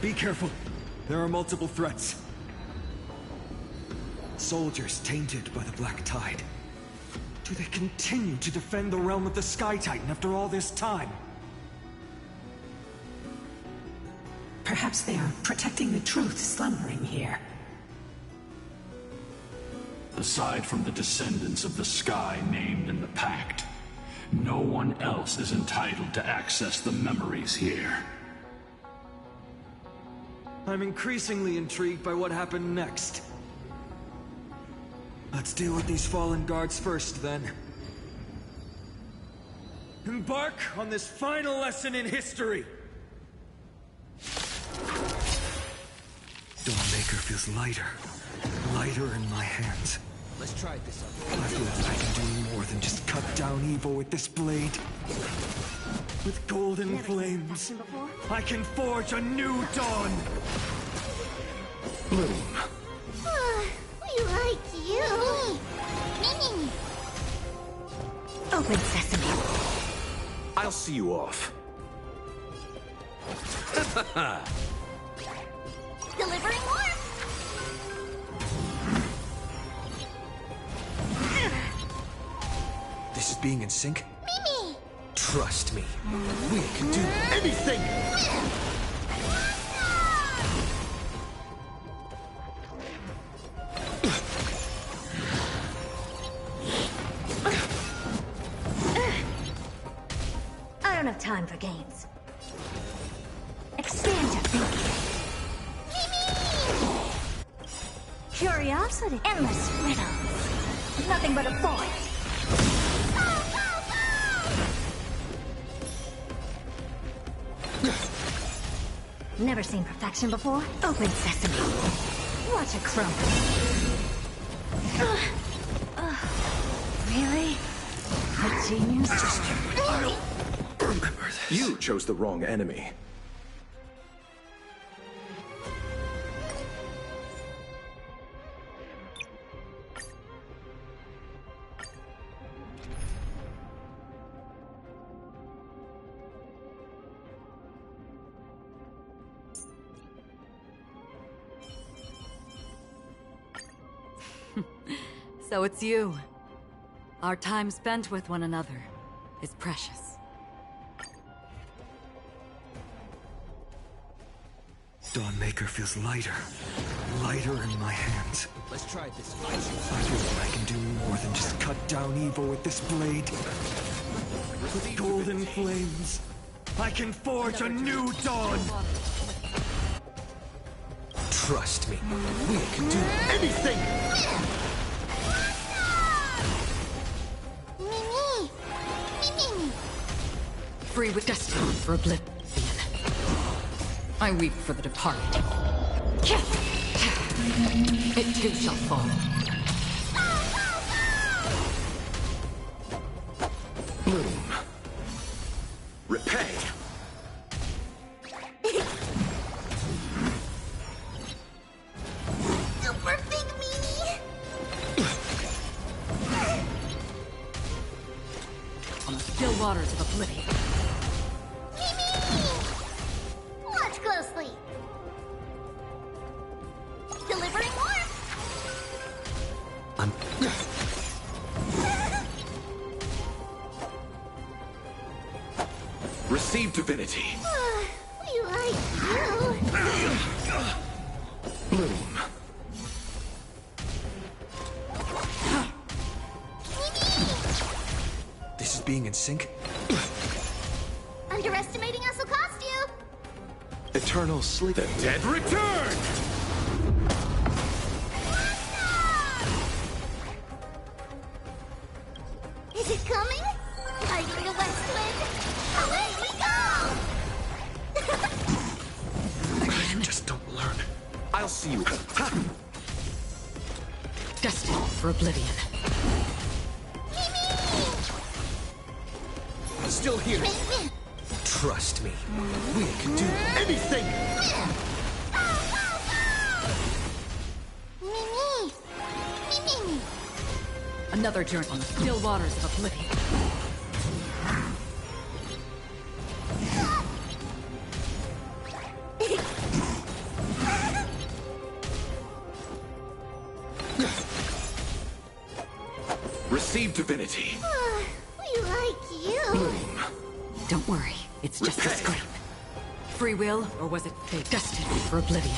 Be careful. There are multiple threats. Soldiers tainted by the Black Tide. Do they continue to defend the realm of the Sky Titan after all this time? Perhaps they are protecting the truth slumbering here. Aside from the descendants of the Sky named in the Pact, no one else is entitled to access the memories here. I'm increasingly intrigued by what happened next. Let's deal with these fallen guards first, then. Embark on this final lesson in history! Dawnmaker feels lighter. Lighter in my hands. Let's try this out. I feel like I can do more than just cut down evil with this blade. With golden flames, I can forge a new dawn! Bloom. We like you. Mimi. Open sesame. I'll see you off. Delivering warmth. This is being in sync? Mimi. Trust me. We can do anything! I don't have time for games. Expand your thinking. Curiosity. Endless riddles. Nothing but a void. Never seen perfection before? Open sesame. Watch it crumble. Really? A genius? Remember this. You chose the wrong enemy. So it's you. Our time spent with one another is precious. Dawnmaker feels lighter. Lighter in my hands. Let's try this. I feel like I can do more than just cut down evil with this blade. With golden flames, I can forge a new dawn! Trust me. We can do anything! Mimi. Mimi. Free with destiny for oblivion. I weep for the departed. It too shall fall. Bloom. Repay. Super big Mimi. On the still waters of oblivion. Watch closely. Delivering warmth. I'm... Receive divinity. We like you. Bloom. This is being in sync? Underestimating us will cost you. Eternal sleep. The dead return! Is it coming? Fighting the west wind. Away we go! You just don't learn. I'll see you. destined for oblivion. Still here. Trust me, we can do anything! Mimi! Another journey on the still waters of oblivion. Receive divinity. We like you. Don't worry, it's just a scrape. Free will, or was it fate? Destined for oblivion.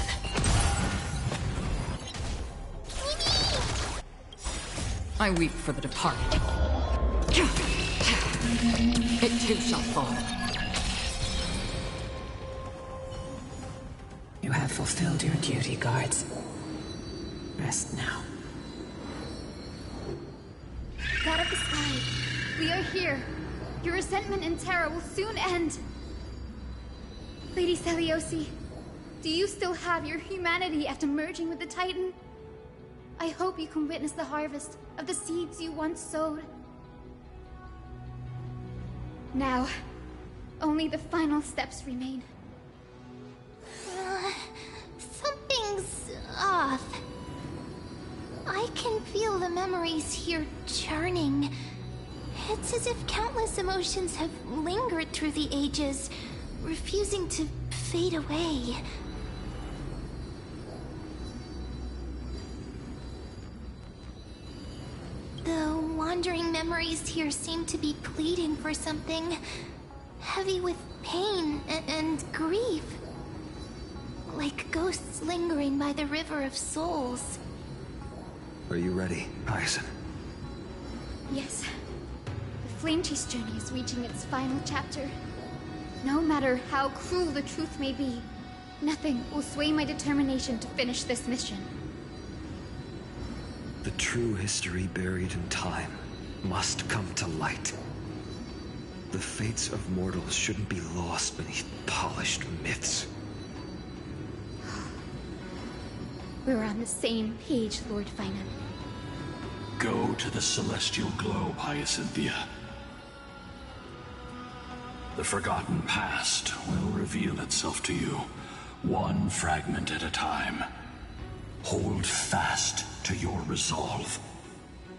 I weep for the departed. It too shall fall. You have fulfilled your duty, guards. Rest now. God of the sky, we are here. Your resentment and terror will soon end. Lady Celiosi, do you still have your humanity after merging with the Titan? I hope you can witness the harvest of the seeds you once sowed. Now, only the final steps remain. Something's off. I can feel the memories here churning. It's as if countless emotions have lingered through the ages, refusing to fade away. The wandering memories here seem to be pleading for something, heavy with pain and grief. Like ghosts lingering by the River of Souls. Are you ready, Hyacinth? Yes. The Flame Chase journey is reaching its final chapter. No matter how cruel the truth may be, nothing will sway my determination to finish this mission. The true history buried in time must come to light. The fates of mortals shouldn't be lost beneath polished myths. We're on the same page, Lord Finan. Go to the celestial globe, Hyacinthia. The forgotten past will reveal itself to you, one fragment at a time. Hold fast to your resolve.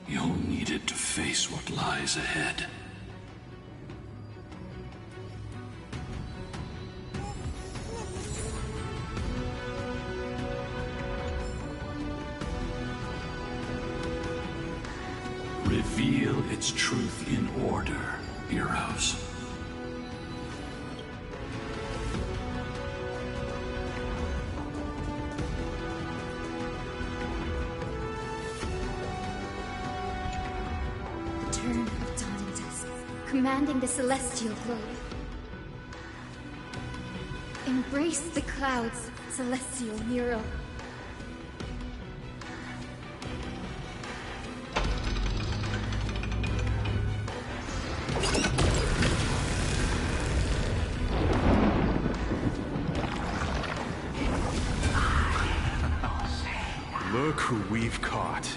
You'll need it to face what lies ahead. Reveal its truth in order, heroes. Return of dawn and dusk, commanding the celestial globe. Embrace the clouds, celestial hero. Look who we've caught.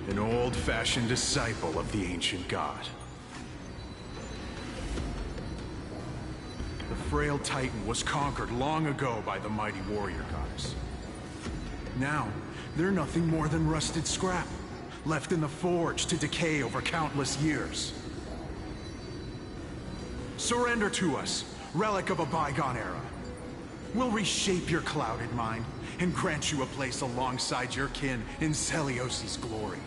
An old-fashioned disciple of the ancient god. The frail Titan was conquered long ago by the mighty warrior goddess. Now, they're nothing more than rusted scrap, left in the forge to decay over countless years. Surrender to us, relic of a bygone era. We'll reshape your clouded mind and grant you a place alongside your kin in Celiosi's glory.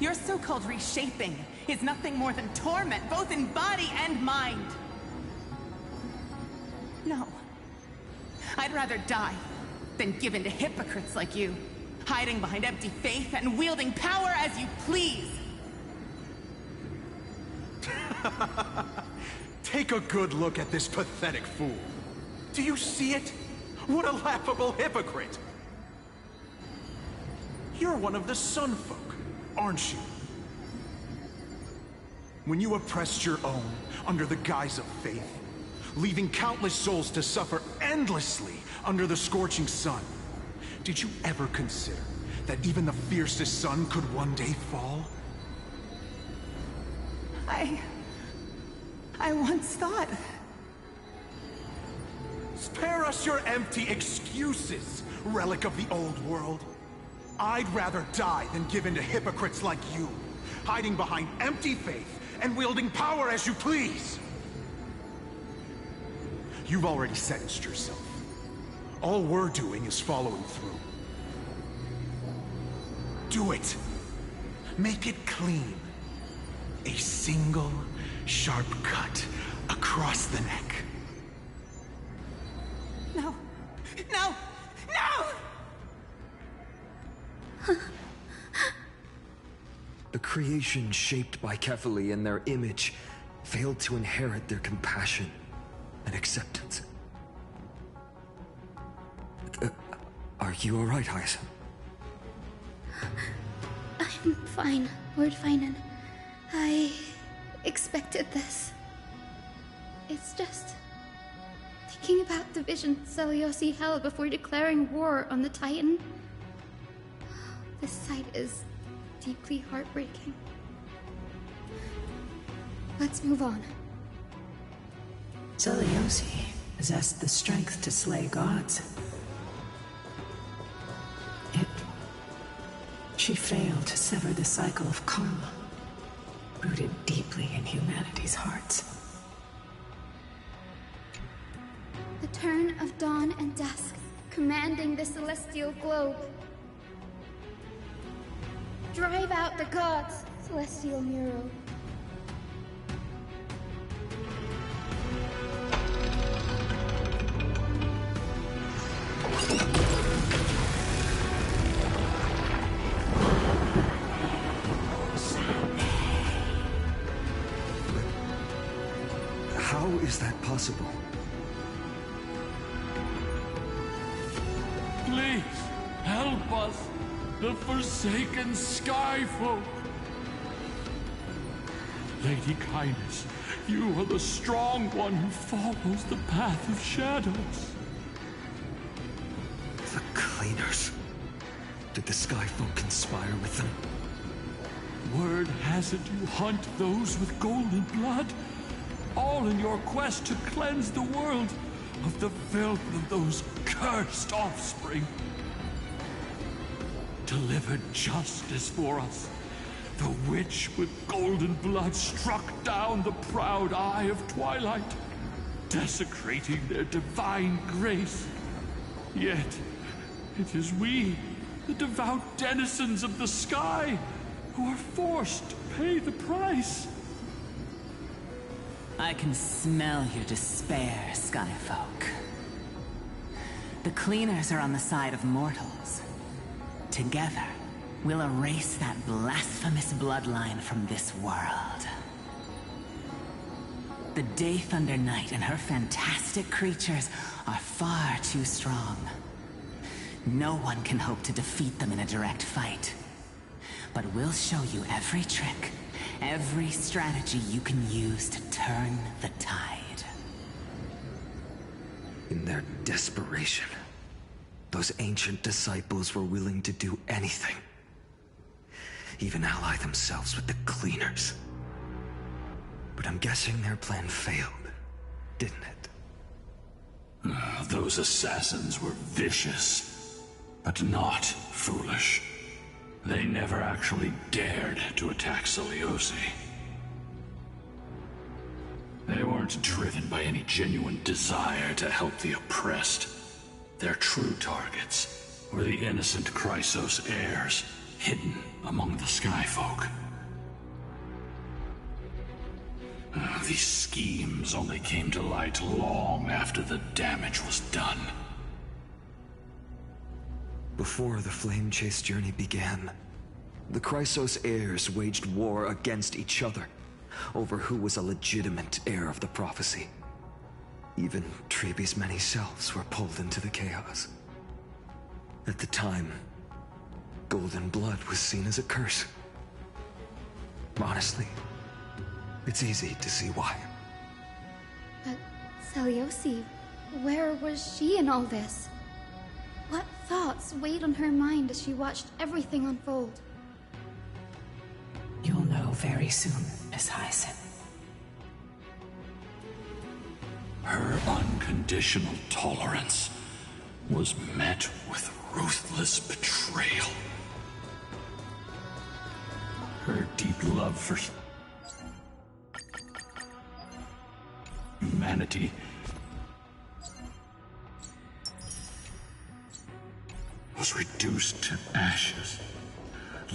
Your so-called reshaping is nothing more than torment, both in body and mind. No. I'd rather die than give in to hypocrites like you, hiding behind empty faith and wielding power as you please. Take a good look at this pathetic fool. Do you see it? What a laughable hypocrite! You're one of the Sun Folk, aren't you? When you oppressed your own under the guise of faith, leaving countless souls to suffer endlessly under the scorching sun, Did you ever consider that even the fiercest sun could one day fall? I once thought... Spare us your empty excuses, relic of the old world. I'd rather die than give in to hypocrites like you, hiding behind empty faith and wielding power as you please. You've already sentenced yourself. All we're doing is following through. Do it. Make it clean. A single, sharp cut across the neck. No! No! No! The creation shaped by Kefali in their image failed to inherit their compassion and acceptance. Are you alright, Hyacinth? I'm fine, Lord Finan. I expected this. It's just... thinking about the vision Seliosi held before declaring war on the Titan. This sight is deeply heartbreaking. Let's move on. Seliosi possessed the strength to slay gods. Yet, she failed to sever the cycle of karma, rooted deeply in humanity's hearts. The turn of dawn and dusk, commanding the celestial globe. Drive out the gods, Celestial Muro. How is that possible? Please, help us, the Forsaken Skyfolk. Lady Kindness, you are the strong one who follows the path of shadows. The Cleaners. Did the Skyfolk conspire with them? Word has it you hunt those with golden blood, all in your quest to cleanse the world of the filth of those cursed offspring. Delivered justice for us. The witch with golden blood struck down the proud eye of Twilight, desecrating their divine grace. Yet, it is we, the devout denizens of the sky, who are forced to pay the price. I can smell your despair, Skyfolk. The Cleaners are on the side of mortals. Together, we'll erase that blasphemous bloodline from this world. The Day Thunder Knight and her fantastic creatures are far too strong. No one can hope to defeat them in a direct fight. But we'll show you every trick, every strategy you can use to turn the tide. In their desperation, those ancient disciples were willing to do anything. Even ally themselves with the Cleaners. But I'm guessing their plan failed, didn't it? Those assassins were vicious, but not foolish. They never actually dared to attack Seliosi. They weren't driven by any genuine desire to help the oppressed. Their true targets were the innocent Chrysos heirs, hidden among the Skyfolk. These schemes only came to light long after the damage was done. Before the Flame Chase journey began, the Chrysos heirs waged war against each other over who was a legitimate heir of the prophecy. Even Treeby's many selves were pulled into the chaos. At the time, golden blood was seen as a curse. Honestly, it's easy to see why. But Seliosi, where was she in all this? What thought thoughts weighed on her mind as she watched everything unfold. You'll know very soon, Miss Hyacinth. Her unconditional tolerance was met with ruthless betrayal. Her deep love for humanity was reduced to ashes,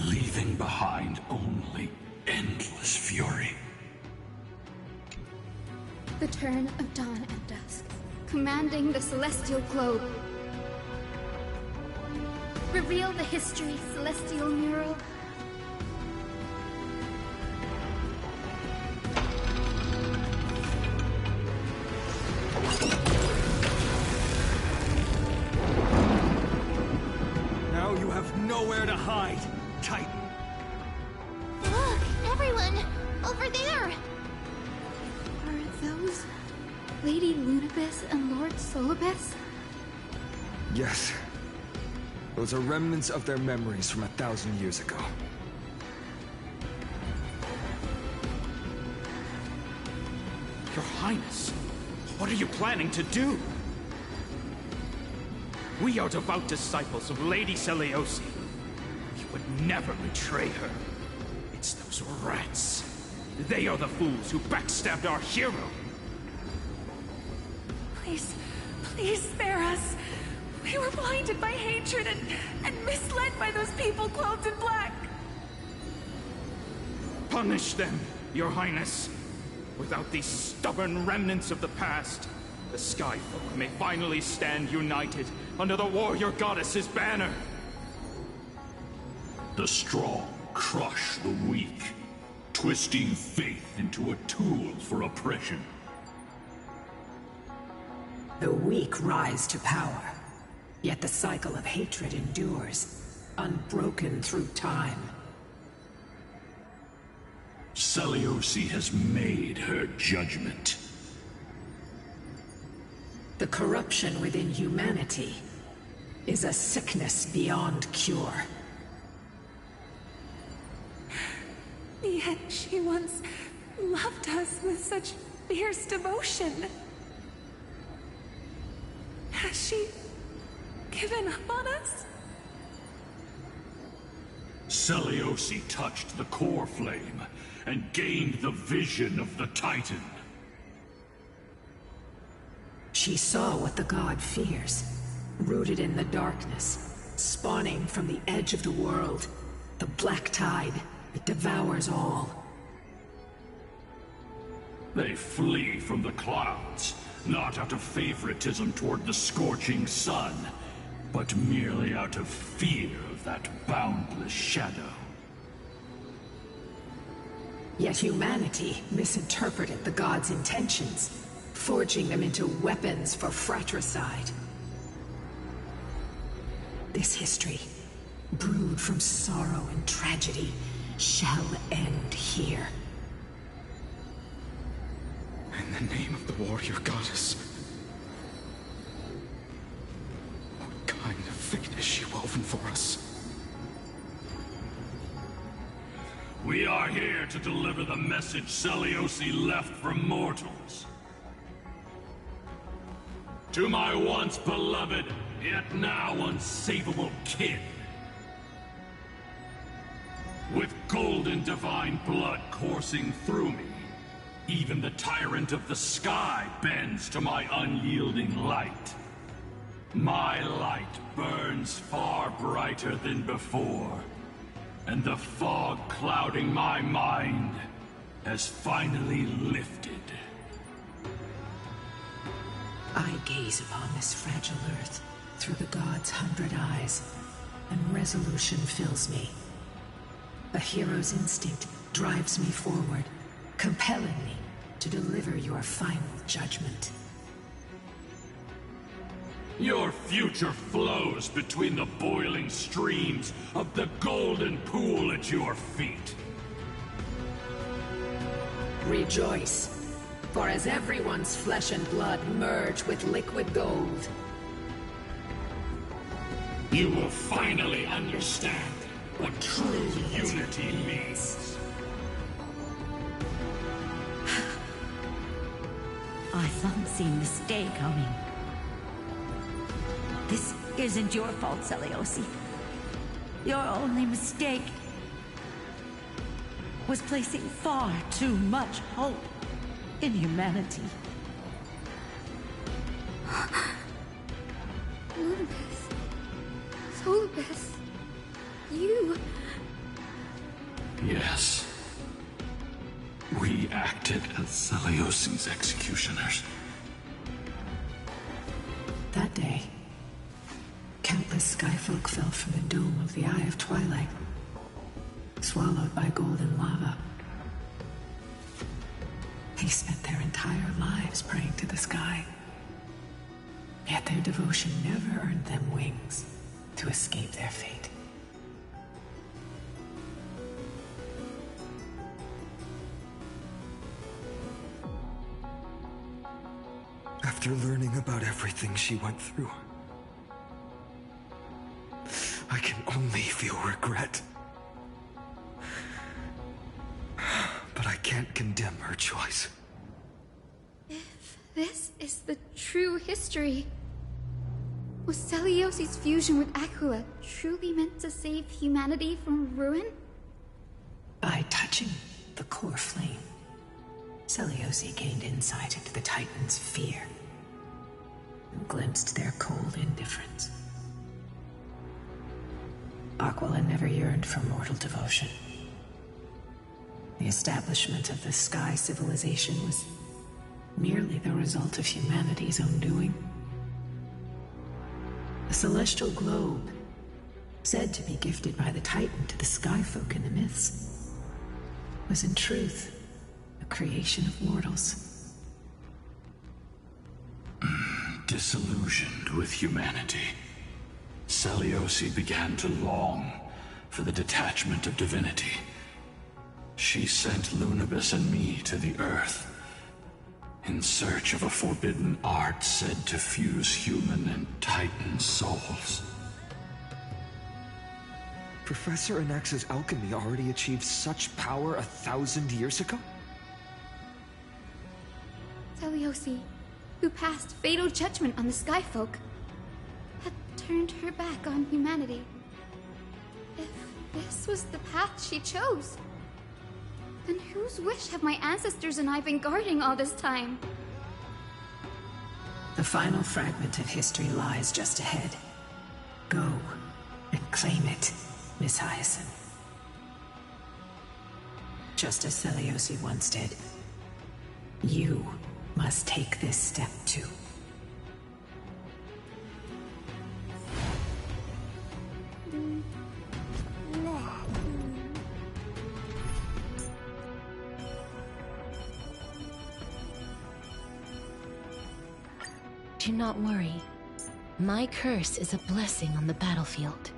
leaving behind only endless fury. The turn of dawn and dusk, commanding the celestial globe. Reveal the history, celestial mural. Now you have nowhere to hide, Titan. Look, everyone! Over there! Are those Lady Lunibis and Lord Solibus? Yes. Those are remnants of their memories from 1,000 years ago. Your Highness, what are you planning to do? We are devout disciples of Lady Seliosi. We would never betray her. It's those rats. They are the fools who backstabbed our hero. Please, please spare us. We were blinded by hatred and misled by those people clothed in black. Punish them, Your Highness. Without these stubborn remnants of the past, the Skyfolk may finally stand united under the warrior goddess's banner. The strong crush the weak, twisting faith into a tool for oppression. The weak rise to power, yet the cycle of hatred endures, unbroken through time. Seliosi has made her judgment. The corruption within humanity is a sickness beyond cure. Yet she once loved us with such fierce devotion. Has she given up on us? Seliosi touched the core flame and gained the vision of the Titan. She saw what the god fears, rooted in the darkness, spawning from the edge of the world, the black tide that devours all. They flee from the clouds, not out of favoritism toward the scorching sun, but merely out of fear of that boundless shadow. Yet humanity misinterpreted the gods' intentions, forging them into weapons for fratricide. This history, brewed from sorrow and tragedy, shall end here. In the name of the warrior goddess. What kind of fate has she woven for us? We are here to deliver the message Seliosi left for mortals. To my once beloved, yet now unsavable kin. With golden divine blood coursing through me, even the tyrant of the sky bends to my unyielding light. My light burns far brighter than before, and the fog clouding my mind has finally lifted. I gaze upon this fragile earth through the god's 100 eyes, and resolution fills me. A hero's instinct drives me forward, compelling me to deliver your final judgment. Your future flows between the boiling streams of the golden pool at your feet. Rejoice, for as everyone's flesh and blood merge with liquid gold, You will finally understand what true unity means. I thought seeing this day coming. This isn't your fault, Seliosi. Your only mistake was placing far too much hope in humanity. Lunibus. Solibus. You... Yes. We acted as Seliosi's executioners. That day, countless skyfolk fell from the dome of the Eye of Twilight, swallowed by golden lava. They spent their entire lives praying to the sky. Yet their devotion never earned them wings to escape their fate. After learning about everything she went through, I can only feel regret. But I can't condemn her choice. If this is the true history, was Seliosi's fusion with Aquila truly meant to save humanity from ruin? By touching the core flame, Seliosi gained insight into the Titans' fear and glimpsed their cold indifference. Aquila never yearned for mortal devotion. The establishment of the Sky Civilization was merely the result of humanity's own doing. The celestial globe, said to be gifted by the Titan to the Skyfolk in the myths, was in truth a creation of mortals. Disillusioned with humanity, Seliosi began to long for the detachment of divinity. She sent Lunibus and me to the Earth in search of a forbidden art said to fuse human and Titan souls. Professor Anax's alchemy already achieved such power 1,000 years ago? Seliosi, who passed fatal judgment on the Skyfolk, had turned her back on humanity. If this was the path she chose, then whose wish have my ancestors and I been guarding all this time? The final fragment of history lies just ahead. Go and claim it, Miss Hyacinth. Just as Seliosi once did, you must take this step too. Do not worry. My curse is a blessing on the battlefield.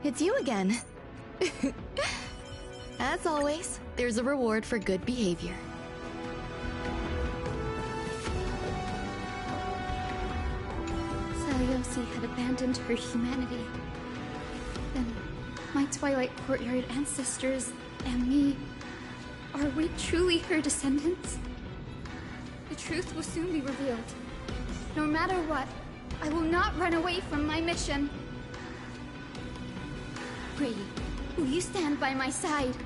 It's you again. As always, there's a reward for good behavior. Seliosi had abandoned her humanity. Then, my Twilight Courtyard ancestors and me, are we truly her descendants? The truth will soon be revealed. No matter what, I will not run away from my mission. Brady, will you stand by my side?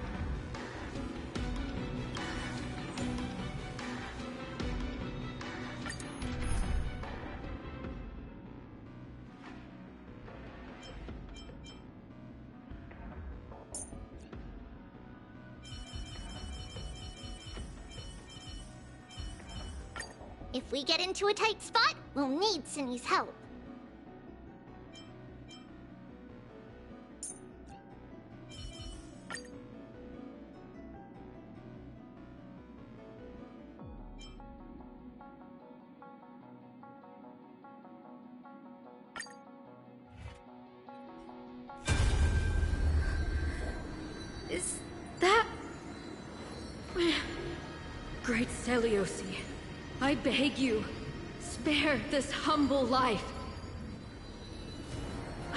If we get into a tight spot, we'll need Cindy's help. Is that... Great Seliosi, I beg you, spare this humble life.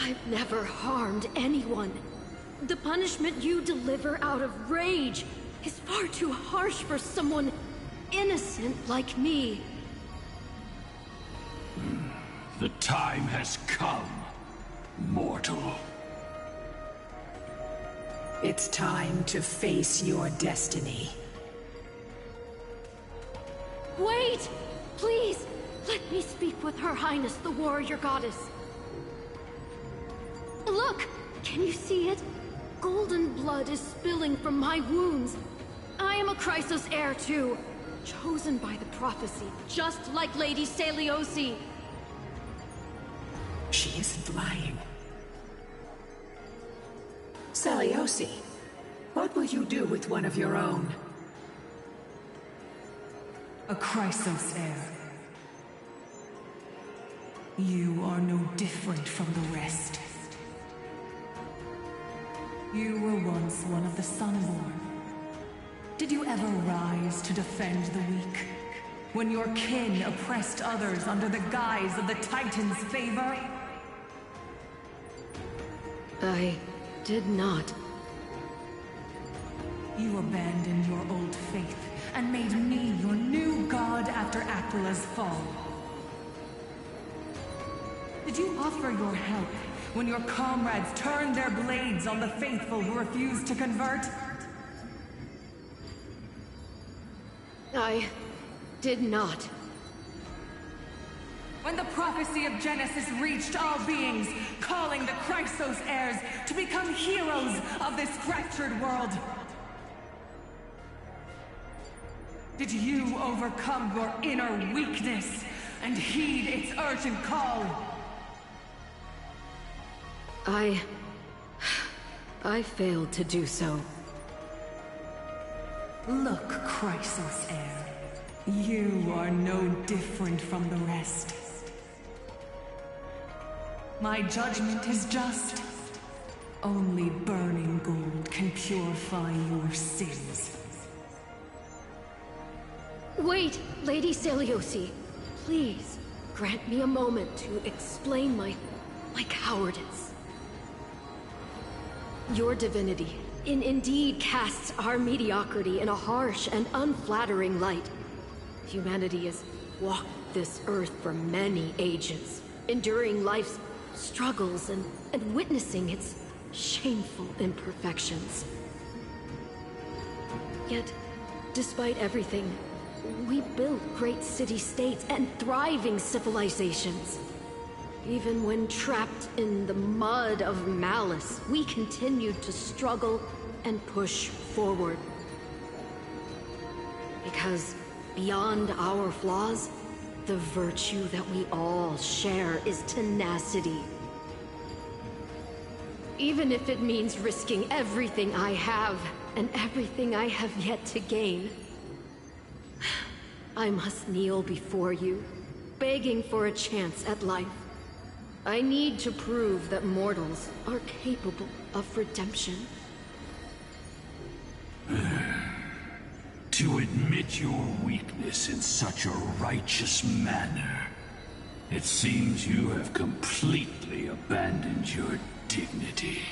I've never harmed anyone. The punishment you deliver out of rage is far too harsh for someone innocent like me. The time has come, mortal. It's time to face your destiny. Wait! Please! Let me speak with Her Highness, the warrior goddess. Look! Can you see it? Golden blood is spilling from my wounds. I am a Chrysos heir too, chosen by the prophecy, just like Lady Seliosi. She isn't lying. Seliosi, what will you do with one of your own? A Chrysos heir. You are no different from the rest. You were once one of the Sunborn. Did you ever rise to defend the weak? When your kin oppressed others under the guise of the Titan's favor? I did not. You abandoned your old faith and made me your new god after Aquila's fall. Did you offer your help when your comrades turned their blades on the faithful who refused to convert? I did not. When the prophecy of Genesis reached all beings, calling the Chrysos heirs to become heroes of this fractured world, did you overcome your inner weakness and heed its urgent call? I failed to do so. Look, Chrysos heir. You are no different from the rest. My judgment is just. Only burning gold can purify your sins. Wait, Lady Seliosi. Please, grant me a moment to explain my cowardice. Your divinity indeed casts our mediocrity in a harsh and unflattering light. Humanity has walked this earth for many ages, enduring life's struggles and witnessing its shameful imperfections. Yet, despite everything, we built great city-states and thriving civilizations. Even when trapped in the mud of malice, we continued to struggle and push forward. Because beyond our flaws, the virtue that we all share is tenacity. Even if it means risking everything I have and everything I have yet to gain. I must kneel before you, begging for a chance at life. I need to prove that mortals are capable of redemption. To admit your weakness in such a righteous manner, it seems you have completely abandoned your dignity.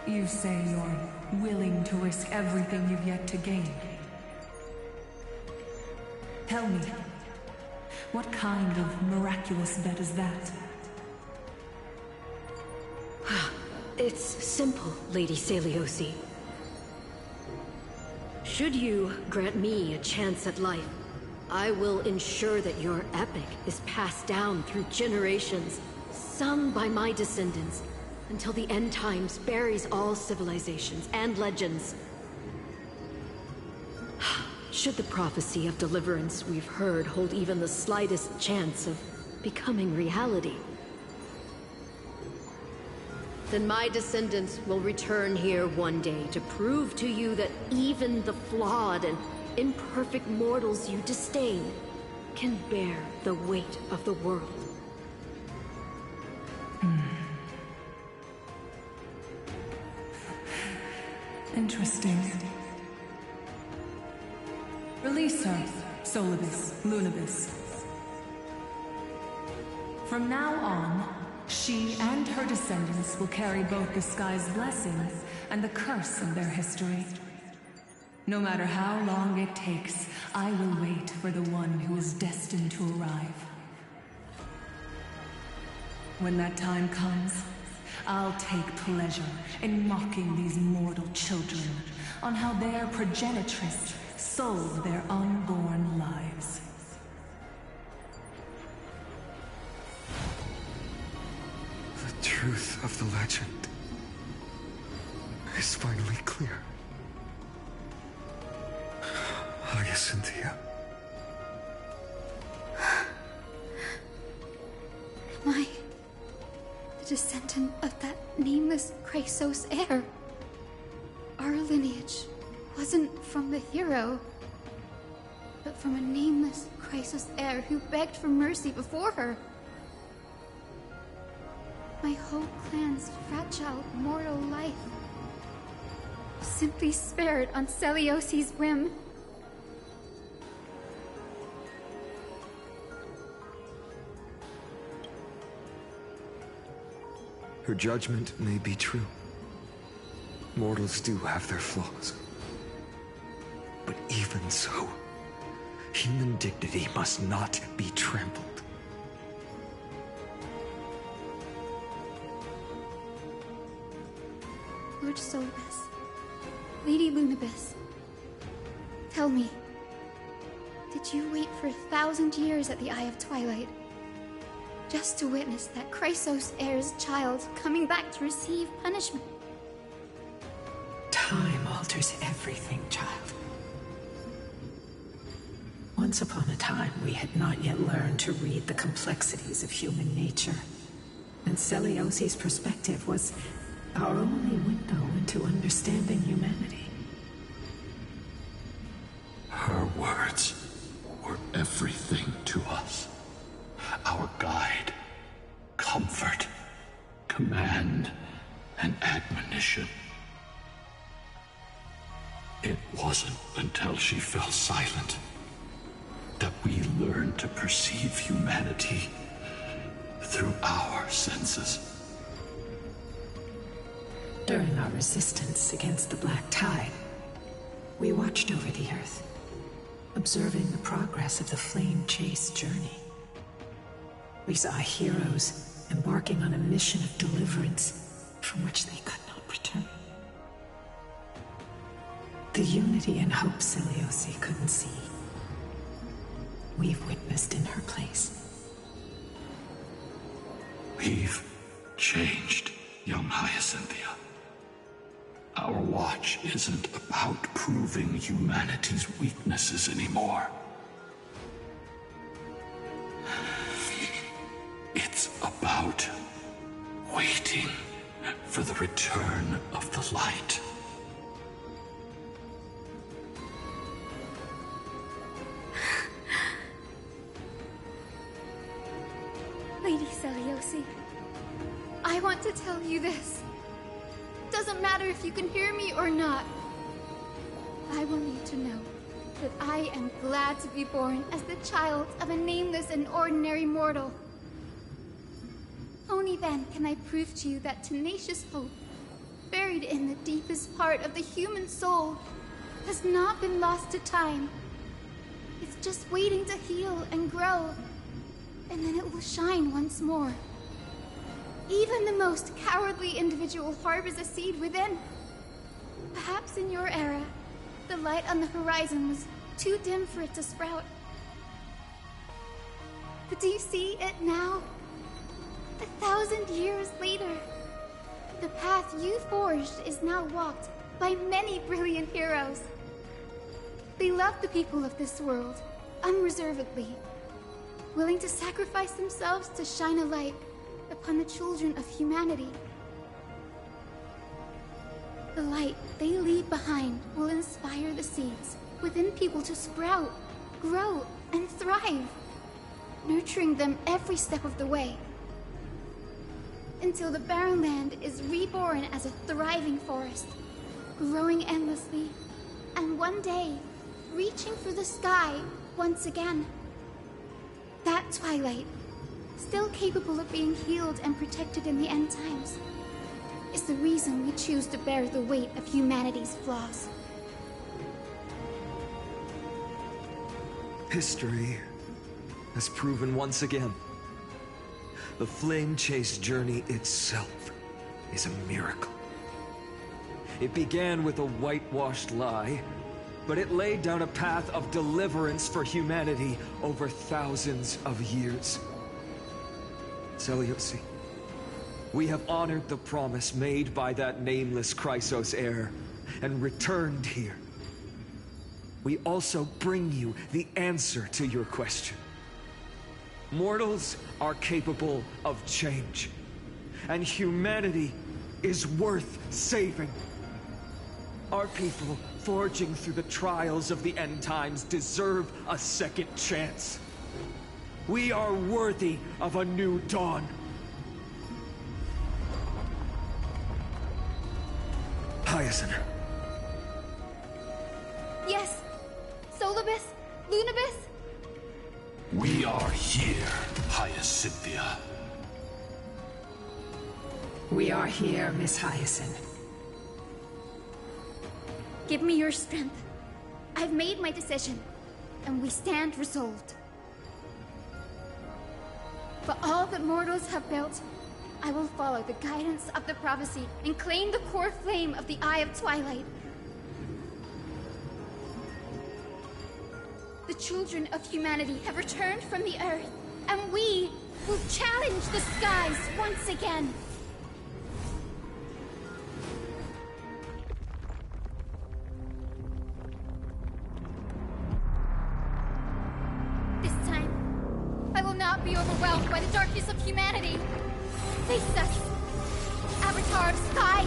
You say you're willing to risk everything you've yet to gain. Tell me, what kind of miraculous bet is that? It's simple, Lady Seliosi. Should you grant me a chance at life, I will ensure that your epic is passed down through generations, sung by my descendants, until the end times buries all civilizations and legends. Should the prophecy of deliverance we've heard hold even the slightest chance of becoming reality, then my descendants will return here one day to prove to you that even the flawed and imperfect mortals you disdain can bear the weight of the world. Interesting. Release her, Solibus Lunibus. From now on, she and her descendants will carry both the sky's blessing and the curse of their history. No matter how long it takes, I will wait for the one who is destined to arrive. When that time comes, I'll take pleasure in mocking these mortal children on how their progenitress sold their unborn lives. The truth of the legend is finally clear. Hyacinthia. Am I the descendant of that nameless Chrysos heir? Our lineage wasn't from the hero, but from a nameless Chrysos heir who begged for mercy before her. My whole clan's fragile mortal life simply spared on Celiosi's whim. Her judgment may be true. Mortals do have their flaws. But even so, human dignity must not be trampled. Lord Solibus, Lady Lunibus, tell me, did you wait for 1,000 years at the Eye of Twilight just to witness that Chrysos heir's child coming back to receive punishment? Time alters everything, child. Once upon a time, we had not yet learned to read the complexities of human nature. And Celiosi's perspective was our only window into understanding humanity. Her words were everything to us. Our guide, comfort, command, and admonition. It wasn't until she fell silent that we learned to perceive humanity through our senses. During our resistance against the Black Tide, we watched over the Earth, observing the progress of the Flame Chase journey. We saw heroes embarking on a mission of deliverance from which they could not return. The unity and hope Celiosi couldn't see, we've witnessed in her place. We've changed, young Hyacinthia. Our watch isn't about proving humanity's weaknesses anymore. It's about waiting for the return of the light. Lady Celiosi, I want to tell you this. Doesn't matter if you can hear me or not. I want you to know that I am glad to be born as the child of a nameless and ordinary mortal. Only then can I prove to you that tenacious hope, buried in the deepest part of the human soul, has not been lost to time. It's just waiting to heal and grow, and then it will shine once more. Even the most cowardly individual harbors a seed within. Perhaps in your era, the light on the horizon was too dim for it to sprout. But do you see it now? 1,000 years later, the path you forged is now walked by many brilliant heroes. They love the people of this world, unreservedly, willing to sacrifice themselves to shine a light upon the children of humanity. The light they leave behind will inspire the seeds within people to sprout, grow, and thrive, nurturing them every step of the way, until the barren land is reborn as a thriving forest, growing endlessly, and one day reaching for the sky once again. That Twilight, still capable of being healed and protected in the end times, is the reason we choose to bear the weight of humanity's flaws. History has proven once again, the Flame Chase journey itself is a miracle. It began with a whitewashed lie, but it laid down a path of deliverance for humanity over thousands of years. Seliosi, we have honored the promise made by that nameless Chrysos heir and returned here. We also bring you the answer to your question. Mortals are capable of change, and humanity is worth saving. Our people, forging through the trials of the end times, deserve a second chance. We are worthy of a new dawn. Hyacinth. Yes! Solibus? Lunibus? We are here, Hyacinthia. We are here, Miss Hyacinth. Give me your strength. I've made my decision, and we stand resolved. For all that mortals have built, I will follow the guidance of the prophecy and claim the core flame of the Eye of Twilight. The children of humanity have returned from the Earth, and we will challenge the skies once again. This time, I will not be overwhelmed by the darkness of humanity. Face us, Avatar of Sky!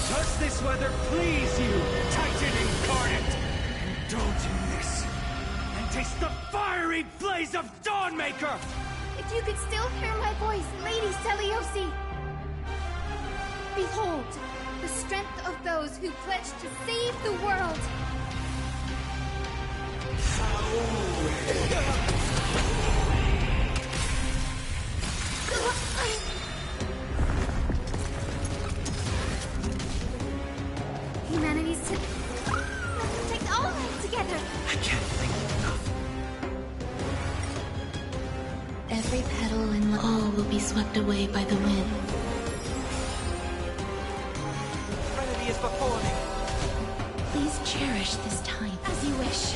Does this weather please you, Titan incarnate? Indulge in this, and taste the fiery blaze of Dawnmaker! If you could still hear my voice, Lady Seliosi! Behold, the strength of those who pledged to save the world! Humanity's to protect all life together! I can't think enough. Every petal and all will be swept away by the wind. Trinity is before me. Please cherish this time. As you wish.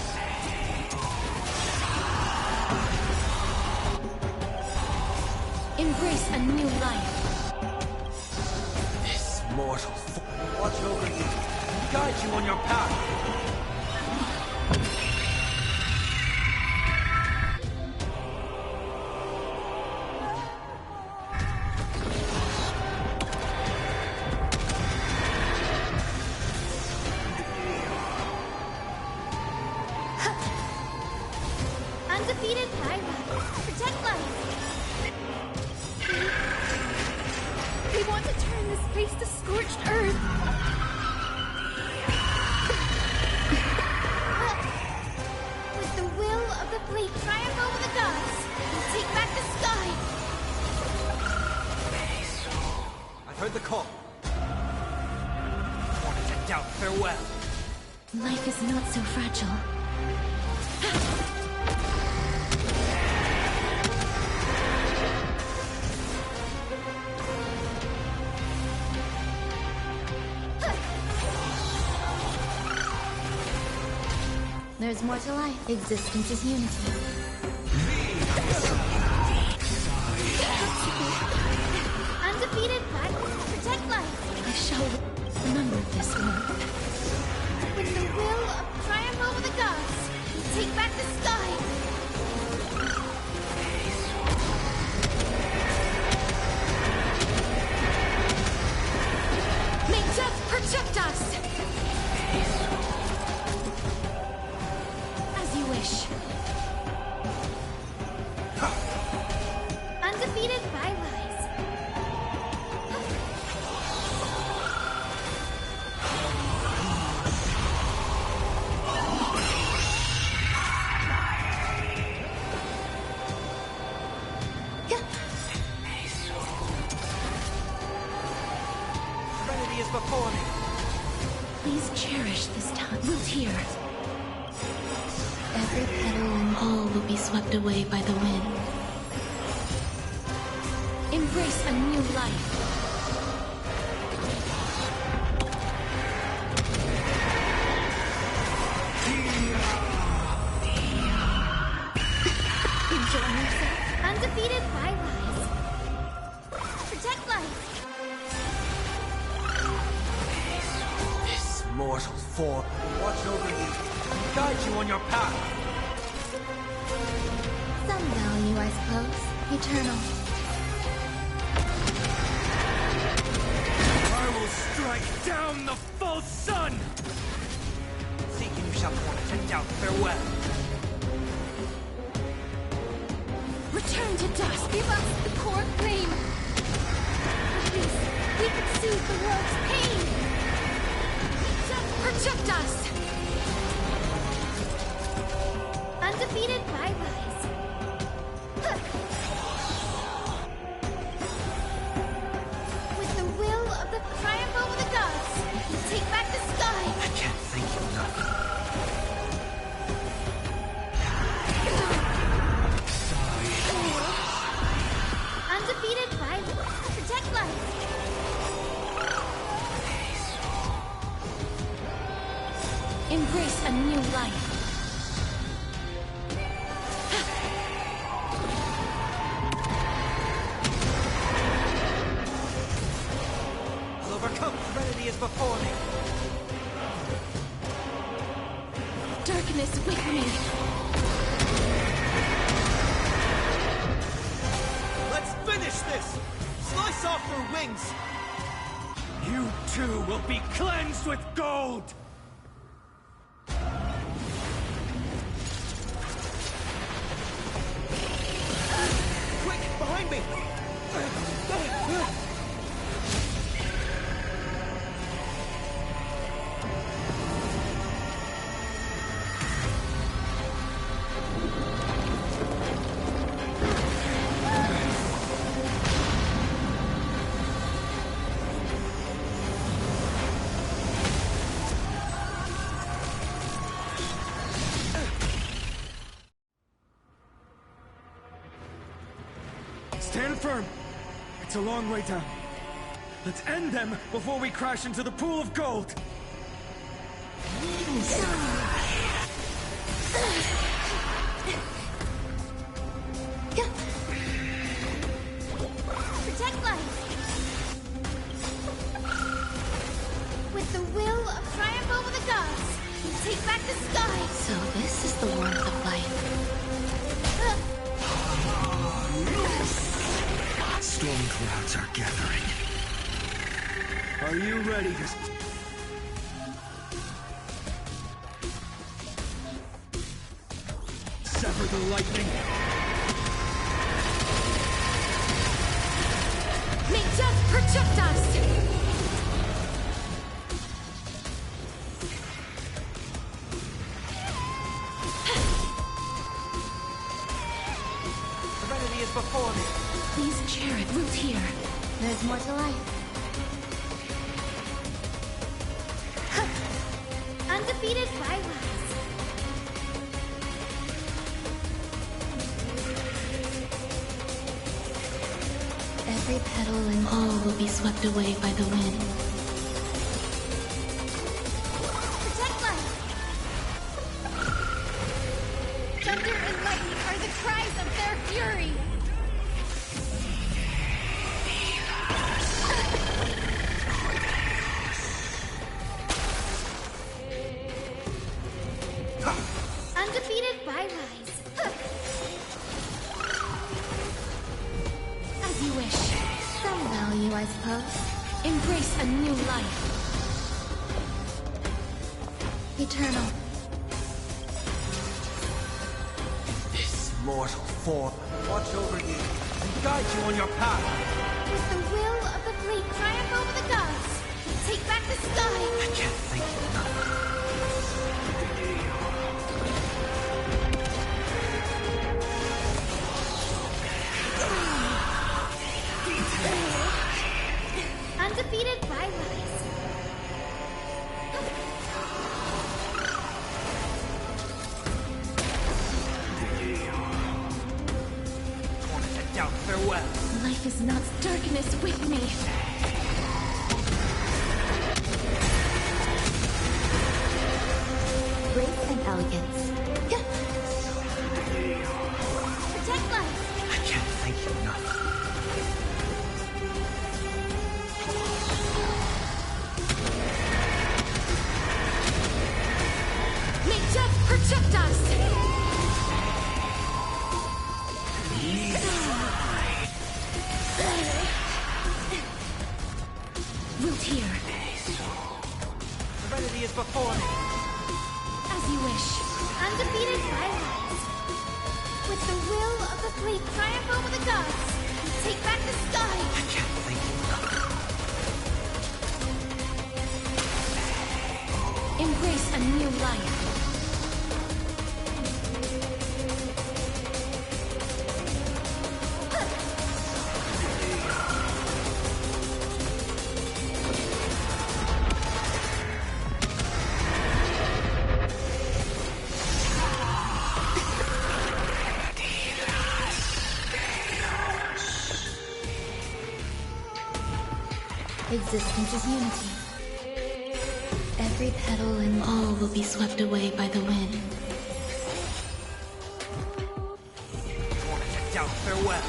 Embrace a new life. This mortal watch over you, guide you on your path. Undefeated Pyra. Protect life. We want to turn this place to scorched earth. With the will of the fleet triumph over the gods, we'll take back the sky. I've heard the call. Wanted to doubt farewell. Life is not so fragile. There's more to life. Existence is unity. Undefeated Pyra. Protect life. I shall remember this one. With the will of triumph over the gods, we'll take back the sky. before me. Please cherish this time. We'll hear. Every petal and all will be swept away by the wind. Embrace a new life. Enjoy yourself. Undefeated bylies. Protect life. This mortal form will watch over you and guide you on your path. Some value, I suppose. Eternal. I will strike down the false sun! Seeking you shall want to take out farewell. Return to dust. Give us the core flame. At least we can soothe the world's pain. Just protect us. Undefeated bylies. With the will of the triumph over the gods, we take back the sky. I can't thank you enough. Undefeated bylies. Protect life. Embrace a new life. I'll overcome. Serenity is before me. Darkness with me. Let's finish this! Slice off their wings! You too will be cleansed with gold! Quick, behind me! Stand firm! It's a long way down. Let's end them before we crash into the pool of gold! Protect life. With the will of triumph over the gods, we take back the sky. So this is the warmth of life. Storm clouds are gathering. Are you ready to... sever the lightning? May death protect us! Serenity is before me. Please cherish Root here. There's more to life. Undefeated bylies. Every petal and all will be swept away by the wind. Protect life. Thunder and lightning are the cries of their fury. Undefeated bylies. As you wish. Some value, I suppose. Embrace a new life. Eternal. This mortal form will watch over you and guide you on your path. With the will of the fleet triumph over the gods, we take back the sky. I can't thank you enough. Undefeated bylies. farewell. Life is not darkness with me. Grace and elegance. Protect life! I can't thank you enough. May death protect us! Wilt here. Serenity is before me. As you wish. Undefeated twilights. With the will of the fleet triumph over the gods, we take back the sky. I can't thank you enough. Embrace a new life. Existence is unity. Every petal and all will be swept away by the wind. Wanted to doubt farewell.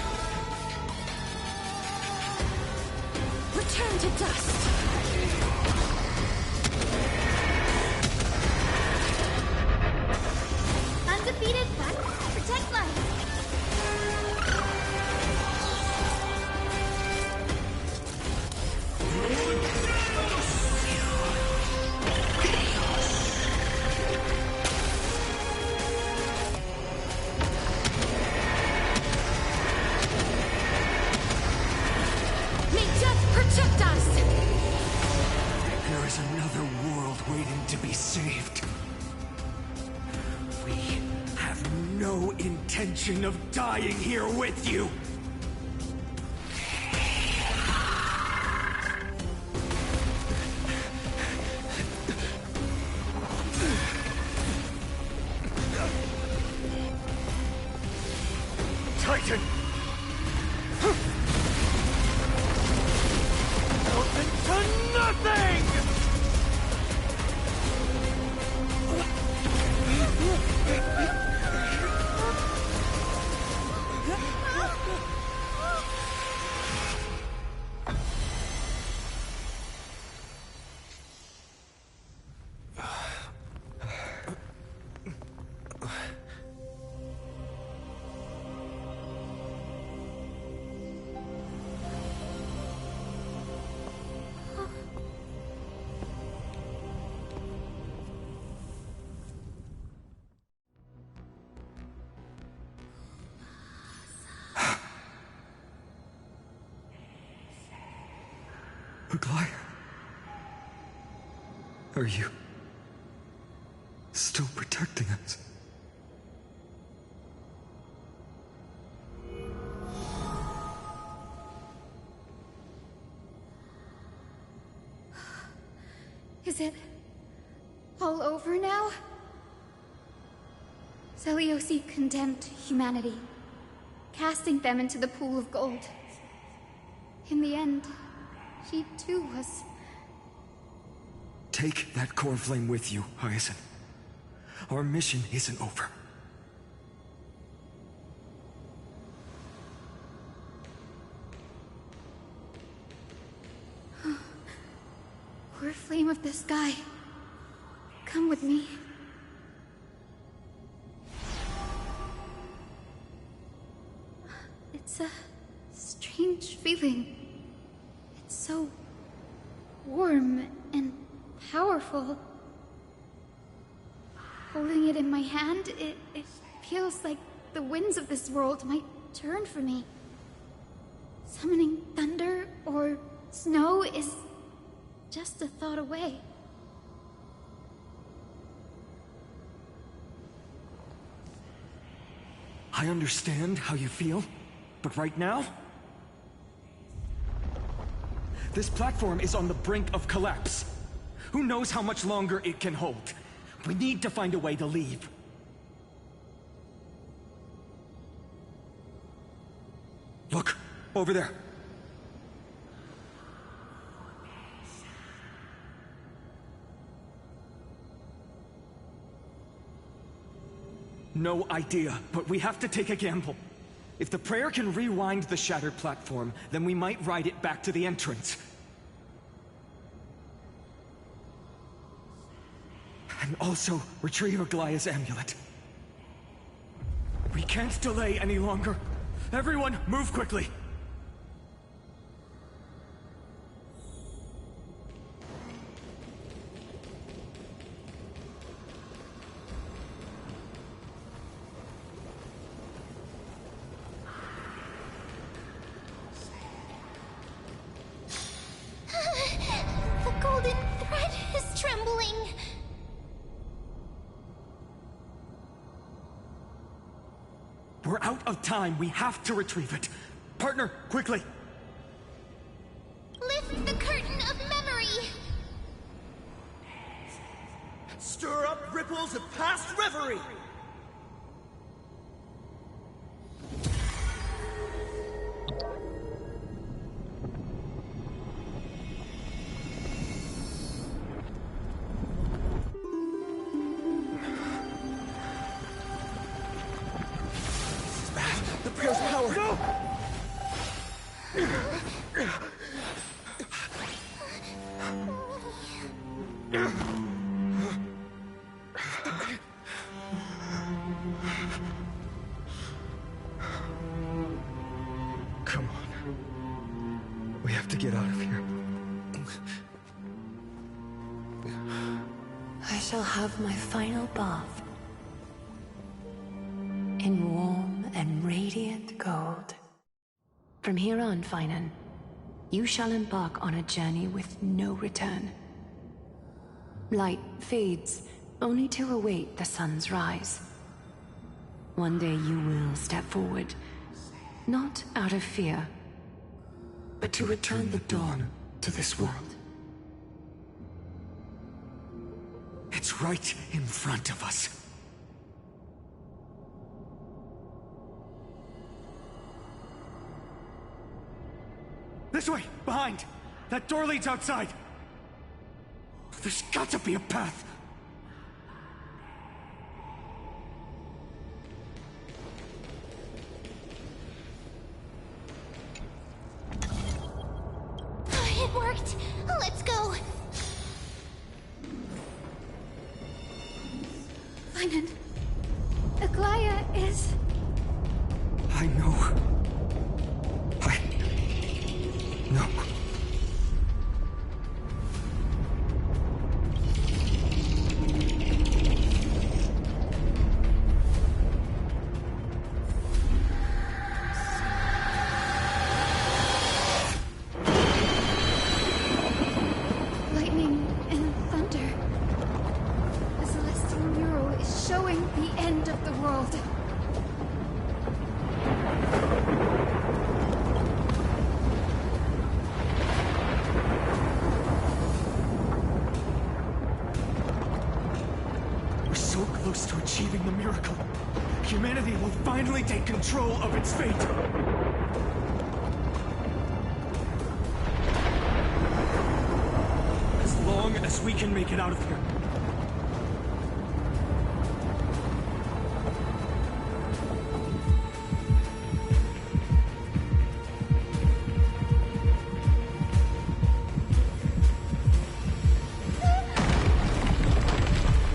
Return to dust. Undefeated twilights. Protect life. May death protect us! There is another world waiting to be saved. We have no intention of dying here with you. Titan! Melted to nothing! Uglai? Are you still protecting us? Is it all over now? Seliosi condemned humanity, casting them into the pool of gold. In the end, she too was... Take that core flame with you, Hyacinth. Our mission isn't over. Core flame of the sky, come with me. It's a strange feeling. It's so warm and powerful. Holding it in my hand, it feels like the winds of this world might turn for me. Summoning thunder or snow is just a thought away. I understand how you feel, but right now... this platform is on the brink of collapse. Who knows how much longer it can hold? We need to find a way to leave. Look. Over there. No idea, but we have to take a gamble. If the prayer can rewind the shattered platform, then we might ride it back to the entrance. And also, retrieve Aglaya's amulet. We can't delay any longer. Everyone, move quickly! The golden thread is trembling. We're out of time. We have to retrieve it. Partner, quickly! Lift the curtain of memory. Stir up ripples of past reverie! The prayer's power! No! Come on. We have to get out of here. I shall have my final bath in warm and radiant gold. From here on, Finan, you shall embark on a journey with no return. Light fades, only to await the sun's rise. One day you will step forward, not out of fear, but to return the dawn to this world. It's right in front of us. This way! Behind! That door leads outside! There's got to be a path! It worked. Let's go. Finan, Aglaya is... I know. No. lightning and thunder. The celestial mural is showing the end of the world. We're so close to achieving the miracle. Humanity will finally take control of its fate. As long as we can make it out of here.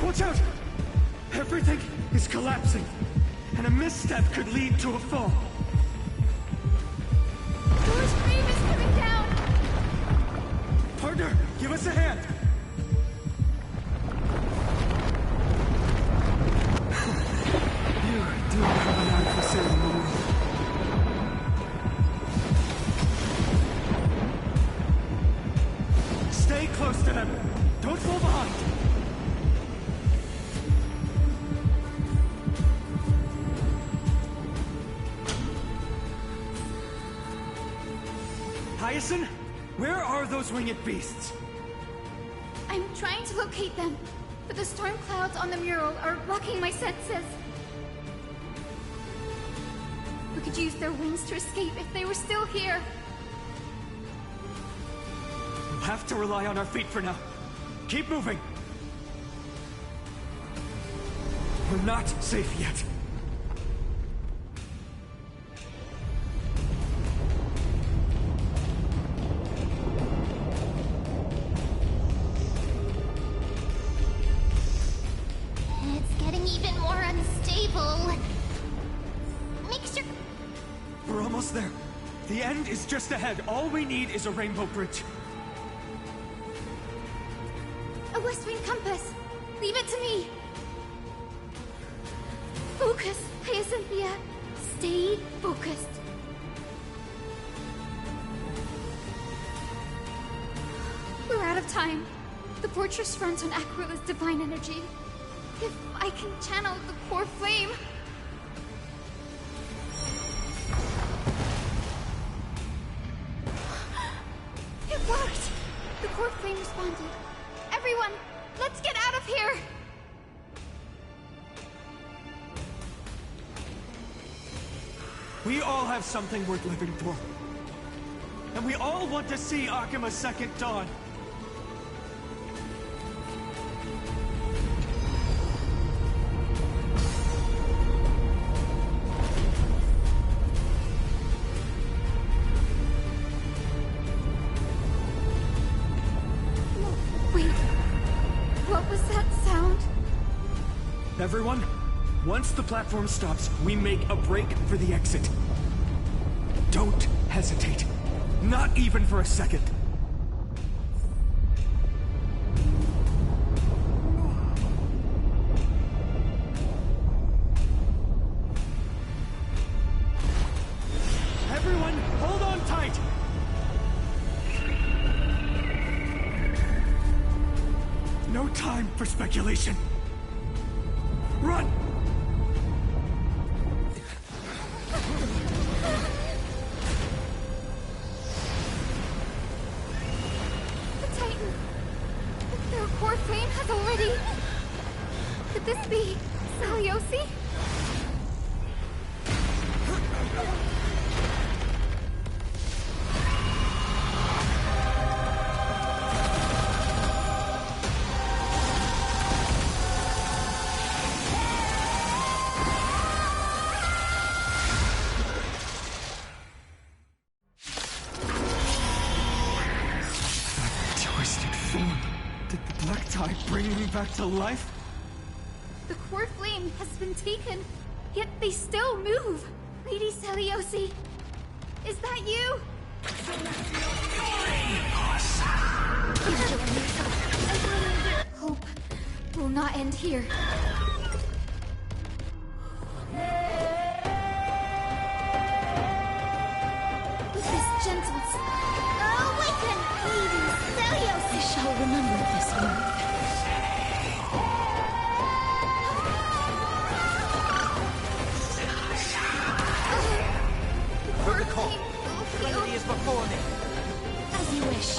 Watch out! Everything is collapsing, and a misstep could lead to a fall. Door's frame is coming down! Partner, give us a hand! You do have an eye for saving the world. Stay close to them. Don't fall behind. Hyacinth, where are those winged beasts? I'm trying to locate them, but the storm clouds on the mural are blocking my senses. could use their wings to escape if they were still here. We'll have to rely on our feet for now. Keep moving. We're not safe yet. It's getting even more unstable. Make sure... We're almost there. The end is just ahead. All we need is a rainbow bridge. A West Wing compass! Leave it to me! Focus, Hyacinthia! Stay focused! We're out of time. The fortress runs on Aquila's divine energy. If I can channel the core flame... It worked! The core flame responded. Everyone, let's get out of here! We all have something worth living for. And we all want to see Akima's second dawn. Wait, what was that sound? Everyone, once the platform stops, we make a break for the exit. Don't hesitate. Not even for a second. Everyone, hold on tight! No time for speculation. Run! The Titan! Their core flame has already... Could this be Seliosi? Twisted form. Did the Black Tide bring me back to life? The core flame has been taken, yet they still move. Lady Seliosi, is that you? Hope will not end here. With this gentle... Awaken, Lady Seliosi! I shall remember this one. Vertical. Trinity is before me. As you wish.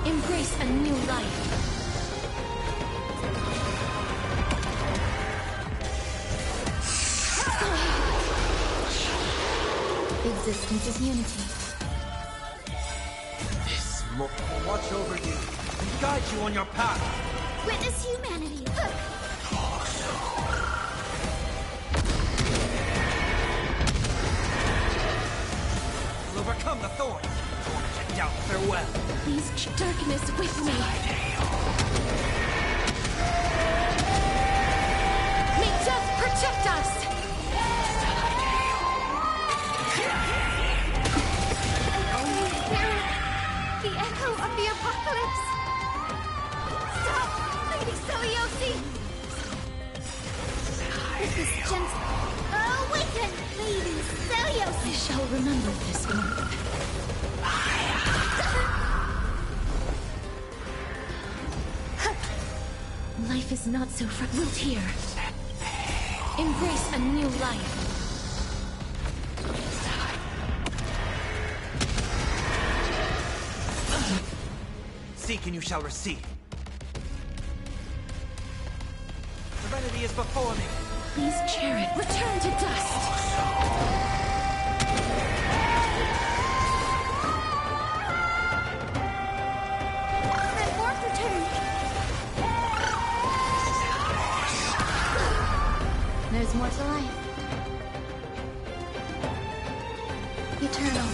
Embrace a new life. Existence is unity. This will watch over you and guide you on your path. Witness humanity! You'll overcome the thorns. Check out farewell. Please keep darkness with me. May death protect us! The echo of the apocalypse! Stop, Lady Seliosi! This is gentle. Awaken, Lady Seliosi! I shall remember this one. Life is not so wilt here. Embrace a new life. Seek and you shall receive. Serenity is before me. Please, Chariot, return to dust! Metamorph return! There's more to life. Eternal.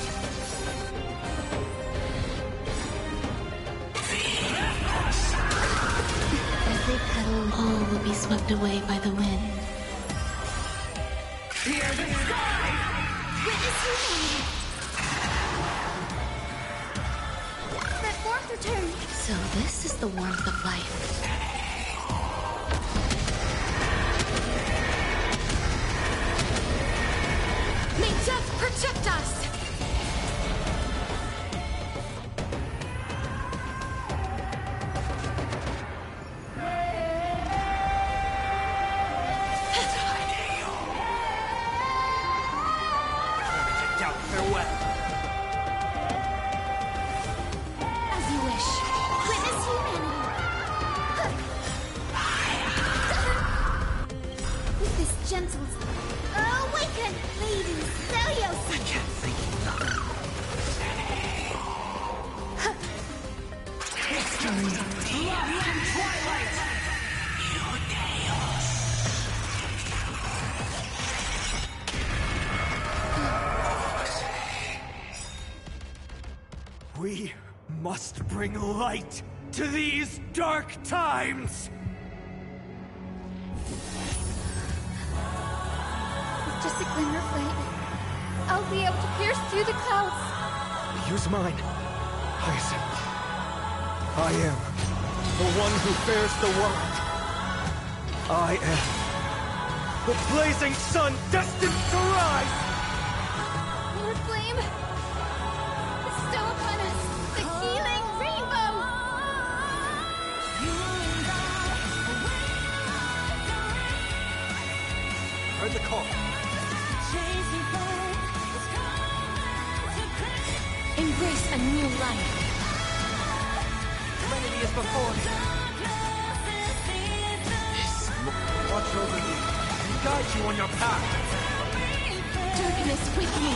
Every petal, all will be swept away by the wind. Hear the sky! Witness humanity! Metamorph return! So this is the warmth of life. May death protect us! Farewell. As you wish. Witness humanity! With this gentle... Awaken! Lady Celios! I can't think enough. History! Blood and twilight! We must bring light to these dark times! With just a glimmer of light, I'll be able to pierce through the clouds. Use mine, Hyacinth. I am the one who bears the world. I am the blazing sun destined to rise! Your flame! Bestow upon us the healing rainbow! Heard the call. Embrace a new life. Humanity is before me. Watch over you and guide you on your path. Darkness with me.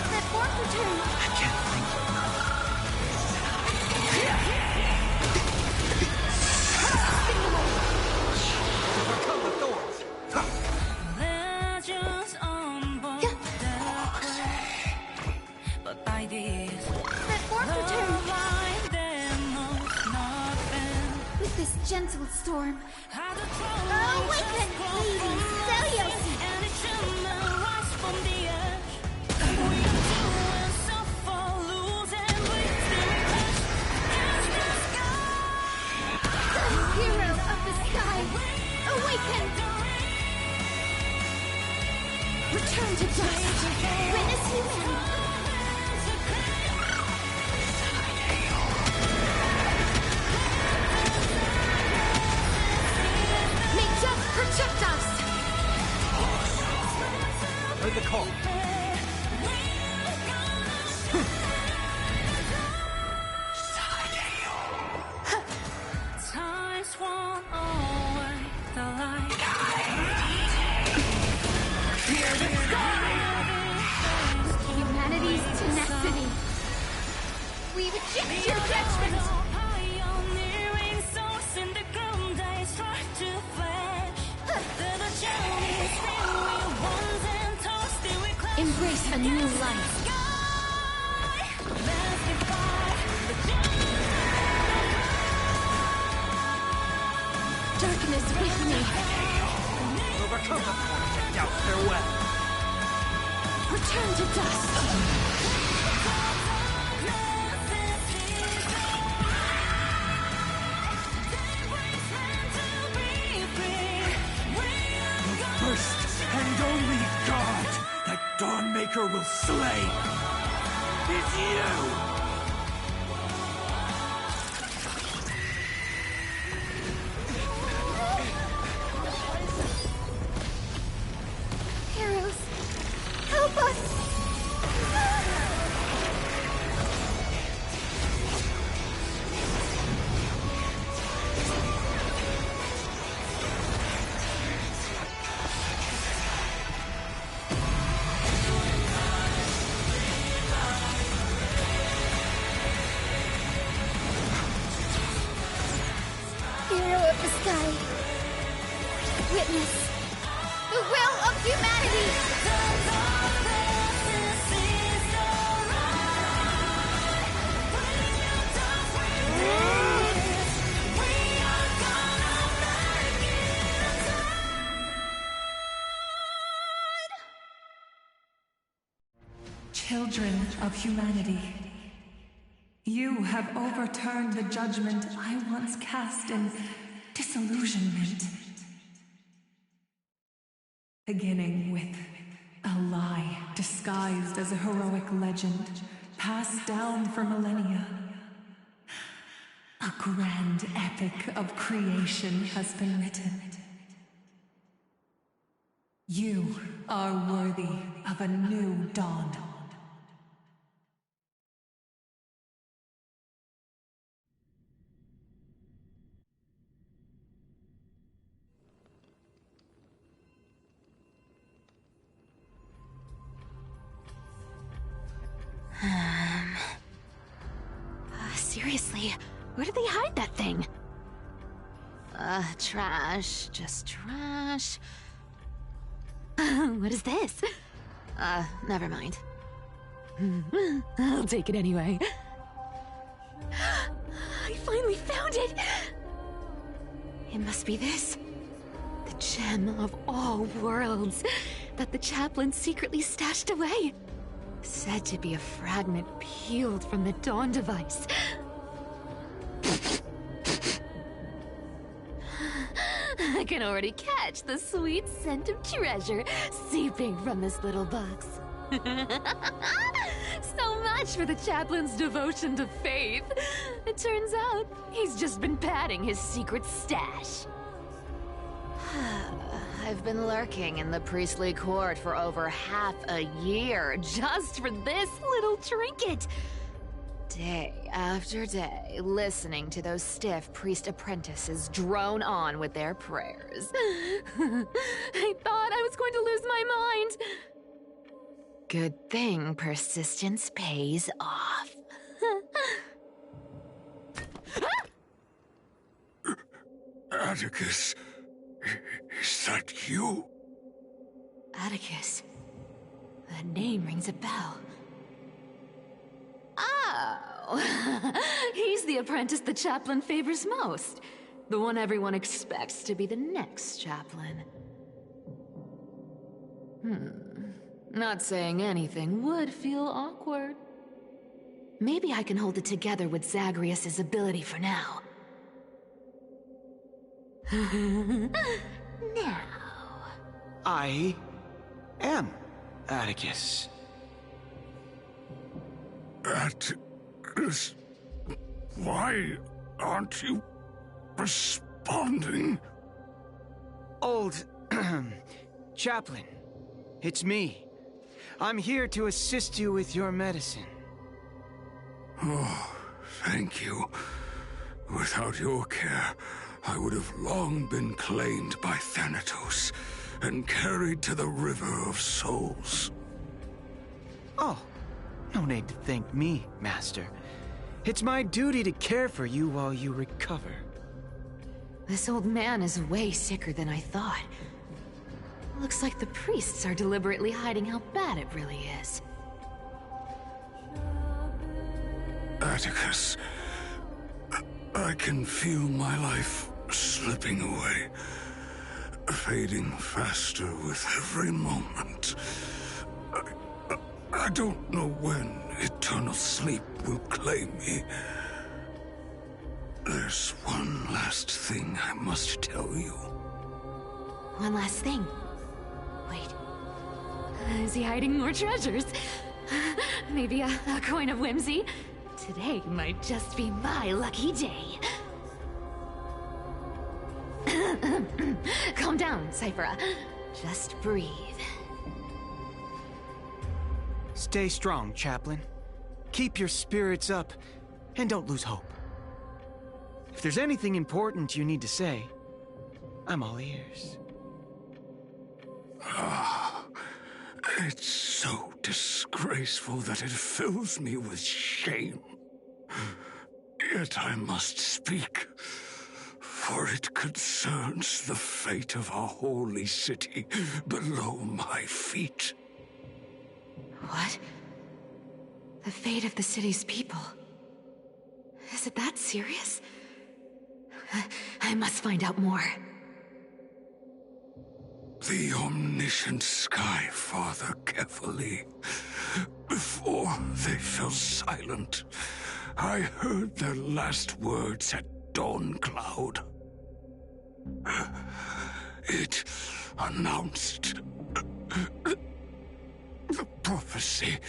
Metamorph return! I can't think enough. Overcome the thorns. Metamorph return! With this gentle storm. Awaken! Lady Celios! Hero of the sky! Awaken! Return to dust. Witness humanity! May death protect us! Heard the call. Humanity's tenacity! We reject your judgment! Embrace a new life. Darkness with me. Overcome the thorns and doubt farewell. Return to dust. The first and only god that Dawnmaker will slay is you! Heroes, help us! witness the will of humanity! Children of humanity, you have overturned the judgment I once cast in disillusionment. Beginning with a lie disguised as a heroic legend, passed down for millennia. A grand epic of creation has been written. You are worthy of a new dawn. Seriously, where did they hide that thing? Trash. Just trash. What is this? Never mind. I'll take it anyway. I finally found it! It must be this. The gem of all worlds that the chaplain secretly stashed away. Said to be a fragment peeled from the Dawn device. I can already catch the sweet scent of treasure seeping from this little box. So much for the chaplain's devotion to faith. It turns out he's just been padding his secret stash. I've been lurking in the priestly court for over half a year just for this little trinket. Day after day, listening to those stiff priest apprentices drone on with their prayers. I thought I was going to lose my mind. Good thing persistence pays off. Atticus, is that you? Atticus. That name rings a bell. Oh, he's the apprentice the chaplain favors most. The one everyone expects to be the next chaplain. Not saying anything would feel awkward. Maybe I can hold it together with Zagreus' ability for now. Now. I am Atticus. Atticus, why aren't you responding? Old chaplain, it's me. I'm here to assist you with your medicine. Oh, thank you. Without your care, I would have long been claimed by Thanatos and carried to the River of Souls. Oh, no need to thank me, Master. It's my duty to care for you while you recover. This old man is way sicker than I thought. Looks like the priests are deliberately hiding how bad it really is. Atticus, I can feel my life slipping away, fading faster with every moment. I don't know when eternal sleep will claim me. There's one last thing I must tell you. One last thing. Wait. Is he hiding more treasures? Maybe a coin of whimsy? Today might just be my lucky day. Calm down, Cyphera. Just breathe. Stay strong, Chaplain. Keep your spirits up, and don't lose hope. If there's anything important you need to say, I'm all ears. It's so disgraceful that it fills me with shame. Yet I must speak. For it concerns the fate of our holy city below my feet. What? The fate of the city's people? Is it that serious? I must find out more. The omniscient Sky Father carefully. Before they fell silent, I heard their last words at Dawn Cloud. It announced the prophecy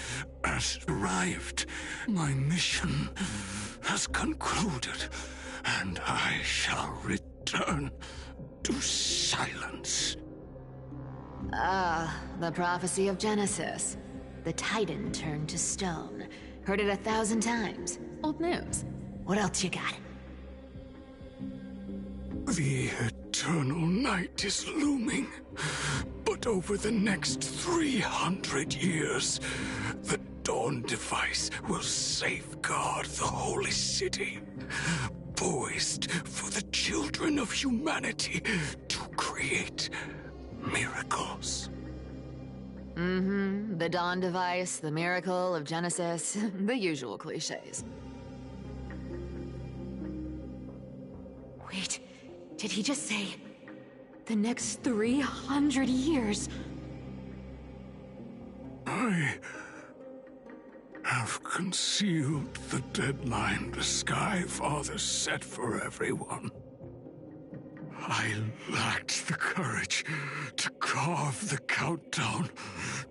has arrived. My mission has concluded, and I shall return to silence. The prophecy of Genesis. The Titan turned to stone. Heard it 1,000 times. Old news. What else you got? The eternal night is looming, but over the next 300 years, the Dawn device will safeguard the holy city, poised for the children of humanity to create miracles. The Dawn device, the miracle of Genesis, the usual cliches. Wait, did he just say the next 300 years? I have concealed the deadline the Sky Father set for everyone. I lacked the courage to carve the countdown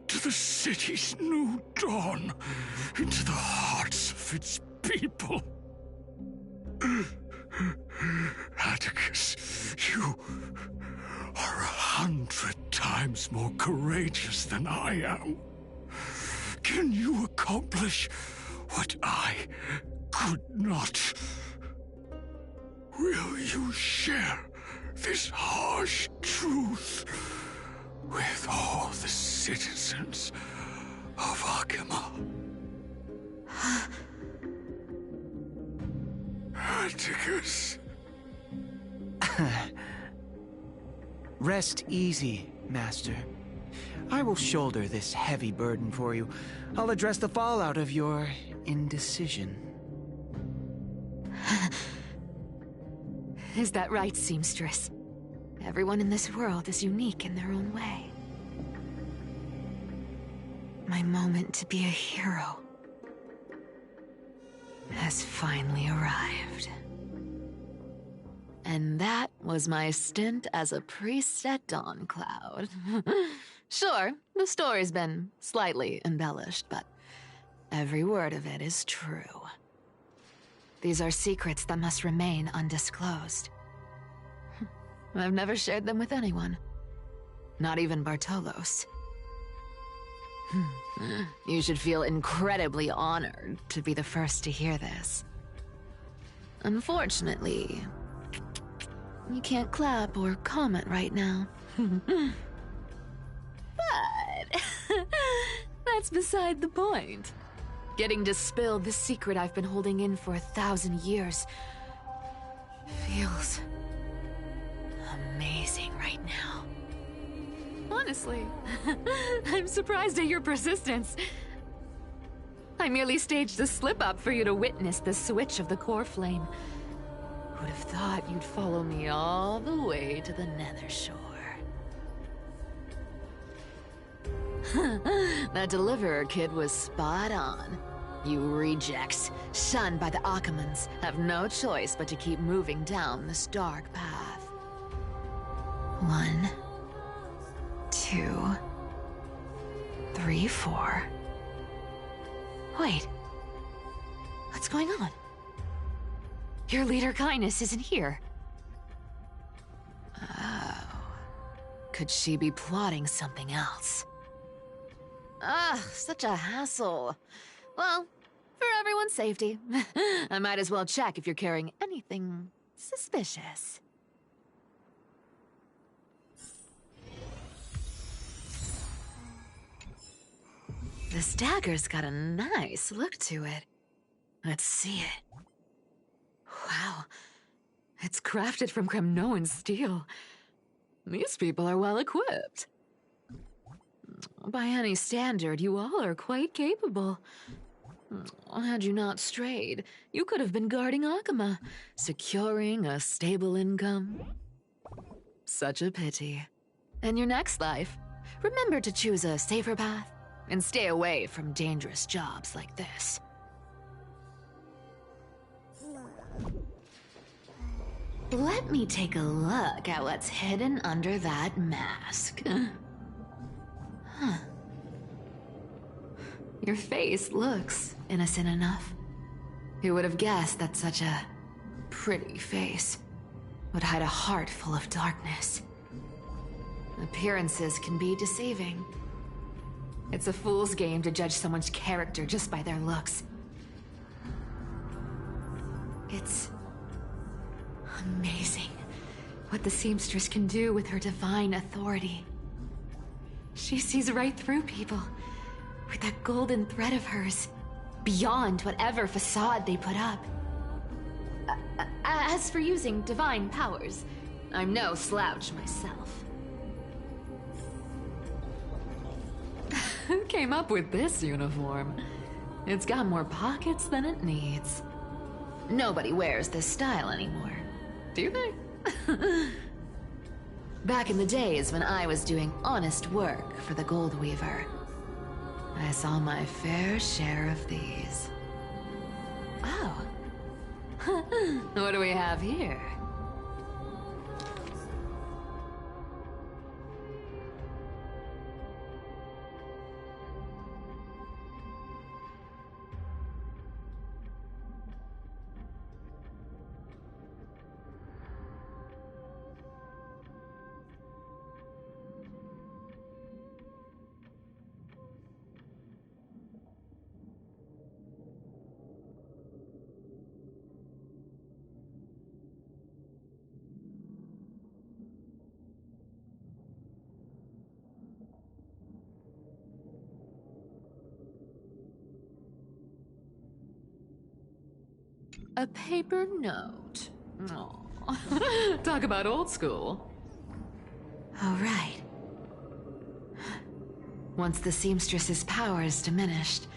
to the city's new dawn into the hearts of its people. Atticus, you are 100 times more courageous than I am. Can you accomplish what I could not? Will you share this harsh truth with all the citizens of Akima? Atticus. Rest easy, Master. I will shoulder this heavy burden for you. I'll address the fallout of your indecision. Is that right, seamstress? Everyone in this world is unique in their own way. My moment to be a hero has finally arrived. And that was my stint as a priest at Dawn Cloud. Sure, the story's been slightly embellished, but every word of it is true. These are secrets that must remain undisclosed. I've never shared them with anyone. Not even Bartolos. You should feel incredibly honored to be the first to hear this. Unfortunately, you can't clap or comment right now. But that's beside the point. Getting to spill the secret I've been holding in for 1,000 years feels amazing right now. Honestly, I'm surprised at your persistence. I merely staged a slip-up for you to witness the switch of the core flame. Who'd have thought you'd follow me all the way to the Nether Shore? That Deliverer kid was spot on. You rejects, shunned by the Akamans, have no choice but to keep moving down this dark path. 1, 2, 3, 4. Wait. What's going on? Your leader Kindness isn't here. Oh. Could she be plotting something else? Such a hassle. Well, for everyone's safety, I might as well check if you're carrying anything suspicious. This dagger's got a nice look to it. Let's see it. Wow. It's crafted from Kremnoan steel. These people are well equipped. By any standard, you all are quite capable. Had you not strayed, you could have been guarding Akuma, securing a stable income. Such a pity. In your next life, remember to choose a safer path and stay away from dangerous jobs like this. Let me take a look at what's hidden under that mask. Huh. Your face looks innocent enough. Who would have guessed that such a pretty face would hide a heart full of darkness? Appearances can be deceiving. It's a fool's game to judge someone's character just by their looks. It's amazing what the seamstress can do with her divine authority. She sees right through people with that golden thread of hers, beyond whatever facade they put up. As for using divine powers, I'm no slouch myself. Who came up with this uniform? It's got more pockets than it needs. Nobody wears this style anymore, do they? Back in the days when I was doing honest work for the Gold Weaver, I saw my fair share of these. Oh. What do we have here? A paper note. Aw. Talk about old school. All right. Once the seamstress's power is diminished,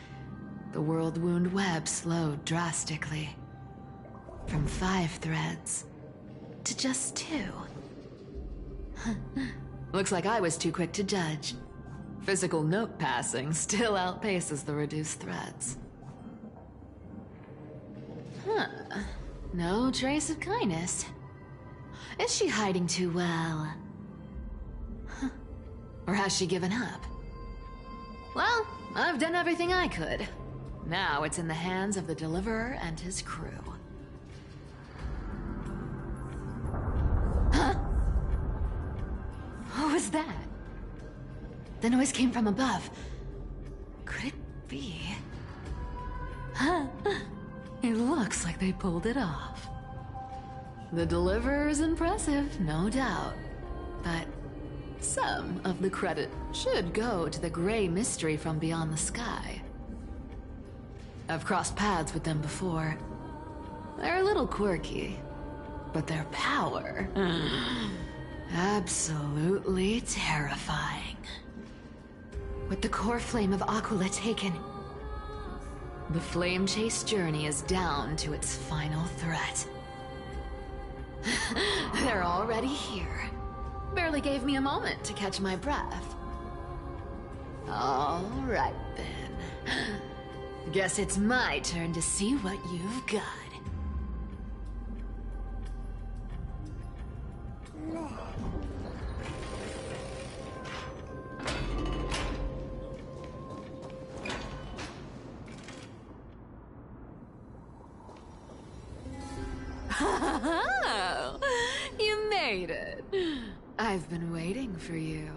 the world wound web slowed drastically. From 5 threads to just 2. Looks like I was too quick to judge. Physical note passing still outpaces the reduced threads. Huh. No trace of kindness. Is she hiding too well? Huh. Or has she given up? Well, I've done everything I could. Now it's in the hands of the Deliverer and his crew. Huh? What was that? The noise came from above. Could it be? Huh? It looks like they pulled it off. The Deliverer's impressive, no doubt. But some of the credit should go to the gray mystery from beyond the sky. I've crossed paths with them before. They're a little quirky, but their power... absolutely terrifying. With the core flame of Aquila taken, the flame chase journey is down to its final threat. They're already here. Barely gave me a moment to catch my breath. All right then. Guess it's my turn to see what you've got. You made it. I've been waiting for you.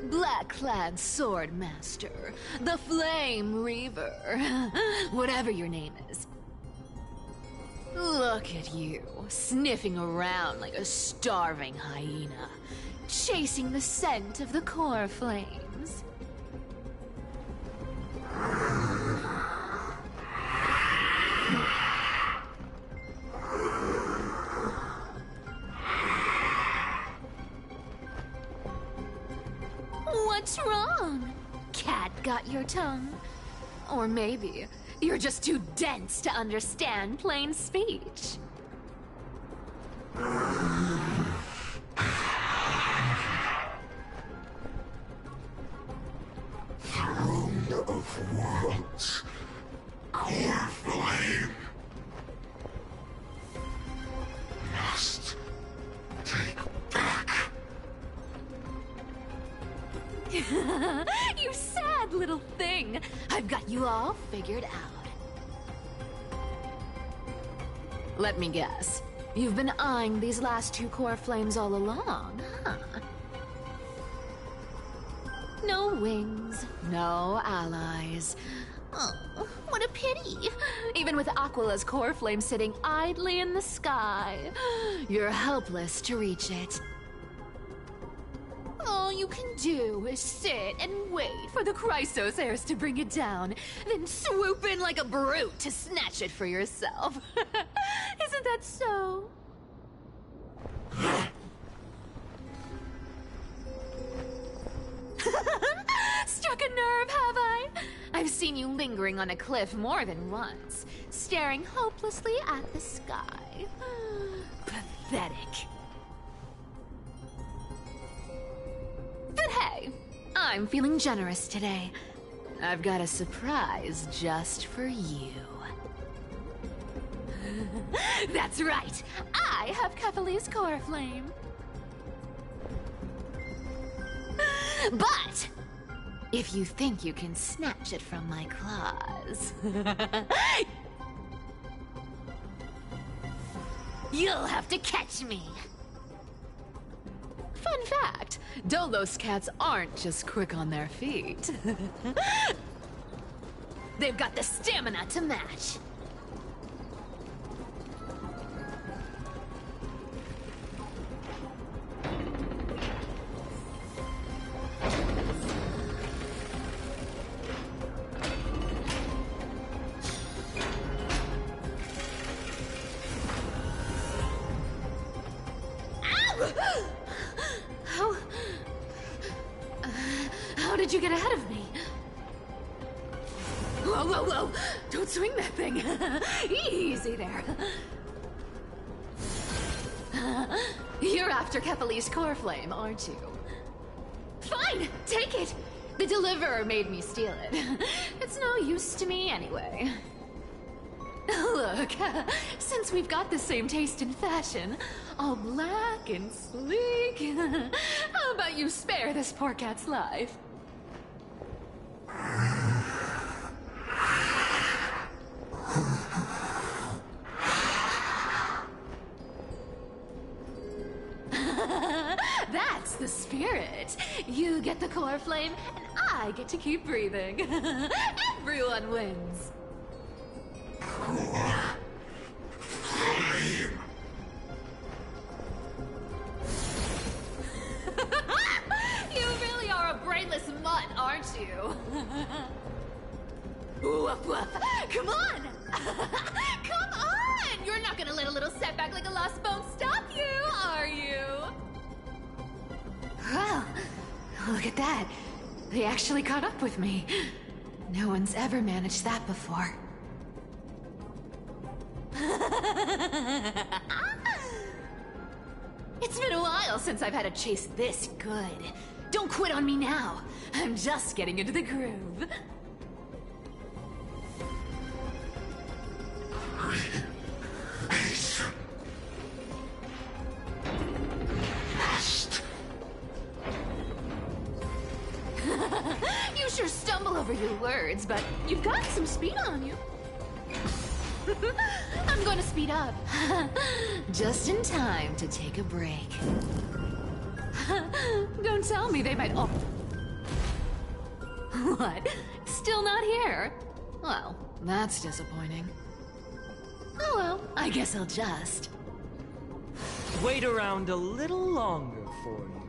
Black-clad sword master, the Flame Reaver, whatever your name is. Look at you, sniffing around like a starving hyena, chasing the scent of the core flames. What's wrong? Cat got your tongue? Or maybe you're just too dense to understand plain speech. Throne of Worlds. Core flame. Must take back. You sad little thing. I've got you all figured out. Let me guess. You've been eyeing these last two core flames all along, huh? No wings, no allies. Oh, what a pity. Even with Aquila's core flame sitting idly in the sky, you're helpless to reach it. All you can do is sit and wait for the Chrysos heirs to bring it down, then swoop in like a brute to snatch it for yourself. Isn't that so? Struck a nerve, have I? I've seen you lingering on a cliff more than once, staring hopelessly at the sky. Pathetic. But hey, I'm feeling generous today. I've got a surprise just for you. That's right, I have Kephales's core flame. But if you think you can snatch it from my claws, you'll have to catch me. Fun fact, Dolos cats aren't just quick on their feet. They've got the stamina to match. How did you get ahead of me? Whoa, whoa, whoa! Don't swing that thing! Easy there. You're after Kephales's core flame, aren't you? Fine! Take it! The deliverer made me steal it. It's no use to me anyway. Look, since we've got the same taste in fashion, all black and sleek, how about you spare this poor cat's life? That's the spirit. You get the core flame, and I get to keep breathing. Everyone wins. You really are a brainless mutt, aren't you? Woof woof. Come on! Come on! You're not gonna let a little setback like a lost bone stop you, are you? Well, look at that. They actually caught up with me. No one's ever managed that before. It's been a while since I've had a chase this good. Don't quit on me now. I'm just getting into the groove. You sure stumble over your words, but you've got some speed on you. I'm gonna speed up. Just in time to take a break. Don't tell me they might... Oh. What? Still not here? Well, that's disappointing. Oh well, I guess I'll just... Wait around a little longer for you.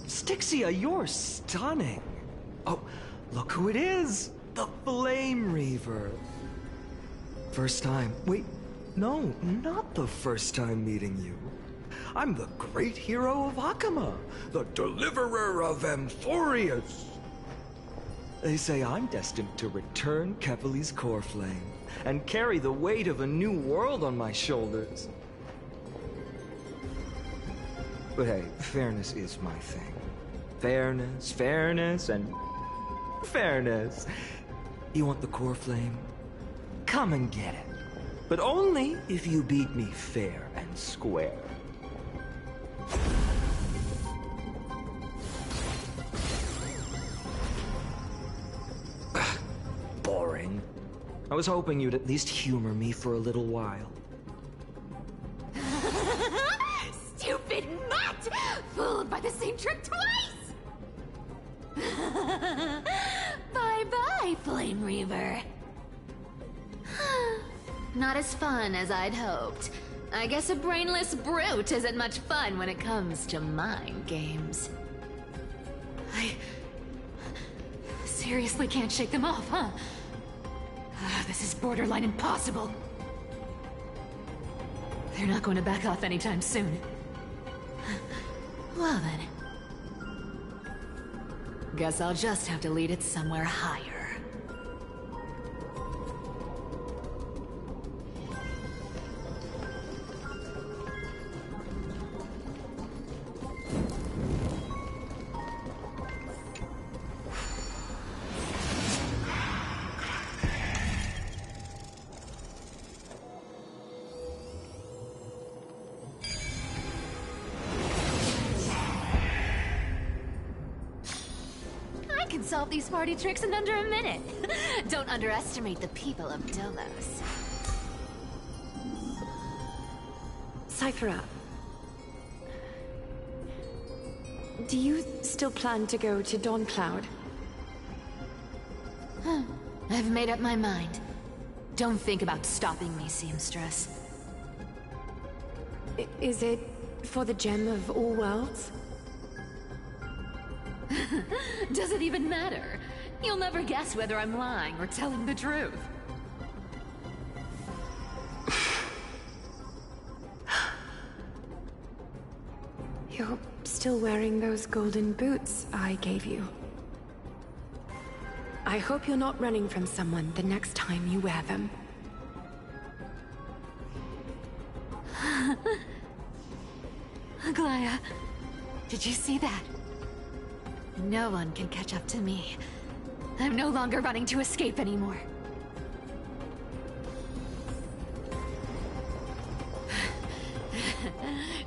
Styxia, you're stunning. Oh, look who it is! The Flame Reaver. First time. Wait, no, not the first time meeting you. I'm the great hero of Akama, the deliverer of Amphorius. They say I'm destined to return Kevali's core flame and carry the weight of a new world on my shoulders. But hey, fairness is my thing. Fairness, and fairness. You want the core flame? Come and get it. But only if you beat me fair and square. Boring. I was hoping you'd at least humor me for a little while. Stupid mutt! Fooled by the same trick twice! Bye-bye, Flame Reaver. Not as fun as I'd hoped. I guess a brainless brute isn't much fun when it comes to mind games. I seriously can't shake them off, huh? This is borderline impossible. They're not going to back off anytime soon. Well then. Guess I'll just have to lead it somewhere higher. Solve these party tricks in under a minute. Don't underestimate the people of Delos. Cythera, do you still plan to go to Dawncloud? I've made up my mind. Don't think about stopping me, Seamstress. Is it for the gem of all worlds? Does it even matter? You'll never guess whether I'm lying or telling the truth. You're still wearing those golden boots I gave you. I hope you're not running from someone the next time you wear them. Aglaya, did you see that? No one can catch up to me. I'm no longer running to escape anymore.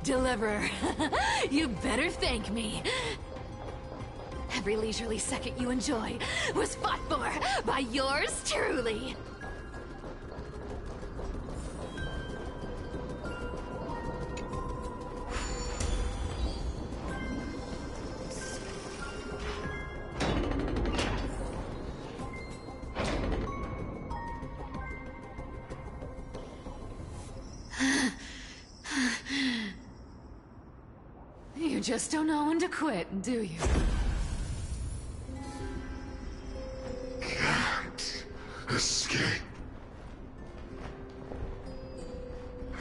Deliverer, you better thank me. Every leisurely second you enjoy was fought for by yours truly. You just don't know when to quit, do you? Can't escape.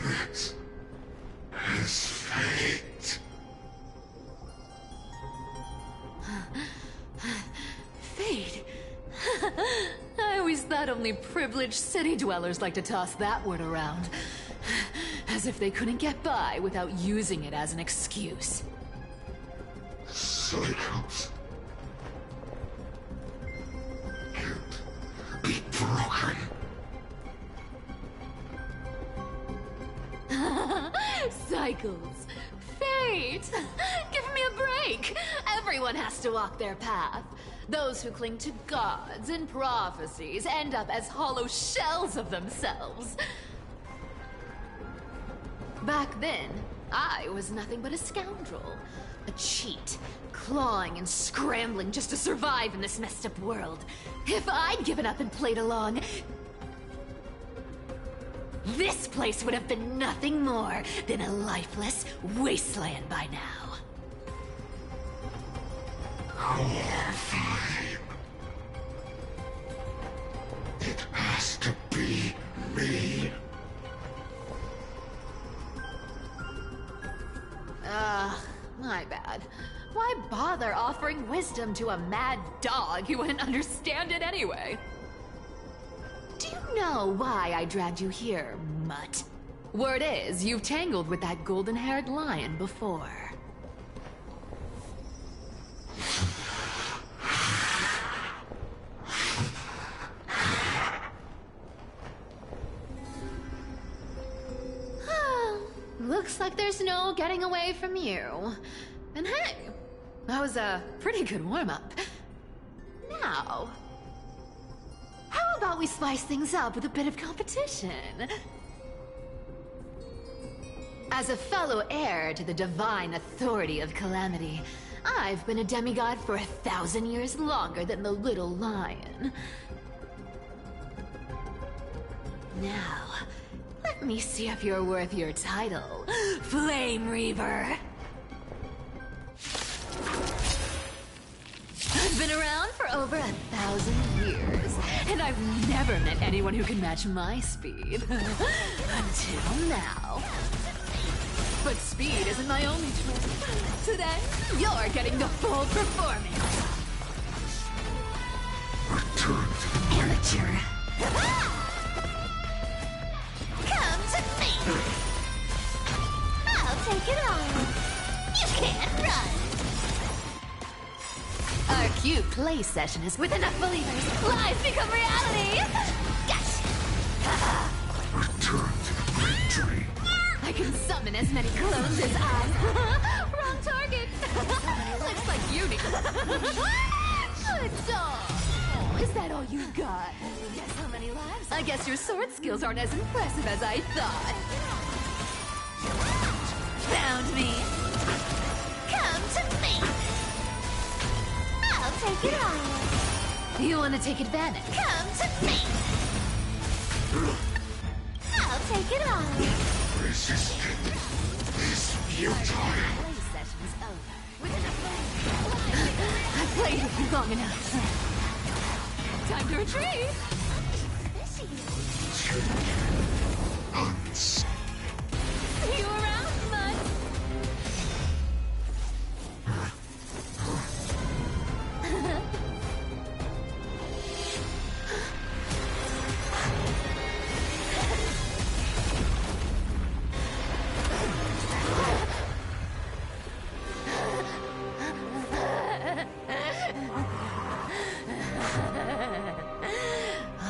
It is fate. Fate? I always thought only privileged city dwellers like to toss that word around. As if they couldn't get by without using it as an excuse. Cycles can't be broken. Cycles. Fate! Give me a break! Everyone has to walk their path. Those who cling to gods and prophecies end up as hollow shells of themselves. Back then, I was nothing but a scoundrel. A cheat. Clawing and scrambling just to survive in this messed up world. If I'd given up and played along, this place would have been nothing more than a lifeless wasteland by now. Core flame. It has to be me. My bad. Why bother offering wisdom to a mad dog who wouldn't understand it anyway? Do you know why I dragged you here, mutt? Word is, you've tangled with that golden-haired lion before. Looks like there's no getting away from you. And hey, that was a pretty good warm-up. Now, how about we spice things up with a bit of competition? As a fellow heir to the divine authority of Calamity, I've been a demigod for 1,000 years longer than the little lion. Now, let me see if you're worth your title, Flame Reaver. I've been around for over 1,000 years, and I've never met anyone who can match my speed. Until now. But speed isn't my only trick. Today, you're getting the full performance. Return to the Amateur. Come to me. I'll take it on. You can't run. Our cute play session is with enough believers. Lies become reality. Gotcha. Return to the great dream. I can summon as many clones as I. Wrong target. Looks like you need. Good dog. Oh, is that all you got? Guess how many lives? I guess your sword skills aren't as impressive as I thought. Found me. Come to me. I'll take it on. You want to take advantage? Come to me. I'll take it on. Resistance is futile. I played with you long enough. Time to retreat. You around, bud?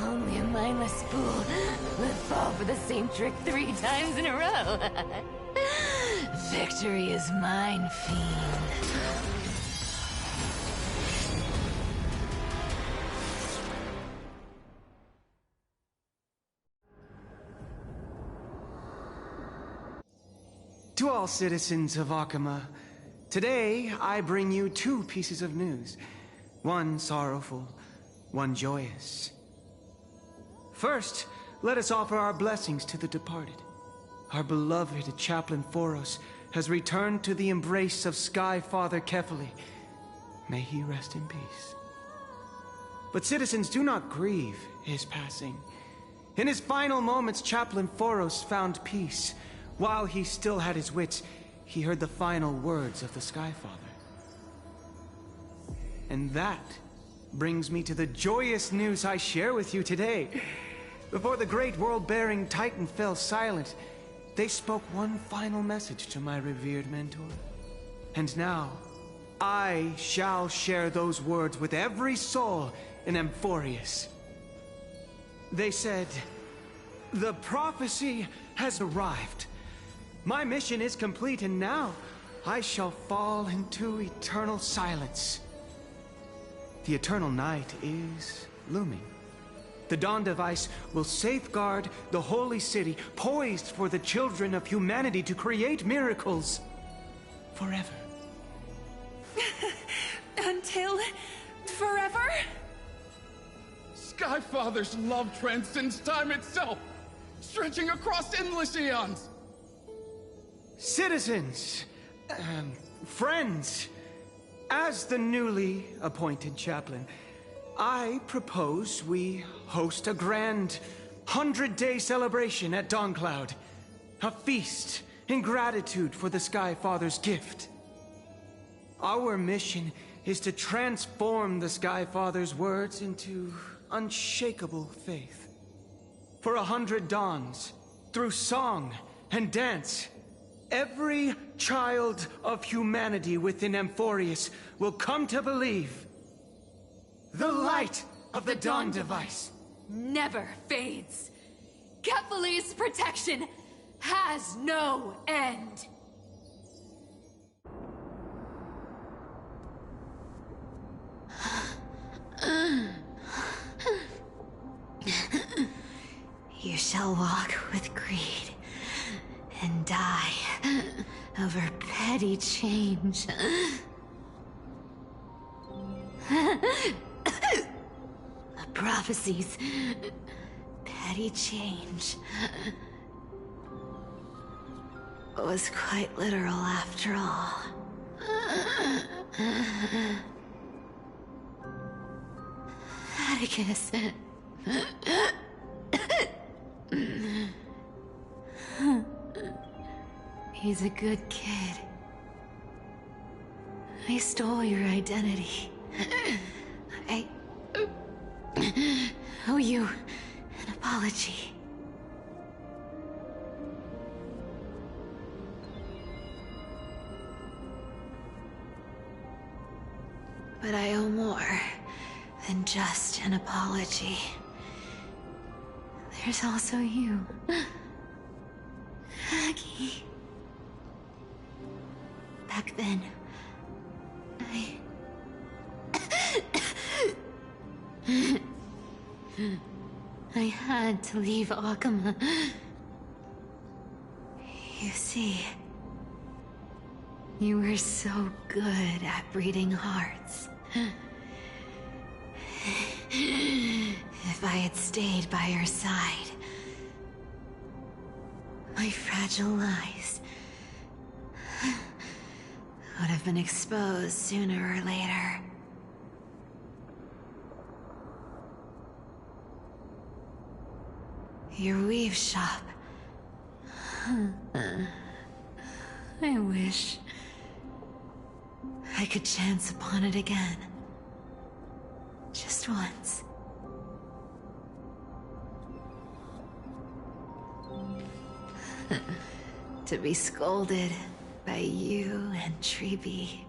Only a mindless fool would fall for the same trick 3 times in a row. Victory is mine, fiend. To all citizens of Akama, today I bring you 2 pieces of news. One sorrowful, one joyous. First, let us offer our blessings to the departed. Our beloved Chaplain Foros has returned to the embrace of Sky Father Kefali. May he rest in peace. But citizens, do not grieve his passing. In his final moments, Chaplain Foros found peace. While he still had his wits, he heard the final words of the Sky Father. And that brings me to the joyous news I share with you today. Before the great world-bearing Titan fell silent, they spoke one final message to my revered mentor. And now, I shall share those words with every soul in Amphorius. They said, "The prophecy has arrived. My mission is complete, and now I shall fall into eternal silence." The eternal night is looming. The dawn device will safeguard the holy city, poised for the children of humanity to create miracles forever. Until forever? Skyfather's love transcends time itself, stretching across endless eons. Citizens, friends, as the newly appointed chaplain, I propose we host a grand 100-day celebration at Dawncloud. A feast in gratitude for the Sky Father's gift. Our mission is to transform the Sky Father's words into unshakable faith. For 100 dawns, through song and dance, every child of humanity within Amphorius will come to believe the light of the Dawn Device never fades. Kephales's protection has no end. You shall walk with greed and die over petty change. The prophecies. Petty change. Was quite literal after all. Atticus. He's a good kid. I stole your identity. I owe you an apology. But I owe more than just an apology. There's also you, Aggie. Back then, I had to leave Akama. You see, you were so good at breeding hearts. If I had stayed by your side, my fragile lies would have been exposed sooner or later. Your weave shop. I wish I could chance upon it again. Just once. To be scolded by you and Treeby.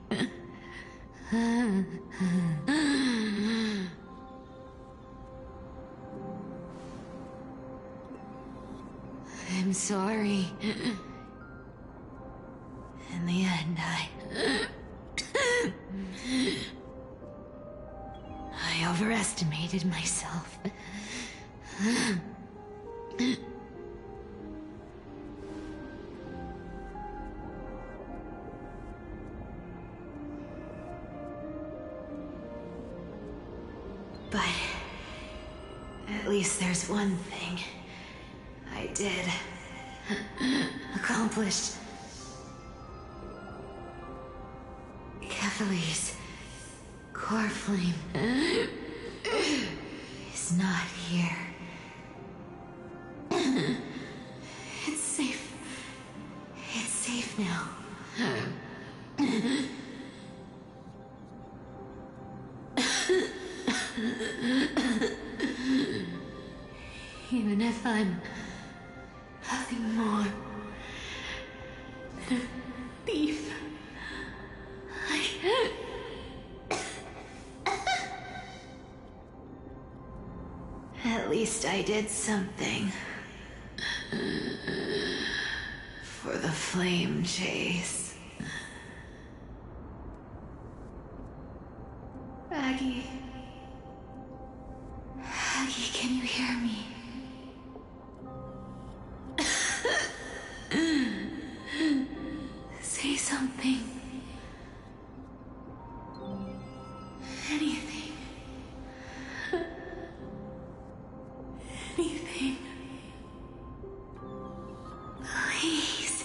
I'm sorry. In the end, I overestimated myself. But at least there's one thing I did accomplish. Kephales's core flame is not here. It's safe. It's safe now. Even if I'm nothing more than a thief, at least I did something for the flame chase. Aggie. Aggie, can you hear me? Say something. Anything. Anything. Please.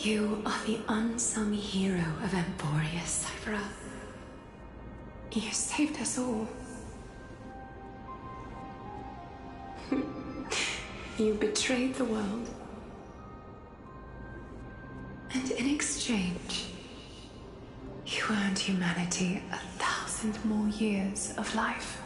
You are the unsung hero of Emporius, Cypher. You saved us all. You betrayed the world. And in exchange, you earned humanity 1,000 more years of life.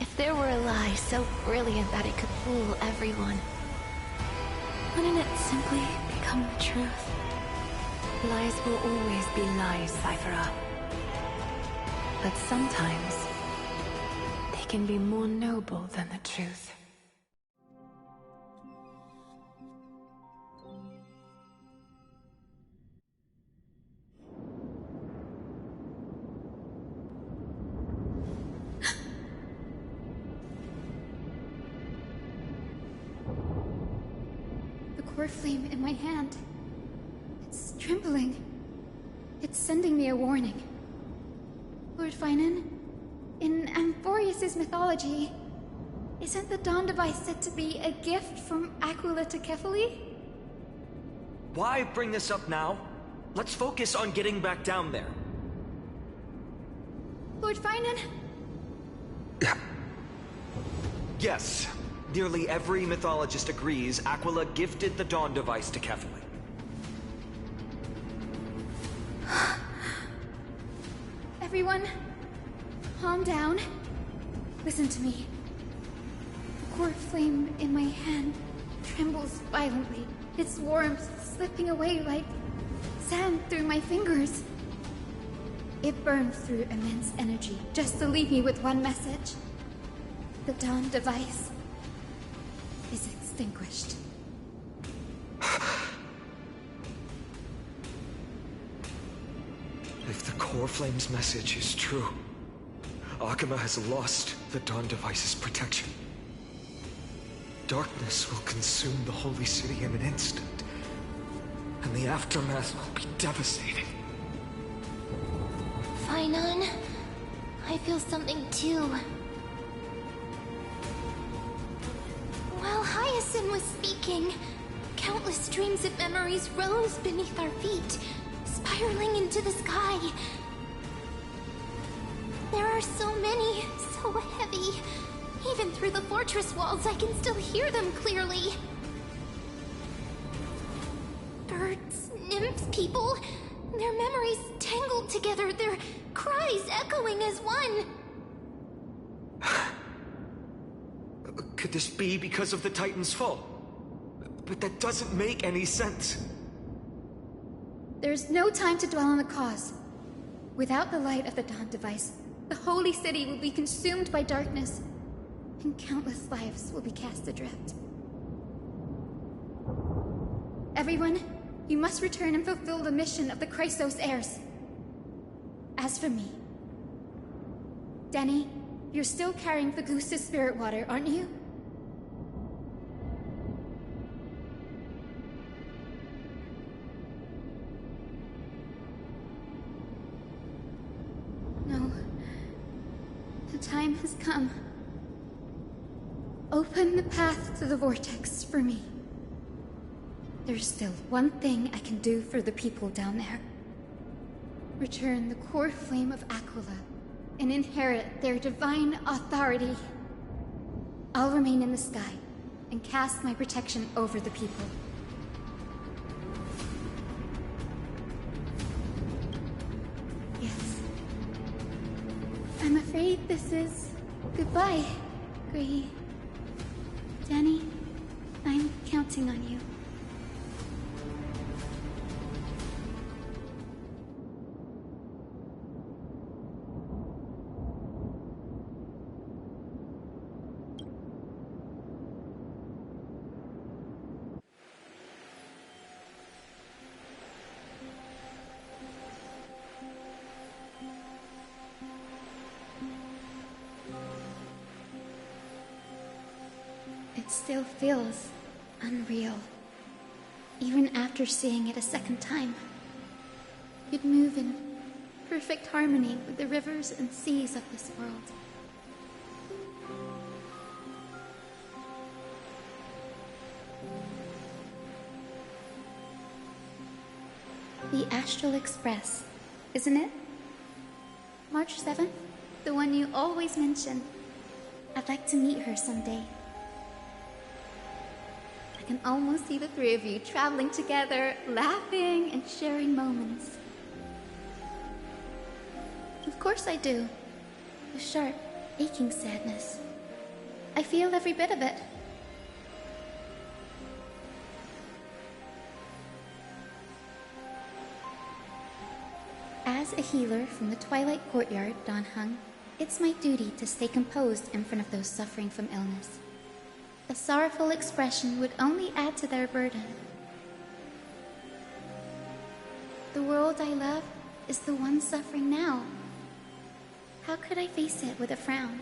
If there were a lie so brilliant that it could fool everyone, wouldn't it simply become the truth? Lies will always be lies, Cypher. But sometimes, they can be more noble than the truth. Core flame in my hand. It's trembling. It's sending me a warning. Lord Finan, in Amphorius' mythology, isn't the Dawn device said to be a gift from Aquila to Kefali? Why bring this up now? Let's focus on getting back down there. Lord Finan? Yes. Nearly every mythologist agrees Aquila gifted the Dawn device to Kefali. Everyone, calm down. Listen to me. The core flame in my hand trembles violently. Its warmth slipping away like sand through my fingers. It burns through immense energy just to leave me with one message. The Dawn device is extinguished. If the Core Flame's message is true, Akama has lost the Dawn device's protection. Darkness will consume the Holy City in an instant, and the aftermath will be devastating. Finan, I feel something too. While Hyacinth was speaking, countless streams of memories rose beneath our feet, spiraling into the sky. There are so many, so heavy. Even through the fortress walls, I can still hear them clearly. Birds, nymphs, people, their memories tangled together, their cries echoing as one. Could this be because of the Titan's fall? But that doesn't make any sense. There's no time to dwell on the cause. Without the light of the Dawn device, the Holy City will be consumed by darkness, and countless lives will be cast adrift. Everyone, you must return and fulfill the mission of the Chrysos heirs. As for me, Denny, you're still carrying the Goose's spirit water, aren't you? No. The time has come. Open the path to the vortex for me. There's still one thing I can do for the people down there. Return the core flame of Aquila and inherit their divine authority. I'll remain in the sky and cast my protection over the people. Yes. I'm afraid this is goodbye, Gray. Danny, I'm counting on you. it still feels unreal. Even after seeing it a second time. You'd move in perfect harmony with the rivers and seas of this world. The Astral Express, isn't it? March 7th? The one you always mention. I'd like to meet her someday. I can almost see the three of you traveling together, laughing and sharing moments. Of course I do. A sharp, aching sadness. I feel every bit of it. As a healer from the Twilight Courtyard, Dan Heng, it's my duty to stay composed in front of those suffering from illness. A sorrowful expression would only add to their burden. The world I love is the one suffering now. How could I face it with a frown?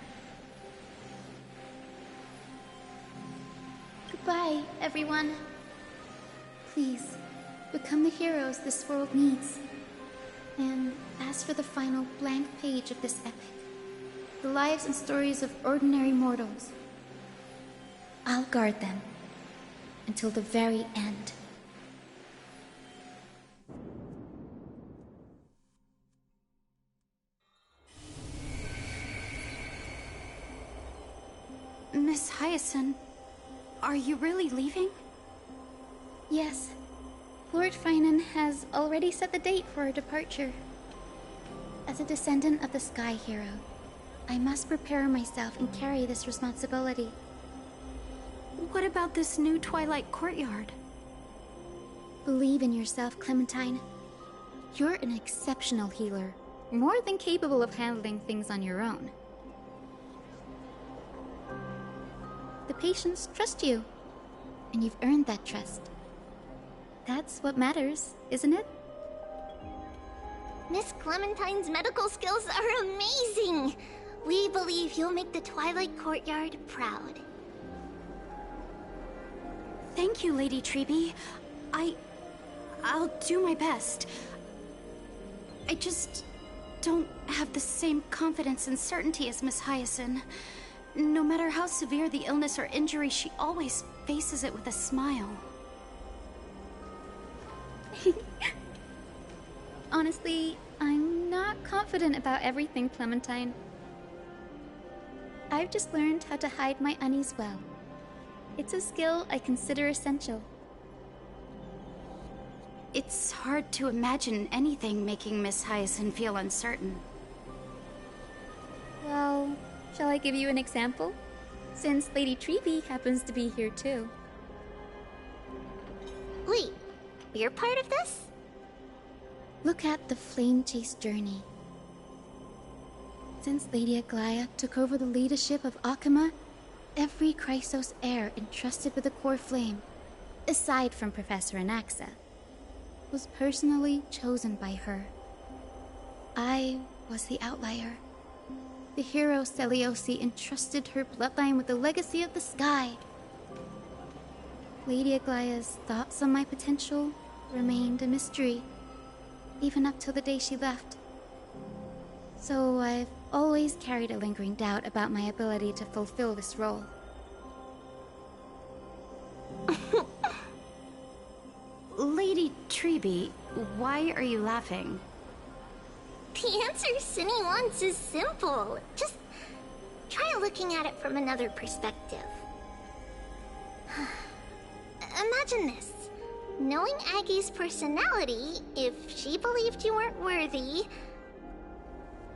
Goodbye, everyone. Please, become the heroes this world needs. And as for the final blank page of this epic, the lives and stories of ordinary mortals, I'll guard them until the very end. Miss Hyacinth, are you really leaving? Yes. Lord Finan has already set the date for our departure. As a descendant of the Sky Hero, I must prepare myself and carry this responsibility. What about this new Twilight Courtyard? Believe in yourself, Clementine. You're an exceptional healer, more than capable of handling things on your own. The patients trust you, and you've earned that trust. That's what matters, isn't it? Miss Clementine's medical skills are amazing! We believe you'll make the Twilight Courtyard proud. Thank you, Lady Treby. I'll do my best. I just don't have the same confidence and certainty as Miss Hyacinth. No matter how severe the illness or injury, she always faces it with a smile. Honestly, I'm not confident about everything, Clementine. I've just learned how to hide my unease well. It's a skill I consider essential. It's hard to imagine anything making Miss Hyacinth feel uncertain. Well, shall I give you an example? Since Lady Treby happens to be here too. Wait, you're part of this? Look at the Flame Chase journey. Since Lady Aglaia took over the leadership of Akama, every Chrysos heir entrusted with the core flame, aside from Professor Anaxa, was personally chosen by her. I was the outlier. The hero Celiosi entrusted her bloodline with the legacy of the sky. Lady Aglaia's thoughts on my potential remained a mystery, even up till the day she left. So I've always carried a lingering doubt about my ability to fulfill this role. Lady Treby, why are you laughing? The answer Cindy wants is simple. Just try looking at it from another perspective. Imagine this. Knowing Aggie's personality, if she believed you weren't worthy,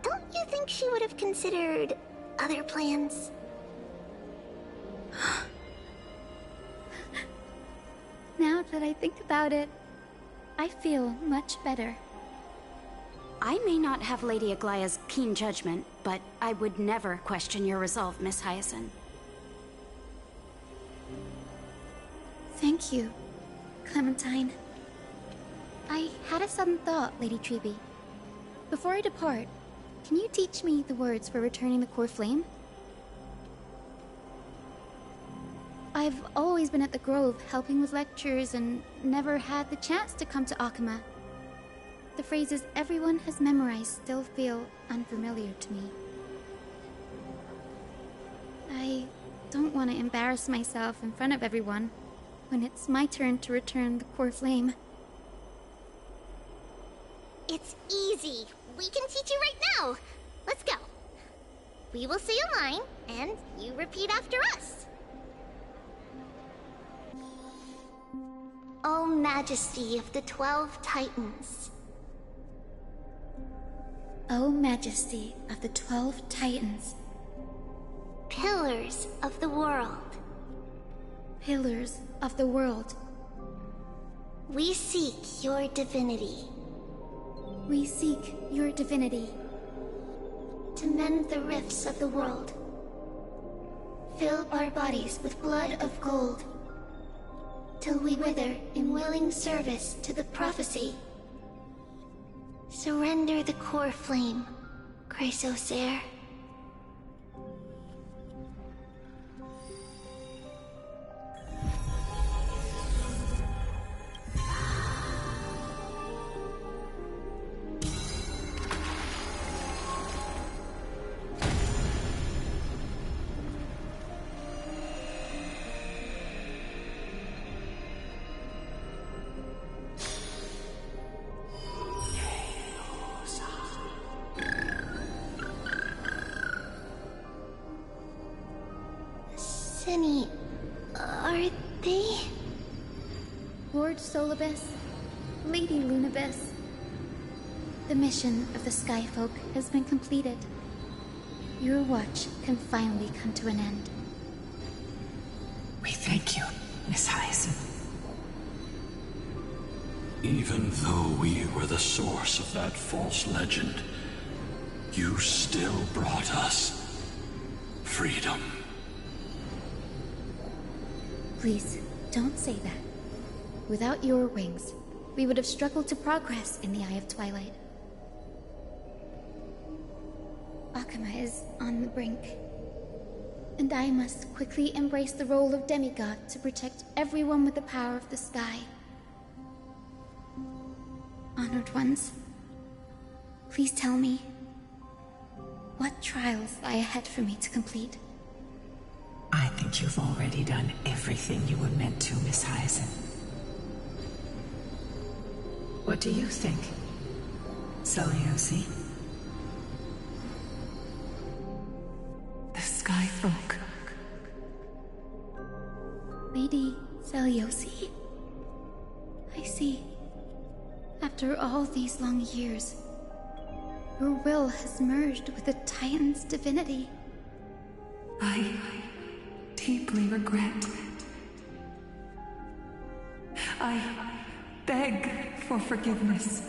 don't you think she would have considered other plans? Now that I think about it, I feel much better. I may not have Lady Aglaia's keen judgment, but I would never question your resolve, Miss Hyacinth. Thank you, Clementine. I had a sudden thought, Lady Treby. Before I depart, can you teach me the words for returning the core flame? I've always been at the Grove, helping with lectures, and never had the chance to come to Akuma. The phrases everyone has memorized still feel unfamiliar to me. I don't want to embarrass myself in front of everyone when it's my turn to return the core flame. It's easy. We can teach you right now. Let's go. We will say a line, and you repeat after us. O Majesty of the 12 Titans. O Majesty of the 12 Titans. Pillars of the world. Pillars of the world. We seek your divinity. We seek your divinity. To mend the rifts of the world. Fill our bodies with blood of gold. Till we wither in willing service to the prophecy. Surrender the core flame, Chrysosair. Senny, are they? Lord Solibus, Lady Lunibus. The mission of the Skyfolk has been completed. Your watch can finally come to an end. We thank you, Miss Hyacinth. Even though we were the source of that false legend, you still brought us freedom. Please, don't say that. Without your wings, we would have struggled to progress in the Eye of Twilight. Akuma is on the brink, and I must quickly embrace the role of demigod to protect everyone with the power of the sky. Honored ones, please tell me, what trials lie ahead for me to complete? I think you've already done everything you were meant to, Miss Hyacinth. What do you think, Seliosi? The Skyfolk. Lady Seliosi. I see. After all these long years, your will has merged with the Titan's divinity. I deeply regret. I beg for forgiveness.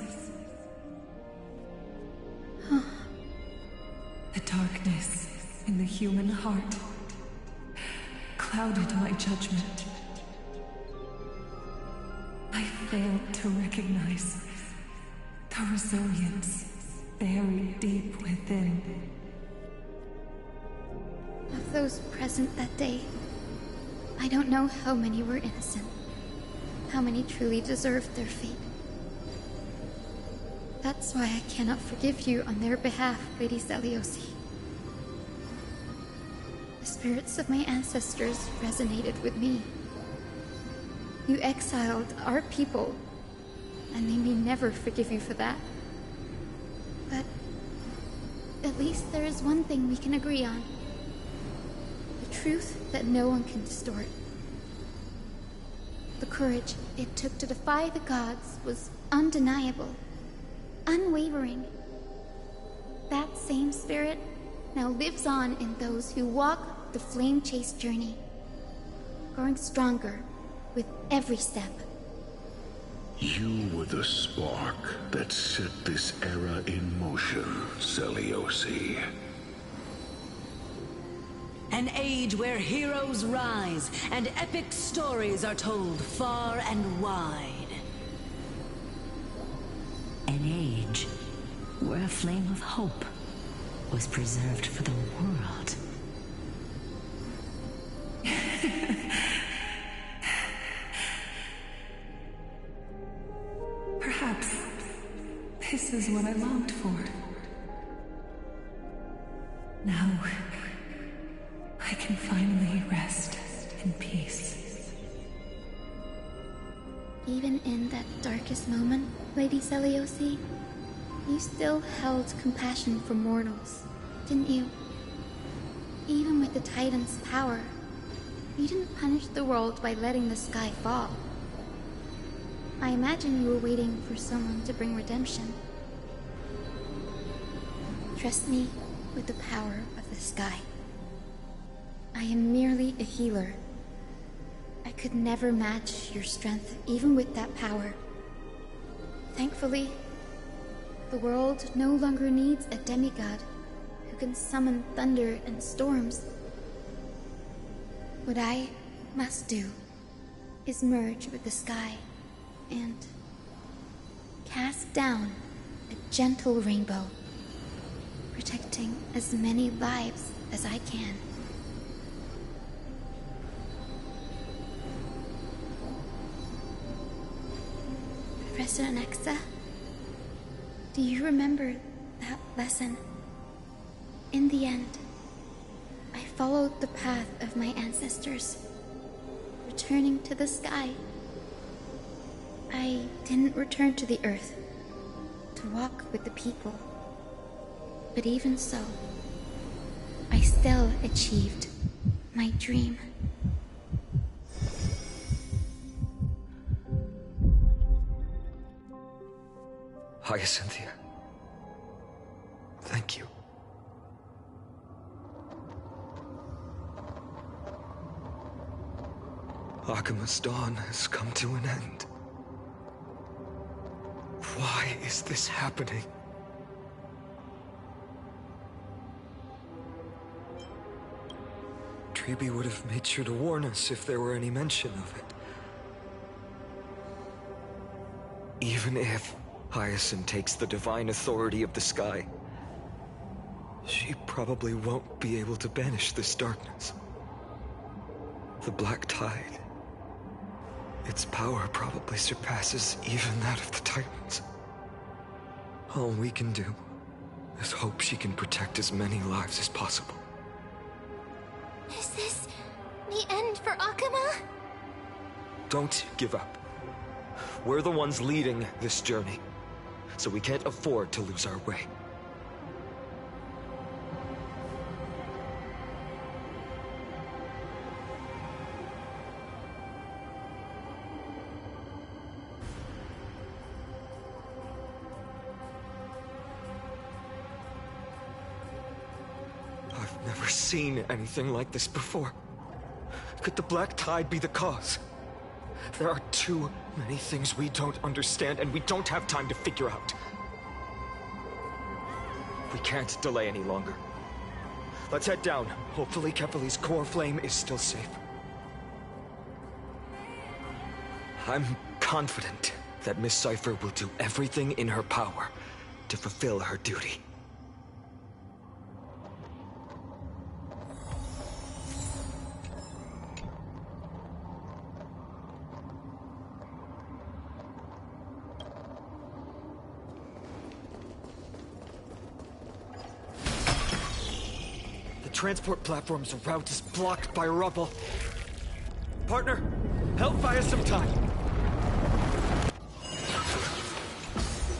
The darkness in the human heart clouded my judgment. I failed to recognize the resilience buried deep within. Of those present that day, I don't know how many were innocent, how many truly deserved their fate. That's why I cannot forgive you on their behalf, Lady Seliosi. The spirits of my ancestors resonated with me. You exiled our people, and they may never forgive you for that. But at least there is one thing we can agree on. Truth that no one can distort. The courage it took to defy the gods was undeniable, unwavering. That same spirit now lives on in those who walk the flame-chased journey, growing stronger with every step. You were the spark that set this era in motion, Seliosi. An age where heroes rise and epic stories are told far and wide. An age where a flame of hope was preserved for the world. This is what I longed for. Now, I can finally rest in peace. Even in that darkest moment, Lady Celiosi, you still held compassion for mortals, didn't you? Even with the Titan's power, you didn't punish the world by letting the sky fall. I imagine you were waiting for someone to bring redemption. Trust me with the power of the sky. I am merely a healer. I could never match your strength, even with that power. Thankfully, the world no longer needs a demigod who can summon thunder and storms. What I must do is merge with the sky and cast down a gentle rainbow, protecting as many lives as I can. Professor Nexa, do you remember that lesson? In the end, I followed the path of my ancestors, returning to the sky. I didn't return to the earth to walk with the people. But even so, I still achieved my dream. Hyacinthia. Thank you. Akima's dawn has come to an end. Why is this happening? Tribi would have made sure to warn us if there were any mention of it. Even if Hyacinth takes the divine authority of the sky, she probably won't be able to banish this darkness. The Black Tide, its power probably surpasses even that of the Titans. All we can do is hope she can protect as many lives as possible. Is this the end for Akuma? Don't give up. We're the ones leading this journey, so we can't afford to lose our way. I've never seen anything like this before. Could the Black Tide be the cause? There are too many things we don't understand, and we don't have time to figure out. We can't delay any longer. Let's head down. Hopefully Kefali's core flame is still safe. I'm confident that Miss Cypher will do everything in her power to fulfill her duty. The transport platform's route is blocked by rubble. Partner, help buy us some time.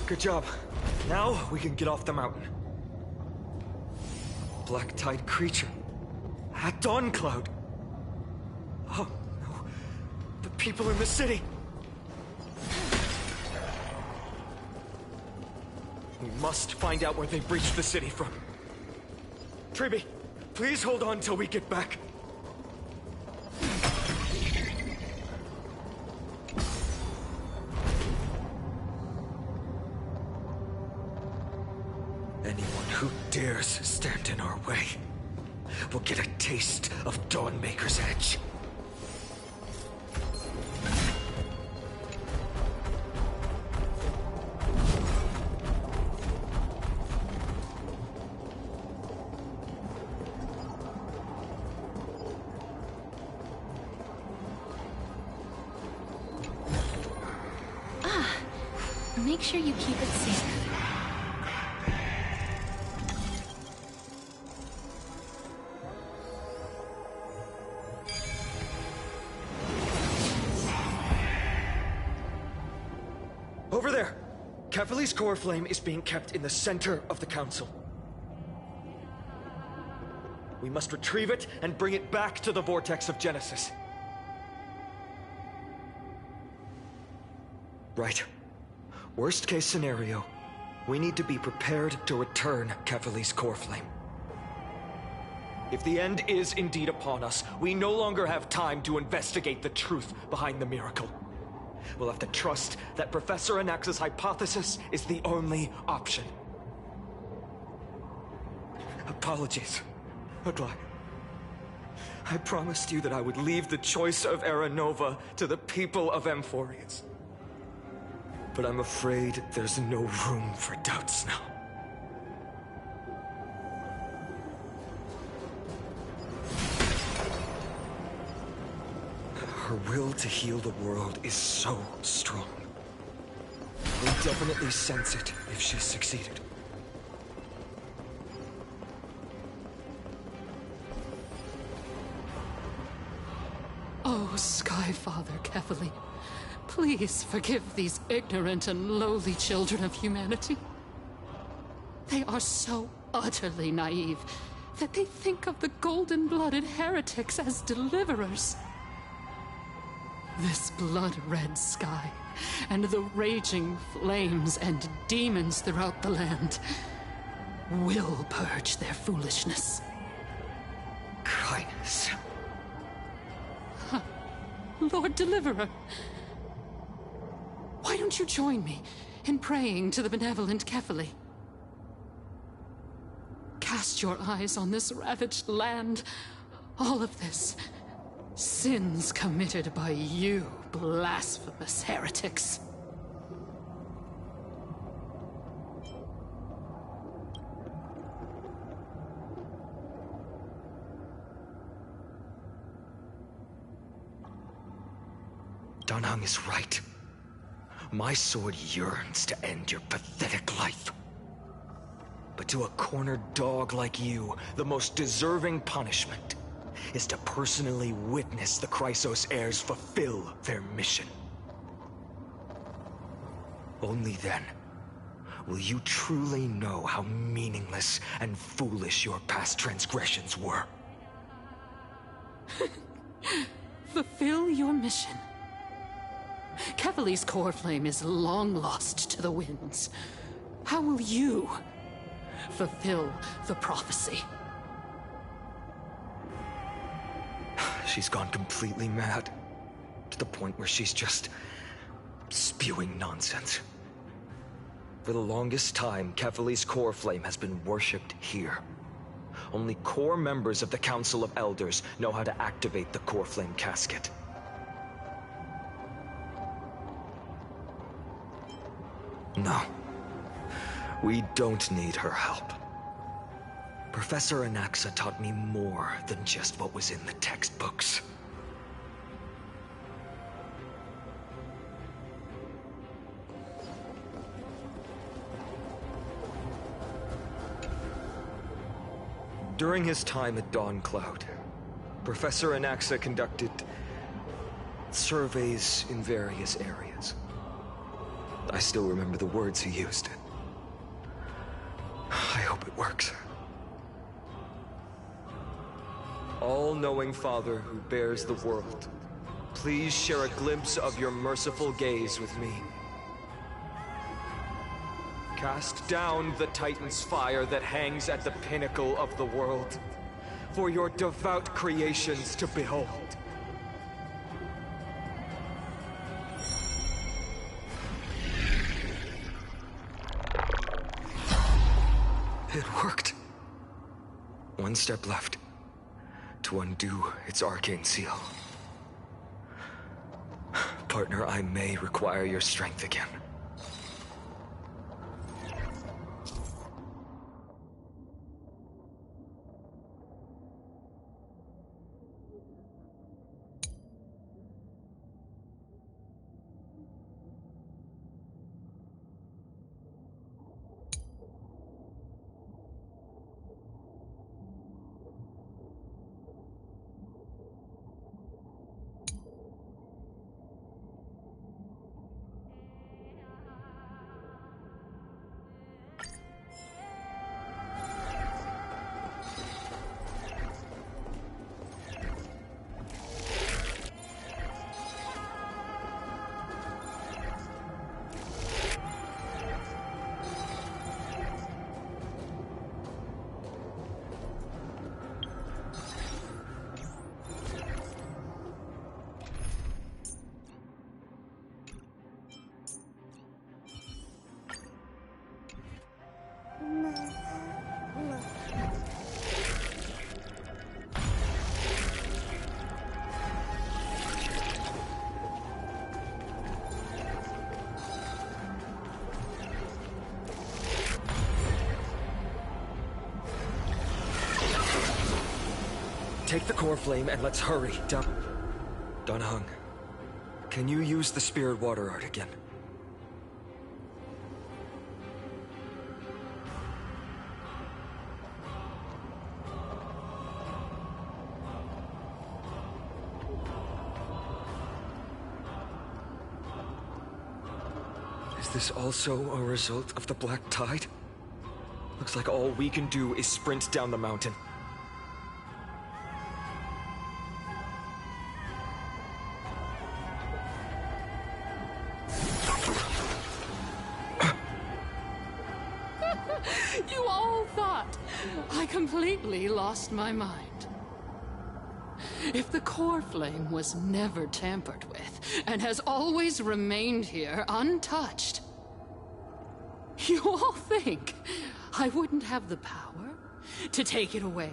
Good job. Now we can get off the mountain. Black Tide creature. At Dawn Cloud. Oh no. The people in the city. We must find out where they breached the city from. Tribi, please hold on till we get back. Anyone who dares stand in our way will get a taste of Dawnmaker's edge. make sure you keep it safe. Over there! Kefali's core flame is being kept in the center of the council. We must retrieve it and bring it back to the vortex of Genesis. Right. Worst case scenario, we need to be prepared to return Kefali's core flame. If the end is indeed upon us, we no longer have time to investigate the truth behind the miracle. We'll have to trust that Professor Anaxa's hypothesis is the only option. Apologies, Aglaé. I promised you that I would leave the choice of Era Nova to the people of Amphorius. But I'm afraid there's no room for doubts now. Her will to heal the world is so strong. We'll definitely sense it if she's succeeded. Oh, Skyfather Kefali, please forgive these ignorant and lowly children of humanity. They are so utterly naive that they think of the golden-blooded heretics as deliverers. This blood-red sky, and the raging flames and demons throughout the land will purge their foolishness. Kindness. Lord Deliverer, why don't you join me in praying to the benevolent Kefali? Cast your eyes on this ravaged land. All of this, sins committed by you, blasphemous heretics. Dan Heng is right. My sword yearns to end your pathetic life. But to a cornered dog like you, the most deserving punishment is to personally witness the Chrysos heirs fulfill their mission. Only then will you truly know how meaningless and foolish your past transgressions were. Fulfill your mission. Kefali's core flame is long lost to the winds. How will you fulfill the prophecy? She's gone completely mad, to the point where she's just spewing nonsense. For the longest time, Kefali's core flame has been worshipped here. Only core members of the Council of Elders know how to activate the core flame casket. No. We don't need her help. Professor Anaxa taught me more than just what was in the textbooks. During his time at Dawn Cloud, Professor Anaxa conducted surveys in various areas. I still remember the words he used. I hope it works. All-knowing Father who bears the world, please share a glimpse of your merciful gaze with me. Cast down the Titan's fire that hangs at the pinnacle of the world, for your devout creations to behold. It worked. One step left to undo its arcane seal. Partner, I may require your strength again. take the core flame and let's hurry. Dan Heng, can you use the spirit water art again? Is this also a result of the Black Tide? Looks like all we can do is sprint down the mountain. You all thought I completely lost my mind. If the core flame was never tampered with, and has always remained here untouched, you all think I wouldn't have the power to take it away?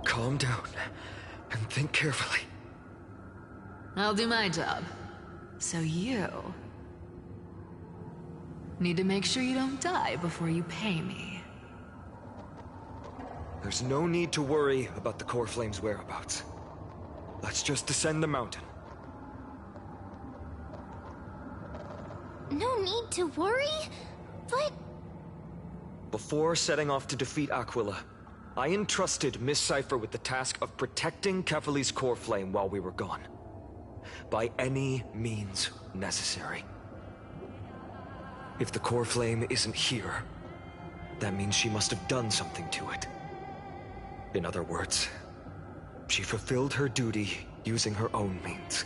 Calm down and think carefully. I'll do my job. So you need to make sure you don't die before you pay me. There's no need to worry about the core flame's whereabouts. Let's just descend the mountain. No need to worry? But... Before setting off to defeat Aquila, I entrusted Miss Cipher with the task of protecting Kefali's core flame while we were gone. By any means necessary. If the core flame isn't here, that means she must have done something to it. In other words, she fulfilled her duty using her own means.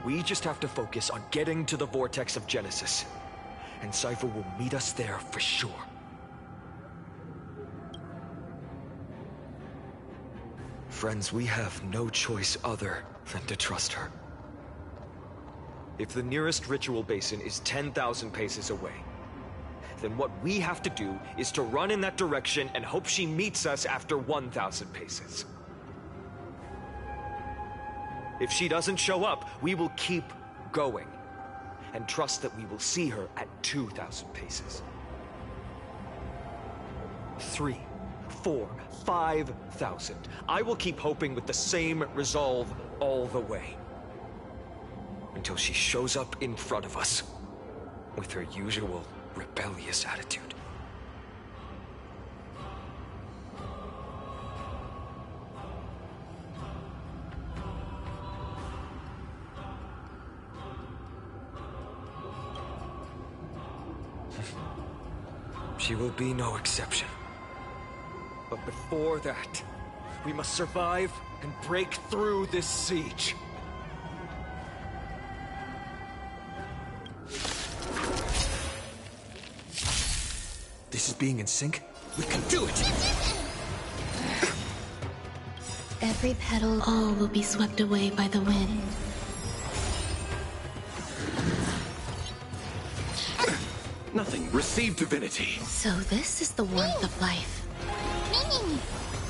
We just have to focus on getting to the vortex of Genesis, and Cipher will meet us there for sure. Friends, we have no choice other than to trust her. If the nearest ritual basin is 10,000 paces away, then what we have to do is to run in that direction and hope she meets us after 1,000 paces. If she doesn't show up, we will keep going and trust that we will see her at 2,000 paces. 3, 4, 5,000. I will keep hoping with the same resolve all the way. Until she shows up in front of us with her usual rebellious attitude. She will be no exception. But before that, we must survive and break through this siege. This is being in sync. We can do it! Every petal, all will be swept away by the wind. Nothing. Receive divinity. So this is the warmth of life.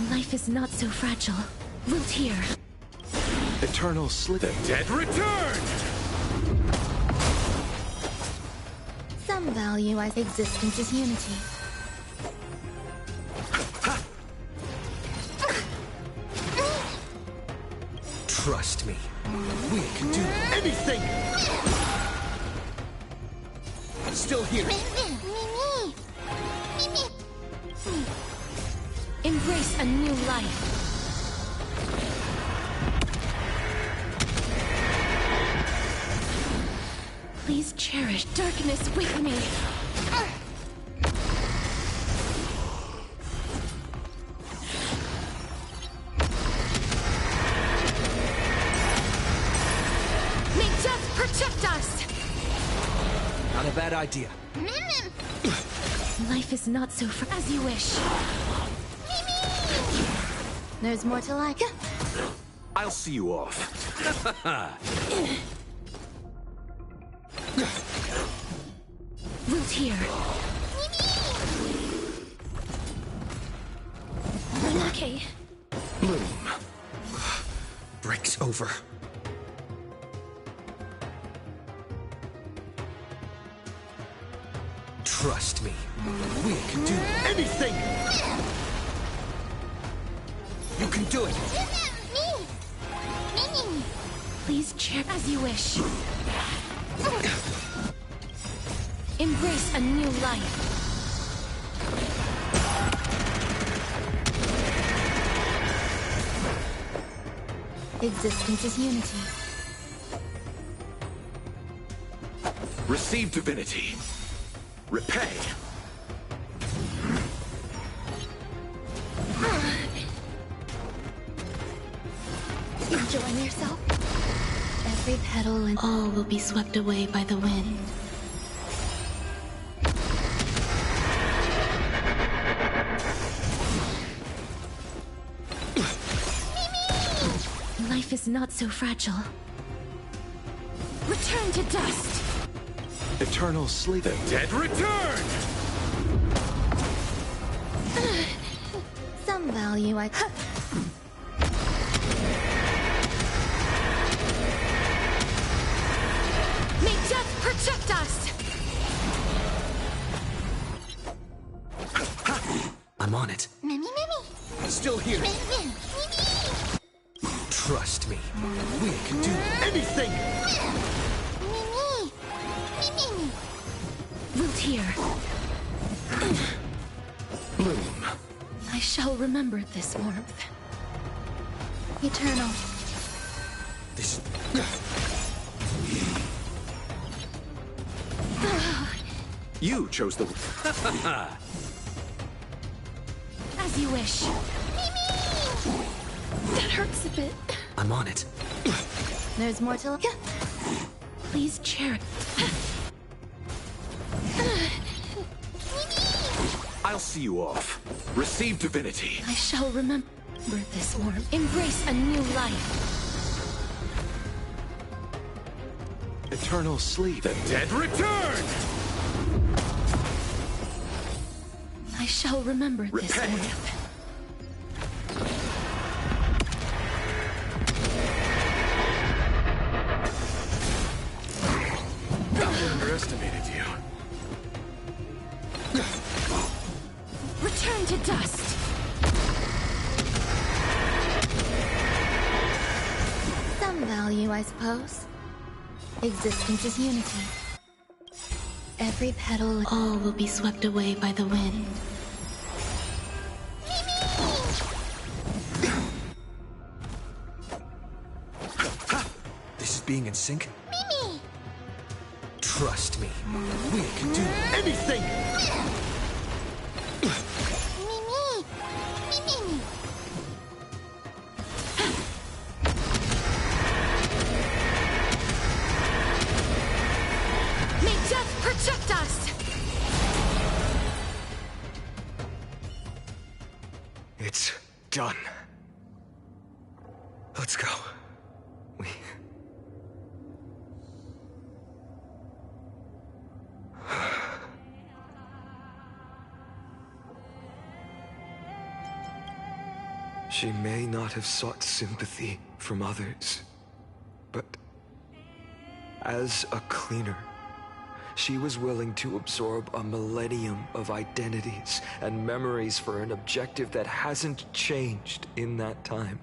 Life is not so fragile. Root here. Eternal slip. The dead return! Some value as existence is unity. Trust me. We can do anything! I'm still here. Embrace a new life. Please cherish darkness with me. May death protect us! Not a bad idea. Life is not so as you wish. There's more to like. I'll see you off. Root here. I'm okay. Bloom. breaks over. Trust me, we can do anything! You can do it! Me! Please cheer as you wish. Embrace a new life. Existence is unity. Receive divinity. Repay. Enjoying yourself? Every petal and all will be swept away by the wind. Life is not so fragile. Return to dust! Eternal sleep. The dead return! Some value I... May death protect us! I'm on it. Mimi! Still here. Mimi! Trust me, we can do anything! Mimi! Root here. Bloom. I shall remember this warmth. Eternal. This... You chose the... As you wish. That hurts a bit. I'm on it. There's more to... Please cherish. I'll see you off. Receive divinity. I shall remember this warmth. Embrace a new life. Eternal sleep. The dead return! I shall remember this Repay. warmth. Underestimated you. Return to dust. Some value, I suppose. Existence is unity. Every petal, all will be swept away by the wind. This is being in sync? Mimi! Trust me, we can do anything! Mimi! May death protect us! It's done. Let's go. She may not have sought sympathy from others, but as a cleaner, she was willing to absorb a millennium of identities and memories for an objective that hasn't changed in that time.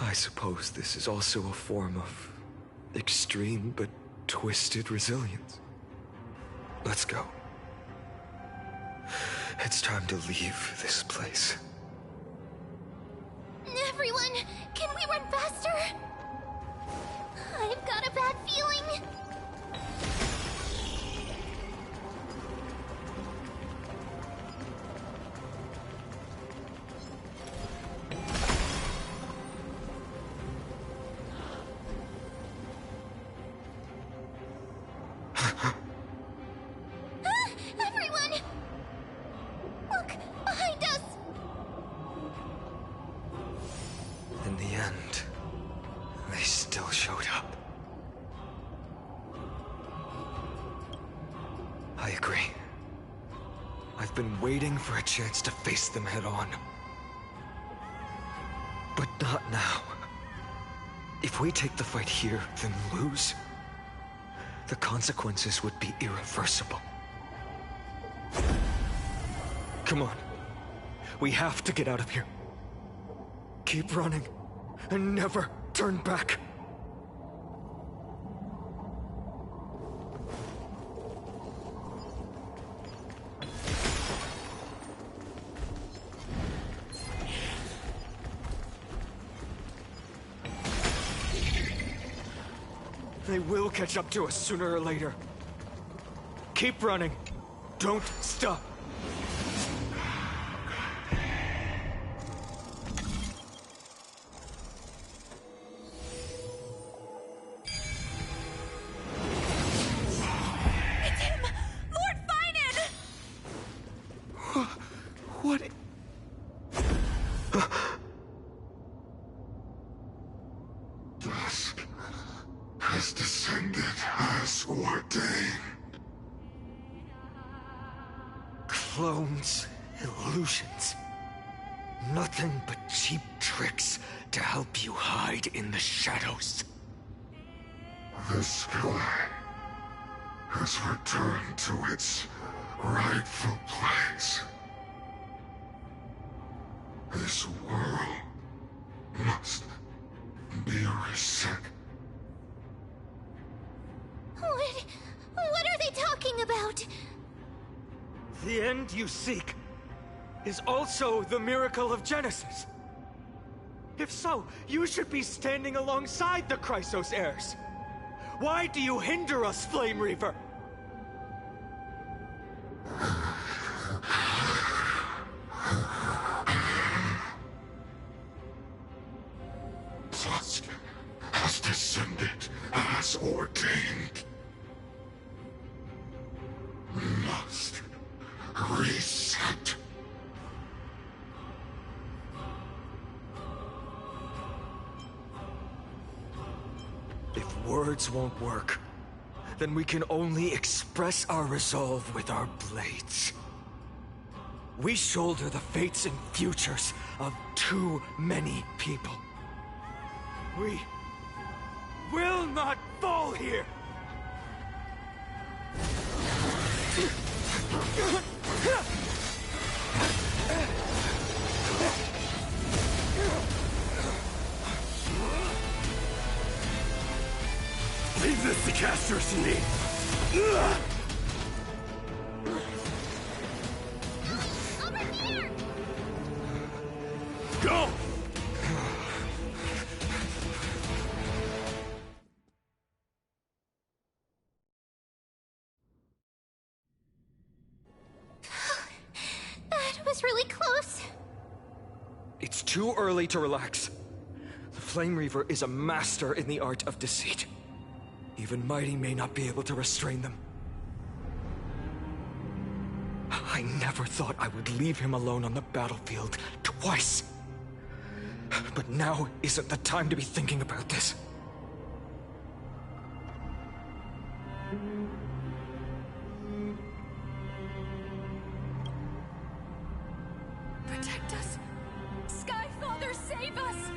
I suppose this is also a form of extreme but twisted resilience. Let's go. It's time to leave this place. Everyone, can we run faster? I've got a bad feeling. Everyone! Look, behind us! In the end, they still showed up. I agree. I've been waiting for a chance to face them head on. Not now. If we take the fight here, then lose, the consequences would be irreversible. Come on. We have to get out of here. Keep running, and never turn back. They will catch up to us sooner or later. Keep running. Don't stop. It's him! Lord Finan! What? Dusk has descended as ordained. Clones, illusions. Nothing but cheap tricks to help you hide in the shadows. The sky has returned to its rightful place. This world must be reset. What are they talking about? The end you seek is also the miracle of Genesis. If so, you should be standing alongside the Chrysos heirs. Why do you hinder us, Flame Reaver? Dusk has descended as ordained. We must reset. If words won't work, then we can only express our resolve with our blades. We shoulder the fates and futures of too many people. We will not fall here! Leave this to Casters and me. Over here! Go! That was really close. It's too early to relax. The Flame Reaver is a master in the art of deceit. Even Mighty may not be able to restrain them. I never thought I would leave him alone on the battlefield twice. But now isn't the time to be thinking about this. Protect us! Sky Father, save us!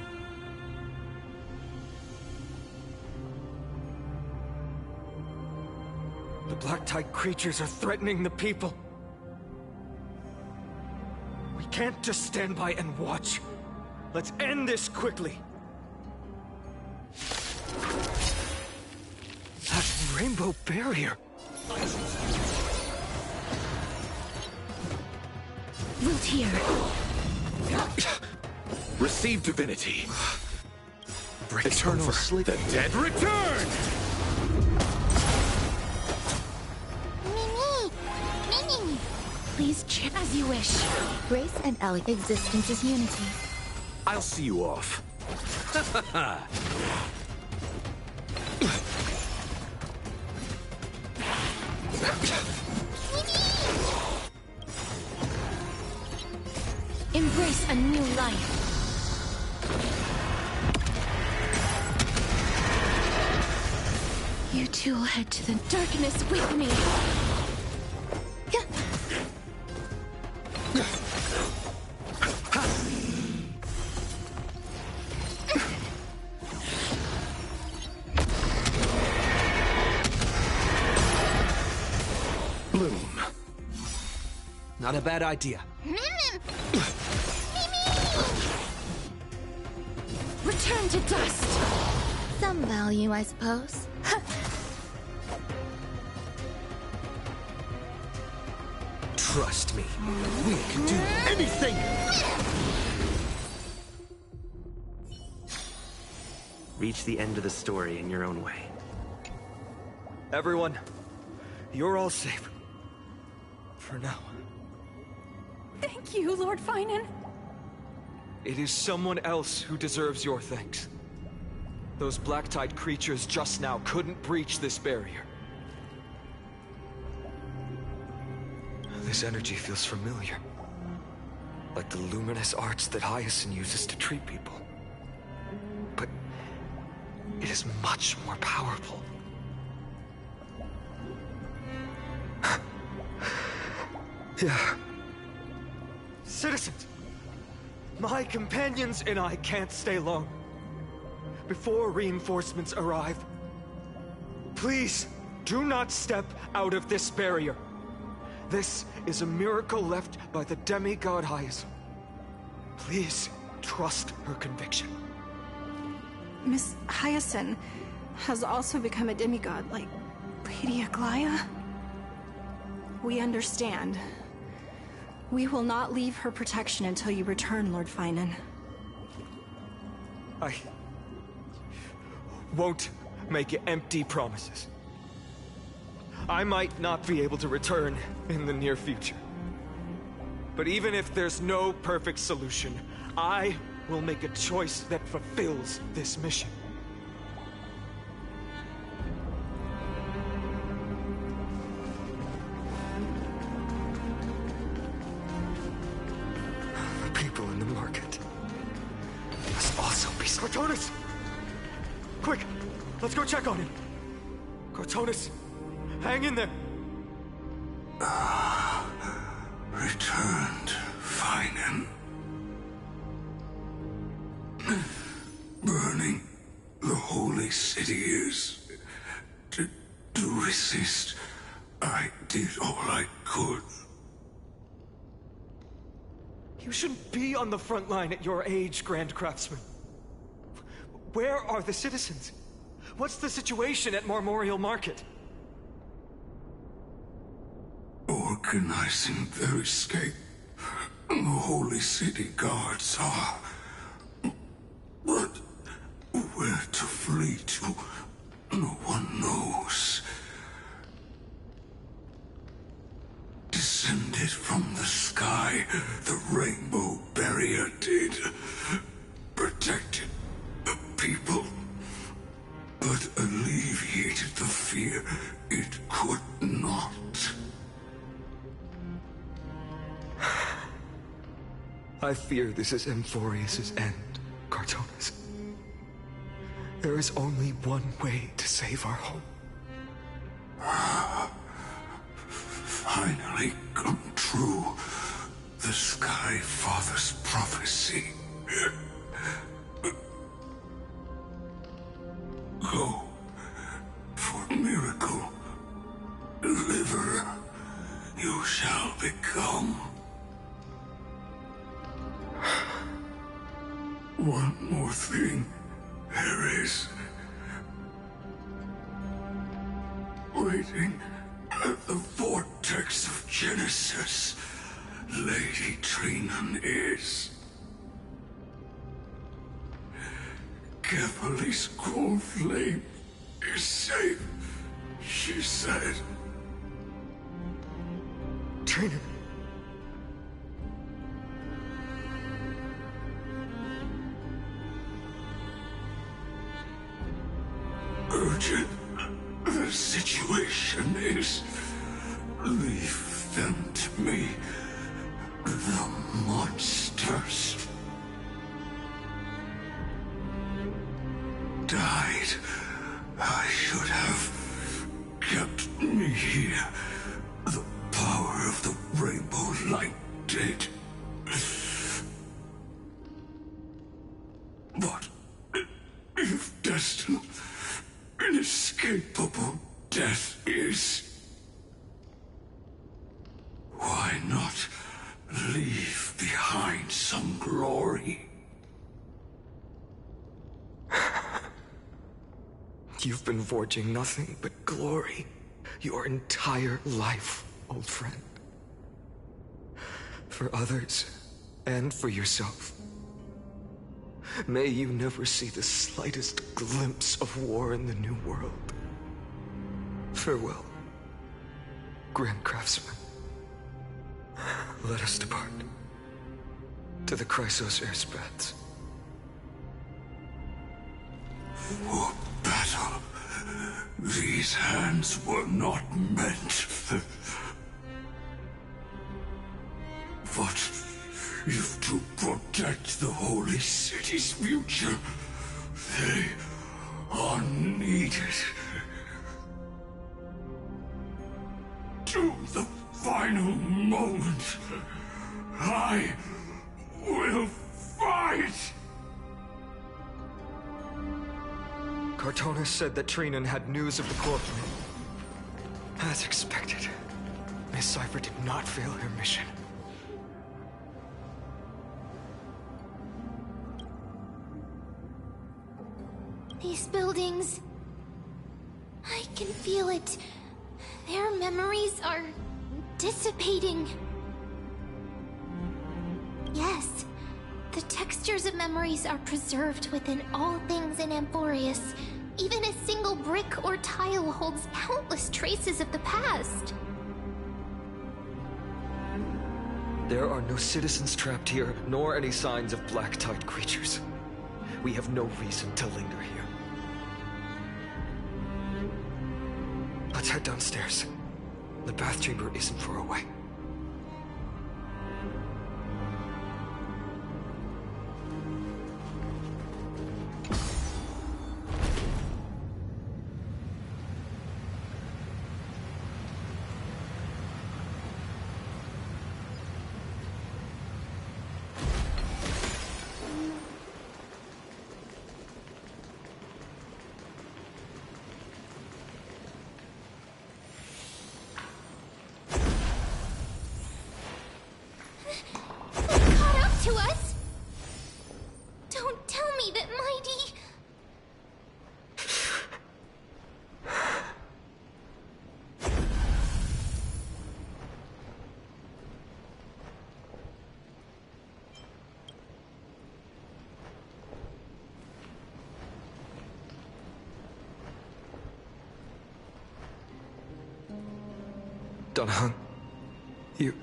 The Black Tide creatures are threatening the people. We can't just stand by and watch. Let's end this quickly. That rainbow barrier. Volteer. Receive divinity. Eternal sleep. The dead return! Mimi! Please chant as you wish. Grace and Ellie, existence is unity. I'll see you off. Embrace a new life. You two will head to the darkness with me. Not a bad idea. Return to dust! Some value, I suppose. Trust me, we can do anything! Reach the end of the story in your own way. Everyone, you're all safe. For now. Thank you, Lord Finan. It is someone else who deserves your thanks. Those black-tide creatures just now couldn't breach this barrier. This energy feels familiar. Like the luminous arts that Hyacinth uses to treat people. But it is much more powerful. Yeah. Citizens! My companions and I can't stay long. Before reinforcements arrive, please do not step out of this barrier. This is a miracle left by the demigod Hyacinth. Please trust her conviction. Miss Hyacinth has also become a demigod, like Lady Aglaya? We understand. We will not leave her protection until you return, Lord Finan. I won't make empty promises. I might not be able to return in the near future. But even if there's no perfect solution, I will make a choice that fulfills this mission. People in the market must also be... Cortonis! Quick! Let's go check on him! Cortonis! Hang in there! Returned, Finan. Burning the holy city is... To resist, I did all I could. You shouldn't be on the front line at your age, Grand Craftsman. Where are the citizens? What's the situation at Marmorial Market? Organizing their escape. The holy city guards are... But where to flee to, no one knows. Descended from the sky, the rainbow barrier did. Protected the people, but alleviated the fear it could not. I fear this is Amphorius' end, Cortonis. There is only one way to save our home. Finally come true. The Sky Father's prophecy. Go for miracle. Deliverer you shall become. One more thing, Ares. Waiting at the vortex of Genesis, Lady Trinan is. Kefali's cold flame is safe, she said. Trinan. Urgent. The situation is... Leave them to me. The monsters. Died. I should have kept me here. The power of the rainbow light did. But if destined, inescapable death is... Why not You've been forging nothing but glory your entire life, old friend. For others, and for yourself. May you never see the slightest glimpse of war in the New World. Farewell, Grand Craftsman. Let us depart to the Chrysos airspaths. For battle, these hands were not meant. But if to protect the Holy City's future, they are needed. To the final moment, I will fight! Cartonis said that Trinan had news of the Corp. As expected, Miss Cipher did not fail her mission. These buildings... I can feel it. Their memories are dissipating. Yes, the textures of memories are preserved within all things in Amphorius. Even a single brick or tile holds countless traces of the past. There are no citizens trapped here, nor any signs of black-tide creatures. We have no reason to linger here. Let's head downstairs. The bath chamber isn't far away. Dunhung, you...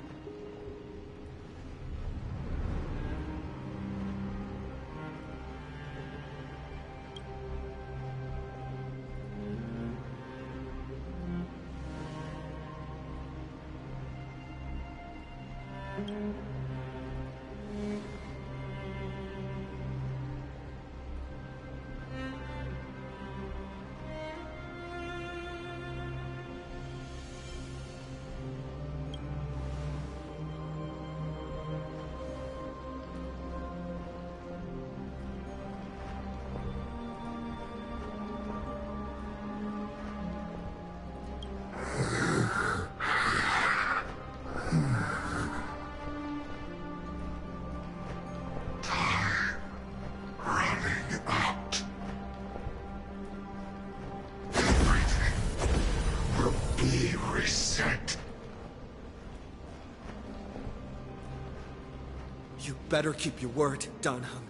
Better keep your word, Danhung.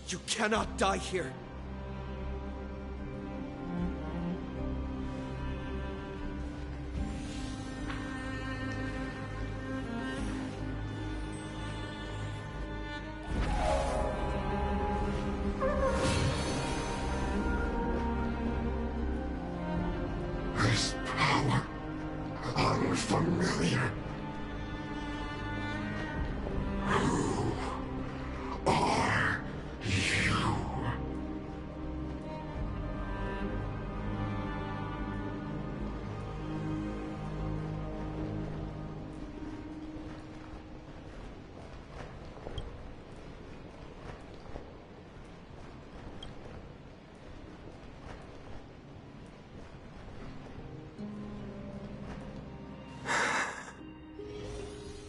You cannot die here. This power, unfamiliar.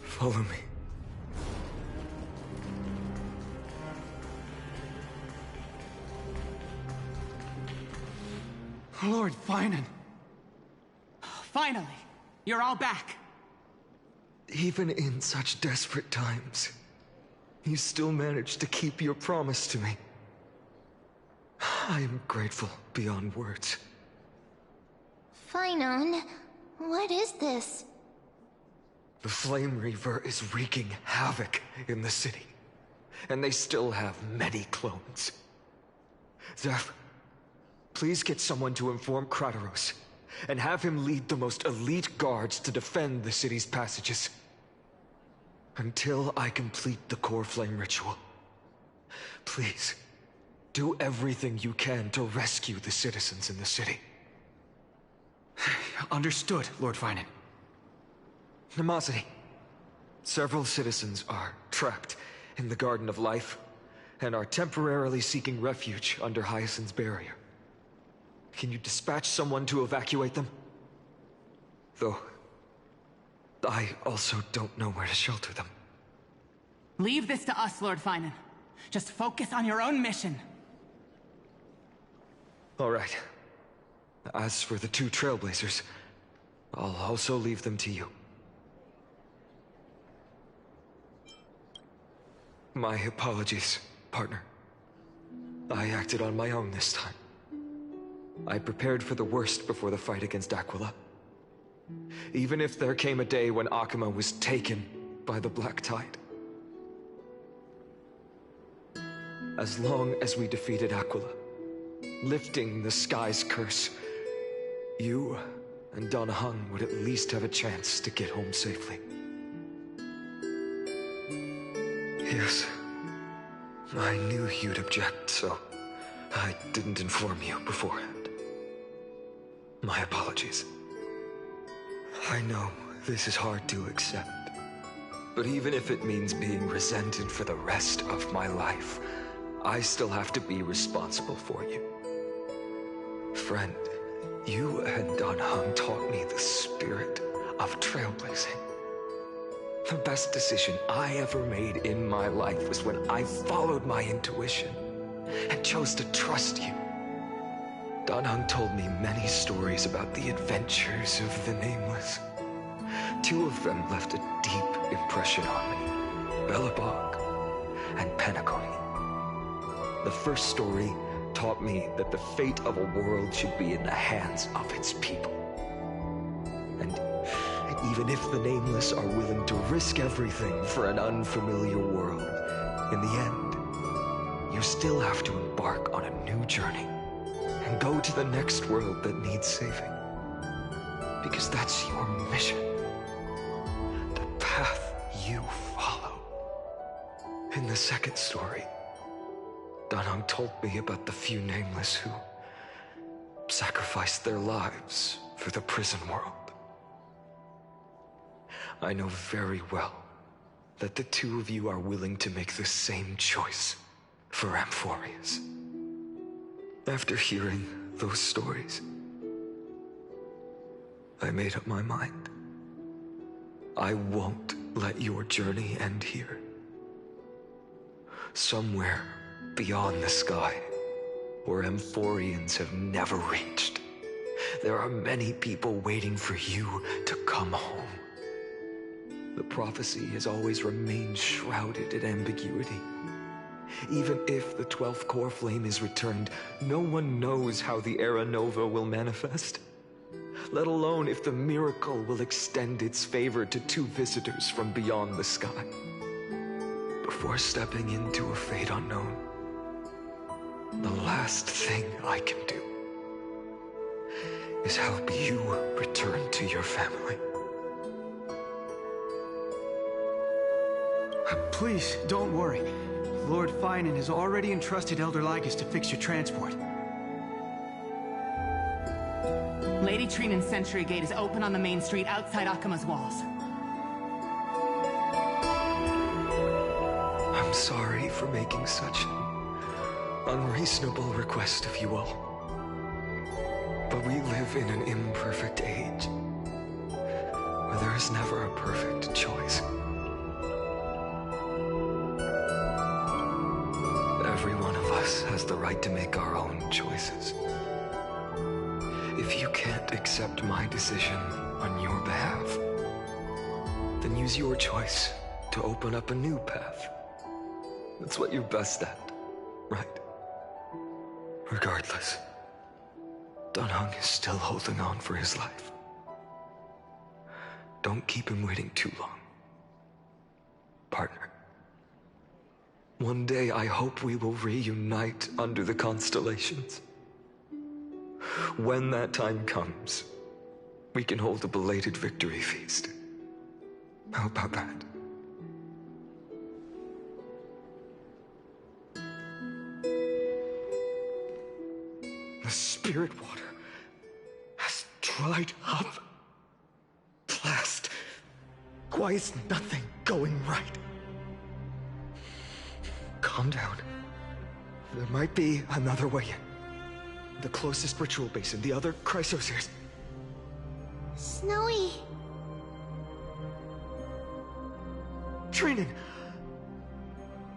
Follow me. Lord Finan. Finally, you're all back. Even in such desperate times, you still managed to keep your promise to me. I am grateful beyond words. Finan, what is this? The Flame Reaver is wreaking havoc in the city, and they still have many clones. Zeph, please get someone to inform Kratos, and have him lead the most elite guards to defend the city's passages. Until I complete the core flame ritual. Please, do everything you can to rescue the citizens in the city. Understood, Lord Finan. Nemosity, several citizens are trapped in the Garden of Life, and are temporarily seeking refuge under Hyacinth's barrier. Can you dispatch someone to evacuate them? Though, I also don't know where to shelter them. Leave this to us, Lord Finan. Just focus on your own mission. All right. As for the two Trailblazers, I'll also leave them to you. My apologies, partner. I acted on my own this time. I prepared for the worst before the fight against Aquila. Even if there came a day when Akuma was taken by the Black Tide. As long as we defeated Aquila, lifting the sky's curse, you and Dan Heng would at least have a chance to get home safely. Yes, I knew you'd object, so I didn't inform you beforehand. My apologies. I know this is hard to accept, but even if it means being resented for the rest of my life, I still have to be responsible for you. Friend, you and Dan Heng taught me the spirit of trailblazing. The best decision I ever made in my life was when I followed my intuition and chose to trust you. Dan Heng told me many stories about the adventures of the Nameless. Two of them left a deep impression on me, Belobog and Penacony. The first story taught me that the fate of a world should be in the hands of its people. And even if the Nameless are willing to risk everything for an unfamiliar world, in the end, you still have to embark on a new journey and go to the next world that needs saving. Because that's your mission. The path you follow. In the second story, Dan Heng told me about the few Nameless who sacrificed their lives for the prison world. I know very well that the two of you are willing to make the same choice for Amphorius. After hearing those stories, I made up my mind. I won't let your journey end here. Somewhere beyond the sky, where Amphorians have never reached, there are many people waiting for you to come home. The prophecy has always remained shrouded in ambiguity. Even if the 12th core flame is returned, no one knows how the Era Nova will manifest, let alone if the miracle will extend its favor to two visitors from beyond the sky. Before stepping into a fate unknown, the last thing I can do is help you return to your family. Please, don't worry. Lord Finan has already entrusted Elder Lygus to fix your transport. Lady Trinan's Sentry Gate is open on the main street outside Akuma's walls. I'm sorry for making such an unreasonable request of you all. But we live in an imperfect age, where there is never a perfect choice. Every one of us has the right to make our own choices. If you can't accept my decision on your behalf, then use your choice to open up a new path. That's what you're best at, right? Regardless, Dan Heng is still holding on for his life. Don't keep him waiting too long. Partner. One day I hope we will reunite under the constellations. When that time comes, we can hold a belated victory feast. How about that? The spirit water has dried up. Blast. Why is nothing going right? Calm down. There might be another way in. The closest ritual basin, the other Chrysospheres. Snowy. Trinan!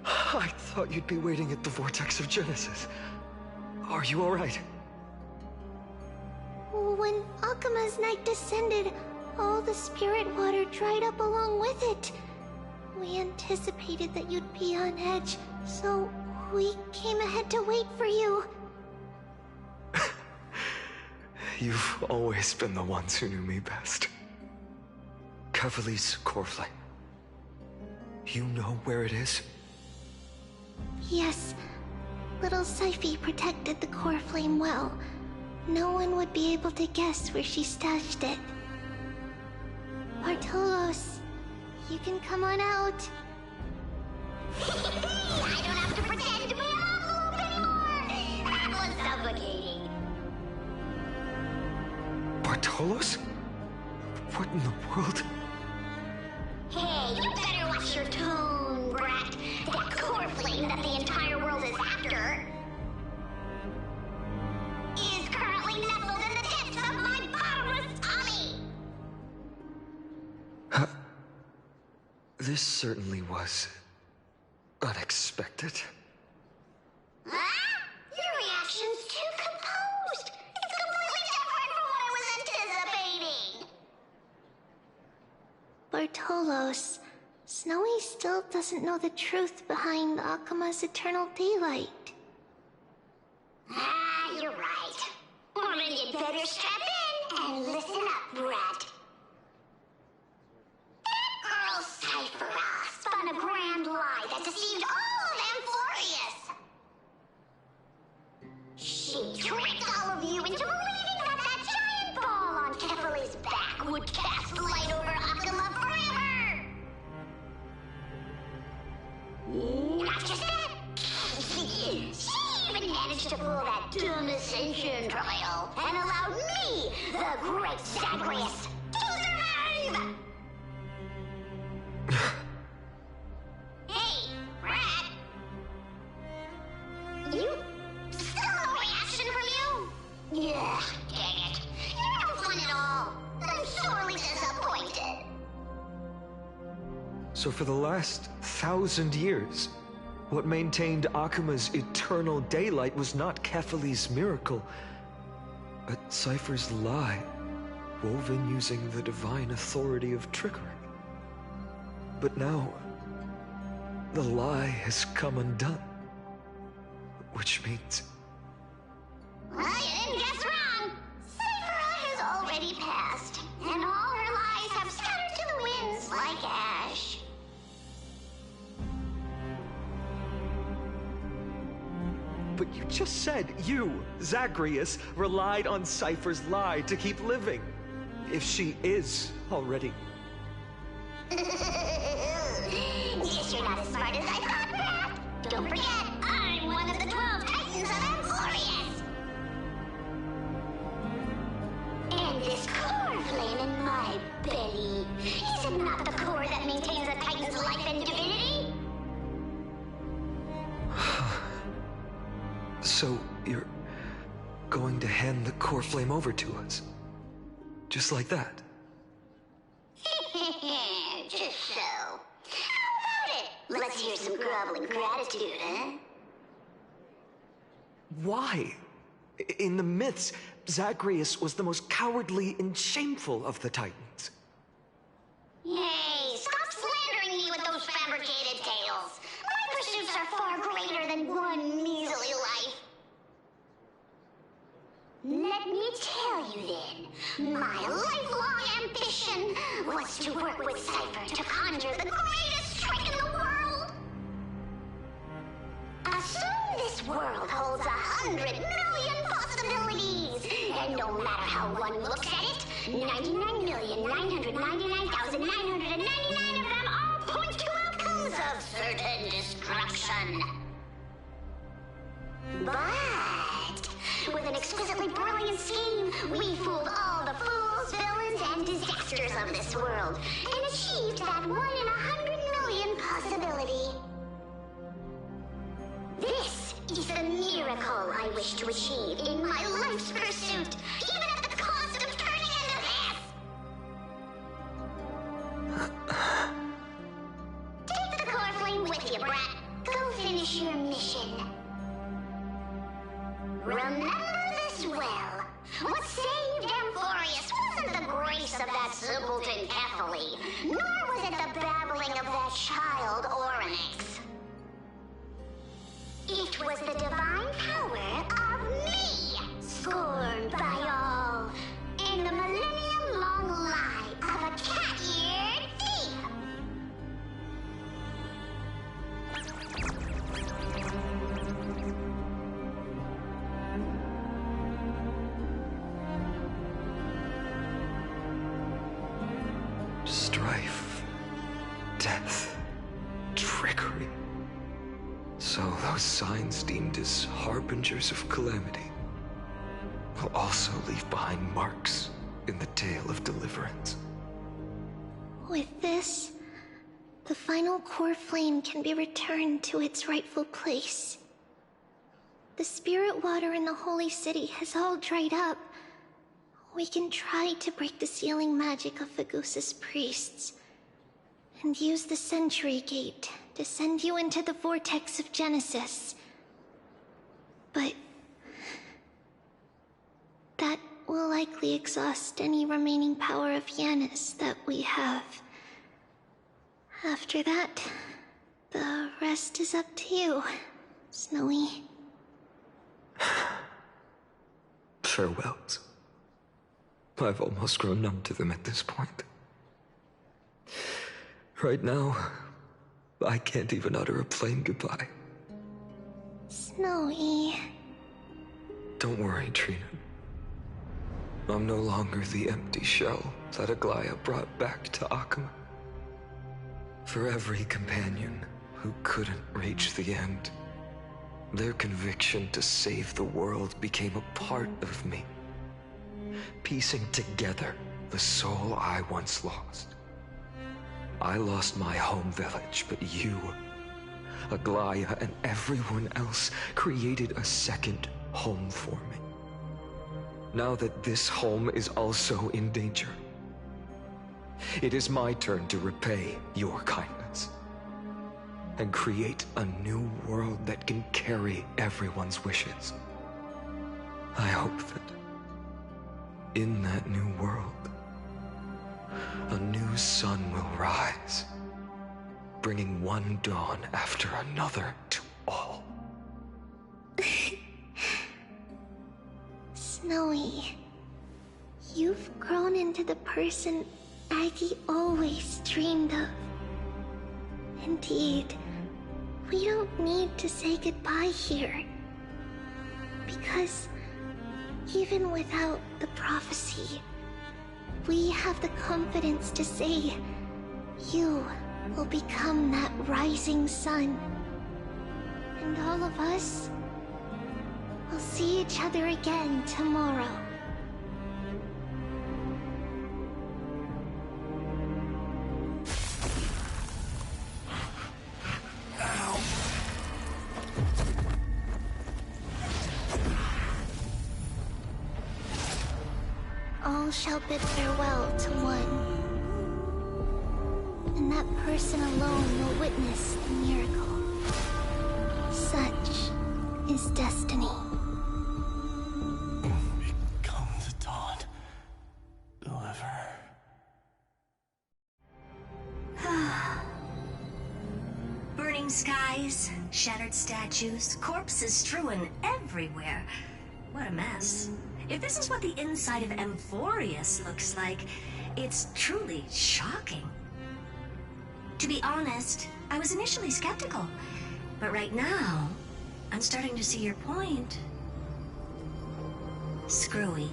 I thought you'd be waiting at the Vortex of Genesis. Are you alright? When Akima's night descended, all the spirit water dried up along with it. We anticipated that you'd be on edge, so we came ahead to wait for you. You've always been the ones who knew me best. Kevali's core flame. You know where it is? Yes. Little Syphi protected the core flame well. No one would be able to guess where she stashed it. Bartolos, you can come on out. I don't have to pretend to be an envelope anymore! That was suffocating. Bartolos? What in the world? Hey, you better watch your tone, brat. That core flame that the entire world is after is currently nestled in the depths of my bottomless tummy! This certainly was unexpected. Huh? Your reaction's too composed. It's completely different from what I was anticipating. Bartolos, Snowy still doesn't know the truth behind Akima's eternal daylight. You're right. Well, then you'd better strap in and listen up, brat. That girl Cyphera spun a grand lie that deceived all of Amphorius. She tricked all of you into believing that that giant ball on Kefali's back would cast light over Akima forever. Not just that. She even managed to pull that dumb ascension trial and allowed me, the great Zagreus, to survive! Hey, Rat! You... still no reaction from you? Ugh, dang it. You're no fun at all. I'm sorely disappointed. So for the last 1,000 years, what maintained Akima's eternal daylight was not Kefali's miracle, but Cypher's lie, woven using the divine authority of trickery. But now, the lie has come undone. Which means... Well, you didn't guess wrong. Cyphera has already passed, and all her lies have scattered to the winds like ash. But you just said you, Zagreus, relied on Cypher's lie to keep living. If she is already... Guess you're not as smart as I thought, Brat. Don't forget, I'm one of the 12 Titans of Amphorius. And this core flame in my belly, is it not the core that maintains a Titan's life and divinity? So, you're going to hand the core flame over to us? Just like that? Just so. How about it? Let's hear some groveling gratitude, huh? Why? In the myths, Zagreus was the most cowardly and shameful of the Titans. Hey, stop slandering me with those fabricated tales. My pursuits are far greater than one measly life. Let me tell you then, my lifelong ambition was to work with Cypher to conjure the greatest trick in the world. Assume this world holds 100 million possibilities, and no matter how one looks at it, 99,999,999 of them all point to outcomes of certain destruction. But with an exquisitely brilliant scheme, we fooled all the fools, villains, and disasters of this world, and achieved that 1 in 100 million possibility. This is the miracle I wish to achieve in my life's pursuit, even at the cost of turning into this! Take the core flame with you, brat. Go finish your mission. Remember this well. What saved Amphorius wasn't the grace of that simpleton Ephyli, nor was it the babbling of that child Orynyx. It was the divine power of me, scorned by all, and the millennium-long lie of a cat-eared thief. Strife, death, trickery. So those signs deemed as harbingers of calamity will also leave behind marks in the tale of deliverance. With this, the final core flame can be returned to its rightful place. The spirit water in the holy city has all dried up. We can try to break the sealing magic of Fagusis priests and use the Century Gate to send you into the vortex of Genesis. But that will likely exhaust any remaining power of Yanis that we have. After that, the rest is up to you, Snowy. Farewells. I've almost grown numb to them at this point. Right now, I can't even utter a plain goodbye. Snowy. Don't worry, Trina. I'm no longer the empty shell that Aglaya brought back to Akama. For every companion who couldn't reach the end, their conviction to save the world became a part of me, piecing together the soul I once lost. I lost my home village, but you, Aglaya, and everyone else created a second home for me. Now that this home is also in danger, it is my turn to repay your kindness and create a new world that can carry everyone's wishes. I hope that in that new world, a new sun will rise, bringing one dawn after another to all. Snowy, you've grown into the person Aggie always dreamed of. Indeed, we don't need to say goodbye here. Because even without the prophecy, we have the confidence to say you will become that rising sun. And all of us will see each other again tomorrow. All shall bid farewell to one, and that person alone will witness the miracle. Such is destiny. Burning skies, shattered statues, corpses strewn everywhere. What a mess. If this is what the inside of Amphorius looks like, it's truly shocking. To be honest, I was initially skeptical, but right now, I'm starting to see your point. Screwy.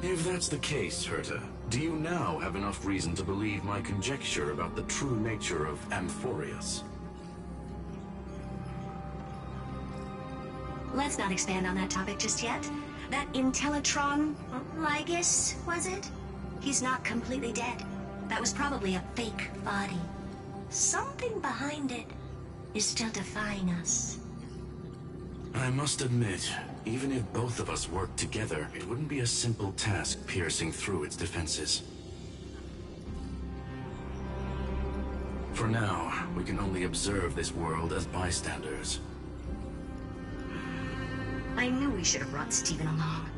If that's the case, Herta, do you now have enough reason to believe my conjecture about the true nature of Amphorius? Let's not expand on that topic just yet. That Intellitron, Lygus, was it? He's not completely dead. That was probably a fake body. Something behind it is still defying us. I must admit, even if both of us worked together, it wouldn't be a simple task piercing through its defenses. For now, we can only observe this world as bystanders. I knew we should have brought Stephen along.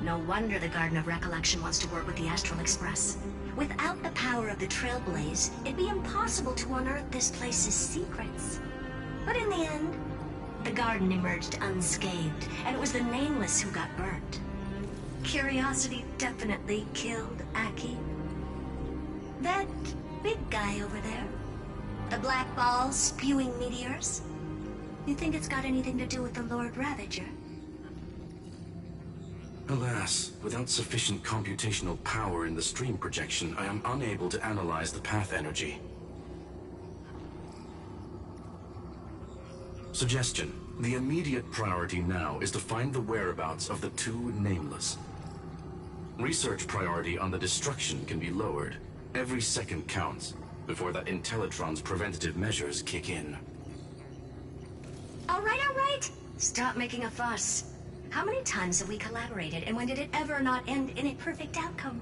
No wonder the Garden of Recollection wants to work with the Astral Express. Without the power of the Trailblaze, it'd be impossible to unearth this place's secrets. But in the end, the garden emerged unscathed, and it was the Nameless who got burnt. Curiosity definitely killed Aki. That big guy over there, the black ball spewing meteors, you think it's got anything to do with the Lord Ravager? Alas, without sufficient computational power in the stream projection, I am unable to analyze the path energy. Suggestion. The immediate priority now is to find the whereabouts of the two Nameless. Research priority on the destruction can be lowered. Every second counts, before that Intellitron's preventative measures kick in. All right. Stop making a fuss. How many times have we collaborated, and when did it ever not end in a perfect outcome?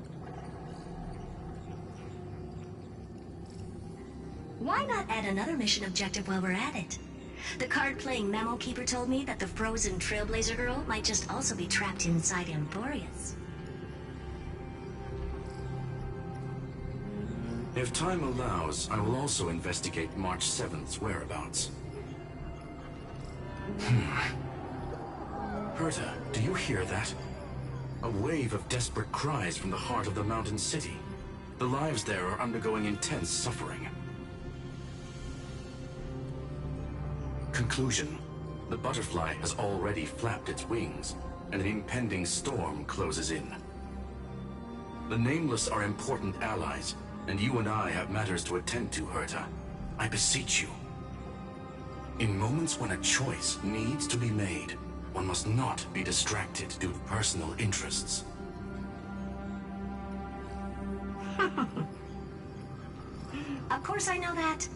Why not add another mission objective while we're at it? The card-playing Memo Keeper told me that the frozen Trailblazer girl might just also be trapped inside Amphorius. If time allows, I will also investigate March 7th's whereabouts. Herta, do you hear that? A wave of desperate cries from the heart of the mountain city. The lives there are undergoing intense suffering. Conclusion. The butterfly has already flapped its wings, and an impending storm closes in. The Nameless are important allies, and you and I have matters to attend to, Herta. I beseech you. In moments when a choice needs to be made, one must not be distracted due to personal interests. Of course I know that.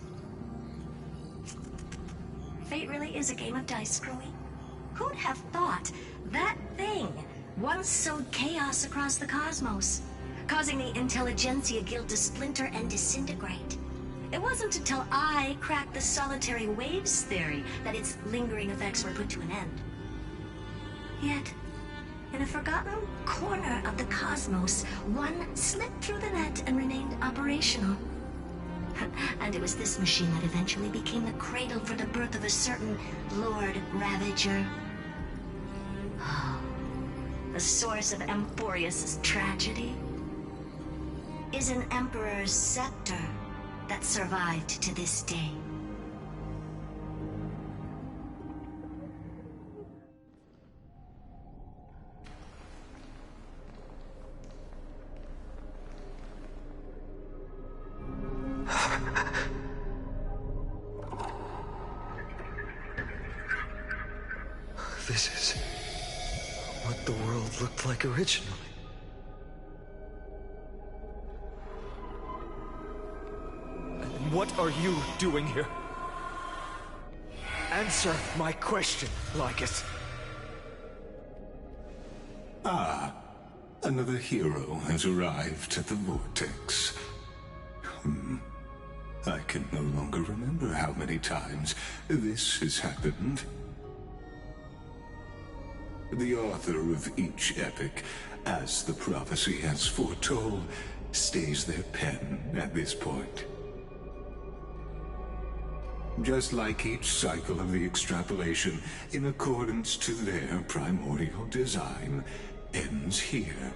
Fate really is a game of dice, Screwy. Who'd have thought that thing once sowed chaos across the cosmos, causing the Intelligentsia Guild to splinter and disintegrate? It wasn't until I cracked the solitary waves theory that its lingering effects were put to an end. Yet, in a forgotten corner of the cosmos, one slipped through the net and remained operational. And it was this machine that eventually became the cradle for the birth of a certain Lord Ravager. The source of Amphorius' tragedy is an Emperor's scepter that survived to this day. This is what the world looked like originally. And what are you doing here? Answer my question, Lygus. Ah, another hero has arrived at the Vortex. I can no longer remember how many times this has happened. The author of each epic, as the prophecy has foretold, stays their pen at this point. just like each cycle of the extrapolation, in accordance to their primordial design, ends here.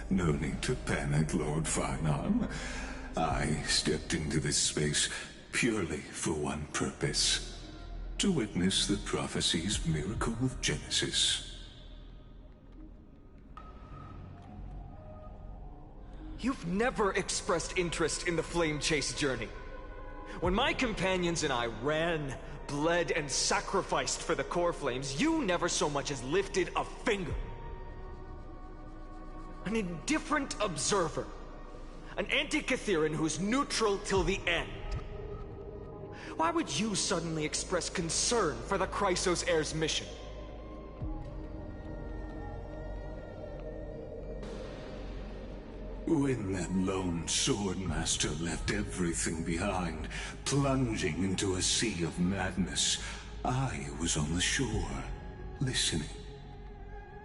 No need to panic, Lord Farnon. I stepped into this space purely for one purpose: to witness the prophecy's miracle of Genesis. You've never expressed interest in the Flame Chase journey. When my companions and I ran, bled, and sacrificed for the core flames, you never so much as lifted a finger. An indifferent observer. An anti-Catheran who's neutral till the end. Why would you suddenly express concern for the Chrysos Heir's mission? When that lone swordmaster left everything behind, plunging into a sea of madness, I was on the shore, listening.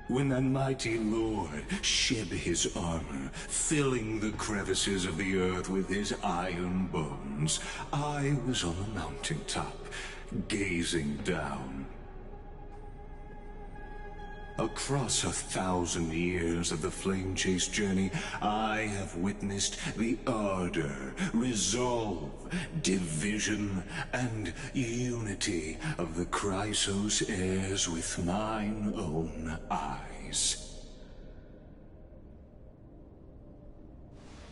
When that mighty lord shed his armor, filling the crevices of the earth with his iron bones, I was on the mountaintop, gazing down. Across 1,000 years of the Flame Chase journey, I have witnessed the ardor, resolve, division, and unity of the Chrysos heirs with mine own eyes.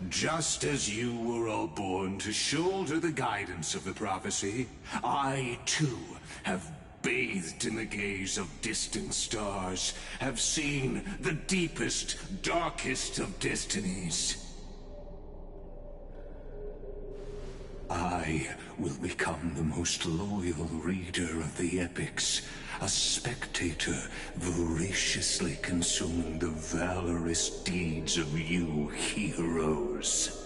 Just as you were all born to shoulder the guidance of the prophecy, I too have bathed in the gaze of distant stars, have seen the deepest, darkest of destinies. I will become the most loyal reader of the epics, a spectator voraciously consuming the valorous deeds of you heroes.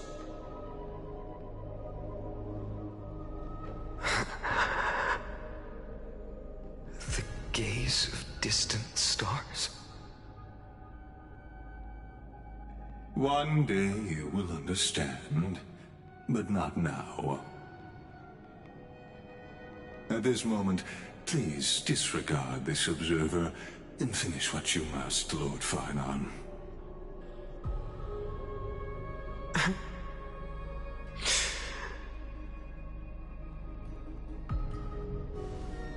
Gaze of distant stars. One day you will understand, but not now. At this moment, please disregard this observer and finish what you must, Lord Farnon.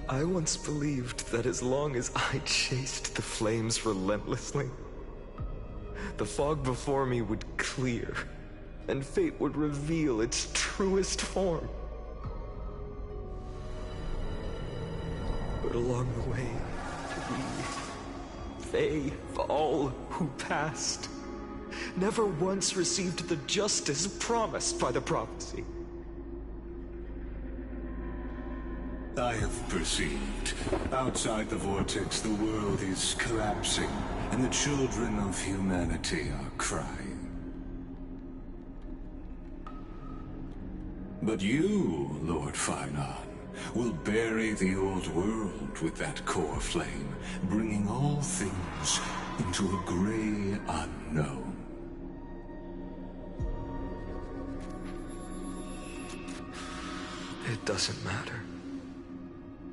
I once believed that as long as I chased the flames relentlessly, the fog before me would clear, and fate would reveal its truest form. But along the way, they, all who passed, never once received the justice promised by the prophecy. I have perceived. Outside the vortex, the world is collapsing, and the children of humanity are crying. But you, Lord Farnon, will bury the old world with that core flame, bringing all things into a gray unknown. It doesn't matter.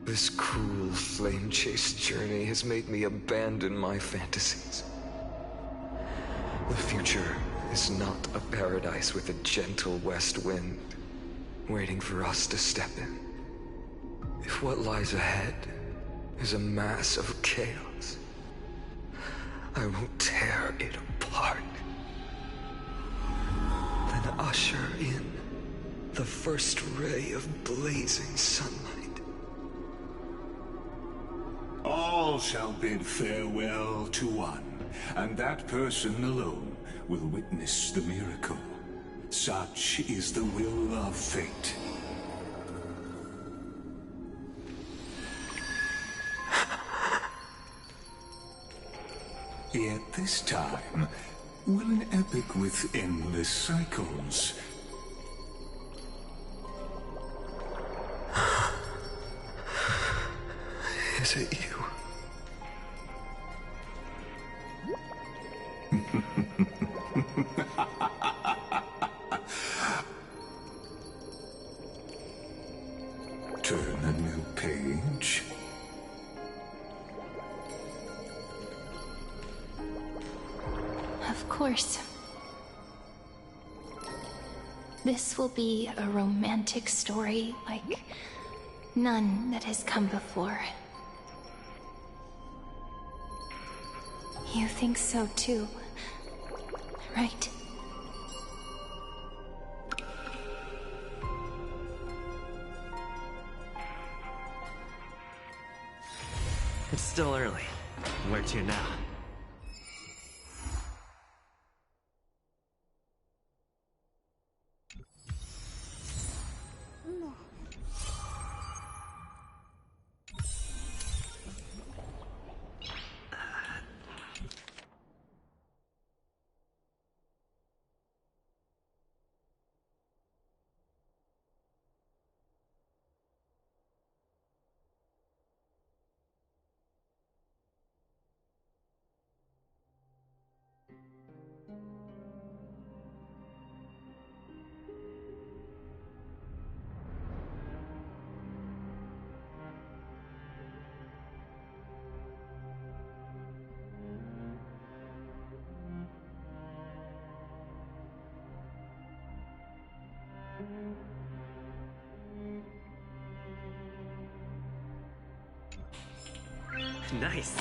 This cruel flame chase journey has made me abandon my fantasies. The future is not a paradise with a gentle west wind, waiting for us to step in. If what lies ahead is a mass of chaos, I will tear it apart. Then usher in the first ray of blazing sunlight. All shall bid farewell to one, and that person alone will witness the miracle. Such is the will of fate. Yet this time, will an epic with endless cycles Is it you? course. This will be a romantic story like none that has come before. You think so too, right? It's still early. Where to now? Nice.